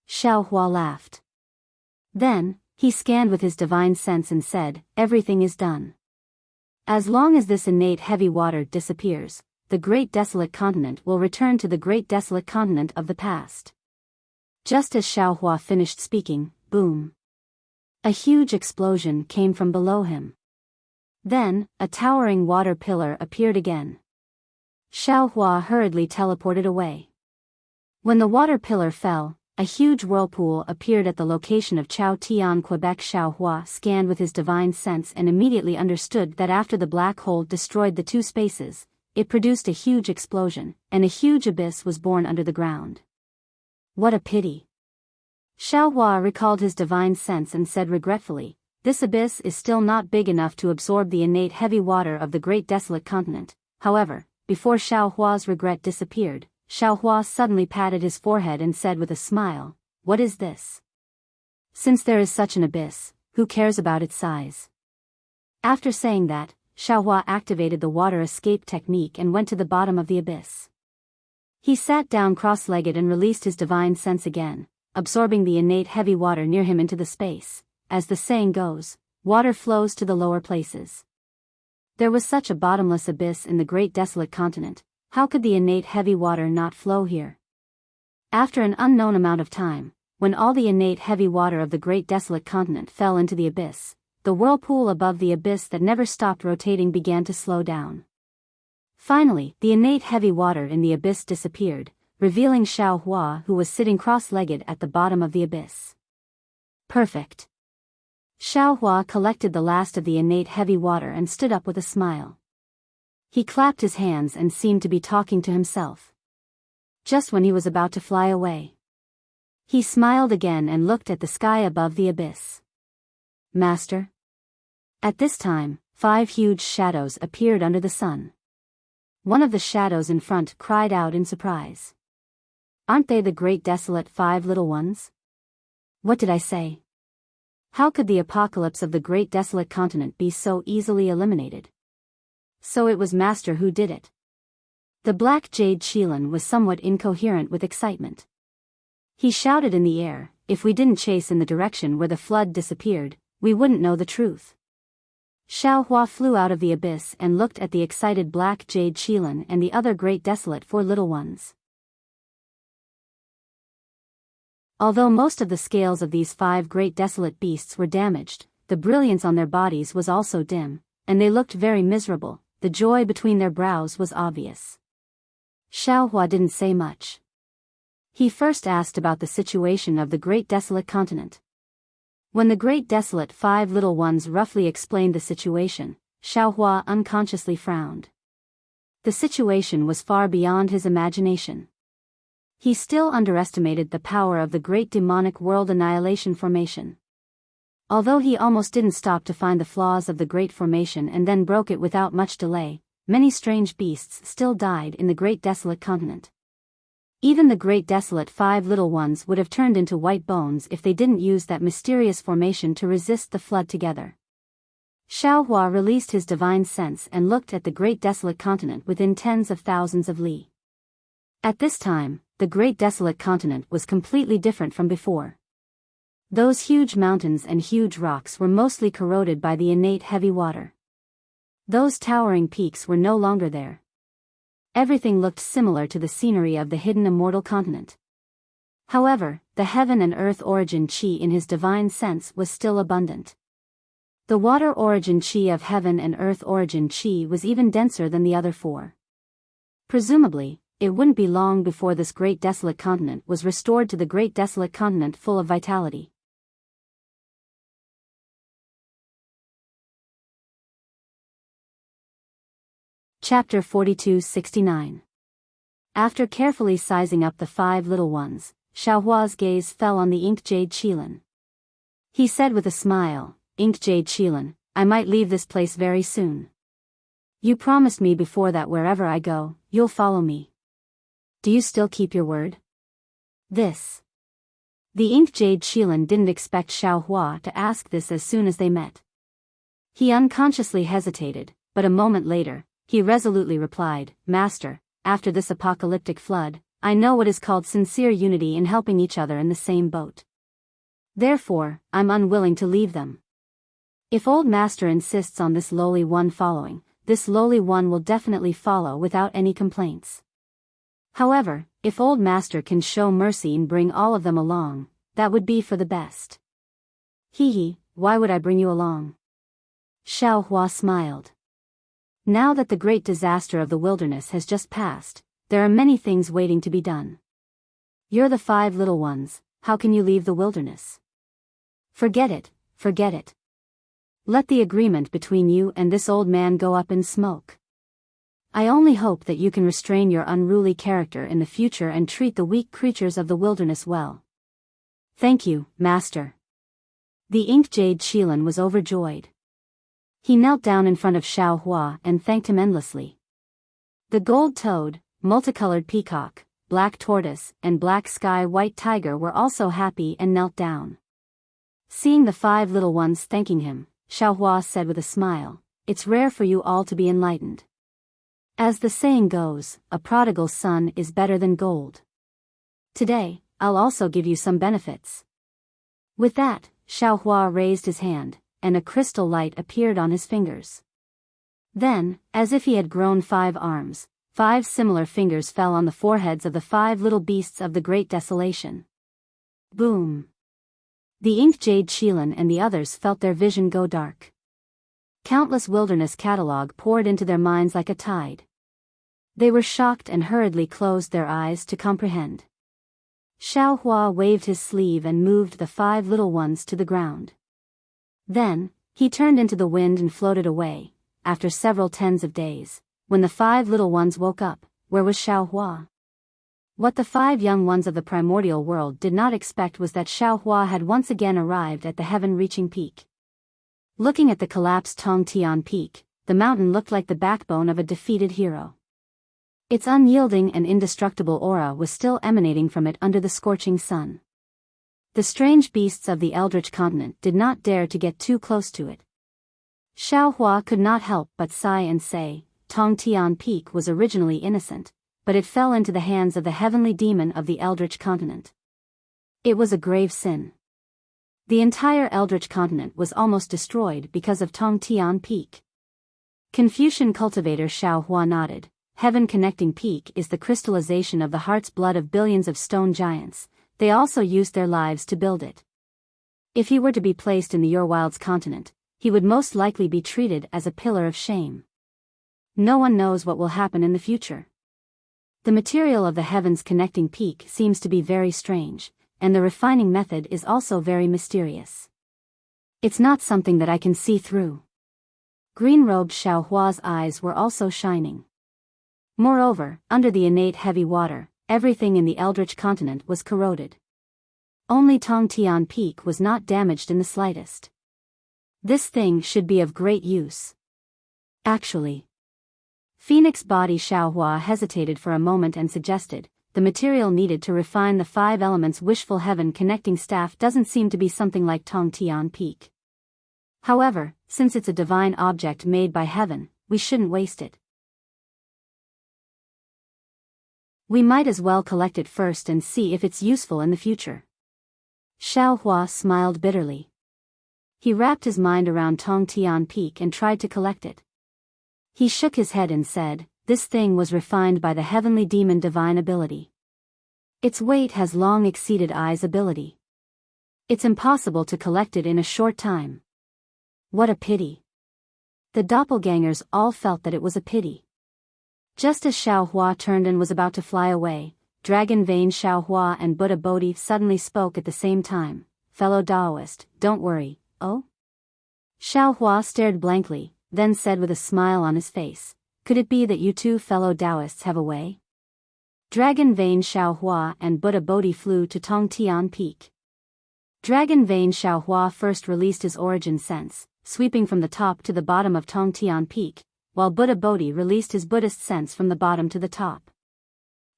Xiaohua laughed. Then, he scanned with his divine sense and said, "Everything is done. As long as this innate heavy water disappears, the great desolate continent will return to the great desolate continent of the past." Just as Xiaohua finished speaking, boom! A huge explosion came from below him. Then, a towering water pillar appeared again. Xiaohua hurriedly teleported away. When the water pillar fell, a huge whirlpool appeared at the location of Chao Tian, Quebec. Xiaohua scanned with his divine sense and immediately understood that after the black hole destroyed the two spaces, it produced a huge explosion, and a huge abyss was born under the ground. What a pity. Xiaohua recalled his divine sense and said regretfully, "This abyss is still not big enough to absorb the innate heavy water of the great desolate continent." However, before Xiaohua's regret disappeared, Xiaohua suddenly patted his forehead and said with a smile, "What is this? Since there is such an abyss, who cares about its size?" After saying that, Xiaohua activated the water escape technique and went to the bottom of the abyss. He sat down cross-legged and released his divine sense again, absorbing the innate heavy water near him into the space. As the saying goes, water flows to the lower places. There was such a bottomless abyss in the great desolate continent, how could the innate heavy water not flow here? After an unknown amount of time, when all the innate heavy water of the great desolate continent fell into the abyss, the whirlpool above the abyss that never stopped rotating began to slow down. Finally, the innate heavy water in the abyss disappeared, revealing Xiaohua, who was sitting cross-legged at the bottom of the abyss. Perfect. Xiaohua collected the last of the innate heavy water and stood up with a smile. He clapped his hands and seemed to be talking to himself. Just when he was about to fly away, he smiled again and looked at the sky above the abyss. "Master?" At this time, 5 huge shadows appeared under the sun. One of the shadows in front cried out in surprise. "Aren't they the great desolate 5 little ones?" What did I say? How could the apocalypse of the great desolate continent be so easily eliminated? So it was Master who did it. The black jade Qilin was somewhat incoherent with excitement. He shouted in the air, if we didn't chase in the direction where the flood disappeared, we wouldn't know the truth. Xiaohua flew out of the abyss and looked at the excited black jade Qilin and the other great desolate four little ones. Although most of the scales of these 5 great desolate beasts were damaged, the brilliance on their bodies was also dim, and they looked very miserable. The joy between their brows was obvious. Xiaohua didn't say much. He first asked about the situation of the great desolate continent. When the great desolate 5 little ones roughly explained the situation, Xiaohua unconsciously frowned. The situation was far beyond his imagination. He still underestimated the power of the great demonic world annihilation formation. Although he almost didn't stop to find the flaws of the great formation and then broke it without much delay, many strange beasts still died in the great desolate continent. Even the great desolate 5 little ones would have turned into white bones if they didn't use that mysterious formation to resist the flood together. Xiaohua released his divine sense and looked at the great desolate continent within tens of thousands of li. At this time, the great desolate continent was completely different from before. Those huge mountains and huge rocks were mostly corroded by the innate heavy water. Those towering peaks were no longer there. Everything looked similar to the scenery of the hidden immortal continent. However, the heaven and earth origin qi in his divine sense was still abundant. The water origin qi of heaven and earth origin qi was even denser than the other 4. Presumably, it wouldn't be long before this great desolate continent was restored to the great desolate continent full of vitality. Chapter 42-69. After carefully sizing up the 5 little ones, Xiaohua's gaze fell on the ink jade Qilin. He said with a smile, Ink jade Qilin, I might leave this place very soon. You promised me before that wherever I go, you'll follow me. Do you still keep your word? This. The ink jade Qilin didn't expect Xiaohua to ask this as soon as they met. He unconsciously hesitated, but a moment later, he resolutely replied, Master, after this apocalyptic flood, I know what is called sincere unity in helping each other in the same boat. Therefore, I'm unwilling to leave them. If old Master insists on this lowly one following, this lowly one will definitely follow without any complaints. However, if old Master can show mercy and bring all of them along, that would be for the best. Why would I bring you along? Xiaohua smiled. Now that the great disaster of the wilderness has just passed, there are many things waiting to be done. You're the 5 little ones, how can you leave the wilderness? Forget it, forget it. Let the agreement between you and this old man go up in smoke. I only hope that you can restrain your unruly character in the future and treat the weak creatures of the wilderness well. Thank you, Master. The ink jade Qilin was overjoyed. He knelt down in front of Xiaohua and thanked him endlessly. The gold toad, multicolored peacock, black tortoise, and black sky white tiger were also happy and knelt down. Seeing the 5 little ones thanking him, Xiaohua said with a smile, It's rare for you all to be enlightened. As the saying goes, a prodigal son is better than gold. Today, I'll also give you some benefits. With that, Xiaohua raised his hand, and a crystal light appeared on his fingers. Then, as if he had grown 5 arms, 5 similar fingers fell on the foreheads of the 5 little beasts of the great desolation. Boom! The ink jade Qilin and the others felt their vision go dark. Countless wilderness catalog poured into their minds like a tide. They were shocked and hurriedly closed their eyes to comprehend. Xiaohua waved his sleeve and moved the 5 little ones to the ground. Then, he turned into the wind and floated away. After several tens of days, when the 5 little ones woke up, where was Xiaohua? What the 5 young ones of the primordial world did not expect was that Xiaohua had once again arrived at the heaven-reaching peak. Looking at the collapsed Tongtian peak, the mountain looked like the backbone of a defeated hero. Its unyielding and indestructible aura was still emanating from it under the scorching sun. The strange beasts of the eldritch continent did not dare to get too close to it. Xiao Hua could not help but sigh and say, Tong Tian Peak was originally innocent, but it fell into the hands of the heavenly demon of the eldritch continent. It was a grave sin. The entire eldritch continent was almost destroyed because of Tong Tian Peak. Confucian cultivator Xiao Hua nodded. Heaven connecting peak is the crystallization of the heart's blood of billions of stone giants. They also used their lives to build it. If he were to be placed in the Your Wilds continent, he would most likely be treated as a pillar of shame. No one knows what will happen in the future. The material of the heavens connecting peak seems to be very strange, and the refining method is also very mysterious. It's not something that I can see through. Green-robed Xiao Hua's eyes were also shining. Moreover, under the innate heavy water, everything in the eldritch continent was corroded. Only Tong Tian Peak was not damaged in the slightest. This thing should be of great use. Actually. Phoenix body Xiao Hua hesitated for a moment and suggested, the material needed to refine the 5 elements wishful heaven connecting staff doesn't seem to be something like Tong Tian Peak. However, since it's a divine object made by heaven, we shouldn't waste it. We might as well collect it first and see if it's useful in the future. Xiao Hua smiled bitterly. He wrapped his mind around Tong Tian Peak and tried to collect it. He shook his head and said, this thing was refined by the heavenly demon divine ability. Its weight has long exceeded I's ability. It's impossible to collect it in a short time. What a pity. The doppelgangers all felt that it was a pity. Just as Xiao Hua turned and was about to fly away, Dragon Vein Xiao Hua and Buddha Bodhi suddenly spoke at the same time. Fellow Taoist, don't worry, oh? Xiao Hua stared blankly, then said with a smile on his face, could it be that you two fellow Taoists have a way? Dragon Vein Xiao Hua and Buddha Bodhi flew to Tong Tian Peak. Dragon Vein Xiao Hua first released his origin sense, sweeping from the top to the bottom of Tong Tian Peak, while Buddha Bodhi released his Buddhist sense from the bottom to the top.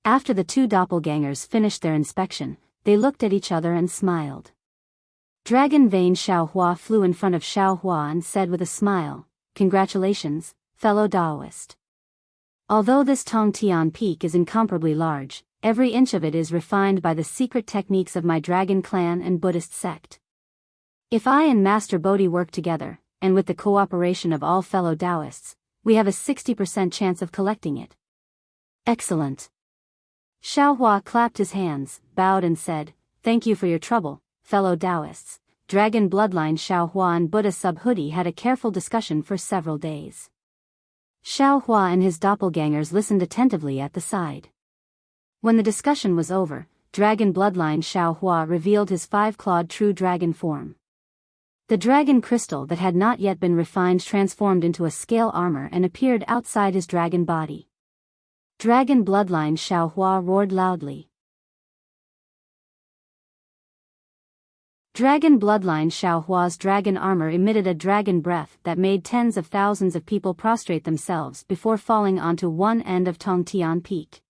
After the two doppelgangers finished their inspection, they looked at each other and smiled. Dragon Vein Xiao Hua flew in front of Xiao Hua and said with a smile, congratulations, fellow Taoist. Although this Tong Tian Peak is incomparably large, every inch of it is refined by the secret techniques of my dragon clan and Buddhist sect. If I and Master Bodhi work together, and with the cooperation of all fellow Taoists, we have a 60% chance of collecting it. Excellent. Xiao Hua clapped his hands, bowed and said, thank you for your trouble, fellow Taoists. Dragon bloodline Xiao Hua and Buddha Subhuti had a careful discussion for several days. Xiao Hua and his doppelgangers listened attentively at the side. When the discussion was over, Dragon bloodline Xiao Hua revealed his 5-clawed true dragon form. The dragon crystal that had not yet been refined transformed into a scale armor and appeared outside his dragon body. Dragon bloodline Xiao Hua roared loudly. Dragon bloodline Xiao Hua's dragon armor emitted a dragon breath that made tens of thousands of people prostrate themselves before falling onto one end of Tong Tian Peak.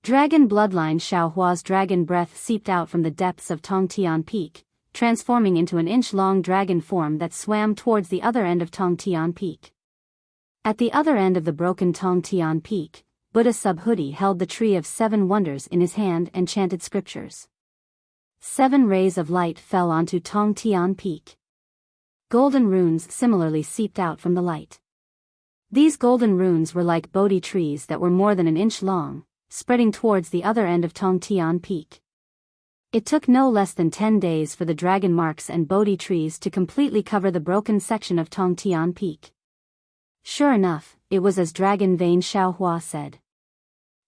Dragon bloodline Xiao Hua's dragon breath seeped out from the depths of Tong Tian Peak, transforming into an inch-long dragon form that swam towards the other end of Tong Tian Peak. At the other end of the broken Tong Tian Peak, Buddha Subhuti held the Tree of 7 Wonders in his hand and chanted scriptures. 7 rays of light fell onto Tong Tian Peak. Golden runes similarly seeped out from the light. These golden runes were like Bodhi trees that were more than an inch long, spreading towards the other end of Tong Tian Peak. It took no less than 10 days for the dragon marks and Bodhi trees to completely cover the broken section of Tong Tian Peak. Sure enough, it was as Dragon Vein Xiao Hua said.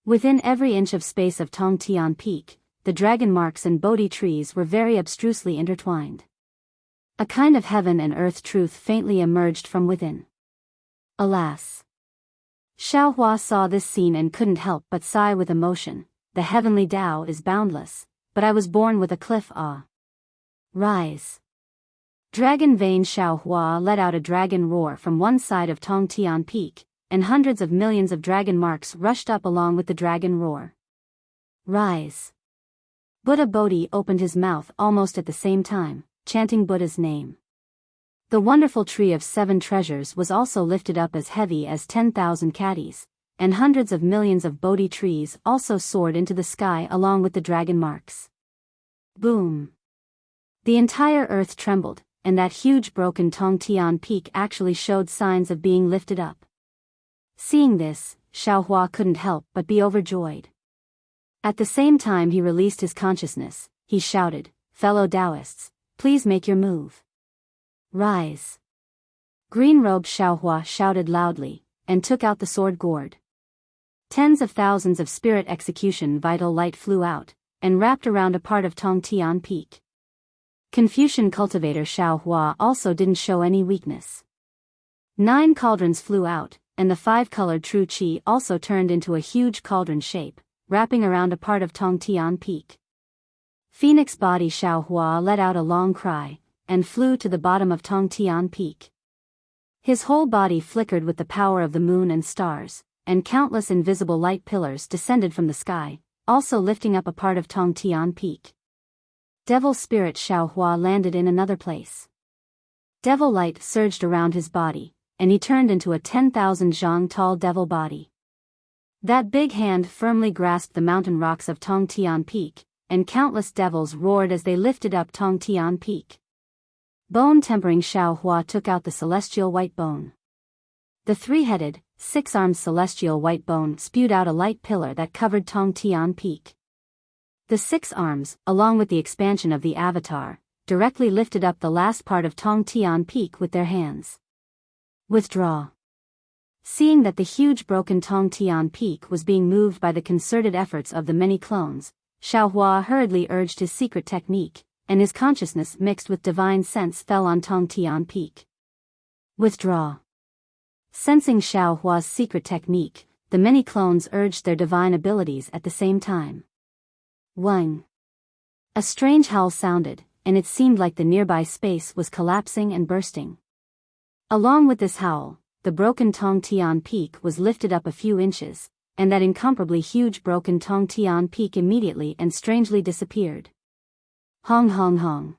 Within every inch of space of Tong Tian Peak, the dragon marks and Bodhi trees were very abstrusely intertwined. A kind of heaven and earth truth faintly emerged from within. Alas! Xiao Hua saw this scene and couldn't help but sigh with emotion. The heavenly Tao is boundless, but I was born with a cliff awe. Rise! Dragon Vein Xiao Hua let out a dragon roar from one side of Tong Tian Peak, and hundreds of millions of dragon marks rushed up along with the dragon roar. Rise! Buddha Bodhi opened his mouth almost at the same time, chanting Buddha's name. The wonderful tree of 7 treasures was also lifted up as heavy as 10,000 caddies, and hundreds of millions of Bodhi trees also soared into the sky along with the dragon marks. Boom! The entire earth trembled, and that huge broken Tongtian peak actually showed signs of being lifted up. Seeing this, Xiaohua couldn't help but be overjoyed. At the same time he released his consciousness, he shouted, "Fellow Taoists, please make your move. Rise." Green-robed Xiaohua shouted loudly, and took out the sword gourd. Tens of thousands of spirit execution vital light flew out, and wrapped around a part of Tongtian Peak. Confucian cultivator Xiaohua also didn't show any weakness. 9 cauldrons flew out, and the 5-colored true qi also turned into a huge cauldron shape, wrapping around a part of Tongtian Peak. Phoenix body Xiaohua let out a long cry, and flew to the bottom of Tongtian Peak. His whole body flickered with the power of the moon and stars, and countless invisible light pillars descended from the sky, also lifting up a part of Tongtian Peak. Devil spirit Xiaohua landed in another place. Devil light surged around his body, and he turned into a 10,000 zhang tall devil body. That big hand firmly grasped the mountain rocks of Tongtian Peak, and countless devils roared as they lifted up Tongtian Peak. Bone tempering Xiaohua took out the celestial white bone. The 3-headed, 6-armed celestial white bone spewed out a light pillar that covered Tongtian Peak. The 6 arms, along with the expansion of the avatar, directly lifted up the last part of Tongtian Peak with their hands. Withdraw. Seeing that the huge broken Tongtian Peak was being moved by the concerted efforts of the many clones, Xiaohua hurriedly urged his secret technique, and his consciousness mixed with divine sense fell on Tongtian Peak. Withdraw. Sensing Xiaohua's secret technique, the many clones urged their divine abilities at the same time. Wang. A strange howl sounded, and it seemed like the nearby space was collapsing and bursting. Along with this howl, the broken Tongtian Peak was lifted up a few inches, and that incomparably huge broken Tongtian Peak immediately and strangely disappeared. Hong hong hong.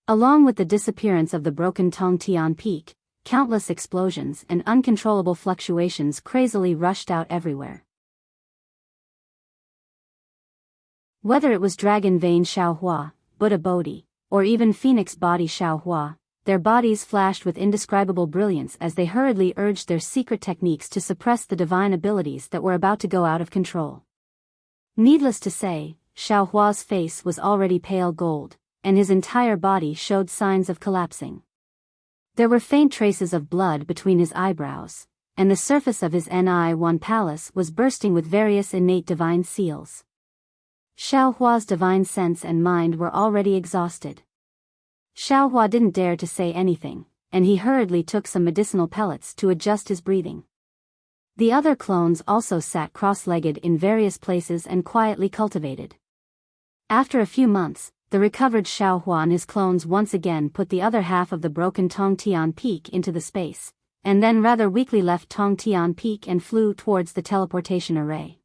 Along with the disappearance of the broken Tongtian Peak, countless explosions and uncontrollable fluctuations crazily rushed out everywhere. Whether it was Dragon Vein Xiaohua, Buddha Bodhi, or even Phoenix Body Xiaohua, their bodies flashed with indescribable brilliance as they hurriedly urged their secret techniques to suppress the divine abilities that were about to go out of control. Needless to say, Xiaohua's face was already pale gold, and his entire body showed signs of collapsing. There were faint traces of blood between his eyebrows, and the surface of his Ni-1 palace was bursting with various innate divine seals. Xiaohua's divine sense and mind were already exhausted. Xiaohua didn't dare to say anything, and he hurriedly took some medicinal pellets to adjust his breathing. The other clones also sat cross-legged in various places and quietly cultivated. After a few months, the recovered Xiaohua and his clones once again put the other half of the broken Tongtian Peak into the space, and then rather weakly left Tongtian Peak and flew towards the teleportation array.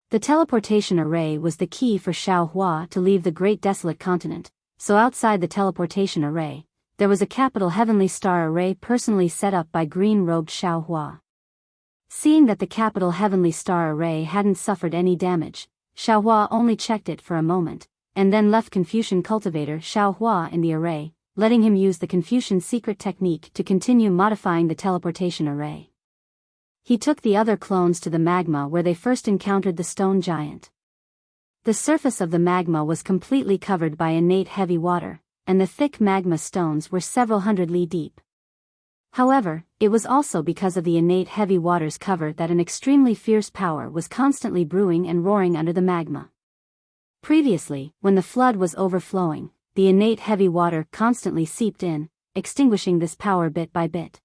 The teleportation array was the key for Xiaohua to leave the great desolate continent, so outside the teleportation array, there was a capital heavenly star array personally set up by green-robed Xiaohua. Seeing that the capital heavenly star array hadn't suffered any damage, Xiaohua only checked it for a moment, and then left Confucian cultivator Xiaohua in the array, letting him use the Confucian secret technique to continue modifying the teleportation array. He took the other clones to the magma where they first encountered the stone giant. The surface of the magma was completely covered by innate heavy water, and the thick magma stones were several hundred li deep. However, it was also because of the innate heavy water's cover that an extremely fierce power was constantly brewing and roaring under the magma. Previously, when the flood was overflowing, the innate heavy water constantly seeped in, extinguishing this power bit by bit.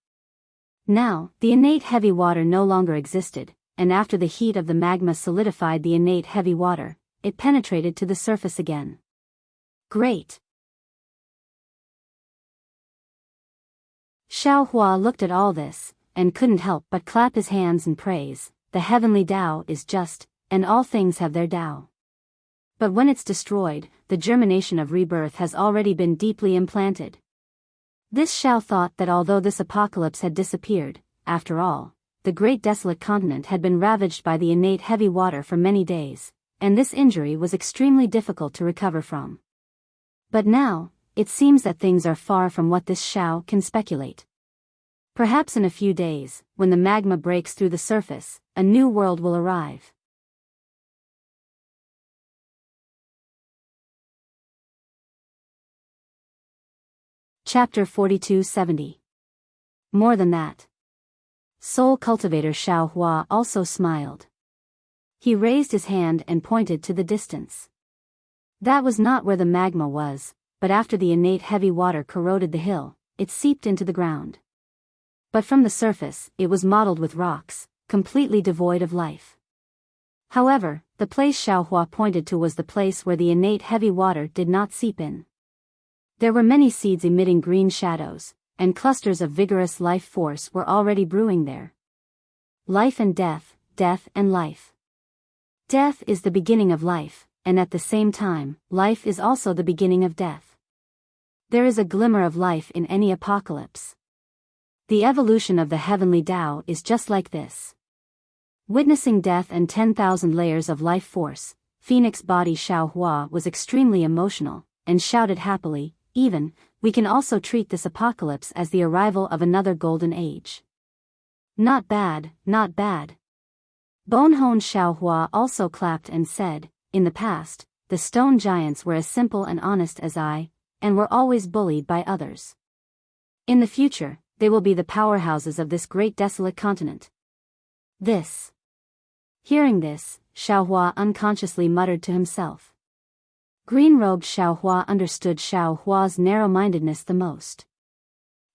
Now, the innate heavy water no longer existed, and after the heat of the magma solidified the innate heavy water, it penetrated to the surface again. Great! Xiaohua looked at all this, and couldn't help but clap his hands in praise. The heavenly Tao is just, and all things have their Tao. But when it's destroyed, the germination of rebirth has already been deeply implanted. This Xiao thought that although this apocalypse had disappeared, after all, the great desolate continent had been ravaged by the innate heavy water for many days, and this injury was extremely difficult to recover from. But now, it seems that things are far from what this Xiao can speculate. Perhaps in a few days, when the magma breaks through the surface, a new world will arrive. Chapter 4270. More than that. Soul cultivator Xiao Hua also smiled. He raised his hand and pointed to the distance. That was not where the magma was, but after the innate heavy water corroded the hill, it seeped into the ground. But from the surface, it was mottled with rocks, completely devoid of life. However, the place Xiao Hua pointed to was the place where the innate heavy water did not seep in. There were many seeds emitting green shadows, and clusters of vigorous life force were already brewing there. Life and death, death and life. Death is the beginning of life, and at the same time, life is also the beginning of death. There is a glimmer of life in any apocalypse. The evolution of the heavenly Tao is just like this. Witnessing death and 10,000 layers of life force, Phoenix body Xiao Hua was extremely emotional, and shouted happily, even, we can also treat this apocalypse as the arrival of another golden age. Not bad, not bad. Bonehone Xiao Hua also clapped and said, in the past, the stone giants were as simple and honest as I, and were always bullied by others. In the future, they will be the powerhouses of this great desolate continent. This. Hearing this, Xiao Hua unconsciously muttered to himself. Green-robed Xiao Hua understood Xiao Hua's narrow-mindedness the most.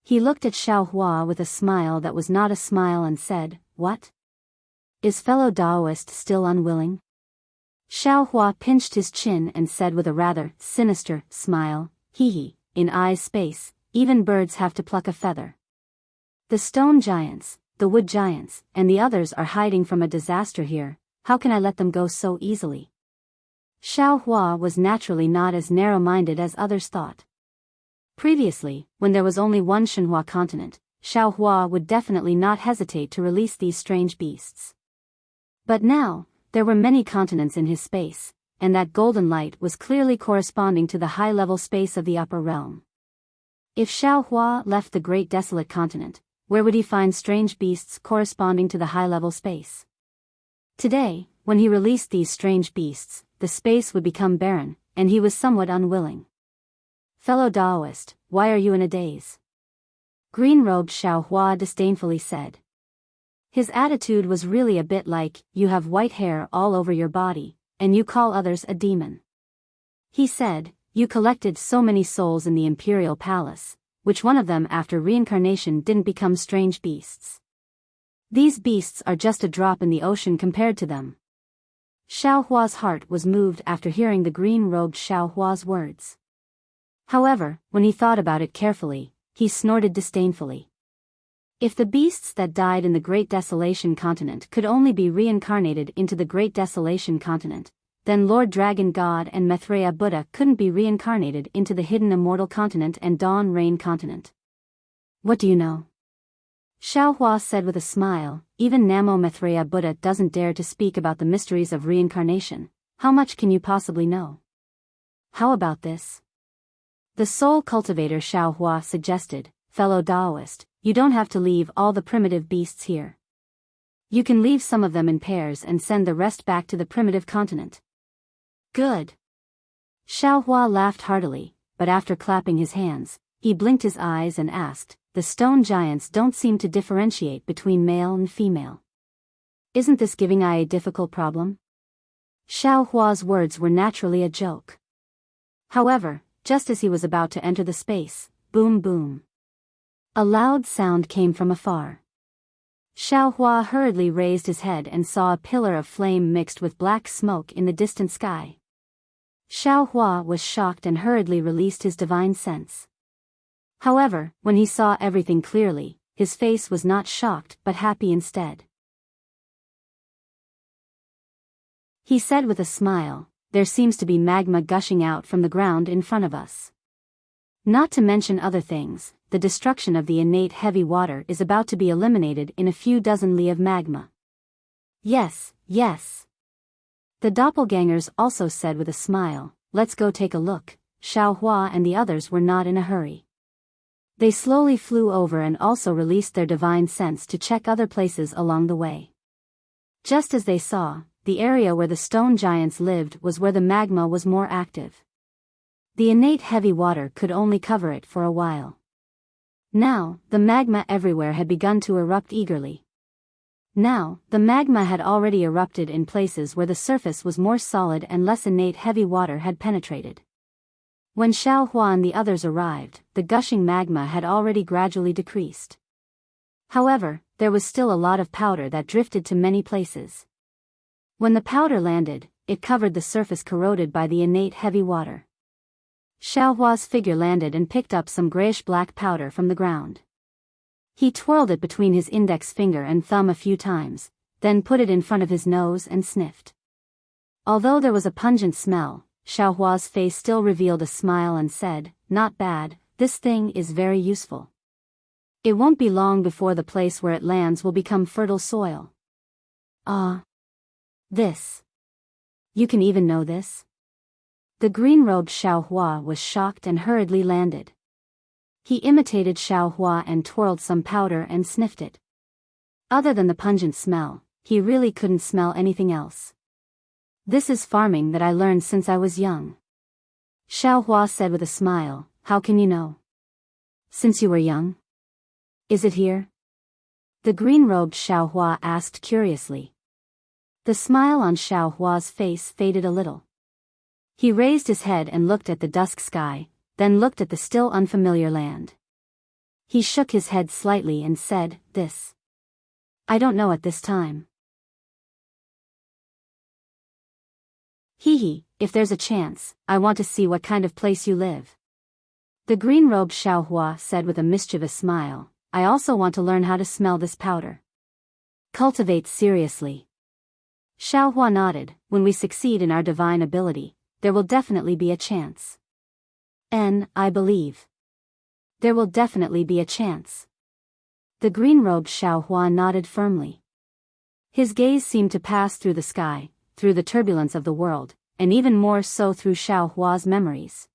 He looked at Xiao Hua with a smile that was not a smile and said, "What? Is fellow Taoist still unwilling?" Xiao Hua pinched his chin and said with a rather sinister smile, "Hee, in I's space, even birds have to pluck a feather. The stone giants, the wood giants, and the others are hiding from a disaster here, how can I let them go so easily?" Xiao Hua was naturally not as narrow-minded as others thought. Previously, when there was only one Shenhua continent, Xiao Hua would definitely not hesitate to release these strange beasts. But now, there were many continents in his space, and that golden light was clearly corresponding to the high-level space of the upper realm. If Xiao Hua left the great desolate continent, where would he find strange beasts corresponding to the high-level space? Today, when he released these strange beasts, the space would become barren, and he was somewhat unwilling. "Fellow Taoist, why are you in a daze?" Green-robed Xiao Hua disdainfully said. His attitude was really a bit like, you have white hair all over your body, and you call others a demon. He said, you collected so many souls in the imperial palace, which one of them after reincarnation didn't become strange beasts? These beasts are just a drop in the ocean compared to them. Xiao Hua's heart was moved after hearing the green-robed Xiao Hua's words. However, when he thought about it carefully, he snorted disdainfully. If the beasts that died in the Great Desolation Continent could only be reincarnated into the Great Desolation Continent, then Lord Dragon God and Maitreya Buddha couldn't be reincarnated into the hidden Immortal Continent and Dawn Rain Continent. What do you know? Xiao Hua said with a smile, even Namo Maitreya Buddha doesn't dare to speak about the mysteries of reincarnation, how much can you possibly know? How about this? The soul cultivator Xiao Hua suggested, fellow Taoist, you don't have to leave all the primitive beasts here. You can leave some of them in pairs and send the rest back to the primitive continent. Good. Xiao Hua laughed heartily, but after clapping his hands, he blinked his eyes and asked, the stone giants don't seem to differentiate between male and female. Isn't this giving I a difficult problem? Xiao Hua's words were naturally a joke. However, just as he was about to enter the space, boom boom. A loud sound came from afar. Xiao Hua hurriedly raised his head and saw a pillar of flame mixed with black smoke in the distant sky. Xiao Hua was shocked and hurriedly released his divine sense. However, when he saw everything clearly, his face was not shocked but happy instead. He said with a smile, there seems to be magma gushing out from the ground in front of us. Not to mention other things, the destruction of the innate heavy water is about to be eliminated in a few dozen li of magma. Yes, yes. The doppelgangers also said with a smile, let's go take a look. Xiao Hua and the others were not in a hurry. They slowly flew over and also released their divine sense to check other places along the way. Just as they saw, the area where the stone giants lived was where the magma was more active. The innate heavy water could only cover it for a while. Now, the magma everywhere had begun to erupt eagerly. Now, the magma had already erupted in places where the surface was more solid and less innate heavy water had penetrated. When Xiao Hua and the others arrived, the gushing magma had already gradually decreased. However, there was still a lot of powder that drifted to many places. When the powder landed, it covered the surface corroded by the innate heavy water. Xiao Hua's figure landed and picked up some grayish-black powder from the ground. He twirled it between his index finger and thumb a few times, then put it in front of his nose and sniffed. Although there was a pungent smell, Xiao Hua's face still revealed a smile and said, "Not bad, this thing is very useful. It won't be long before the place where it lands will become fertile soil." This. You can even know this? The green-robed Xiao Hua was shocked and hurriedly landed. He imitated Xiao Hua and twirled some powder and sniffed it. Other than the pungent smell, he really couldn't smell anything else. "This is farming that I learned since I was young." Xiao Hua said with a smile, "How can you know?" "Since you were young." "Is it here?" The green-robed Xiao Hua asked curiously. The smile on Xiao Hua's face faded a little. He raised his head and looked at the dusk sky, then looked at the still unfamiliar land. He shook his head slightly and said, "This. I don't know at this time." "Hee, if there's a chance, I want to see what kind of place you live." The green-robed Xiao Hua said with a mischievous smile, "I also want to learn how to smell this powder." "Cultivate seriously." Xiao Hua nodded, "When we succeed in our divine ability, there will definitely be a chance." I believe. There will definitely be a chance." The green-robed Xiao Hua nodded firmly. His gaze seemed to pass through the sky, through the turbulence of the world, and even more so through Xiao Hua's memories.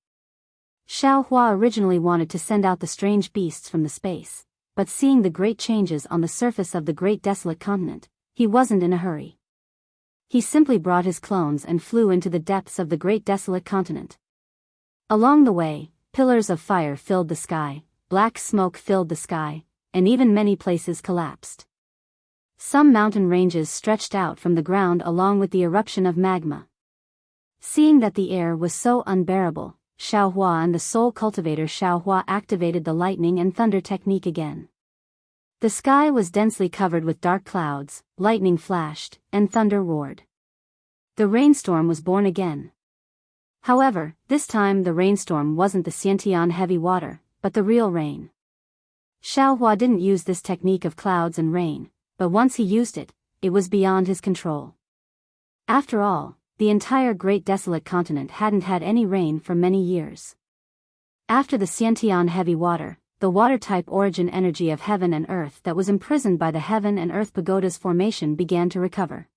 Xiao Hua originally wanted to send out the strange beasts from the space, but seeing the great changes on the surface of the great desolate continent, he wasn't in a hurry. He simply brought his clones and flew into the depths of the great desolate continent. Along the way, pillars of fire filled the sky, black smoke filled the sky, and even many places collapsed. Some mountain ranges stretched out from the ground along with the eruption of magma. Seeing that the air was so unbearable, Xiao Hua and the soul cultivator Xiao Hua activated the lightning and thunder technique again. The sky was densely covered with dark clouds, lightning flashed, and thunder roared. The rainstorm was born again. However, this time the rainstorm wasn't the Xiantian heavy water, but the real rain. Xiao Hua didn't use this technique of clouds and rain, but once he used it, it was beyond his control. After all, the entire great desolate continent hadn't had any rain for many years. After the Xiantian heavy water, the water-type origin energy of heaven and earth that was imprisoned by the heaven and earth pagoda's formation began to recover.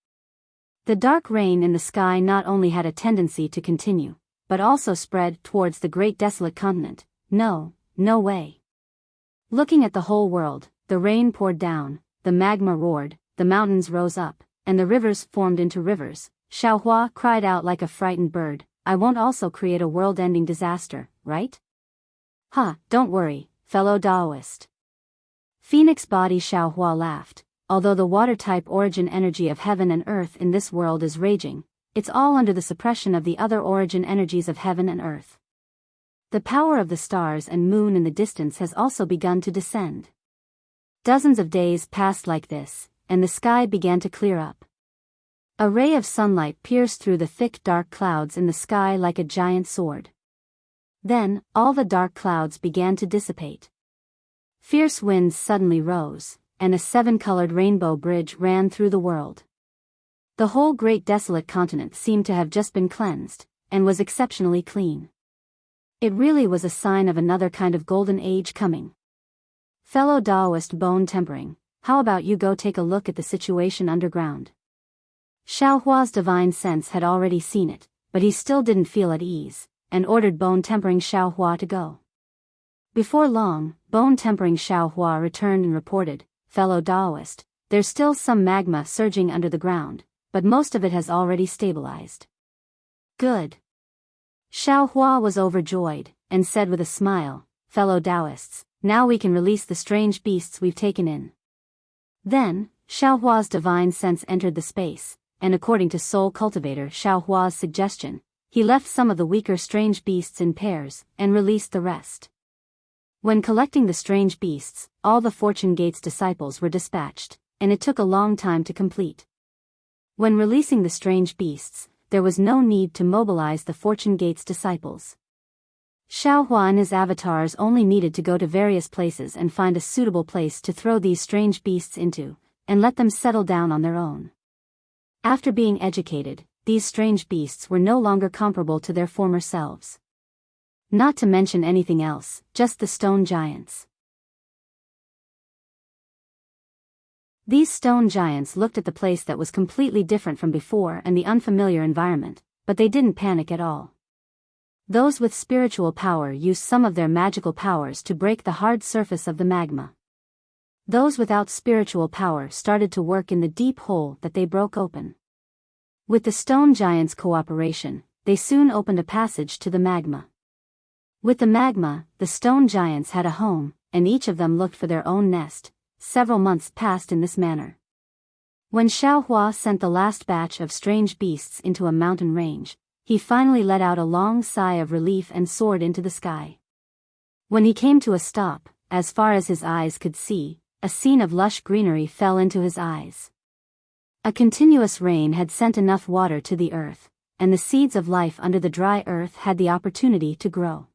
The dark rain in the sky not only had a tendency to continue, but also spread towards the great desolate continent. No way. Looking at the whole world, the rain poured down, the magma roared, the mountains rose up, and the rivers formed into rivers. Xiao Hua cried out like a frightened bird, "I won't also create a world-ending disaster, right?" Don't worry, fellow Taoist. Phoenix body Xiao Hua laughed. Although the water-type origin energy of heaven and earth in this world is raging, it's all under the suppression of the other origin energies of heaven and earth. The power of the stars and moon in the distance has also begun to descend. Dozens of days passed like this, and the sky began to clear up. A ray of sunlight pierced through the thick dark clouds in the sky like a giant sword. Then, all the dark clouds began to dissipate. Fierce winds suddenly rose, and a 7-colored rainbow bridge ran through the world. The whole great desolate continent seemed to have just been cleansed, and was exceptionally clean. It really was a sign of another kind of golden age coming. Fellow Taoist bone tempering, how about you go take a look at the situation underground? Xiao Hua's divine sense had already seen it, but he still didn't feel at ease, and ordered bone tempering Xiao Hua to go. Before long, bone tempering Xiao Hua returned and reported, fellow Taoist, there's still some magma surging under the ground, but most of it has already stabilized. Good. Xiao Hua was overjoyed, and said with a smile, fellow Taoists, now we can release the strange beasts we've taken in. Then, Xiao Hua's divine sense entered the space, and according to Soul Cultivator Xiao Hua's suggestion, he left some of the weaker strange beasts in pairs, and released the rest. When collecting the strange beasts, all the Fortune Gate's disciples were dispatched, and it took a long time to complete. When releasing the strange beasts, there was no need to mobilize the Fortune Gate's disciples. Xiao Hua and his avatars only needed to go to various places and find a suitable place to throw these strange beasts into, and let them settle down on their own. After being educated, these strange beasts were no longer comparable to their former selves. Not to mention anything else, just the stone giants. These stone giants looked at the place that was completely different from before and the unfamiliar environment, but they didn't panic at all. Those with spiritual power used some of their magical powers to break the hard surface of the magma. Those without spiritual power started to work in the deep hole that they broke open. With the stone giants' cooperation, they soon opened a passage to the magma. With the magma, the stone giants had a home, and each of them looked for their own nest. Several months passed in this manner. When Xiao Hua sent the last batch of strange beasts into a mountain range, he finally let out a long sigh of relief and soared into the sky. When he came to a stop, as far as his eyes could see, a scene of lush greenery fell into his eyes. A continuous rain had sent enough water to the earth, and the seeds of life under the dry earth had the opportunity to grow.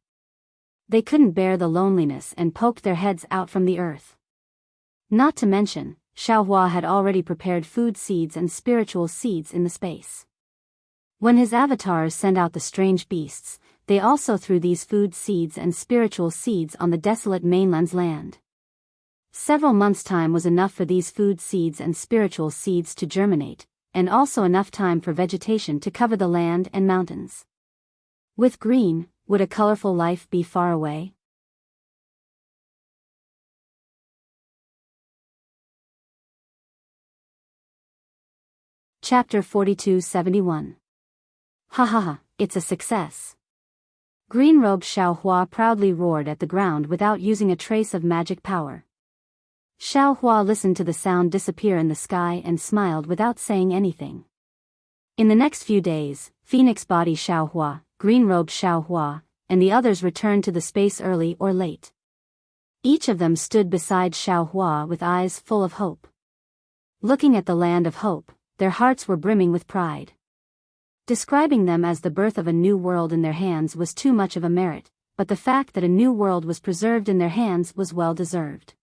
They couldn't bear the loneliness and poked their heads out from the earth. Not to mention, Xiao Hua had already prepared food seeds and spiritual seeds in the space. When his avatars sent out the strange beasts, they also threw these food seeds and spiritual seeds on the desolate mainland's land. Several months' time was enough for these food seeds and spiritual seeds to germinate, and also enough time for vegetation to cover the land and mountains. With green, would a colorful life be far away? Chapter 4271. Ha ha ha, it's a success. Green-robed Xiao Hua proudly roared at the ground without using a trace of magic power. Xiao Hua listened to the sound disappear in the sky and smiled without saying anything. In the next few days, Phoenix Body Xiao Hua, Green-robed Xiao Hua, and the others returned to the space early or late. Each of them stood beside Xiao Hua with eyes full of hope. Looking at the land of hope, their hearts were brimming with pride. Describing them as the birth of a new world in their hands was too much of a merit, but the fact that a new world was preserved in their hands was well deserved.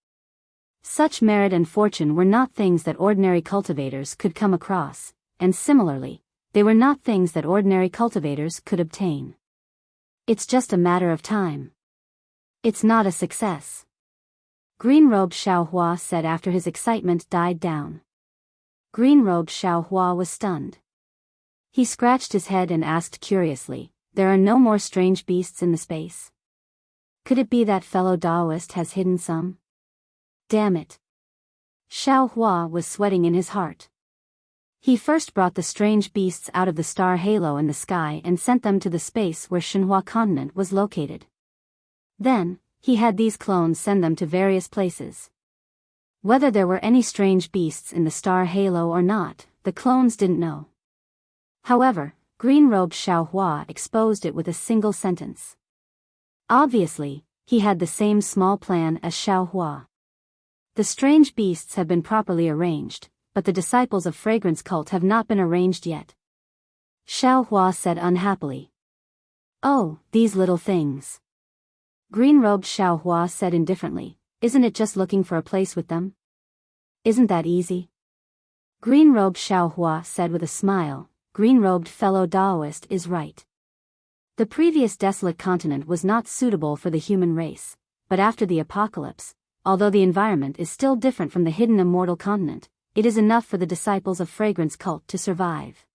Such merit and fortune were not things that ordinary cultivators could come across, and similarly, they were not things that ordinary cultivators could obtain. It's just a matter of time. It's not a success. Green-robed Xiao Hua said after his excitement died down. Green-robed Xiao Hua was stunned. He scratched his head and asked curiously, there are no more strange beasts in the space? Could it be that fellow Taoist has hidden some? Damn it. Xiao Hua was sweating in his heart. He first brought the strange beasts out of the star halo in the sky and sent them to the space where Shenhua continent was located. Then, he had these clones send them to various places. Whether there were any strange beasts in the star halo or not, the clones didn't know. However, green-robed Xiao Hua exposed it with a single sentence. Obviously, he had the same small plan as Xiao Hua. The strange beasts have been properly arranged, but the disciples of Fragrance Cult have not been arranged yet. Xiao Hua said unhappily. Oh, these little things. Green-robed Xiao Hua said indifferently, isn't it just looking for a place with them? Isn't that easy? Green-robed Xiaohua said with a smile, green-robed fellow Daoist is right. The previous desolate continent was not suitable for the human race, but after the apocalypse, although the environment is still different from the hidden immortal continent, it is enough for the disciples of fragrance cult to survive.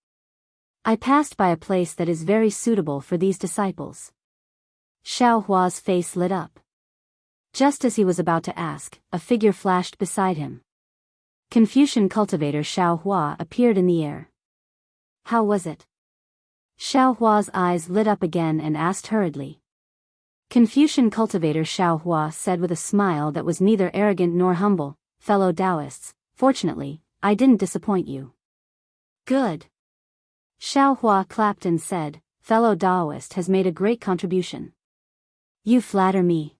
I passed by a place that is very suitable for these disciples. Xiaohua's face lit up. Just as he was about to ask, a figure flashed beside him. Confucian cultivator Xiaohua appeared in the air. How was it? Xiaohua's eyes lit up again and asked hurriedly. Confucian cultivator Xiaohua said with a smile that was neither arrogant nor humble, fellow Taoists, fortunately, I didn't disappoint you. Good. Xiaohua clapped and said, fellow Taoist has made a great contribution. You flatter me.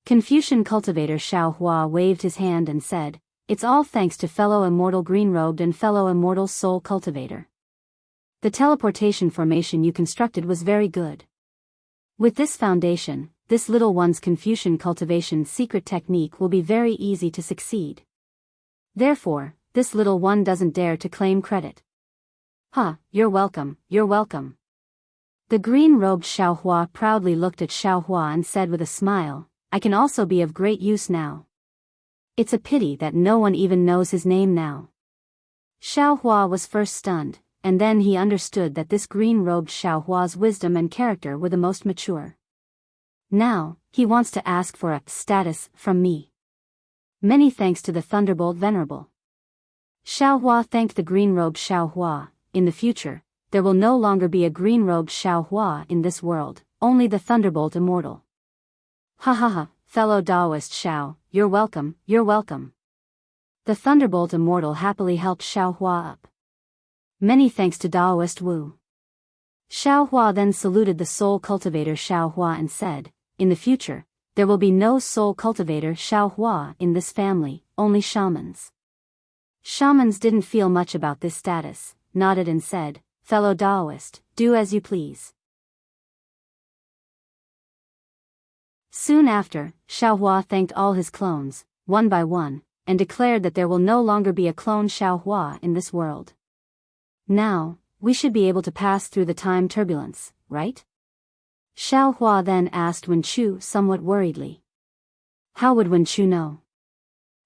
Confucian cultivator Xiaohua waved his hand and said, it's all thanks to fellow immortal green-robed and fellow immortal soul cultivator. The teleportation formation you constructed was very good. With this foundation, this little one's Confucian cultivation secret technique will be very easy to succeed. Therefore, this little one doesn't dare to claim credit. You're welcome, you're welcome. The green-robed Xiaohua proudly looked at Xiaohua and said with a smile, I can also be of great use now. It's a pity that no one even knows his name now. Xiaohua was first stunned, and then he understood that this green-robed Xiaohua's wisdom and character were the most mature. Now, he wants to ask for a status from me. Many thanks to the Thunderbolt Venerable. Xiaohua thanked the green-robed Xiaohua. In the future, there will no longer be a green-robed Xiaohua in this world, only the Thunderbolt Immortal. Fellow Taoist Xiao, you're welcome, you're welcome. The Thunderbolt Immortal happily helped Xiaohua up. Many thanks to Taoist Wu. Xiaohua then saluted the soul cultivator Xiaohua and said, in the future, there will be no soul cultivator Xiaohua in this family, only shamans. Shamans didn't feel much about this status, nodded and said, fellow Taoist, do as you please. Soon after, Xiaohua thanked all his clones, one by one, and declared that there will no longer be a clone Xiaohua in this world. Now, we should be able to pass through the time turbulence, right? Xiaohua then asked Wen Chu somewhat worriedly. How would Wen Chu know?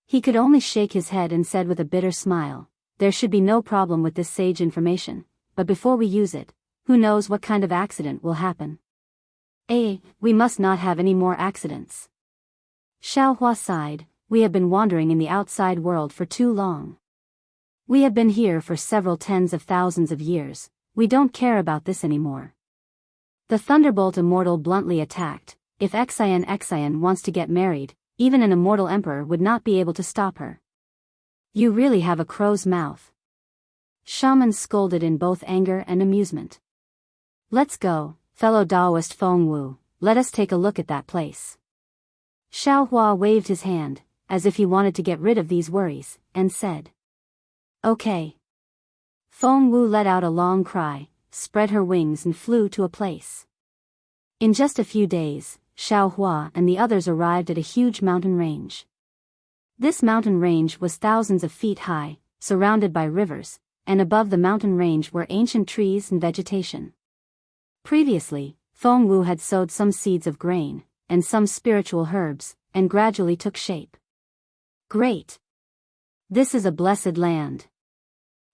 He could only shake his head and said with a bitter smile, there should be no problem with this sage information, but before we use it, who knows what kind of accident will happen? We must not have any more accidents. Xiaohua sighed, we have been wandering in the outside world for too long. We have been here for several tens of thousands of years, we don't care about this anymore. The Thunderbolt Immortal bluntly attacked, if Xian wants to get married, even an immortal emperor would not be able to stop her. You really have a crow's mouth. Shaman scolded in both anger and amusement. Let's go, fellow Taoist Feng Wu, let us take a look at that place. Xiaohua waved his hand, as if he wanted to get rid of these worries, and said. Okay. Feng Wu let out a long cry, spread her wings and flew to a place. In just a few days, Xiaohua and the others arrived at a huge mountain range. This mountain range was thousands of feet high, surrounded by rivers, and above the mountain range were ancient trees and vegetation. Previously, Feng Wu had sowed some seeds of grain, and some spiritual herbs, and gradually took shape. Great! This is a blessed land.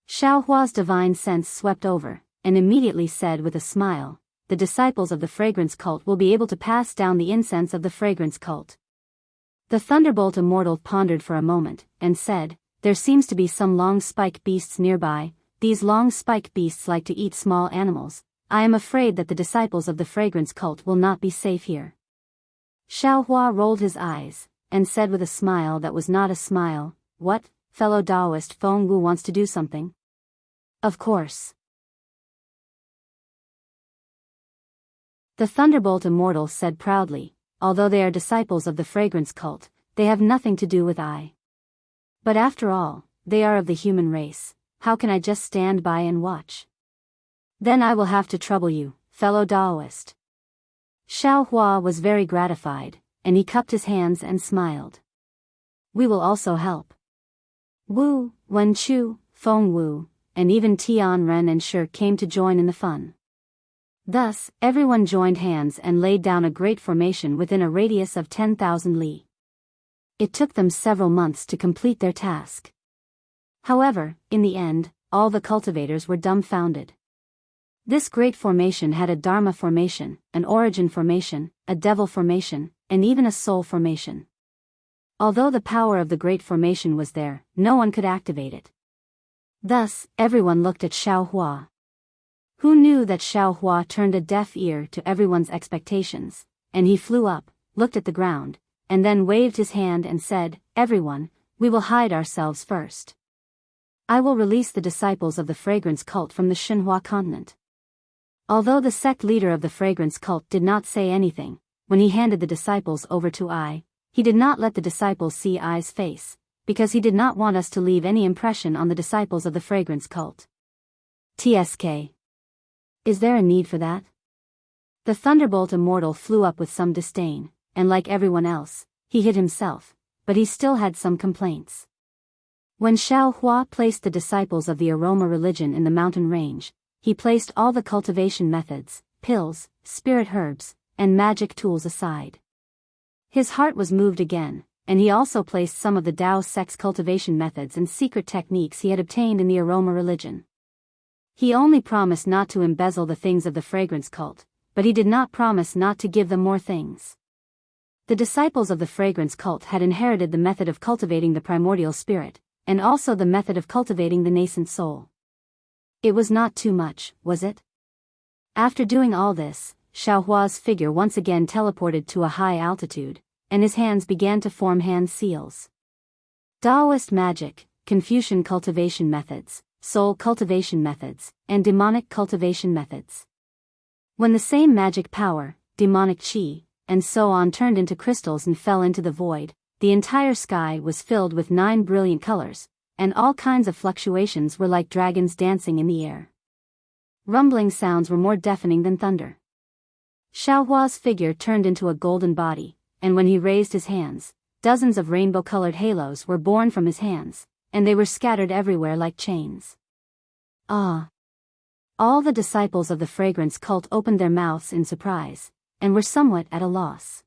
Xiaohua's divine sense swept over, and immediately said with a smile, the disciples of the fragrance cult will be able to pass down the incense of the fragrance cult. The Thunderbolt Immortal pondered for a moment, and said, there seems to be some long spike beasts nearby, these long spike beasts like to eat small animals, I am afraid that the disciples of the fragrance cult will not be safe here. Xiaohua rolled his eyes, and said with a smile that was not a smile, what, fellow Taoist Feng Wu wants to do something? Of course. The Thunderbolt Immortal said proudly, although they are disciples of the fragrance cult, they have nothing to do with I. But after all, they are of the human race, how can I just stand by and watch? Then I will have to trouble you, fellow Taoist. Xiaohua was very gratified, and he cupped his hands and smiled. We will also help. Wu, Wen Chu, Feng Wu, and even Tian Ren and Shi came to join in the fun. Thus, everyone joined hands and laid down a great formation within a radius of 10,000 li. It took them several months to complete their task. However, in the end, all the cultivators were dumbfounded. This great formation had a Dharma formation, an origin formation, a devil formation, and even a soul formation. Although the power of the great formation was there, no one could activate it. Thus, everyone looked at Xiao Hua. Who knew that Xiao Hua turned a deaf ear to everyone's expectations, and he flew up, looked at the ground, and then waved his hand and said, "Everyone, we will hide ourselves first. I will release the disciples of the fragrance cult from the Xinhua continent." Although the sect leader of the fragrance cult did not say anything, when he handed the disciples over to I, he did not let the disciples see I's face, because he did not want us to leave any impression on the disciples of the fragrance cult. TSK. Is there a need for that? The thunderbolt Immortal flew up with some disdain, and like everyone else, he hid himself, but he still had some complaints. When Xiao Hua placed the disciples of the aroma religion in the mountain range, he placed all the cultivation methods, pills, spirit herbs, and magic tools aside. His heart was moved again, and he also placed some of the Tao sect's cultivation methods and secret techniques he had obtained in the aroma religion. He only promised not to embezzle the things of the fragrance cult, but he did not promise not to give them more things. The disciples of the fragrance cult had inherited the method of cultivating the primordial spirit, and also the method of cultivating the nascent soul. It was not too much, was it? After doing all this, Xiao Hua's figure once again teleported to a high altitude, and his hands began to form hand seals. Taoist magic, Confucian cultivation methods, soul cultivation methods, and demonic cultivation methods. When the same magic power, demonic qi, and so on turned into crystals and fell into the void, the entire sky was filled with 9 brilliant colors, and all kinds of fluctuations were like dragons dancing in the air. Rumbling sounds were more deafening than thunder. Xiao Hua's figure turned into a golden body, and when he raised his hands, dozens of rainbow-colored halos were born from his hands, and they were scattered everywhere like chains. Ah! All the disciples of the fragrance cult opened their mouths in surprise, and were somewhat at a loss.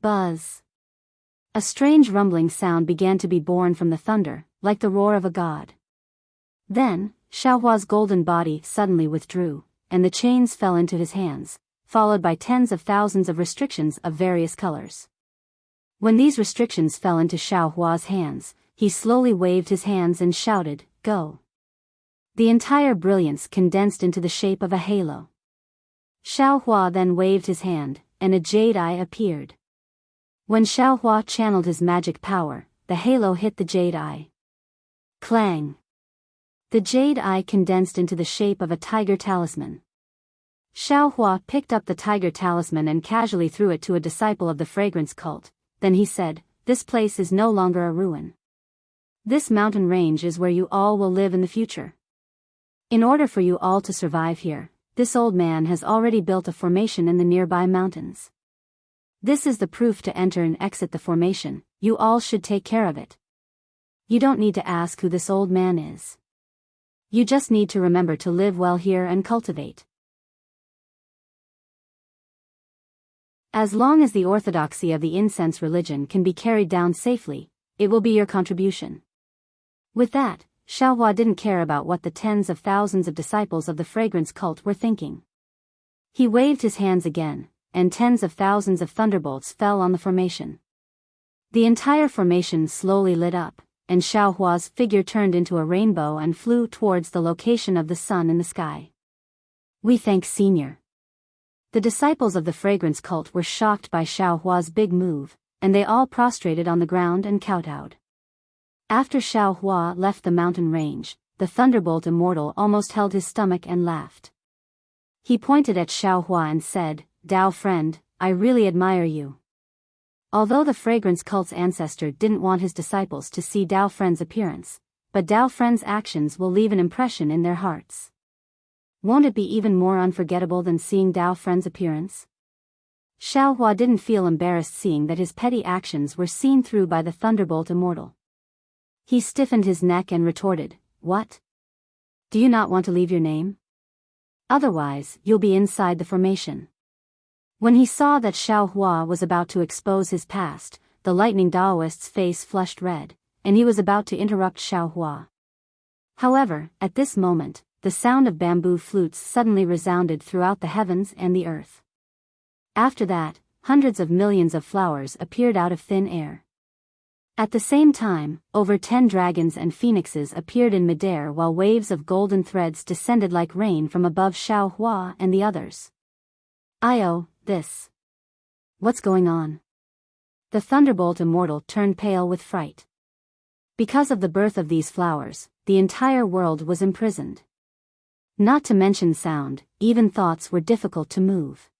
Buzz! A strange rumbling sound began to be born from the thunder, like the roar of a god. Then, Xiao Hua's golden body suddenly withdrew, and the chains fell into his hands, followed by tens of thousands of restrictions of various colors. When these restrictions fell into Xiao Hua's hands, he slowly waved his hands and shouted, "Go!" The entire brilliance condensed into the shape of a halo. Xiao Hua then waved his hand, and a jade eye appeared. When Xiao Hua channeled his magic power, the halo hit the jade eye. Clang! The jade eye condensed into the shape of a tiger talisman. Xiao Hua picked up the tiger talisman and casually threw it to a disciple of the fragrance cult. Then he said, "This place is no longer a ruin. This mountain range is where you all will live in the future. In order for you all to survive here, this old man has already built a formation in the nearby mountains. This is the proof to enter and exit the formation. You all should take care of it. You don't need to ask who this old man is. You just need to remember to live well here and cultivate. As long as the orthodoxy of the incense religion can be carried down safely, it will be your contribution." With that, Xiao Hua didn't care about what the tens of thousands of disciples of the fragrance cult were thinking. He waved his hands again, and tens of thousands of thunderbolts fell on the formation. The entire formation slowly lit up, and Xiao Hua's figure turned into a rainbow and flew towards the location of the sun in the sky. "We thank Senior." The disciples of the fragrance cult were shocked by Xiao Hua's big move, and they all prostrated on the ground and kowtowed. After Xiao Hua left the mountain range, the thunderbolt Immortal almost held his stomach and laughed. He pointed at Xiao Hua and said, "Dao friend, I really admire you." Although the fragrance cult's ancestor didn't want his disciples to see Dao friend's appearance, but Dao friend's actions will leave an impression in their hearts. Won't it be even more unforgettable than seeing Dao friend's appearance? Xiao Hua didn't feel embarrassed seeing that his petty actions were seen through by the thunderbolt Immortal. He stiffened his neck and retorted, What? Do you not want to leave your name? Otherwise, you'll be inside the formation. When he saw that Xiao Hua was about to expose his past, the lightning Daoist's face flushed red, and he was about to interrupt Xiao Hua. However, at this moment, the sound of bamboo flutes suddenly resounded throughout the heavens and the earth. After that, hundreds of millions of flowers appeared out of thin air. At the same time, over 10 dragons and phoenixes appeared in midair while waves of golden threads descended like rain from above Xiao Hua and the others. This. What's going on? The thunderbolt Immortal turned pale with fright. Because of the birth of these flowers, the entire world was imprisoned. Not to mention sound, even thoughts were difficult to move.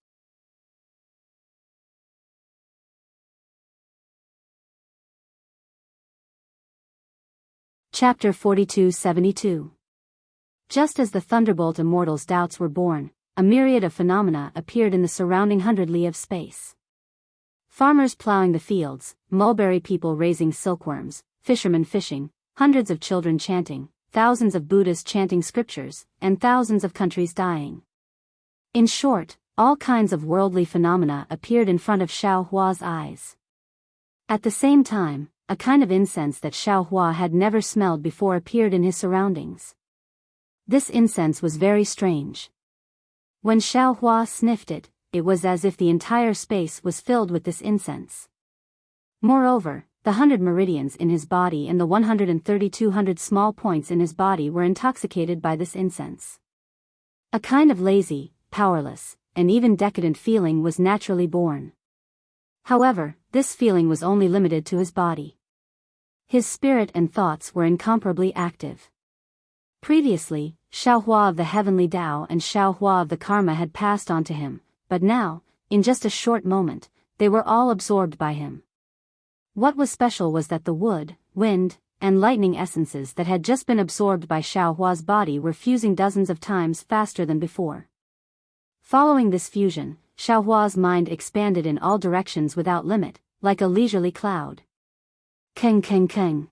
Chapter 42-72. Just as the thunderbolt Immortal's doubts were born, a myriad of phenomena appeared in the surrounding 100 li of space. Farmers plowing the fields, mulberry people raising silkworms, fishermen fishing, hundreds of children chanting, thousands of Buddhas chanting scriptures, and thousands of countries dying. In short, all kinds of worldly phenomena appeared in front of Xiao Hua's eyes. At the same time, a kind of incense that Xiao Hua had never smelled before appeared in his surroundings. This incense was very strange. When Xiao Hua sniffed it, it was as if the entire space was filled with this incense. Moreover, the 100 meridians in his body and the 13200 small points in his body were intoxicated by this incense. A kind of lazy, powerless, and even decadent feeling was naturally born. However, this feeling was only limited to his body. His spirit and thoughts were incomparably active. Previously, Xiao Hua of the heavenly Tao and Xiao Hua of the Karma had passed on to him, but now, in just a short moment, they were all absorbed by him. What was special was that the wood, wind, and lightning essences that had just been absorbed by Xiao Hua's body were fusing dozens of times faster than before. Following this fusion, Xiao Hua's mind expanded in all directions without limit, like a leisurely cloud. Keng keng keng.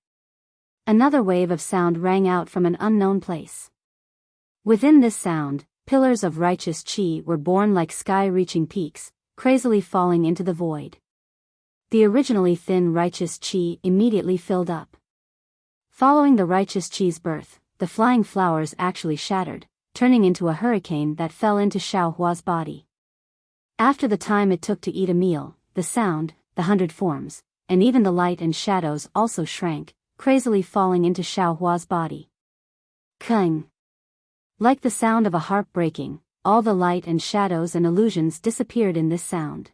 Another wave of sound rang out from an unknown place. Within this sound, pillars of righteous qi were born like sky-reaching peaks, crazily falling into the void. The originally thin righteous qi immediately filled up. Following the righteous qi's birth, the flying flowers actually shattered, turning into a hurricane that fell into Xiao Hua's body. After the time it took to eat a meal, the sound, the 100 forms, and even the light and shadows also shrank, crazily falling into Xiao Hua's body. Keng. Like the sound of a harp breaking, all the light and shadows and illusions disappeared in this sound.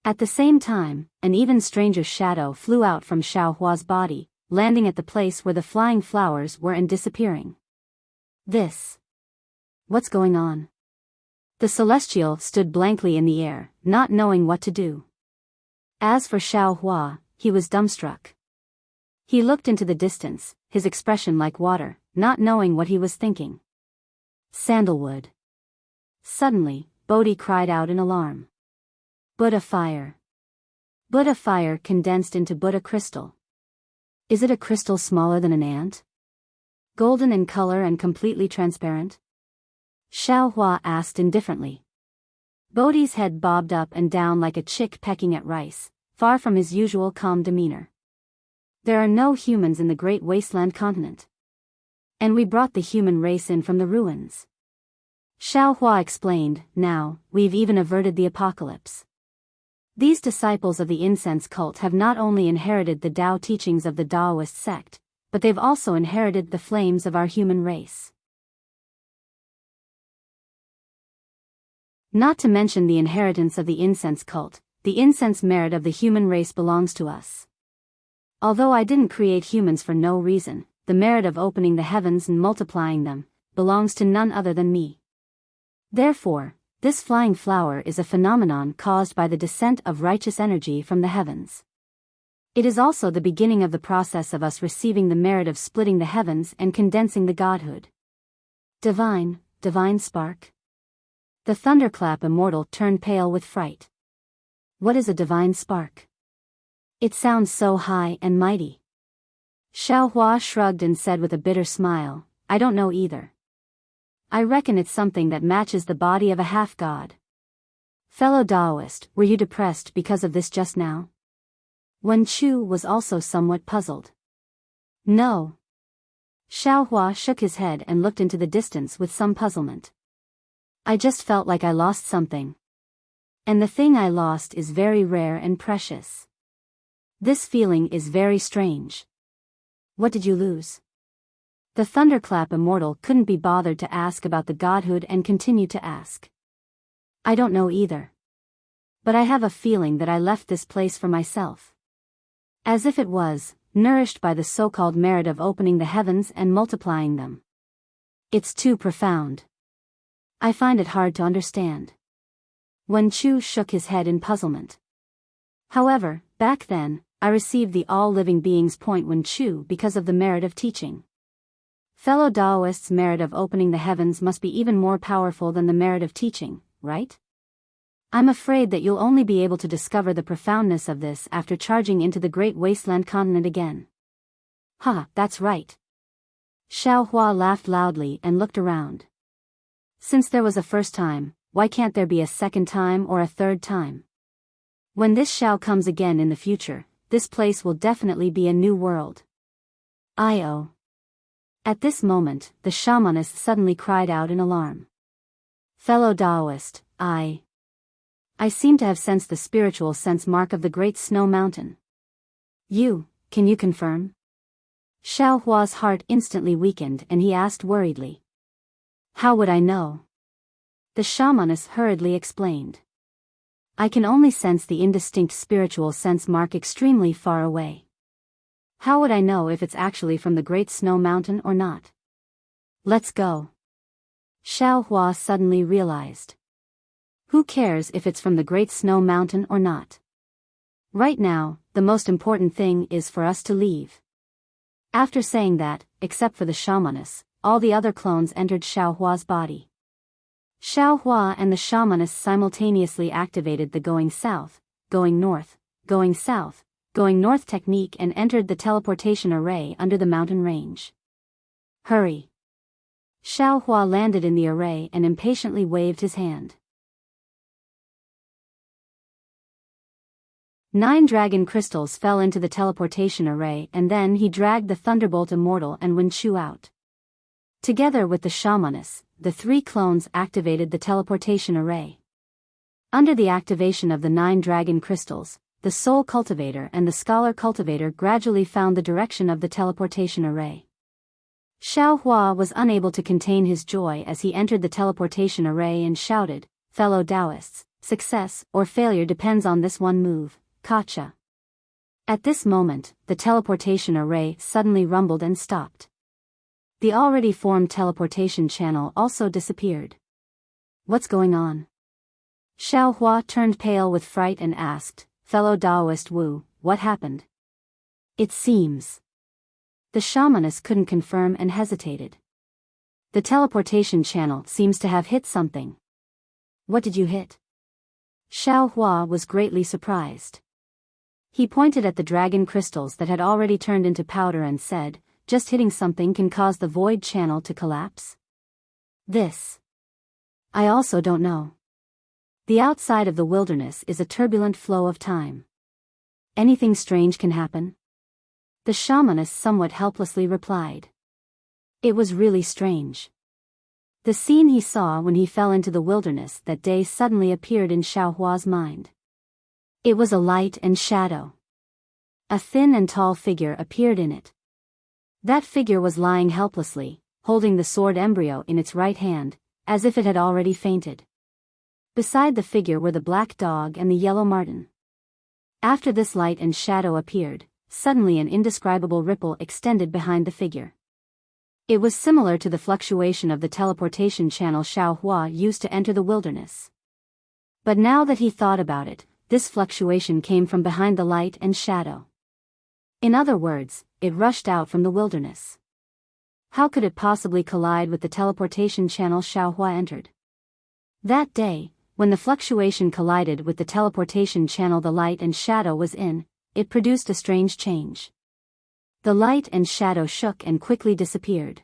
At the same time, an even stranger shadow flew out from Xiao Hua's body, landing at the place where the flying flowers were and disappearing. This. What's going on? The celestial stood blankly in the air, not knowing what to do. As for Xiao Hua, he was dumbstruck. He looked into the distance, his expression like water, not knowing what he was thinking. Sandalwood. Suddenly, Bodhi cried out in alarm. Buddha fire. Buddha fire condensed into Buddha crystal. Is it a crystal smaller than an ant? Golden in color and completely transparent? Xiao Hua asked indifferently. Bodhi's head bobbed up and down like a chick pecking at rice, far from his usual calm demeanor. There are no humans in the great wasteland continent. And we brought the human race in from the ruins. Xiao Hua explained, now, we've even averted the apocalypse. These disciples of the incense cult have not only inherited the Tao teachings of the Taoist sect, but they've also inherited the flames of our human race. Not to mention the inheritance of the incense cult, the incense merit of the human race belongs to us. Although I didn't create humans for no reason, the merit of opening the heavens and multiplying them belongs to none other than me. Therefore, this flying flower is a phenomenon caused by the descent of righteous energy from the heavens. It is also the beginning of the process of us receiving the merit of splitting the heavens and condensing the godhood. Divine spark. The thunderclap Immortal turned pale with fright. What is a divine spark? It sounds so high and mighty. Xiaohua shrugged and said with a bitter smile, I don't know either. I reckon it's something that matches the body of a half-god. Fellow Daoist, were you depressed because of this just now? Wen Chu was also somewhat puzzled. No. Xiaohua shook his head and looked into the distance with some puzzlement. I just felt like I lost something. And the thing I lost is very rare and precious. This feeling is very strange. What did you lose? The thunderclap Immortal couldn't be bothered to ask about the godhood and continued to ask. I don't know either. But I have a feeling that I left this place for myself. As if it was, nourished by the so-called merit of opening the heavens and multiplying them. It's too profound. I find it hard to understand. Wen Chu shook his head in puzzlement. However, back then, I received the all-living being's point Wen Chu because of the merit of teaching. Fellow Daoists' merit of opening the heavens must be even more powerful than the merit of teaching, right? I'm afraid that you'll only be able to discover the profoundness of this after charging into the great wasteland continent again. That's right. Xiaohua laughed loudly and looked around. Since there was a first time, why can't there be a second time or a third time? When this Xiao comes again in the future, this place will definitely be a new world. I-oh. At this moment, the shamanist suddenly cried out in alarm. Fellow Daoist, I seem to have sensed the spiritual sense mark of the Great Snow Mountain. Can you confirm? Xiaohua's heart instantly weakened and he asked worriedly. How would I know? The shamanist hurriedly explained. I can only sense the indistinct spiritual sense mark extremely far away. How would I know if it's actually from the Great Snow Mountain or not? Let's go. Xiaohua suddenly realized. Who cares if it's from the Great Snow Mountain or not? Right now, the most important thing is for us to leave. After saying that, except for the shamanist, all the other clones entered Xiaohua's body. Xiaohua and the shamanist simultaneously activated the going south, going north, going south, going north technique and entered the teleportation array under the mountain range. Hurry! Xiaohua landed in the array and impatiently waved his hand. 9 dragon crystals fell into the teleportation array and then he dragged the thunderbolt Immortal and Wen Chu out. Together with the shamanist, the 3 clones activated the teleportation array. Under the activation of the 9 dragon crystals, the soul cultivator and the scholar cultivator gradually found the direction of the teleportation array. Xiaohua was unable to contain his joy as he entered the teleportation array and shouted, Fellow Daoists, success or failure depends on this one move, Kacha. At this moment, the teleportation array suddenly rumbled and stopped. The already formed teleportation channel also disappeared. What's going on? Xiaohua turned pale with fright and asked, Fellow Daoist Wu, what happened? It seems. The shamanist couldn't confirm and hesitated. The teleportation channel seems to have hit something. What did you hit? Xiaohua was greatly surprised. He pointed at the dragon crystals that had already turned into powder and said, just hitting something can cause the void channel to collapse? This. I also don't know. The outside of the wilderness is a turbulent flow of time. Anything strange can happen? The shamanist somewhat helplessly replied. It was really strange. The scene he saw when he fell into the wilderness that day suddenly appeared in Xiaohua's mind. It was a light and shadow. A thin and tall figure appeared in it. That figure was lying helplessly, holding the sword embryo in its right hand, as if it had already fainted. Beside the figure were the black dog and the yellow marten. After this light and shadow appeared, suddenly an indescribable ripple extended behind the figure. It was similar to the fluctuation of the teleportation channel Xiaohua used to enter the wilderness. But now that he thought about it, this fluctuation came from behind the light and shadow. In other words, it rushed out from the wilderness. How could it possibly collide with the teleportation channel Xiaohua entered? That day, when the fluctuation collided with the teleportation channel the light and shadow was in, it produced a strange change. The light and shadow shook and quickly disappeared.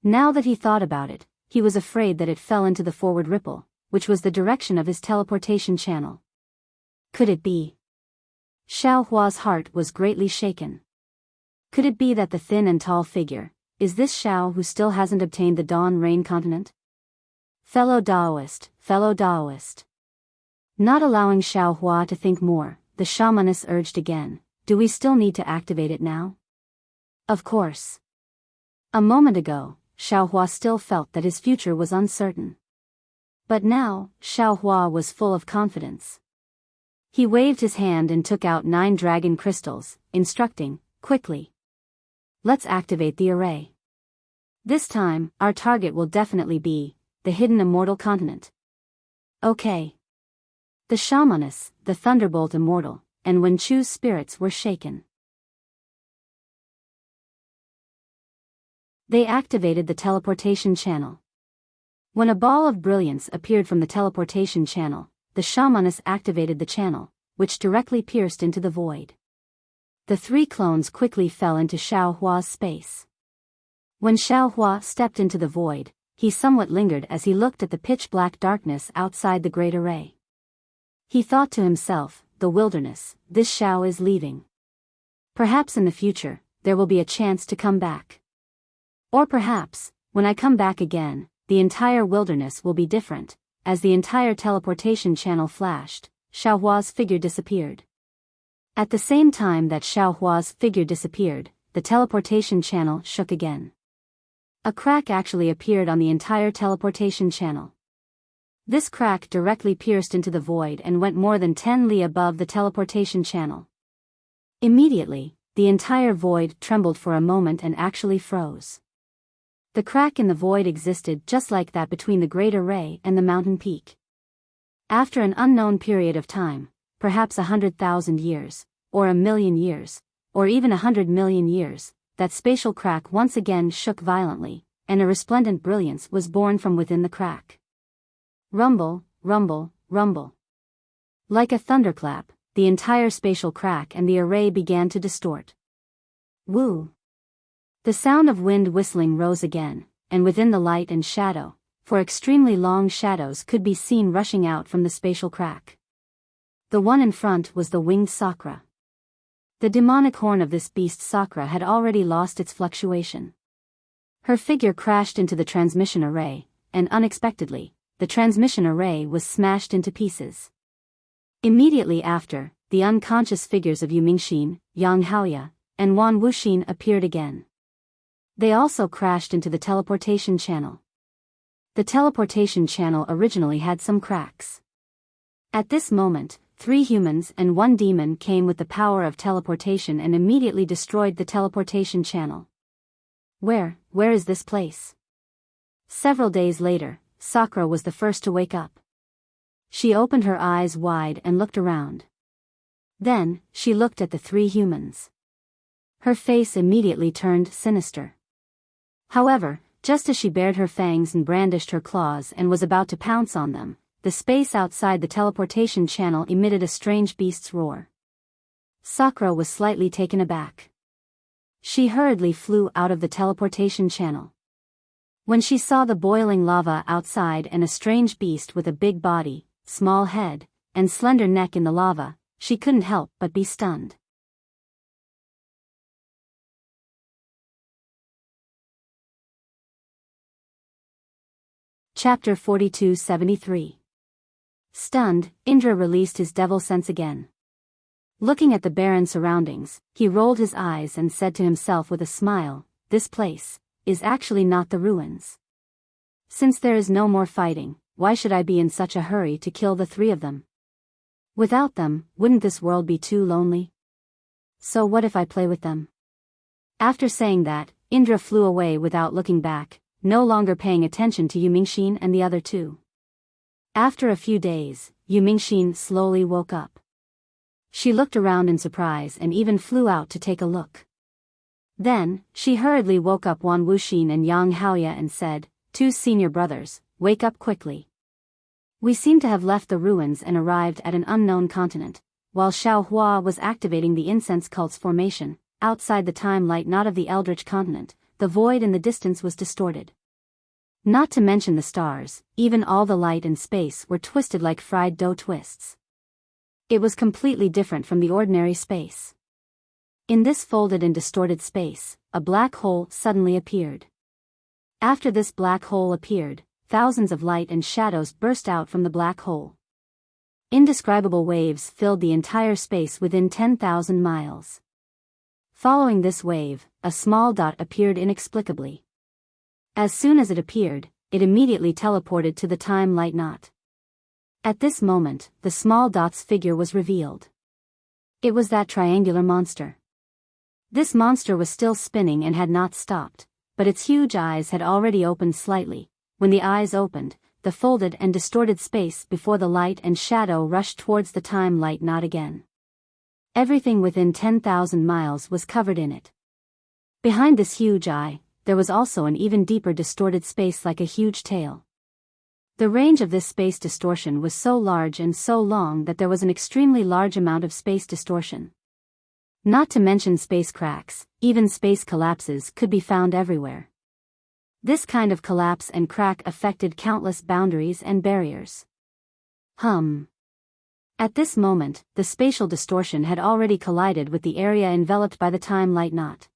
Now that he thought about it, he was afraid that it fell into the forward ripple, which was the direction of his teleportation channel. Could it be? Xiao Hua's heart was greatly shaken. Could it be that the thin and tall figure, is this Xiao who still hasn't obtained the Dawn Rain continent? Fellow Daoist. Not allowing Xiao Hua to think more, the shamaness urged again, do we still need to activate it now? Of course. A moment ago, Xiao Hua still felt that his future was uncertain. But now, Xiao Hua was full of confidence. He waved his hand and took out 9 dragon crystals, instructing, quickly. Let's activate the array. This time, our target will definitely be the hidden immortal continent. Okay. The shamaness, the thunderbolt immortal, and Wen Chu's spirits were shaken. They activated the teleportation channel. When a ball of brilliance appeared from the teleportation channel, the shamaness activated the channel, which directly pierced into the void. The 3 clones quickly fell into Xiao Hua's space. When Xiao Hua stepped into the void, he somewhat lingered as he looked at the pitch-black darkness outside the great array. He thought to himself, the wilderness, this Xiao is leaving. Perhaps in the future, there will be a chance to come back. Or perhaps, when I come back again, the entire wilderness will be different. As the entire teleportation channel flashed, Xiao Hua's figure disappeared. At the same time that Xiao Hua's figure disappeared, the teleportation channel shook again. A crack actually appeared on the entire teleportation channel. This crack directly pierced into the void and went more than 10 li above the teleportation channel. Immediately, the entire void trembled for a moment and actually froze. The crack in the void existed just like that between the great array and the mountain peak. After an unknown period of time, perhaps 100,000 years, or 1,000,000 years, or even 100 million years, that spatial crack once again shook violently, and a resplendent brilliance was born from within the crack. Rumble, rumble, rumble. Like a thunderclap, the entire spatial crack and the array began to distort. Woo! The sound of wind whistling rose again, and within the light and shadow, for extremely long shadows could be seen rushing out from the spatial crack. The one in front was the winged Sakra. The demonic horn of this beast Sakra had already lost its fluctuation. Her figure crashed into the transmission array, and unexpectedly, the transmission array was smashed into pieces. Immediately after, the unconscious figures of Yu Mingxin, Yang Haoya, and Wan Wuxin appeared again. They also crashed into the teleportation channel. The teleportation channel originally had some cracks. At this moment, 3 humans and 1 demon came with the power of teleportation and immediately destroyed the teleportation channel. Where is this place? Several days later, Sakura was the first to wake up. She opened her eyes wide and looked around. Then, she looked at the 3 humans. Her face immediately turned sinister. However, just as she bared her fangs and brandished her claws and was about to pounce on them, the space outside the teleportation channel emitted a strange beast's roar. Sakura was slightly taken aback. She hurriedly flew out of the teleportation channel. When she saw the boiling lava outside and a strange beast with a big body, small head, and slender neck in the lava, she couldn't help but be stunned. Chapter 42-73. Stunned, Indra released his devil sense again. Looking at the barren surroundings, he rolled his eyes and said to himself with a smile, this place is actually not the ruins. Since there is no more fighting, why should I be in such a hurry to kill the 3 of them? Without them, wouldn't this world be too lonely? So what if I play with them? After saying that, Indra flew away without looking back, no longer paying attention to Yu Mingxin and the other 2. After a few days, Yu Mingxin slowly woke up. She looked around in surprise and even flew out to take a look. Then, she hurriedly woke up Wan Wuxin and Yang Haoya and said, 2 senior brothers, wake up quickly. We seem to have left the ruins and arrived at an unknown continent. While Xiao Hua was activating the incense cult's formation, outside the time light knot of the Eldritch continent, the void in the distance was distorted. Not to mention the stars, even all the light and space were twisted like fried dough twists. It was completely different from the ordinary space. In this folded and distorted space, a black hole suddenly appeared. After this black hole appeared, thousands of light and shadows burst out from the black hole. Indescribable waves filled the entire space within 10,000 miles. Following this wave, a small dot appeared inexplicably. As soon as it appeared, it immediately teleported to the time light knot. At this moment, the small dot's figure was revealed. It was that triangular monster. This monster was still spinning and had not stopped, but its huge eyes had already opened slightly. When the eyes opened, the folded and distorted space before the light and shadow rushed towards the time light knot again. Everything within 10,000 miles was covered in it. Behind this huge eye, there was also an even deeper distorted space like a huge tail. The range of this space distortion was so large and so long that there was an extremely large amount of space distortion. Not to mention space cracks, even space collapses could be found everywhere. This kind of collapse and crack affected countless boundaries and barriers. At this moment, the spatial distortion had already collided with the area enveloped by the time light knot.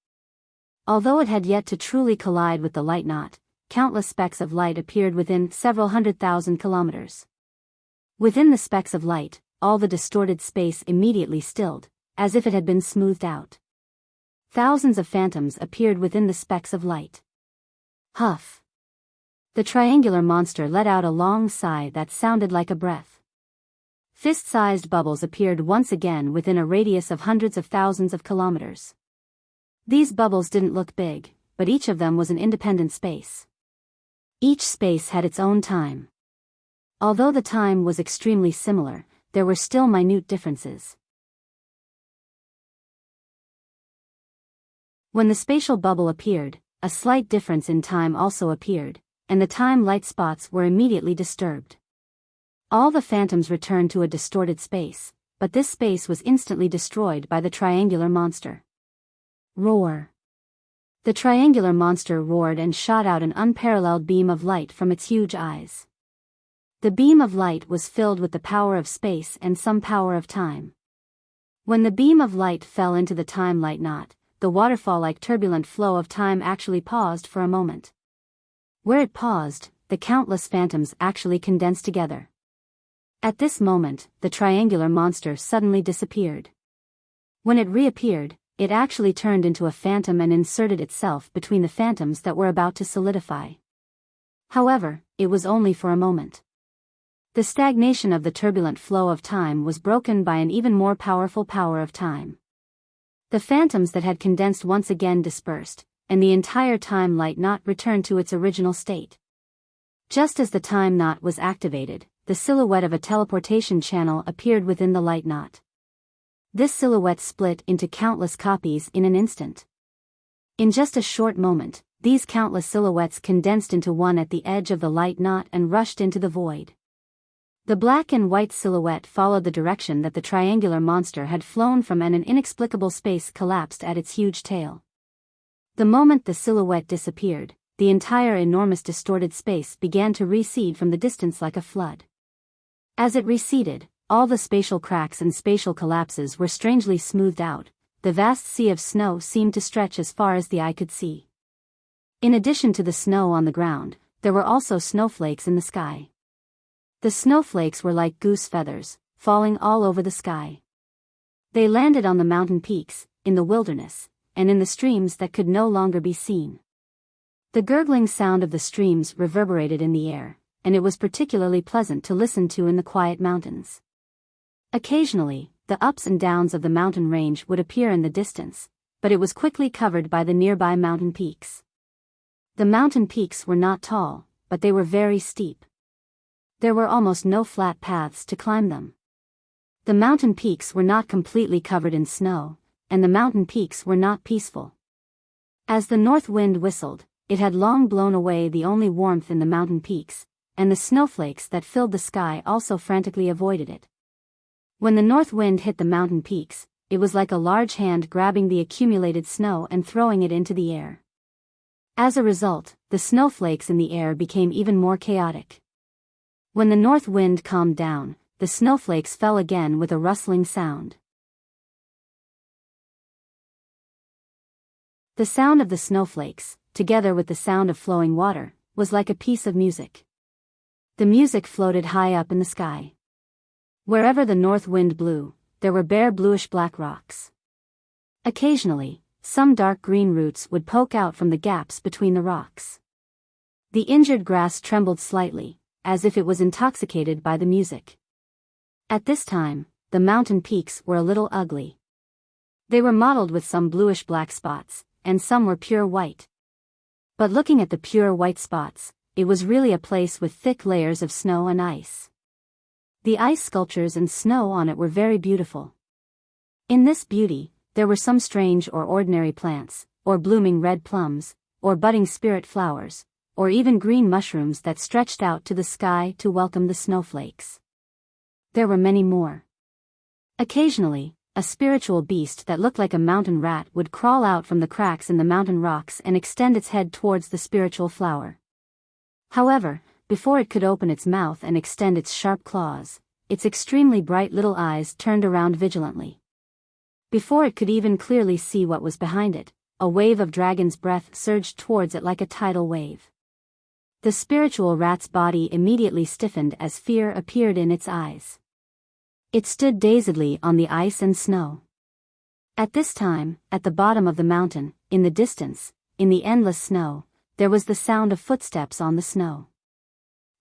Although it had yet to truly collide with the light knot, countless specks of light appeared within several 100,000 kilometers. Within the specks of light, all the distorted space immediately stilled, as if it had been smoothed out. Thousands of phantoms appeared within the specks of light. Huff! The triangular monster let out a long sigh that sounded like a breath. Fist-sized bubbles appeared once again within a radius of hundreds of thousands of kilometers. These bubbles didn't look big, but each of them was an independent space. Each space had its own time. Although the time was extremely similar, there were still minute differences. When the spatial bubble appeared, a slight difference in time also appeared, and the time light spots were immediately disturbed. All the phantoms returned to a distorted space, but this space was instantly destroyed by the triangular monster. Roar! The triangular monster roared and shot out an unparalleled beam of light from its huge eyes. The beam of light was filled with the power of space and some power of time. When the beam of light fell into the time light knot, the waterfall-like turbulent flow of time actually paused for a moment. Where it paused, the countless phantoms actually condensed together. At this moment, the triangular monster suddenly disappeared. When it reappeared, it actually turned into a phantom and inserted itself between the phantoms that were about to solidify. However, it was only for a moment. The stagnation of the turbulent flow of time was broken by an even more powerful power of time. The phantoms that had condensed once again dispersed, and the entire time light knot returned to its original state. Just as the time knot was activated, the silhouette of a teleportation channel appeared within the light knot. This silhouette split into countless copies in an instant. In just a short moment, these countless silhouettes condensed into one at the edge of the light knot and rushed into the void. The black and white silhouette followed the direction that the triangular monster had flown from, and an inexplicable space collapsed at its huge tail. The moment the silhouette disappeared, the entire enormous distorted space began to recede from the distance like a flood. As it receded, all the spatial cracks and spatial collapses were strangely smoothed out. The vast sea of snow seemed to stretch as far as the eye could see. In addition to the snow on the ground, there were also snowflakes in the sky. The snowflakes were like goose feathers, falling all over the sky. They landed on the mountain peaks, in the wilderness, and in the streams that could no longer be seen. The gurgling sound of the streams reverberated in the air, and it was particularly pleasant to listen to in the quiet mountains. Occasionally, the ups and downs of the mountain range would appear in the distance, but it was quickly covered by the nearby mountain peaks. The mountain peaks were not tall, but they were very steep. There were almost no flat paths to climb them. The mountain peaks were not completely covered in snow, and the mountain peaks were not peaceful. As the north wind whistled, it had long blown away the only warmth in the mountain peaks, and the snowflakes that filled the sky also frantically avoided it. When the north wind hit the mountain peaks, it was like a large hand grabbing the accumulated snow and throwing it into the air. As a result, the snowflakes in the air became even more chaotic. When the north wind calmed down, the snowflakes fell again with a rustling sound. The sound of the snowflakes, together with the sound of flowing water, was like a piece of music. The music floated high up in the sky. Wherever the north wind blew, there were bare bluish-black rocks. Occasionally, some dark green roots would poke out from the gaps between the rocks. The injured grass trembled slightly, as if it was intoxicated by the music. At this time, the mountain peaks were a little ugly. They were mottled with some bluish-black spots, and some were pure white. But looking at the pure white spots, it was really a place with thick layers of snow and ice. The ice sculptures and snow on it were very beautiful. In this beauty, there were some strange or ordinary plants, or blooming red plums, or budding spirit flowers, or even green mushrooms that stretched out to the sky to welcome the snowflakes. There were many more. Occasionally, a spiritual beast that looked like a mountain rat would crawl out from the cracks in the mountain rocks and extend its head towards the spiritual flower. However, before it could open its mouth and extend its sharp claws, its extremely bright little eyes turned around vigilantly. Before it could even clearly see what was behind it, a wave of dragon's breath surged towards it like a tidal wave. The spiritual rat's body immediately stiffened as fear appeared in its eyes. It stood dazedly on the ice and snow. At this time, at the bottom of the mountain, in the distance, in the endless snow, there was the sound of footsteps on the snow.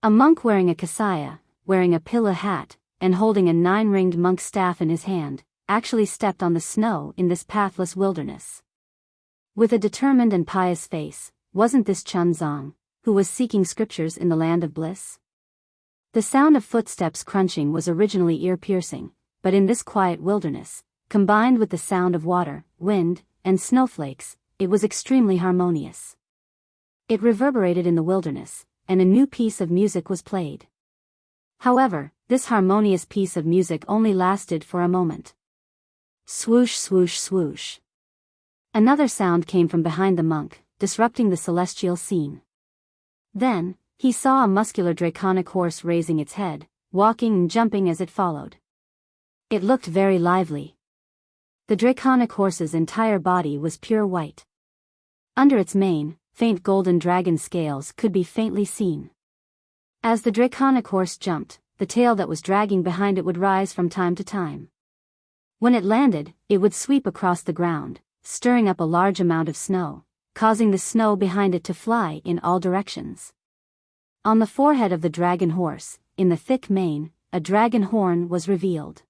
A monk wearing a kasaya, wearing a pilla hat, and holding a 9-ringed monk's staff in his hand, actually stepped on the snow in this pathless wilderness. With a determined and pious face, wasn't this Chun Zong, who was seeking scriptures in the land of bliss? The sound of footsteps crunching was originally ear-piercing, but in this quiet wilderness, combined with the sound of water, wind, and snowflakes, it was extremely harmonious. It reverberated in the wilderness, and a new piece of music was played. However, this harmonious piece of music only lasted for a moment. Swoosh, swoosh, swoosh. Another sound came from behind the monk, disrupting the celestial scene. Then, he saw a muscular draconic horse raising its head, walking and jumping as it followed. It looked very lively. The draconic horse's entire body was pure white. Under its mane, faint golden dragon scales could be faintly seen. As the draconic horse jumped, the tail that was dragging behind it would rise from time to time. When it landed, it would sweep across the ground, stirring up a large amount of snow, causing the snow behind it to fly in all directions. On the forehead of the dragon horse, in the thick mane, a dragon horn was revealed.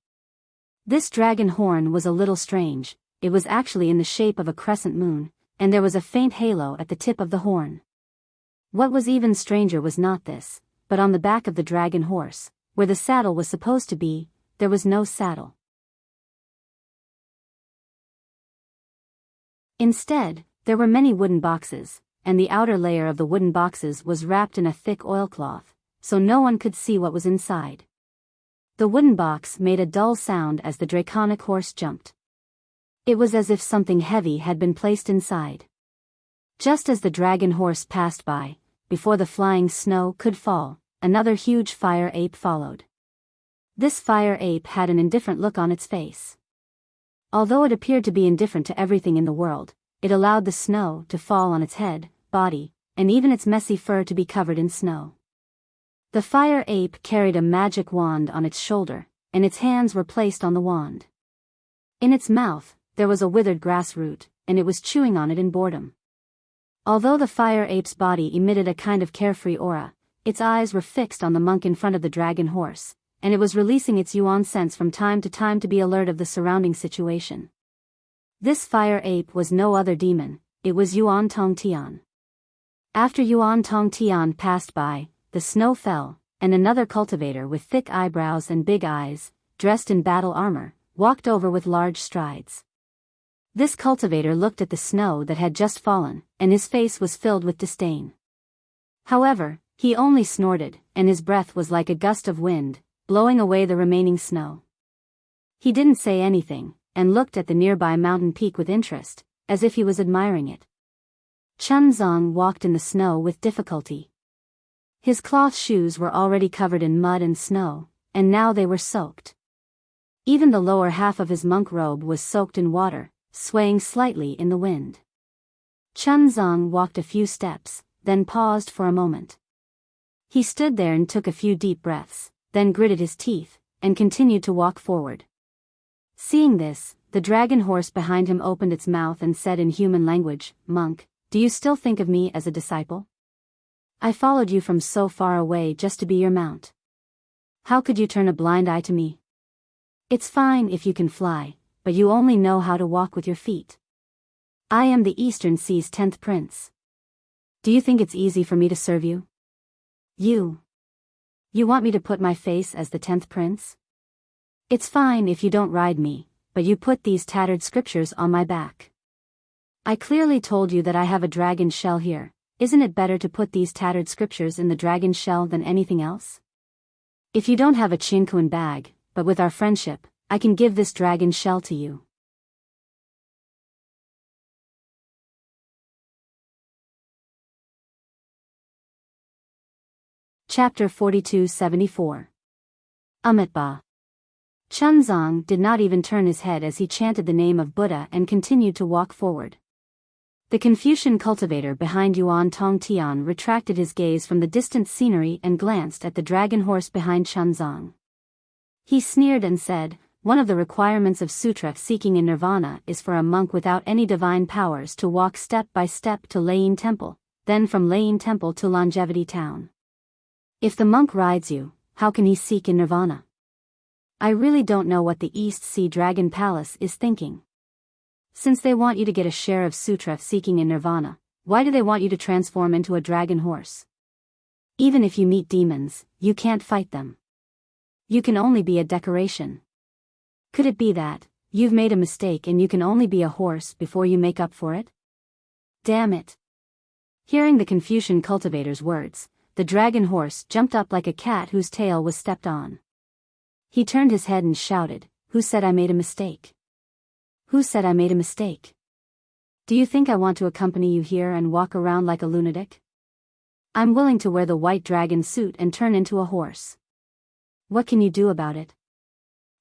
This dragon horn was a little strange. It was actually in the shape of a crescent moon, and there was a faint halo at the tip of the horn. What was even stranger was not this, but on the back of the dragon horse, where the saddle was supposed to be, there was no saddle. Instead, there were many wooden boxes, and the outer layer of the wooden boxes was wrapped in a thick oilcloth, so no one could see what was inside. The wooden box made a dull sound as the draconic horse jumped. It was as if something heavy had been placed inside. Just as the dragon horse passed by, before the flying snow could fall, another huge fire ape followed. This fire ape had an indifferent look on its face. Although it appeared to be indifferent to everything in the world, it allowed the snow to fall on its head, body, and even its messy fur to be covered in snow. The fire ape carried a magic wand on its shoulder, and its hands were placed on the wand. In its mouth, there was a withered grass root, and it was chewing on it in boredom. Although the fire ape's body emitted a kind of carefree aura, its eyes were fixed on the monk in front of the dragon horse, and it was releasing its yuan sense from time to time to be alert of the surrounding situation. This fire ape was no other demon, it was Yuan Tong Tian. After Yuan Tong Tian passed by, the snow fell, and another cultivator with thick eyebrows and big eyes, dressed in battle armor, walked over with large strides. This cultivator looked at the snow that had just fallen, and his face was filled with disdain. However, he only snorted, and his breath was like a gust of wind, blowing away the remaining snow. He didn't say anything, and looked at the nearby mountain peak with interest, as if he was admiring it. Chunzong walked in the snow with difficulty. His cloth shoes were already covered in mud and snow, and now they were soaked. Even the lower half of his monk robe was soaked in water, swaying slightly in the wind. Chunzong walked a few steps, then paused for a moment. He stood there and took a few deep breaths, then gritted his teeth, and continued to walk forward. Seeing this, the dragon horse behind him opened its mouth and said in human language, "Monk, do you still think of me as a disciple? I followed you from so far away just to be your mount. How could you turn a blind eye to me? It's fine if you can fly, but you only know how to walk with your feet. I am the Eastern Sea's 10th prince. Do you think it's easy for me to serve you? You want me to put my face as the 10th prince? It's fine if you don't ride me, but you put these tattered scriptures on my back. I clearly told you that I have a dragon shell here. Isn't it better to put these tattered scriptures in the dragon shell than anything else? If you don't have a Chinkuan bag, but with our friendship, I can give this dragon shell to you." Chapter 4274. Amitabha. Chunzong did not even turn his head as he chanted the name of Buddha and continued to walk forward. The Confucian cultivator behind Yuan Tongtian retracted his gaze from the distant scenery and glanced at the dragon horse behind Chunzong. He sneered and said, "One of the requirements of sutra seeking in nirvana is for a monk without any divine powers to walk step by step to Lane Temple, then from Lane Temple to Longevity Town. If the monk rides you, how can he seek in nirvana? I really don't know what the East Sea Dragon Palace is thinking. Since they want you to get a share of sutra seeking in nirvana, why do they want you to transform into a dragon horse? Even if you meet demons, you can't fight them. You can only be a decoration. Could it be that you've made a mistake and you can only be a horse before you make up for it? Damn it." Hearing the Confucian cultivator's words, the dragon horse jumped up like a cat whose tail was stepped on. He turned his head and shouted, "Who said I made a mistake? Who said I made a mistake? Do you think I want to accompany you here and walk around like a lunatic? I'm willing to wear the white dragon suit and turn into a horse. What can you do about it?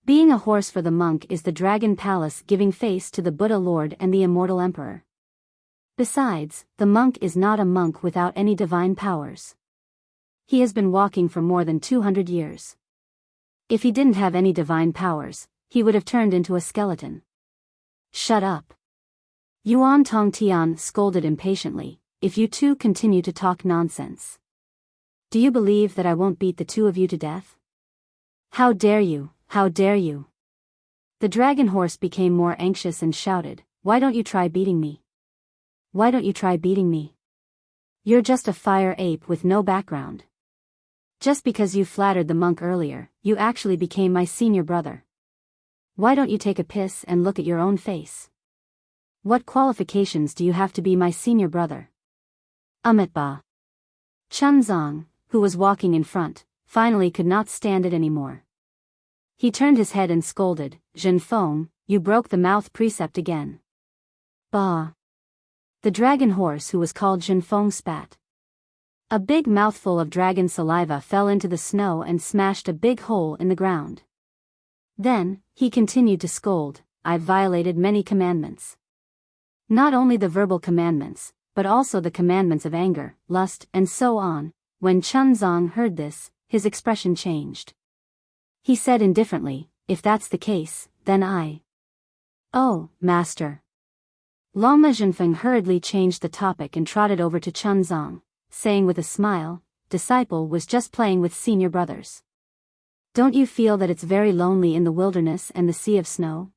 Being a horse for the monk is the dragon palace giving face to the Buddha Lord and the immortal emperor. Besides, the monk is not a monk without any divine powers. He has been walking for more than 200 years. If he didn't have any divine powers, he would have turned into a skeleton." "Shut up." Yuan Tongtian scolded impatiently, "If you two continue to talk nonsense. Do you believe that I won't beat the two of you to death? How dare you, how dare you?" The dragon horse became more anxious and shouted, "Why don't you try beating me? Why don't you try beating me? You're just a fire ape with no background. Just because you flattered the monk earlier, you actually became my senior brother. Why don't you take a piss and look at your own face? What qualifications do you have to be my senior brother?" Amitabha. Chunzong, who was walking in front, finally could not stand it anymore. He turned his head and scolded, "Zhenfeng, you broke the mouth precept again." "Bah." The dragon horse who was called Zhenfeng spat. A big mouthful of dragon saliva fell into the snow and smashed a big hole in the ground. Then, he continued to scold, "I've violated many commandments. Not only the verbal commandments, but also the commandments of anger, lust, and so on." When Chunzong heard this, his expression changed. He said indifferently, "If that's the case, then I—" "Oh, master." Lama Zhenfeng hurriedly changed the topic and trotted over to Chunzong, saying with a smile, "Disciple was just playing with senior brothers. Don't you feel that it's very lonely in the wilderness and the sea of snow?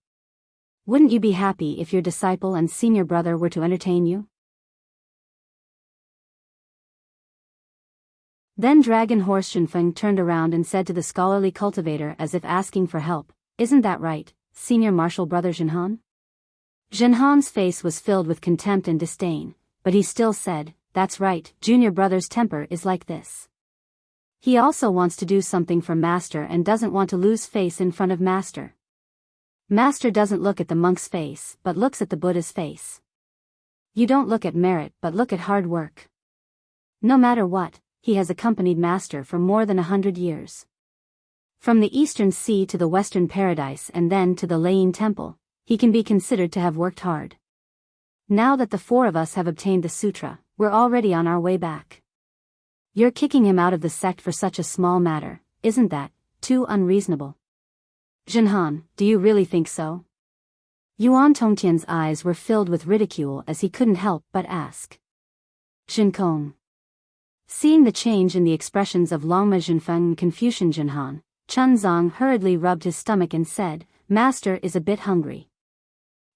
Wouldn't you be happy if your disciple and senior brother were to entertain you?" Then Dragon Horse Zhenfeng turned around and said to the scholarly cultivator as if asking for help, "Isn't that right, senior martial brother Zhenhan?" Zhenhan's face was filled with contempt and disdain, but he still said, "That's right, junior brother's temper is like this. He also wants to do something for master and doesn't want to lose face in front of master. Master doesn't look at the monk's face but looks at the Buddha's face. You don't look at merit but look at hard work. No matter what, he has accompanied Master for more than 100 years. From the Eastern Sea to the Western Paradise and then to the Lain Temple, he can be considered to have worked hard. Now that the four of us have obtained the sutra, we're already on our way back. You're kicking him out of the sect for such a small matter, isn't that too unreasonable? Jinhan, do you really think so? Yuan Tongtian's eyes were filled with ridicule as he couldn't help but ask. Jinkong. Seeing the change in the expressions of Longma Jinfeng and Confucian Jinhan, Chunzong hurriedly rubbed his stomach and said, Master is a bit hungry.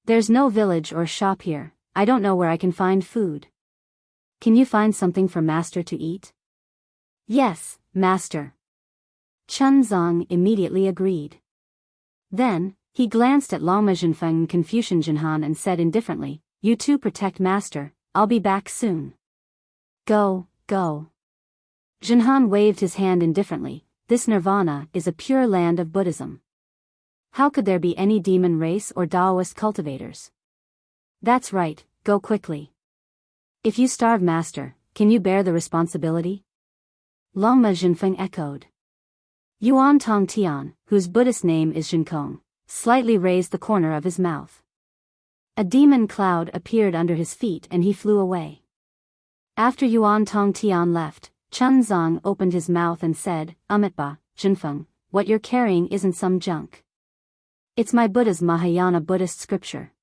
There's no village or shop here, I don't know where I can find food. Can you find something for Master to eat? Yes, Master. Chunzong immediately agreed. Then, he glanced at Longma Jinfeng and Confucian Jinhan and said indifferently, You two protect Master, I'll be back soon. Go, go. Jinhan waved his hand indifferently, this nirvana is a pure land of Buddhism. How could there be any demon race or Taoist cultivators? That's right, go quickly. If you starve Master, can you bear the responsibility? Longma Jinfeng echoed. Yuan Tongtian, whose Buddhist name is Jinkong, slightly raised the corner of his mouth. A demon cloud appeared under his feet and he flew away. After Yuan Tongtian left, Chunzong opened his mouth and said, Amitba, Jinfeng, what you're carrying isn't some junk. It's my Buddha's Mahayana Buddhist scripture.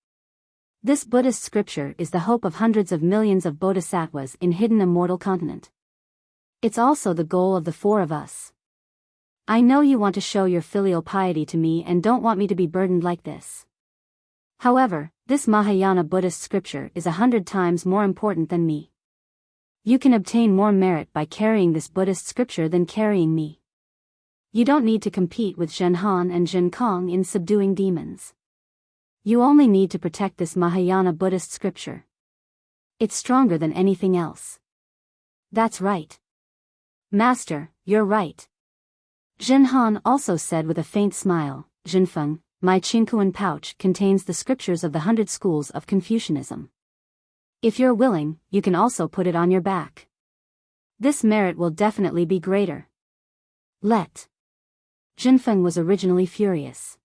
This Buddhist scripture is the hope of hundreds of millions of bodhisattvas in hidden immortal continent. It's also the goal of the four of us. I know you want to show your filial piety to me and don't want me to be burdened like this. However, this Mahayana Buddhist scripture is 100 times more important than me. You can obtain more merit by carrying this Buddhist scripture than carrying me. You don't need to compete with Zhenhan and Zhenkong in subduing demons. You only need to protect this Mahayana Buddhist scripture. It's stronger than anything else. That's right. Master, you're right. Zhenhan also said with a faint smile, Jinfeng, my Qingkuan pouch contains the scriptures of the 100 schools of Confucianism. If you're willing, you can also put it on your back. This merit will definitely be greater. Let. Jinfeng was originally furious.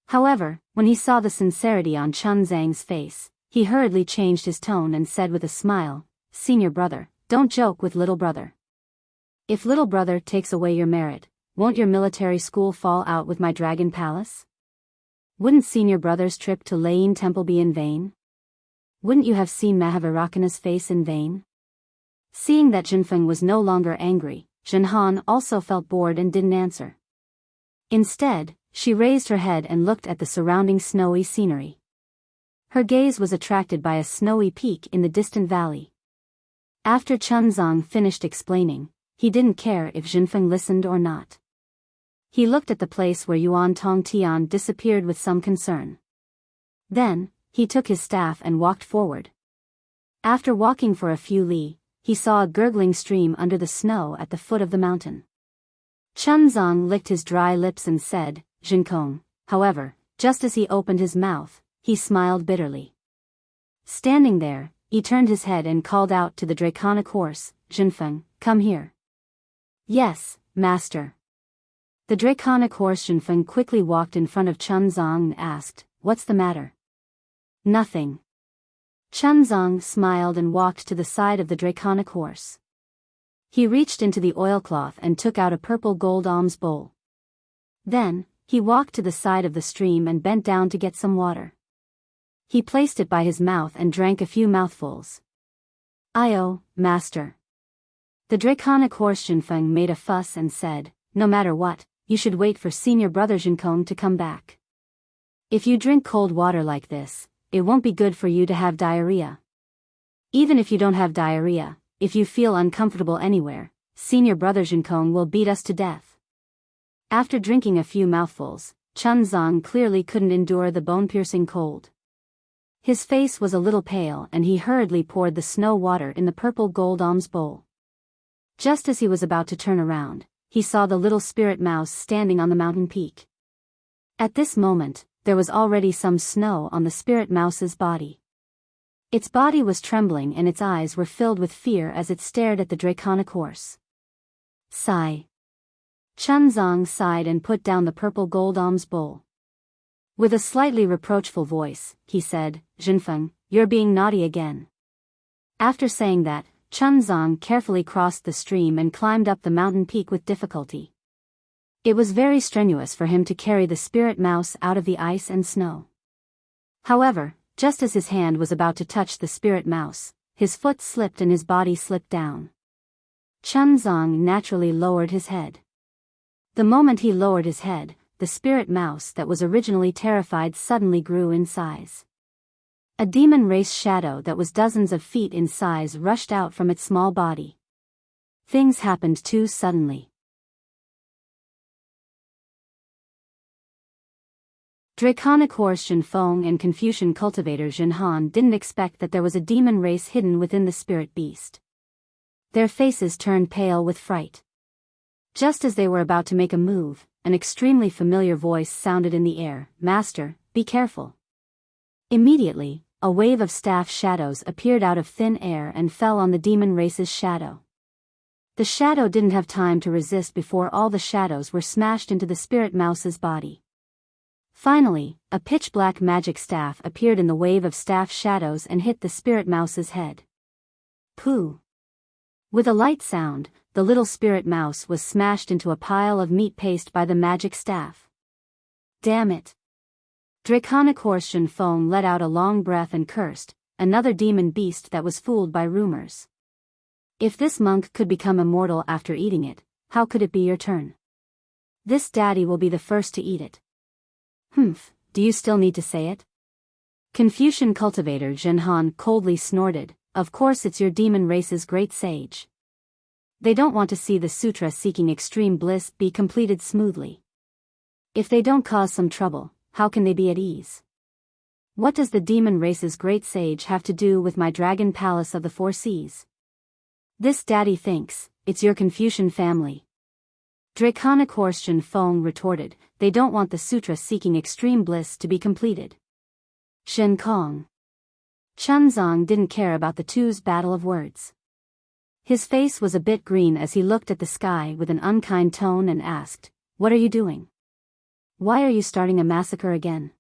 However, when he saw the sincerity on Chunzang's face, he hurriedly changed his tone and said with a smile, Senior brother, don't joke with little brother. If little brother takes away your merit, won't your military school fall out with my dragon palace? Wouldn't senior brother's trip to Lain Temple be in vain? Wouldn't you have seen Mahavirakkana's face in vain? Seeing that Jinfeng was no longer angry, Zhenhan also felt bored and didn't answer. Instead, she raised her head and looked at the surrounding snowy scenery. Her gaze was attracted by a snowy peak in the distant valley. After Chunzong finished explaining, he didn't care if Jinfeng listened or not. He looked at the place where Yuan Tongtian disappeared with some concern. Then, he took his staff and walked forward. After walking for a few li, he saw a gurgling stream under the snow at the foot of the mountain. Chunzong licked his dry lips and said, Jinkong. However, just as he opened his mouth, he smiled bitterly. Standing there, he turned his head and called out to the draconic horse, Jinfeng, come here. Yes, master. The draconic horse Jinfeng quickly walked in front of Chunzong and asked, what's the matter? Nothing. Chunzong smiled and walked to the side of the draconic horse. He reached into the oilcloth and took out a purple gold alms bowl. Then, he walked to the side of the stream and bent down to get some water. He placed it by his mouth and drank a few mouthfuls. Io, master. The draconic horse Jinfeng made a fuss and said, no matter what, you should wait for senior brother Jinkong to come back. If you drink cold water like this, it won't be good for you to have diarrhea. Even if you don't have diarrhea, if you feel uncomfortable anywhere, senior brother Jinkong will beat us to death. After drinking a few mouthfuls, Chunzong clearly couldn't endure the bone-piercing cold. His face was a little pale and he hurriedly poured the snow water in the purple gold alms bowl. Just as he was about to turn around, he saw the little spirit mouse standing on the mountain peak. At this moment, there was already some snow on the spirit mouse's body. Its body was trembling and its eyes were filled with fear as it stared at the draconic horse. Sigh. Chunzong sighed and put down the purple gold alms bowl. With a slightly reproachful voice, he said, "Zhenfeng, you're being naughty again." After saying that, Chunzong carefully crossed the stream and climbed up the mountain peak with difficulty. It was very strenuous for him to carry the spirit mouse out of the ice and snow. However, just as his hand was about to touch the spirit mouse, his foot slipped and his body slipped down. Chunzong naturally lowered his head. The moment he lowered his head, the spirit mouse that was originally terrified suddenly grew in size. A demon race shadow that was dozens of feet in size rushed out from its small body. Things happened too suddenly. Draconic horse Zhenfeng and Confucian cultivator Zhenhan didn't expect that there was a demon race hidden within the spirit beast. Their faces turned pale with fright. Just as they were about to make a move, an extremely familiar voice sounded in the air, "Master, be careful." Immediately, a wave of staff shadows appeared out of thin air and fell on the demon race's shadow. The shadow didn't have time to resist before all the shadows were smashed into the spirit mouse's body. Finally, a pitch-black magic staff appeared in the wave of staff shadows and hit the spirit mouse's head. Pooh! With a light sound, the little spirit mouse was smashed into a pile of meat paste by the magic staff. Damn it! Draconic horse Zhenfeng let out a long breath and cursed, another demon beast that was fooled by rumors. If this monk could become immortal after eating it, how could it be your turn? This daddy will be the first to eat it. Humph, do you still need to say it? Confucian cultivator Zhenhan coldly snorted, "Of course it's your demon race's great sage. They don't want to see the sutra seeking extreme bliss be completed smoothly. If they don't cause some trouble, how can they be at ease? What does the demon race's great sage have to do with my dragon palace of the four seas? This daddy thinks, it's your Confucian family." Draconic horse Zhenfeng retorted, "They don't want the sutra seeking extreme bliss to be completed." Shen Kong. Chunzong didn't care about the two's battle of words. His face was a bit green as he looked at the sky with an unkind tone and asked, "What are you doing? Why are you starting a massacre again?"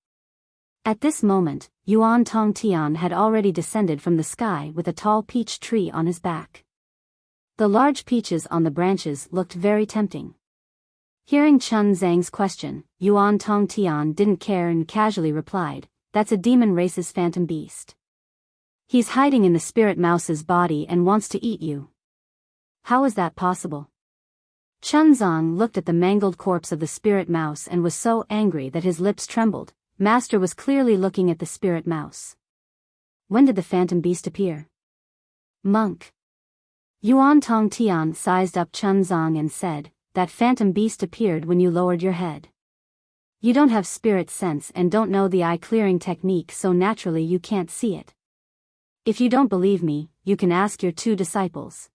At this moment, Yuan Tongtian had already descended from the sky with a tall peach tree on his back. The large peaches on the branches looked very tempting. Hearing Chun Zhang's question, Yuan Tongtian didn't care and casually replied, "That's a demon race's phantom beast. He's hiding in the spirit mouse's body and wants to eat you." "How is that possible?" Chunzong looked at the mangled corpse of the spirit mouse and was so angry that his lips trembled. Master was clearly looking at the spirit mouse. "When did the phantom beast appear?" "Monk." Yuan Tongtian sized up Chunzong and said, "That phantom beast appeared when you lowered your head. You don't have spirit sense and don't know the eye-clearing technique, so naturally you can't see it. If you don't believe me, you can ask your two disciples."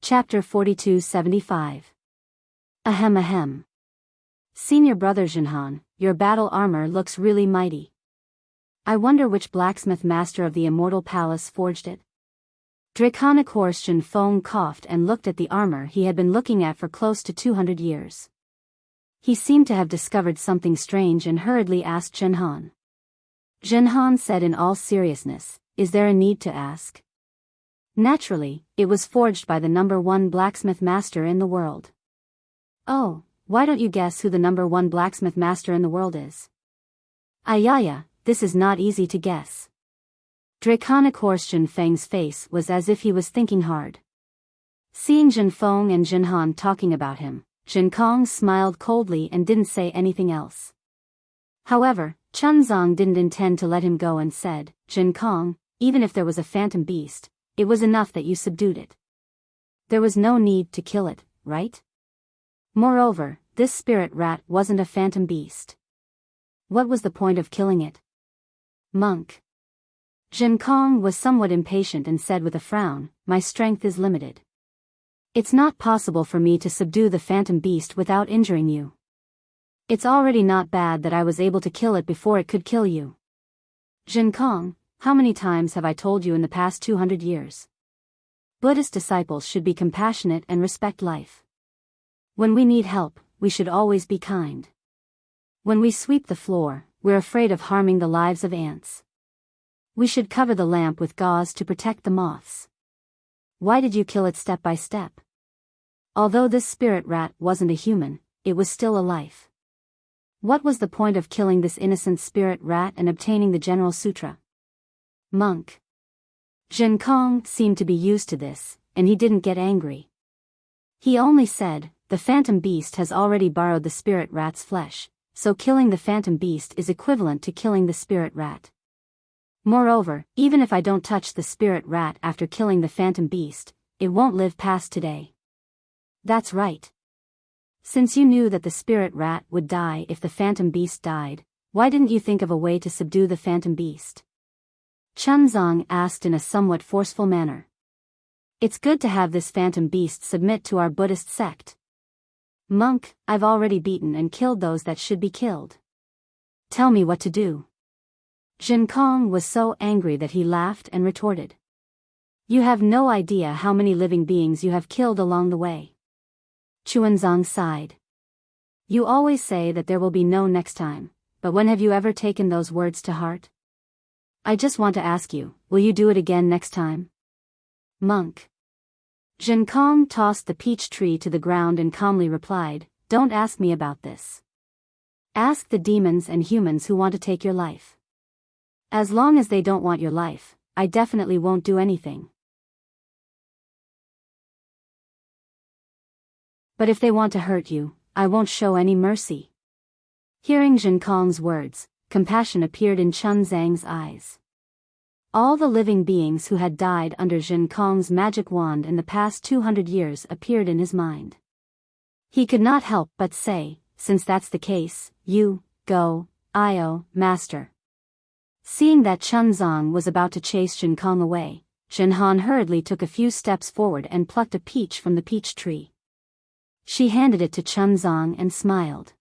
Chapter 4275. Ahem ahem. Senior brother Zhenhan, your battle armor looks really mighty. I wonder which blacksmith master of the Immortal Palace forged it. Draconic horse Zhenfeng coughed and looked at the armor he had been looking at for close to 200 years. He seemed to have discovered something strange and hurriedly asked Zhenhan. Zhenhan said in all seriousness, "Is there a need to ask?" Naturally, it was forged by the #1 blacksmith master in the world. "Oh, why don't you guess who the #1 blacksmith master in the world is?" "Ayaya, this is not easy to guess." Draconic horse Zhenfeng's face was as if he was thinking hard. Seeing Zhenfeng and Zhenhan talking about him, Zhenkong smiled coldly and didn't say anything else. However, Chunzong didn't intend to let him go and said, "Zhenkong, even if there was a phantom beast, it was enough that you subdued it. There was no need to kill it, right? Moreover, this spirit rat wasn't a phantom beast. What was the point of killing it?" "Monk." Jin Kong was somewhat impatient and said with a frown, "My strength is limited. It's not possible for me to subdue the phantom beast without injuring you. It's already not bad that I was able to kill it before it could kill you. Jin Kong, how many times have I told you in the past 200 years? Buddhist disciples should be compassionate and respect life. When we need help, we should always be kind. When we sweep the floor, we're afraid of harming the lives of ants. We should cover the lamp with gauze to protect the moths. Why did you kill it step by step? Although this spirit rat wasn't a human, it was still a life. What was the point of killing this innocent spirit rat and obtaining the General Sutra? Monk. Jin Kong seemed to be used to this, and he didn't get angry. He only said, "The phantom beast has already borrowed the spirit rat's flesh, so killing the phantom beast is equivalent to killing the spirit rat. Moreover, even if I don't touch the spirit rat after killing the phantom beast, it won't live past today." That's right. Since you knew that the spirit rat would die if the phantom beast died, why didn't you think of a way to subdue the phantom beast? Chunzong asked in a somewhat forceful manner. It's good to have this phantom beast submit to our Buddhist sect. Monk, I've already beaten and killed those that should be killed. Tell me what to do. Jin Kong was so angry that he laughed and retorted. You have no idea how many living beings you have killed along the way. Chuanzong sighed. You always say that there will be no next time, but when have you ever taken those words to heart? I just want to ask you, will you do it again next time? Monk. Jin Kong tossed the peach tree to the ground and calmly replied, Don't ask me about this. Ask the demons and humans who want to take your life. As long as they don't want your life, I definitely won't do anything. But if they want to hurt you, I won't show any mercy. Hearing Jin Kong's words, compassion appeared in Chun Zhang's eyes. All the living beings who had died under Jin Kong's magic wand in the past 200 years appeared in his mind. He could not help but say, since that's the case, you, go, master. Seeing that Chunzong was about to chase Jin Kong away, Jin Han hurriedly took a few steps forward and plucked a peach from the peach tree. She handed it to Chunzong and smiled.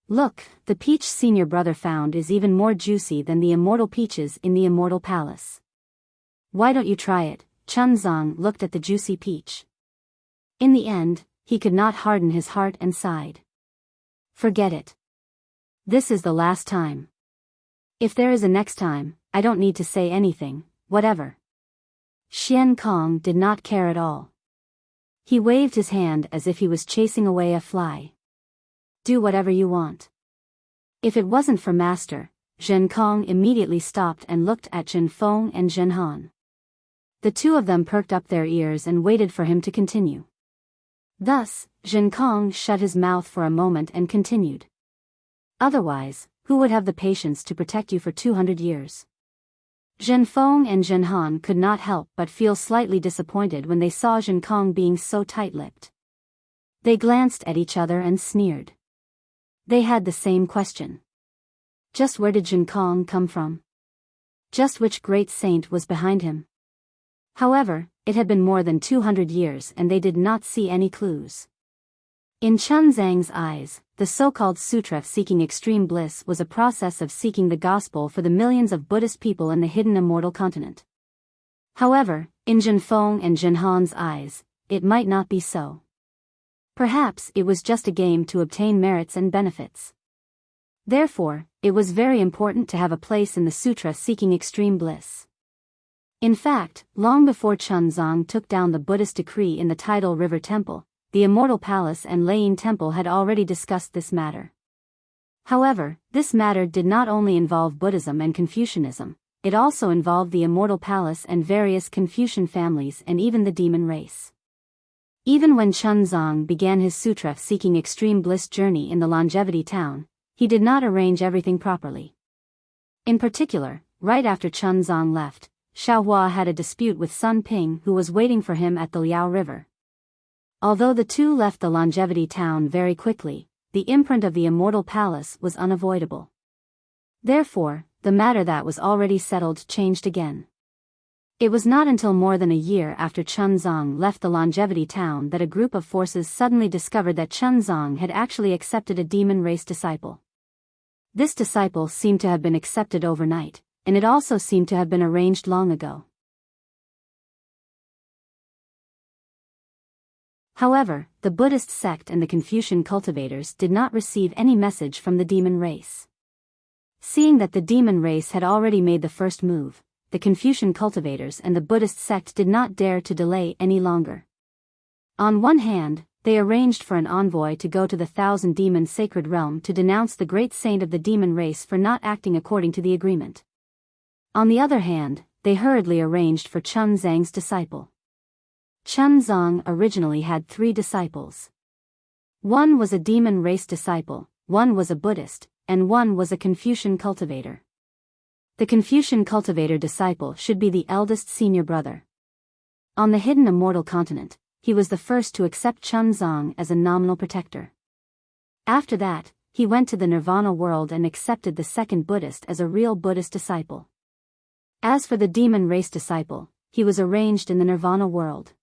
Look, the peach senior brother found is even more juicy than the immortal peaches in the Immortal Palace. Why don't you try it? Chunzong looked at the juicy peach. In the end, he could not harden his heart and sighed. Forget it. This is the last time. If there is a next time, I don't need to say anything, whatever. Xian Kong did not care at all. He waved his hand as if he was chasing away a fly. Do whatever you want. If it wasn't for Master, Jin Kong immediately stopped and looked at Jin Feng and Jin Han. The two of them perked up their ears and waited for him to continue. Thus, Jin Kong shut his mouth for a moment and continued. Otherwise, who would have the patience to protect you for 200 years? Jin Feng and Jin Han could not help but feel slightly disappointed when they saw Jin Kong being so tight-lipped. They glanced at each other and sneered. They had the same question. Just where did Jin Kong come from? Just which great saint was behind him? However, it had been more than 200 years and they did not see any clues. In Chun Zhang's eyes, the so-called Sutra of Seeking Extreme Bliss was a process of seeking the gospel for the millions of Buddhist people in the hidden immortal continent. However, in Jin Feng and Jin Han's eyes, it might not be so. Perhaps it was just a game to obtain merits and benefits. Therefore, it was very important to have a place in the Sutra Seeking Extreme Bliss. In fact, long before Chunzong took down the Buddhist decree in the Tidal River Temple, the Immortal Palace and Lane Temple had already discussed this matter. However, this matter did not only involve Buddhism and Confucianism, it also involved the Immortal Palace and various Confucian families and even the demon race. Even when Chunzong began his sutra seeking extreme bliss journey in the Longevity Town, he did not arrange everything properly. In particular, right after Chunzong left, Xiaohua had a dispute with Sun Ping who was waiting for him at the Liao River. Although the two left the Longevity Town very quickly, the imprint of the Immortal Palace was unavoidable. Therefore, the matter that was already settled changed again. It was not until more than a year after Chunzong left the longevity town that a group of forces suddenly discovered that Chunzong had actually accepted a demon race disciple. This disciple seemed to have been accepted overnight, and it also seemed to have been arranged long ago. However, the Buddhist sect and the Confucian cultivators did not receive any message from the demon race. Seeing that the demon race had already made the first move, the Confucian cultivators and the Buddhist sect did not dare to delay any longer. On one hand, they arranged for an envoy to go to the Thousand Demon Sacred Realm to denounce the great saint of the demon race for not acting according to the agreement. On the other hand, they hurriedly arranged for Chun Zhang's disciple. Chunzong originally had 3 disciples. One was a demon race disciple, one was a Buddhist, and one was a Confucian cultivator. The Confucian cultivator disciple should be the eldest senior brother. On the hidden Immortal continent, he was the first to accept Chunzong as a nominal protector. After that, he went to the Nirvana world and accepted the second Buddhist as a real Buddhist disciple. As for the demon race disciple, he was arranged in the Nirvana world.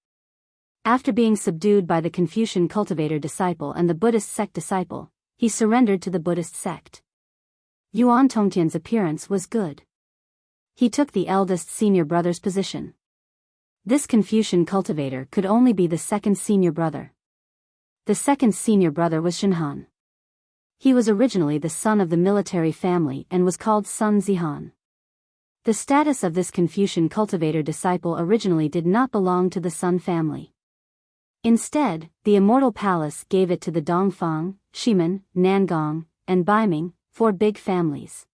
After being subdued by the Confucian cultivator disciple and the Buddhist sect disciple, he surrendered to the Buddhist sect. Yuan Tongtian's appearance was good. He took the eldest senior brother's position. This Confucian cultivator could only be the second senior brother. The second senior brother was Shenhan. He was originally the son of the military family and was called Sun Zihan. The status of this Confucian cultivator disciple originally did not belong to the Sun family. Instead, the Immortal Palace gave it to the Dongfang, Shimen, Nangong, and Baiming, 4 big families.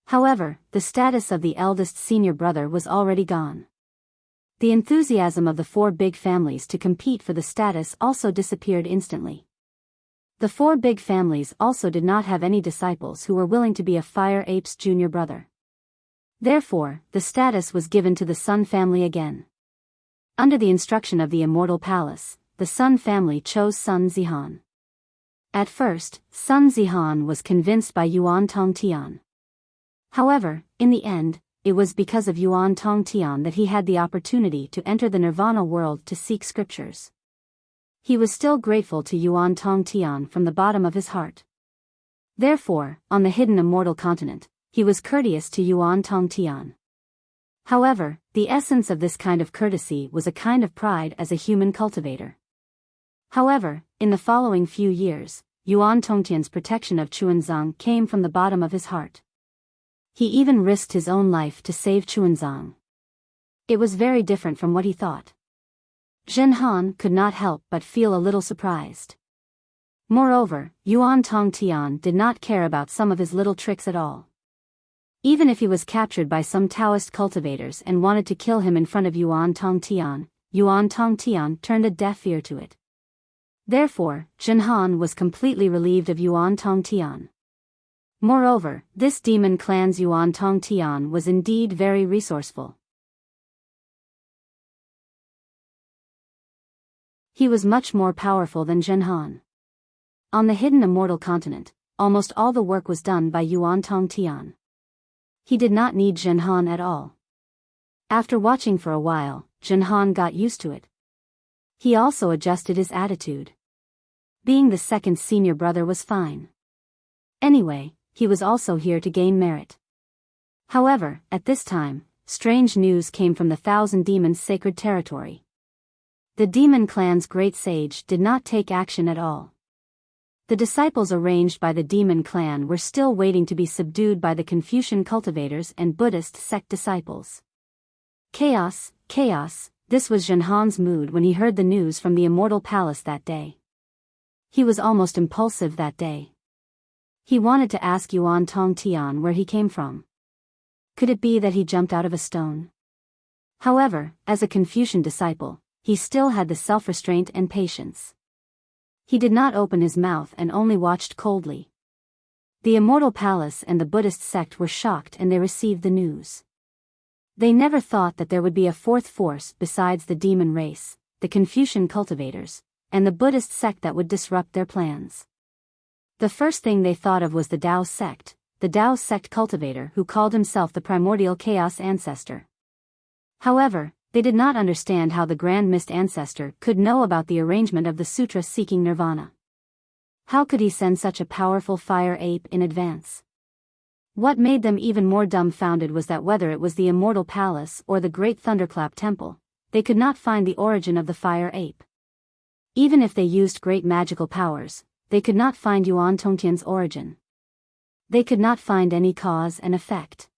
However, the status of the eldest senior brother was already gone. The enthusiasm of the 4 big families to compete for the status also disappeared instantly. The 4 big families also did not have any disciples who were willing to be a Fire Ape's junior brother. Therefore, the status was given to the Sun family again. Under the instruction of the Immortal Palace, the Sun family chose Sun Zihan. At first, Sun Zihan was convinced by Yuan Tongtian. However, in the end, it was because of Yuan Tongtian that he had the opportunity to enter the Nirvana world to seek scriptures. He was still grateful to Yuan Tongtian from the bottom of his heart. Therefore, on the hidden Immortal continent, he was courteous to Yuan Tongtian. However, the essence of this kind of courtesy was a kind of pride as a human cultivator. However, in the following few years, Yuan Tongtian's protection of Chuanzang came from the bottom of his heart. He even risked his own life to save Chuanzang. It was very different from what he thought. Zhenhan could not help but feel a little surprised. Moreover, Yuan Tongtian did not care about some of his little tricks at all. Even if he was captured by some Taoist cultivators and wanted to kill him in front of Yuan Tongtian turned a deaf ear to it. Therefore, Zhenhan was completely relieved of Yuan Tongtian. Moreover, this demon clan's Yuan Tongtian was indeed very resourceful. He was much more powerful than Zhenhan. On the hidden Immortal continent, almost all the work was done by Yuan Tongtian. He did not need Zhenhan at all. After watching for a while, Zhenhan got used to it. He also adjusted his attitude. Being the second senior brother was fine. Anyway, he was also here to gain merit. However, at this time, strange news came from the Thousand Demons' sacred territory. The demon clan's great sage did not take action at all. The disciples arranged by the demon clan were still waiting to be subdued by the Confucian cultivators and Buddhist sect disciples. Chaos, chaos, this was Zhenhan's mood when he heard the news from the Immortal Palace that day. He was almost impulsive that day. He wanted to ask Yuan Tongtian where he came from. Could it be that he jumped out of a stone? However, as a Confucian disciple, he still had the self-restraint and patience. He did not open his mouth and only watched coldly. The Immortal Palace and the Buddhist sect were shocked and they received the news. They never thought that there would be a fourth force besides the demon race, the Confucian cultivators, and the Buddhist sect that would disrupt their plans. The first thing they thought of was the Tao sect, the Tao sect cultivator who called himself the primordial chaos ancestor. However, they did not understand how the Grand Mist ancestor could know about the arrangement of the sutra seeking nirvana. How could he send such a powerful fire ape in advance? What made them even more dumbfounded was that whether it was the Immortal Palace or the Great Thunderclap Temple, they could not find the origin of the fire ape. Even if they used great magical powers, they could not find Yuan Tongtian's origin. They could not find any cause and effect.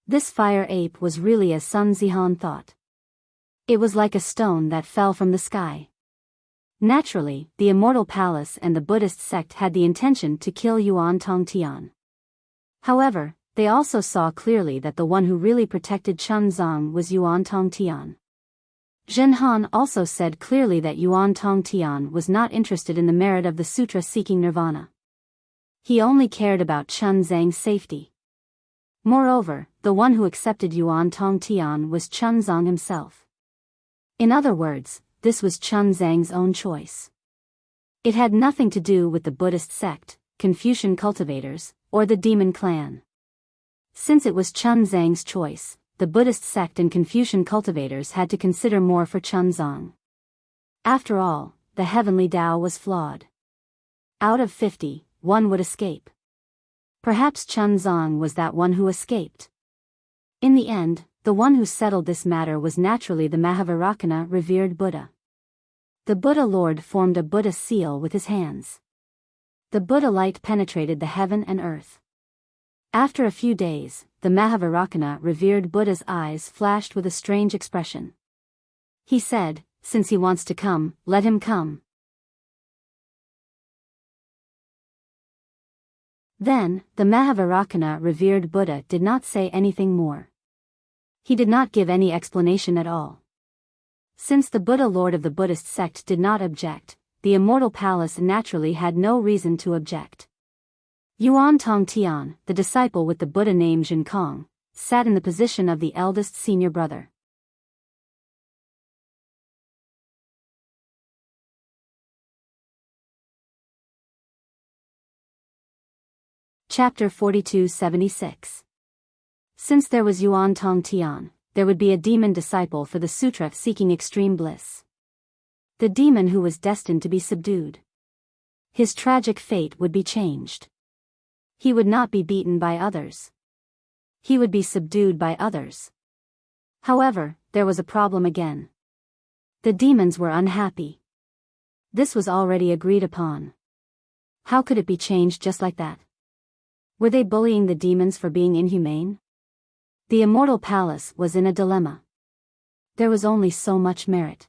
This fire ape was really as Sun Zihan thought. It was like a stone that fell from the sky. Naturally, the Immortal Palace and the Buddhist sect had the intention to kill Yuan Tongtian. However, they also saw clearly that the one who really protected Chun Zong was Yuan Tongtian. Zhen Han also said clearly that Yuan Tongtian was not interested in the merit of the sutra seeking nirvana. He only cared about Chun Zhang's safety. Moreover, the one who accepted Yuan Tongtian was Chun Zong himself. In other words, this was Chun Zhang's own choice. It had nothing to do with the Buddhist sect, Confucian cultivators, or the demon clan. Since it was Chun Zhang's choice, the Buddhist sect and Confucian cultivators had to consider more for Chun Zong. After all, the heavenly Tao was flawed. Out of 50, one would escape. Perhaps Chun Zong was that one who escaped. In the end, the one who settled this matter was naturally the Mahavairakana revered Buddha. The Buddha Lord formed a Buddha seal with his hands. The Buddha light penetrated the heaven and earth. After a few days, the Mahavairakana revered Buddha's eyes flashed with a strange expression. He said, "Since he wants to come, let him come." Then, the Mahavairakana revered Buddha did not say anything more. He did not give any explanation at all. Since the Buddha Lord of the Buddhist sect did not object, the Immortal Palace naturally had no reason to object. Yuan Tongtian, the disciple with the Buddha name Jin Kong, sat in the position of the eldest senior brother. Chapter 4276. Since there was Yuan Tongtian, there would be a demon disciple for the sutra seeking extreme bliss. The demon who was destined to be subdued. His tragic fate would be changed. He would not be beaten by others. He would be subdued by others. However, there was a problem again. The demons were unhappy. This was already agreed upon. How could it be changed just like that? Were they bullying the demons for being inhumane? The Immortal Palace was in a dilemma. There was only so much merit.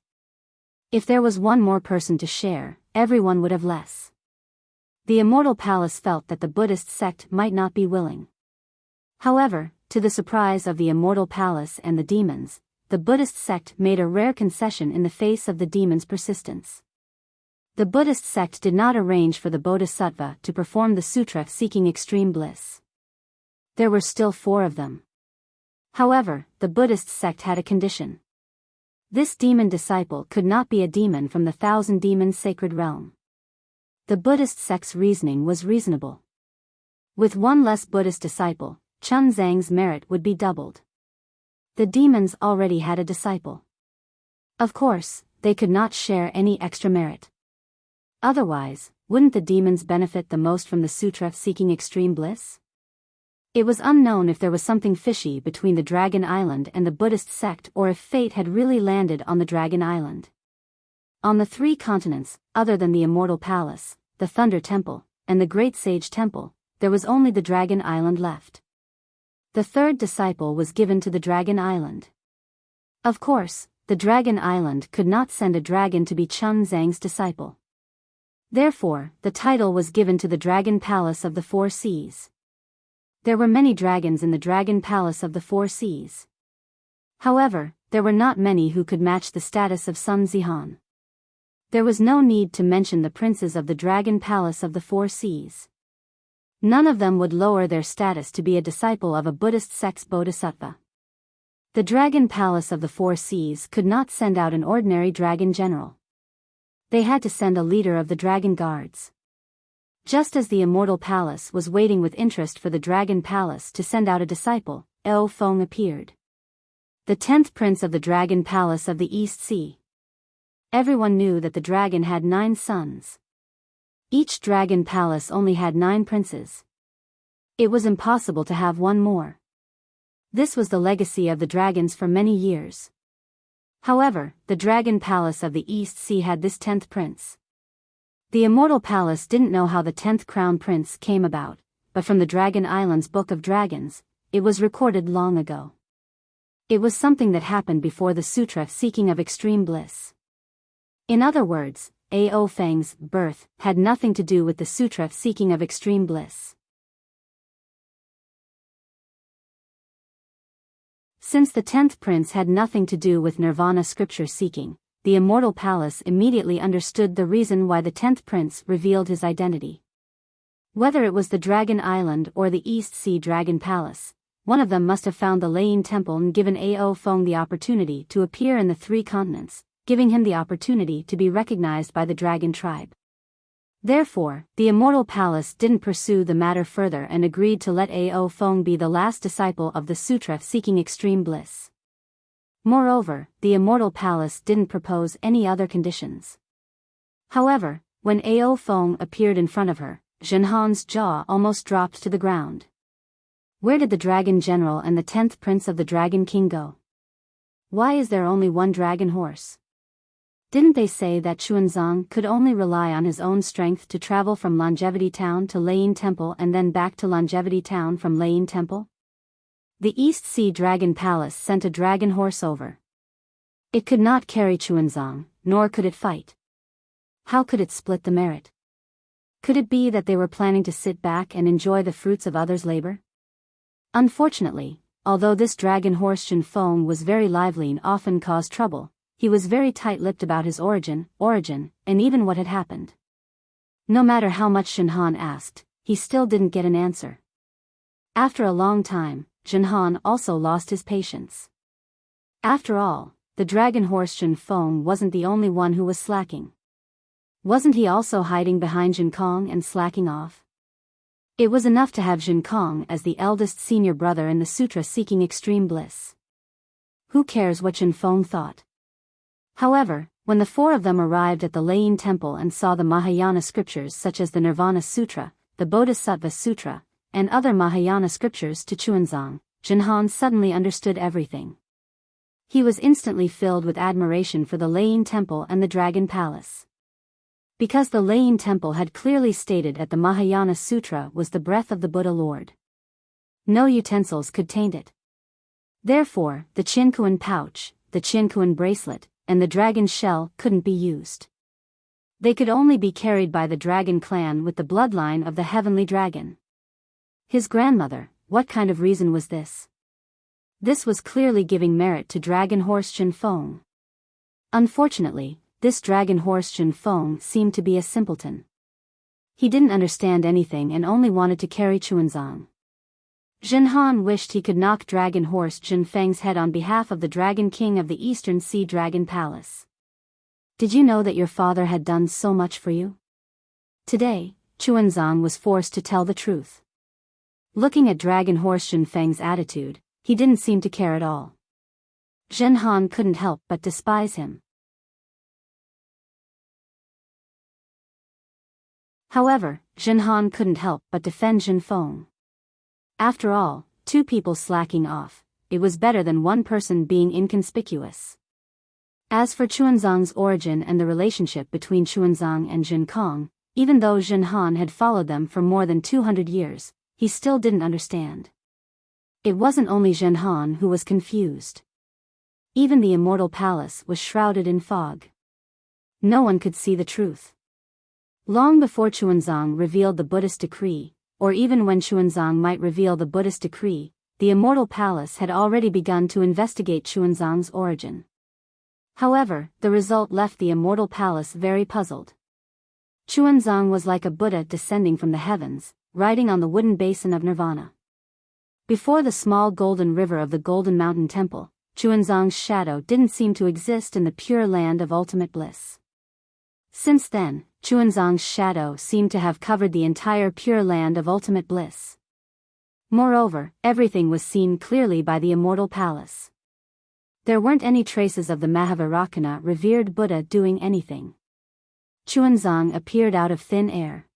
If there was one more person to share, everyone would have less. The Immortal Palace felt that the Buddhist sect might not be willing. However, to the surprise of the Immortal Palace and the demons, the Buddhist sect made a rare concession in the face of the demons' persistence. The Buddhist sect did not arrange for the Bodhisattva to perform the sutra seeking extreme bliss. There were still 4 of them. However, the Buddhist sect had a condition. This demon disciple could not be a demon from the 1,000 demons sacred realm. The Buddhist sect's reasoning was reasonable. With one less Buddhist disciple, Chun Zhang's merit would be doubled. The demons already had a disciple. Of course, they could not share any extra merit. Otherwise, wouldn't the demons benefit the most from the sutra seeking extreme bliss? It was unknown if there was something fishy between the Dragon Island and the Buddhist sect or if fate had really landed on the Dragon Island. On the 3 continents, other than the Immortal Palace, the Thunder Temple, and the Great Sage Temple, there was only the Dragon Island left. The 3rd disciple was given to the Dragon Island. Of course, the Dragon Island could not send a dragon to be Chun Zhang's disciple. Therefore, the title was given to the Dragon Palace of the 4 Seas. There were many dragons in the Dragon Palace of the 4 Seas. However, there were not many who could match the status of Sun Zihan. There was no need to mention the princes of the Dragon Palace of the 4 Seas. None of them would lower their status to be a disciple of a Buddhist sect's bodhisattva. The Dragon Palace of the 4 Seas could not send out an ordinary dragon general. They had to send a leader of the dragon guards. Just as the Immortal Palace was waiting with interest for the Dragon Palace to send out a disciple, Eo Feng appeared. The 10th prince of the Dragon Palace of the East Sea. Everyone knew that the dragon had 9 sons. Each dragon palace only had 9 princes. It was impossible to have one more. This was the legacy of the dragons for many years. However, the Dragon Palace of the East Sea had this 10th prince. The Immortal Palace didn't know how the 10th crown prince came about, but from the Dragon Island's Book of Dragons, it was recorded long ago. It was something that happened before the Sutra Seeking of Extreme Bliss. In other words, Eo Feng's birth had nothing to do with the Sutra Seeking of Extreme Bliss. Since the 10th prince had nothing to do with nirvana scripture seeking, the Immortal Palace immediately understood the reason why the 10th prince revealed his identity. Whether it was the Dragon Island or the East Sea Dragon Palace, one of them must have found the Laying Temple and given Eo Feng the opportunity to appear in the 3 continents, giving him the opportunity to be recognized by the dragon tribe. Therefore, the Immortal Palace didn't pursue the matter further and agreed to let Eo Feng be the last disciple of the Sutra Seeking Extreme Bliss. Moreover, the Immortal Palace didn't propose any other conditions. However, when Eo Feng appeared in front of her, Jinhan's jaw almost dropped to the ground. Where did the Dragon General and the 10th Prince of the Dragon King go? Why is there only one dragon horse? Didn't they say that Xuanzang could only rely on his own strength to travel from Longevity Town to Laying Temple and then back to Longevity Town from Laying Temple? The East Sea Dragon Palace sent a dragon horse over. It could not carry Xuanzang, nor could it fight. How could it split the merit? Could it be that they were planning to sit back and enjoy the fruits of others' labor? Unfortunately, although this dragon horse Jin Feng was very lively and often caused trouble, he was very tight-lipped about his origin, and even what had happened. No matter how much Jinhan asked, he still didn't get an answer. After a long time, Jinhan also lost his patience. After all, the dragon horse Jin Feng wasn't the only one who was slacking. Wasn't he also hiding behind Jin Kong and slacking off? It was enough to have Jin Kong as the eldest senior brother in the Sutra Seeking Extreme Bliss. Who cares what Jin Feng thought? However, when the 4 of them arrived at the Laying Temple and saw the Mahayana scriptures such as the Nirvana Sutra, the Bodhisattva Sutra, and other Mahayana scriptures to Xuanzang, Jinhan suddenly understood everything. He was instantly filled with admiration for the Laying Temple and the Dragon Palace. Because the Laying Temple had clearly stated that the Mahayana Sutra was the breath of the Buddha Lord. No utensils could taint it. Therefore, the Qinkuan pouch, the Qinkuan bracelet, and the dragon shell couldn't be used. They could only be carried by the dragon clan with the bloodline of the heavenly dragon. His grandmother, what kind of reason was this? This was clearly giving merit to dragon horse Jin Feng. Unfortunately, this dragon horse Jin Feng seemed to be a simpleton. He didn't understand anything and only wanted to carry Xuanzang. Jinhan wished he could knock dragon horse Jin Feng's head on behalf of the Dragon King of the Eastern Sea Dragon Palace. Did you know that your father had done so much for you? Today, Xuanzang was forced to tell the truth. Looking at dragon horse Jin Feng's attitude, he didn't seem to care at all. Jinhan couldn't help but despise him. However, Jinhan couldn't help but defend Jin Feng. After all, 2 people slacking off, it was better than one person being inconspicuous. As for Xuanzang's origin and the relationship between Xuanzang and Jin Kong, even though Jinhan had followed them for more than 200 years, he still didn't understand. It wasn't only Jinhan who was confused. Even the Immortal Palace was shrouded in fog. No one could see the truth. Long before Xuanzang revealed the Buddhist decree, or even when Xuanzang might reveal the Buddhist decree, the Immortal Palace had already begun to investigate Xuanzang's origin. However, the result left the Immortal Palace very puzzled. Xuanzang was like a Buddha descending from the heavens, riding on the wooden basin of nirvana. Before the small golden river of the Golden Mountain Temple, Xuanzang's shadow didn't seem to exist in the pure land of ultimate bliss. Since then, Chuanzang's shadow seemed to have covered the entire Pure Land of ultimate bliss. Moreover, everything was seen clearly by the Immortal Palace. There weren't any traces of the Mahavairakana revered Buddha doing anything. Chuanzang appeared out of thin air.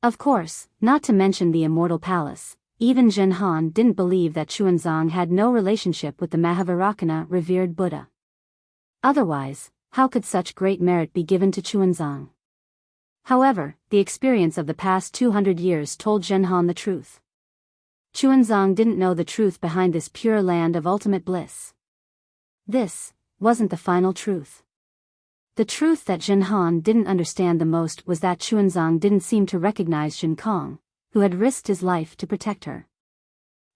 Of course, not to mention the Immortal Palace, even Jinhan didn't believe that Chuanzang had no relationship with the Mahavairakana revered Buddha. Otherwise, how could such great merit be given to Chuanzang? However, the experience of the past 200 years told Jinhan the truth. Chuanzang didn't know the truth behind this pure land of ultimate bliss. This wasn't the final truth. The truth that Jinhan didn't understand the most was that Chuanzang didn't seem to recognize Jin Kong, who had risked his life to protect her.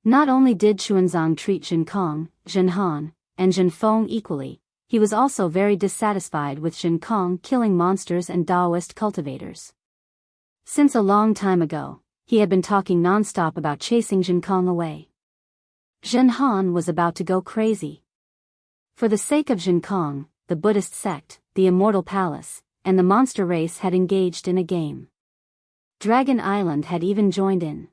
Not only did Chuanzang treat Jin Kong, Jinhan, and Jin Feng equally, he was also very dissatisfied with Jin Kong killing monsters and Taoist cultivators. Since a long time ago, he had been talking non-stop about chasing Jin Kong away. Jinhan was about to go crazy. For the sake of Jin Kong, the Buddhist sect, the Immortal Palace, and the monster race had engaged in a game. Dragon Island had even joined in.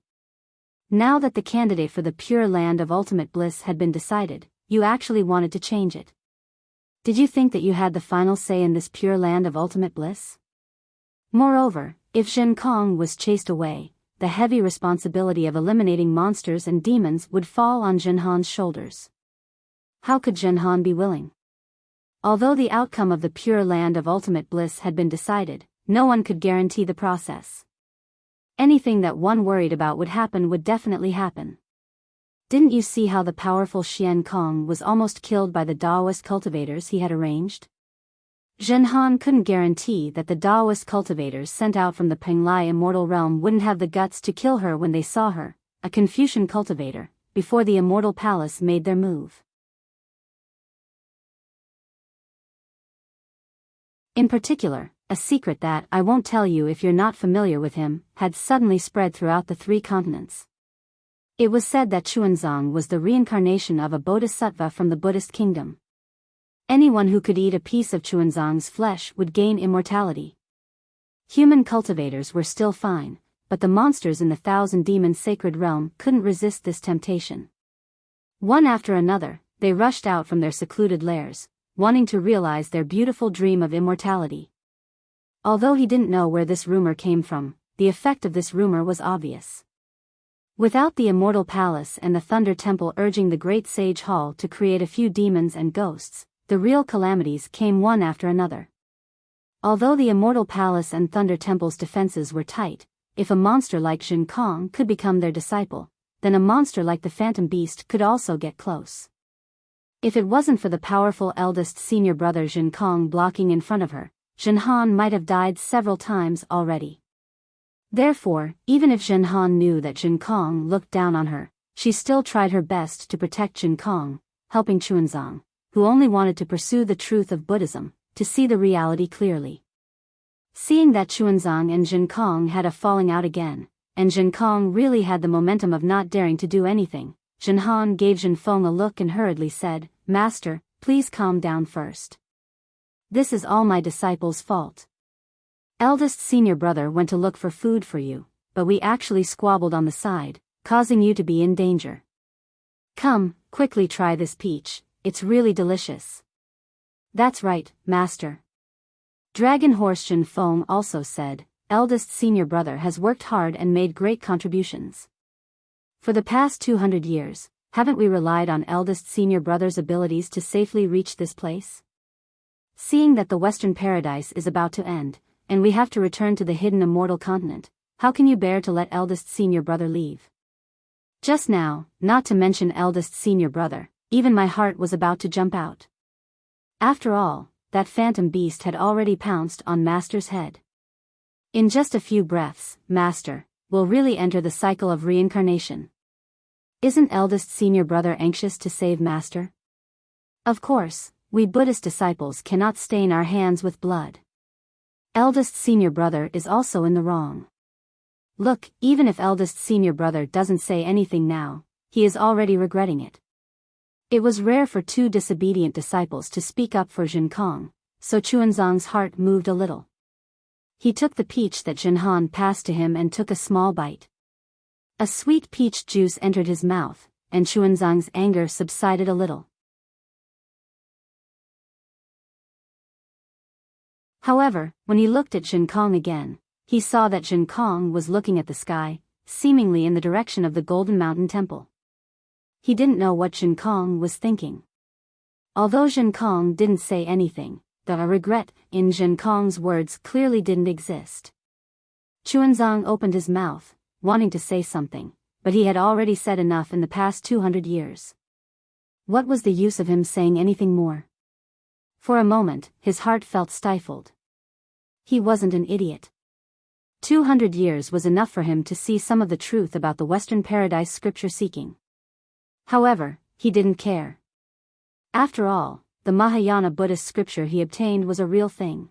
Now that the candidate for the Pure Land of Ultimate Bliss had been decided, you actually wanted to change it. Did you think that you had the final say in this Pure Land of Ultimate Bliss? Moreover, if Jin Kong was chased away, the heavy responsibility of eliminating monsters and demons would fall on Jinhan's shoulders. How could Jinhan be willing? Although the outcome of the Pure Land of Ultimate Bliss had been decided, no one could guarantee the process. Anything that one worried about would happen would definitely happen. Didn't you see how the powerful Xian Kong was almost killed by the Taoist cultivators he had arranged? Jinhan couldn't guarantee that the Taoist cultivators sent out from the Penglai Immortal Realm wouldn't have the guts to kill her when they saw her, a Confucian cultivator, before the Immortal Palace made their move. In particular, a secret that, I won't tell you if you're not familiar with him, had suddenly spread throughout the 3 continents. It was said that Chuanzang was the reincarnation of a bodhisattva from the Buddhist kingdom. Anyone who could eat a piece of Chuanzang's flesh would gain immortality. Human cultivators were still fine, but the monsters in the 1,000-demon sacred realm couldn't resist this temptation. One after another, they rushed out from their secluded lairs, wanting to realize their beautiful dream of immortality. Although he didn't know where this rumor came from, the effect of this rumor was obvious. Without the Immortal Palace and the Thunder Temple urging the Great Sage Hall to create a few demons and ghosts, the real calamities came one after another. Although the Immortal Palace and Thunder Temple's defenses were tight, if a monster like Jin Kong could become their disciple, then a monster like the Phantom Beast could also get close. If it wasn't for the powerful eldest senior brother Jin Kong blocking in front of her, Jinhan might have died several times already. Therefore, even if Jinhan knew that Jin Kong looked down on her, she still tried her best to protect Jin Kong, helping Chuanzang, who only wanted to pursue the truth of Buddhism, to see the reality clearly. Seeing that Chuanzang and Jin Kong had a falling out again, and Jin Kong really had the momentum of not daring to do anything, Jinhan gave Jin Feng a look and hurriedly said, "Master, please calm down first. This is all my disciple's fault. Eldest senior brother went to look for food for you, but we actually squabbled on the side, causing you to be in danger. Come, quickly try this peach, it's really delicious." "That's right, master." Dragon Horse Jin Feng also said, "Eldest senior brother has worked hard and made great contributions. For the past 200 years, haven't we relied on eldest senior brother's abilities to safely reach this place? Seeing that the Western Paradise is about to end, and we have to return to the hidden immortal continent, how can you bear to let eldest senior brother leave? Just now, not to mention eldest senior brother, even my heart was about to jump out. After all, that phantom beast had already pounced on Master's head. In just a few breaths, Master will really enter the cycle of reincarnation. Isn't eldest senior brother anxious to save Master? Of course, we Buddhist disciples cannot stain our hands with blood. Eldest senior brother is also in the wrong. Look, even if eldest senior brother doesn't say anything now, he is already regretting it." It was rare for 2 disobedient disciples to speak up for Jin Kong, so Chuanzang's heart moved a little. He took the peach that Jinhan passed to him and took a small bite. A sweet peach juice entered his mouth, and Xuanzang's anger subsided a little. However, when he looked at Jin Kong again, he saw that Jin Kong was looking at the sky, seemingly in the direction of the Golden Mountain Temple. He didn't know what Jin Kong was thinking. Although Jin Kong didn't say anything, the regret in Jin Kong's words clearly didn't exist. Xuanzang opened his mouth, wanting to say something, but he had already said enough in the past 200 years. What was the use of him saying anything more? For a moment, his heart felt stifled. He wasn't an idiot. 200 years was enough for him to see some of the truth about the Western paradise scripture seeking. However, he didn't care. After all, the Mahayana Buddhist scripture he obtained was a real thing.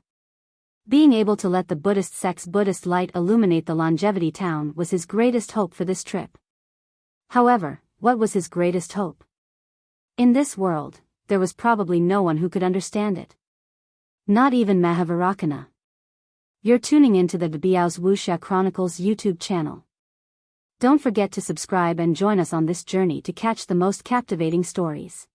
Being able to let the Buddhist sect's Buddhist light illuminate the longevity town was his greatest hope for this trip. However, what was his greatest hope? In this world, there was probably no one who could understand it. Not even Mahavairakana. You're tuning into the Biyao's Wuxia Chronicles YouTube channel. Don't forget to subscribe and join us on this journey to catch the most captivating stories.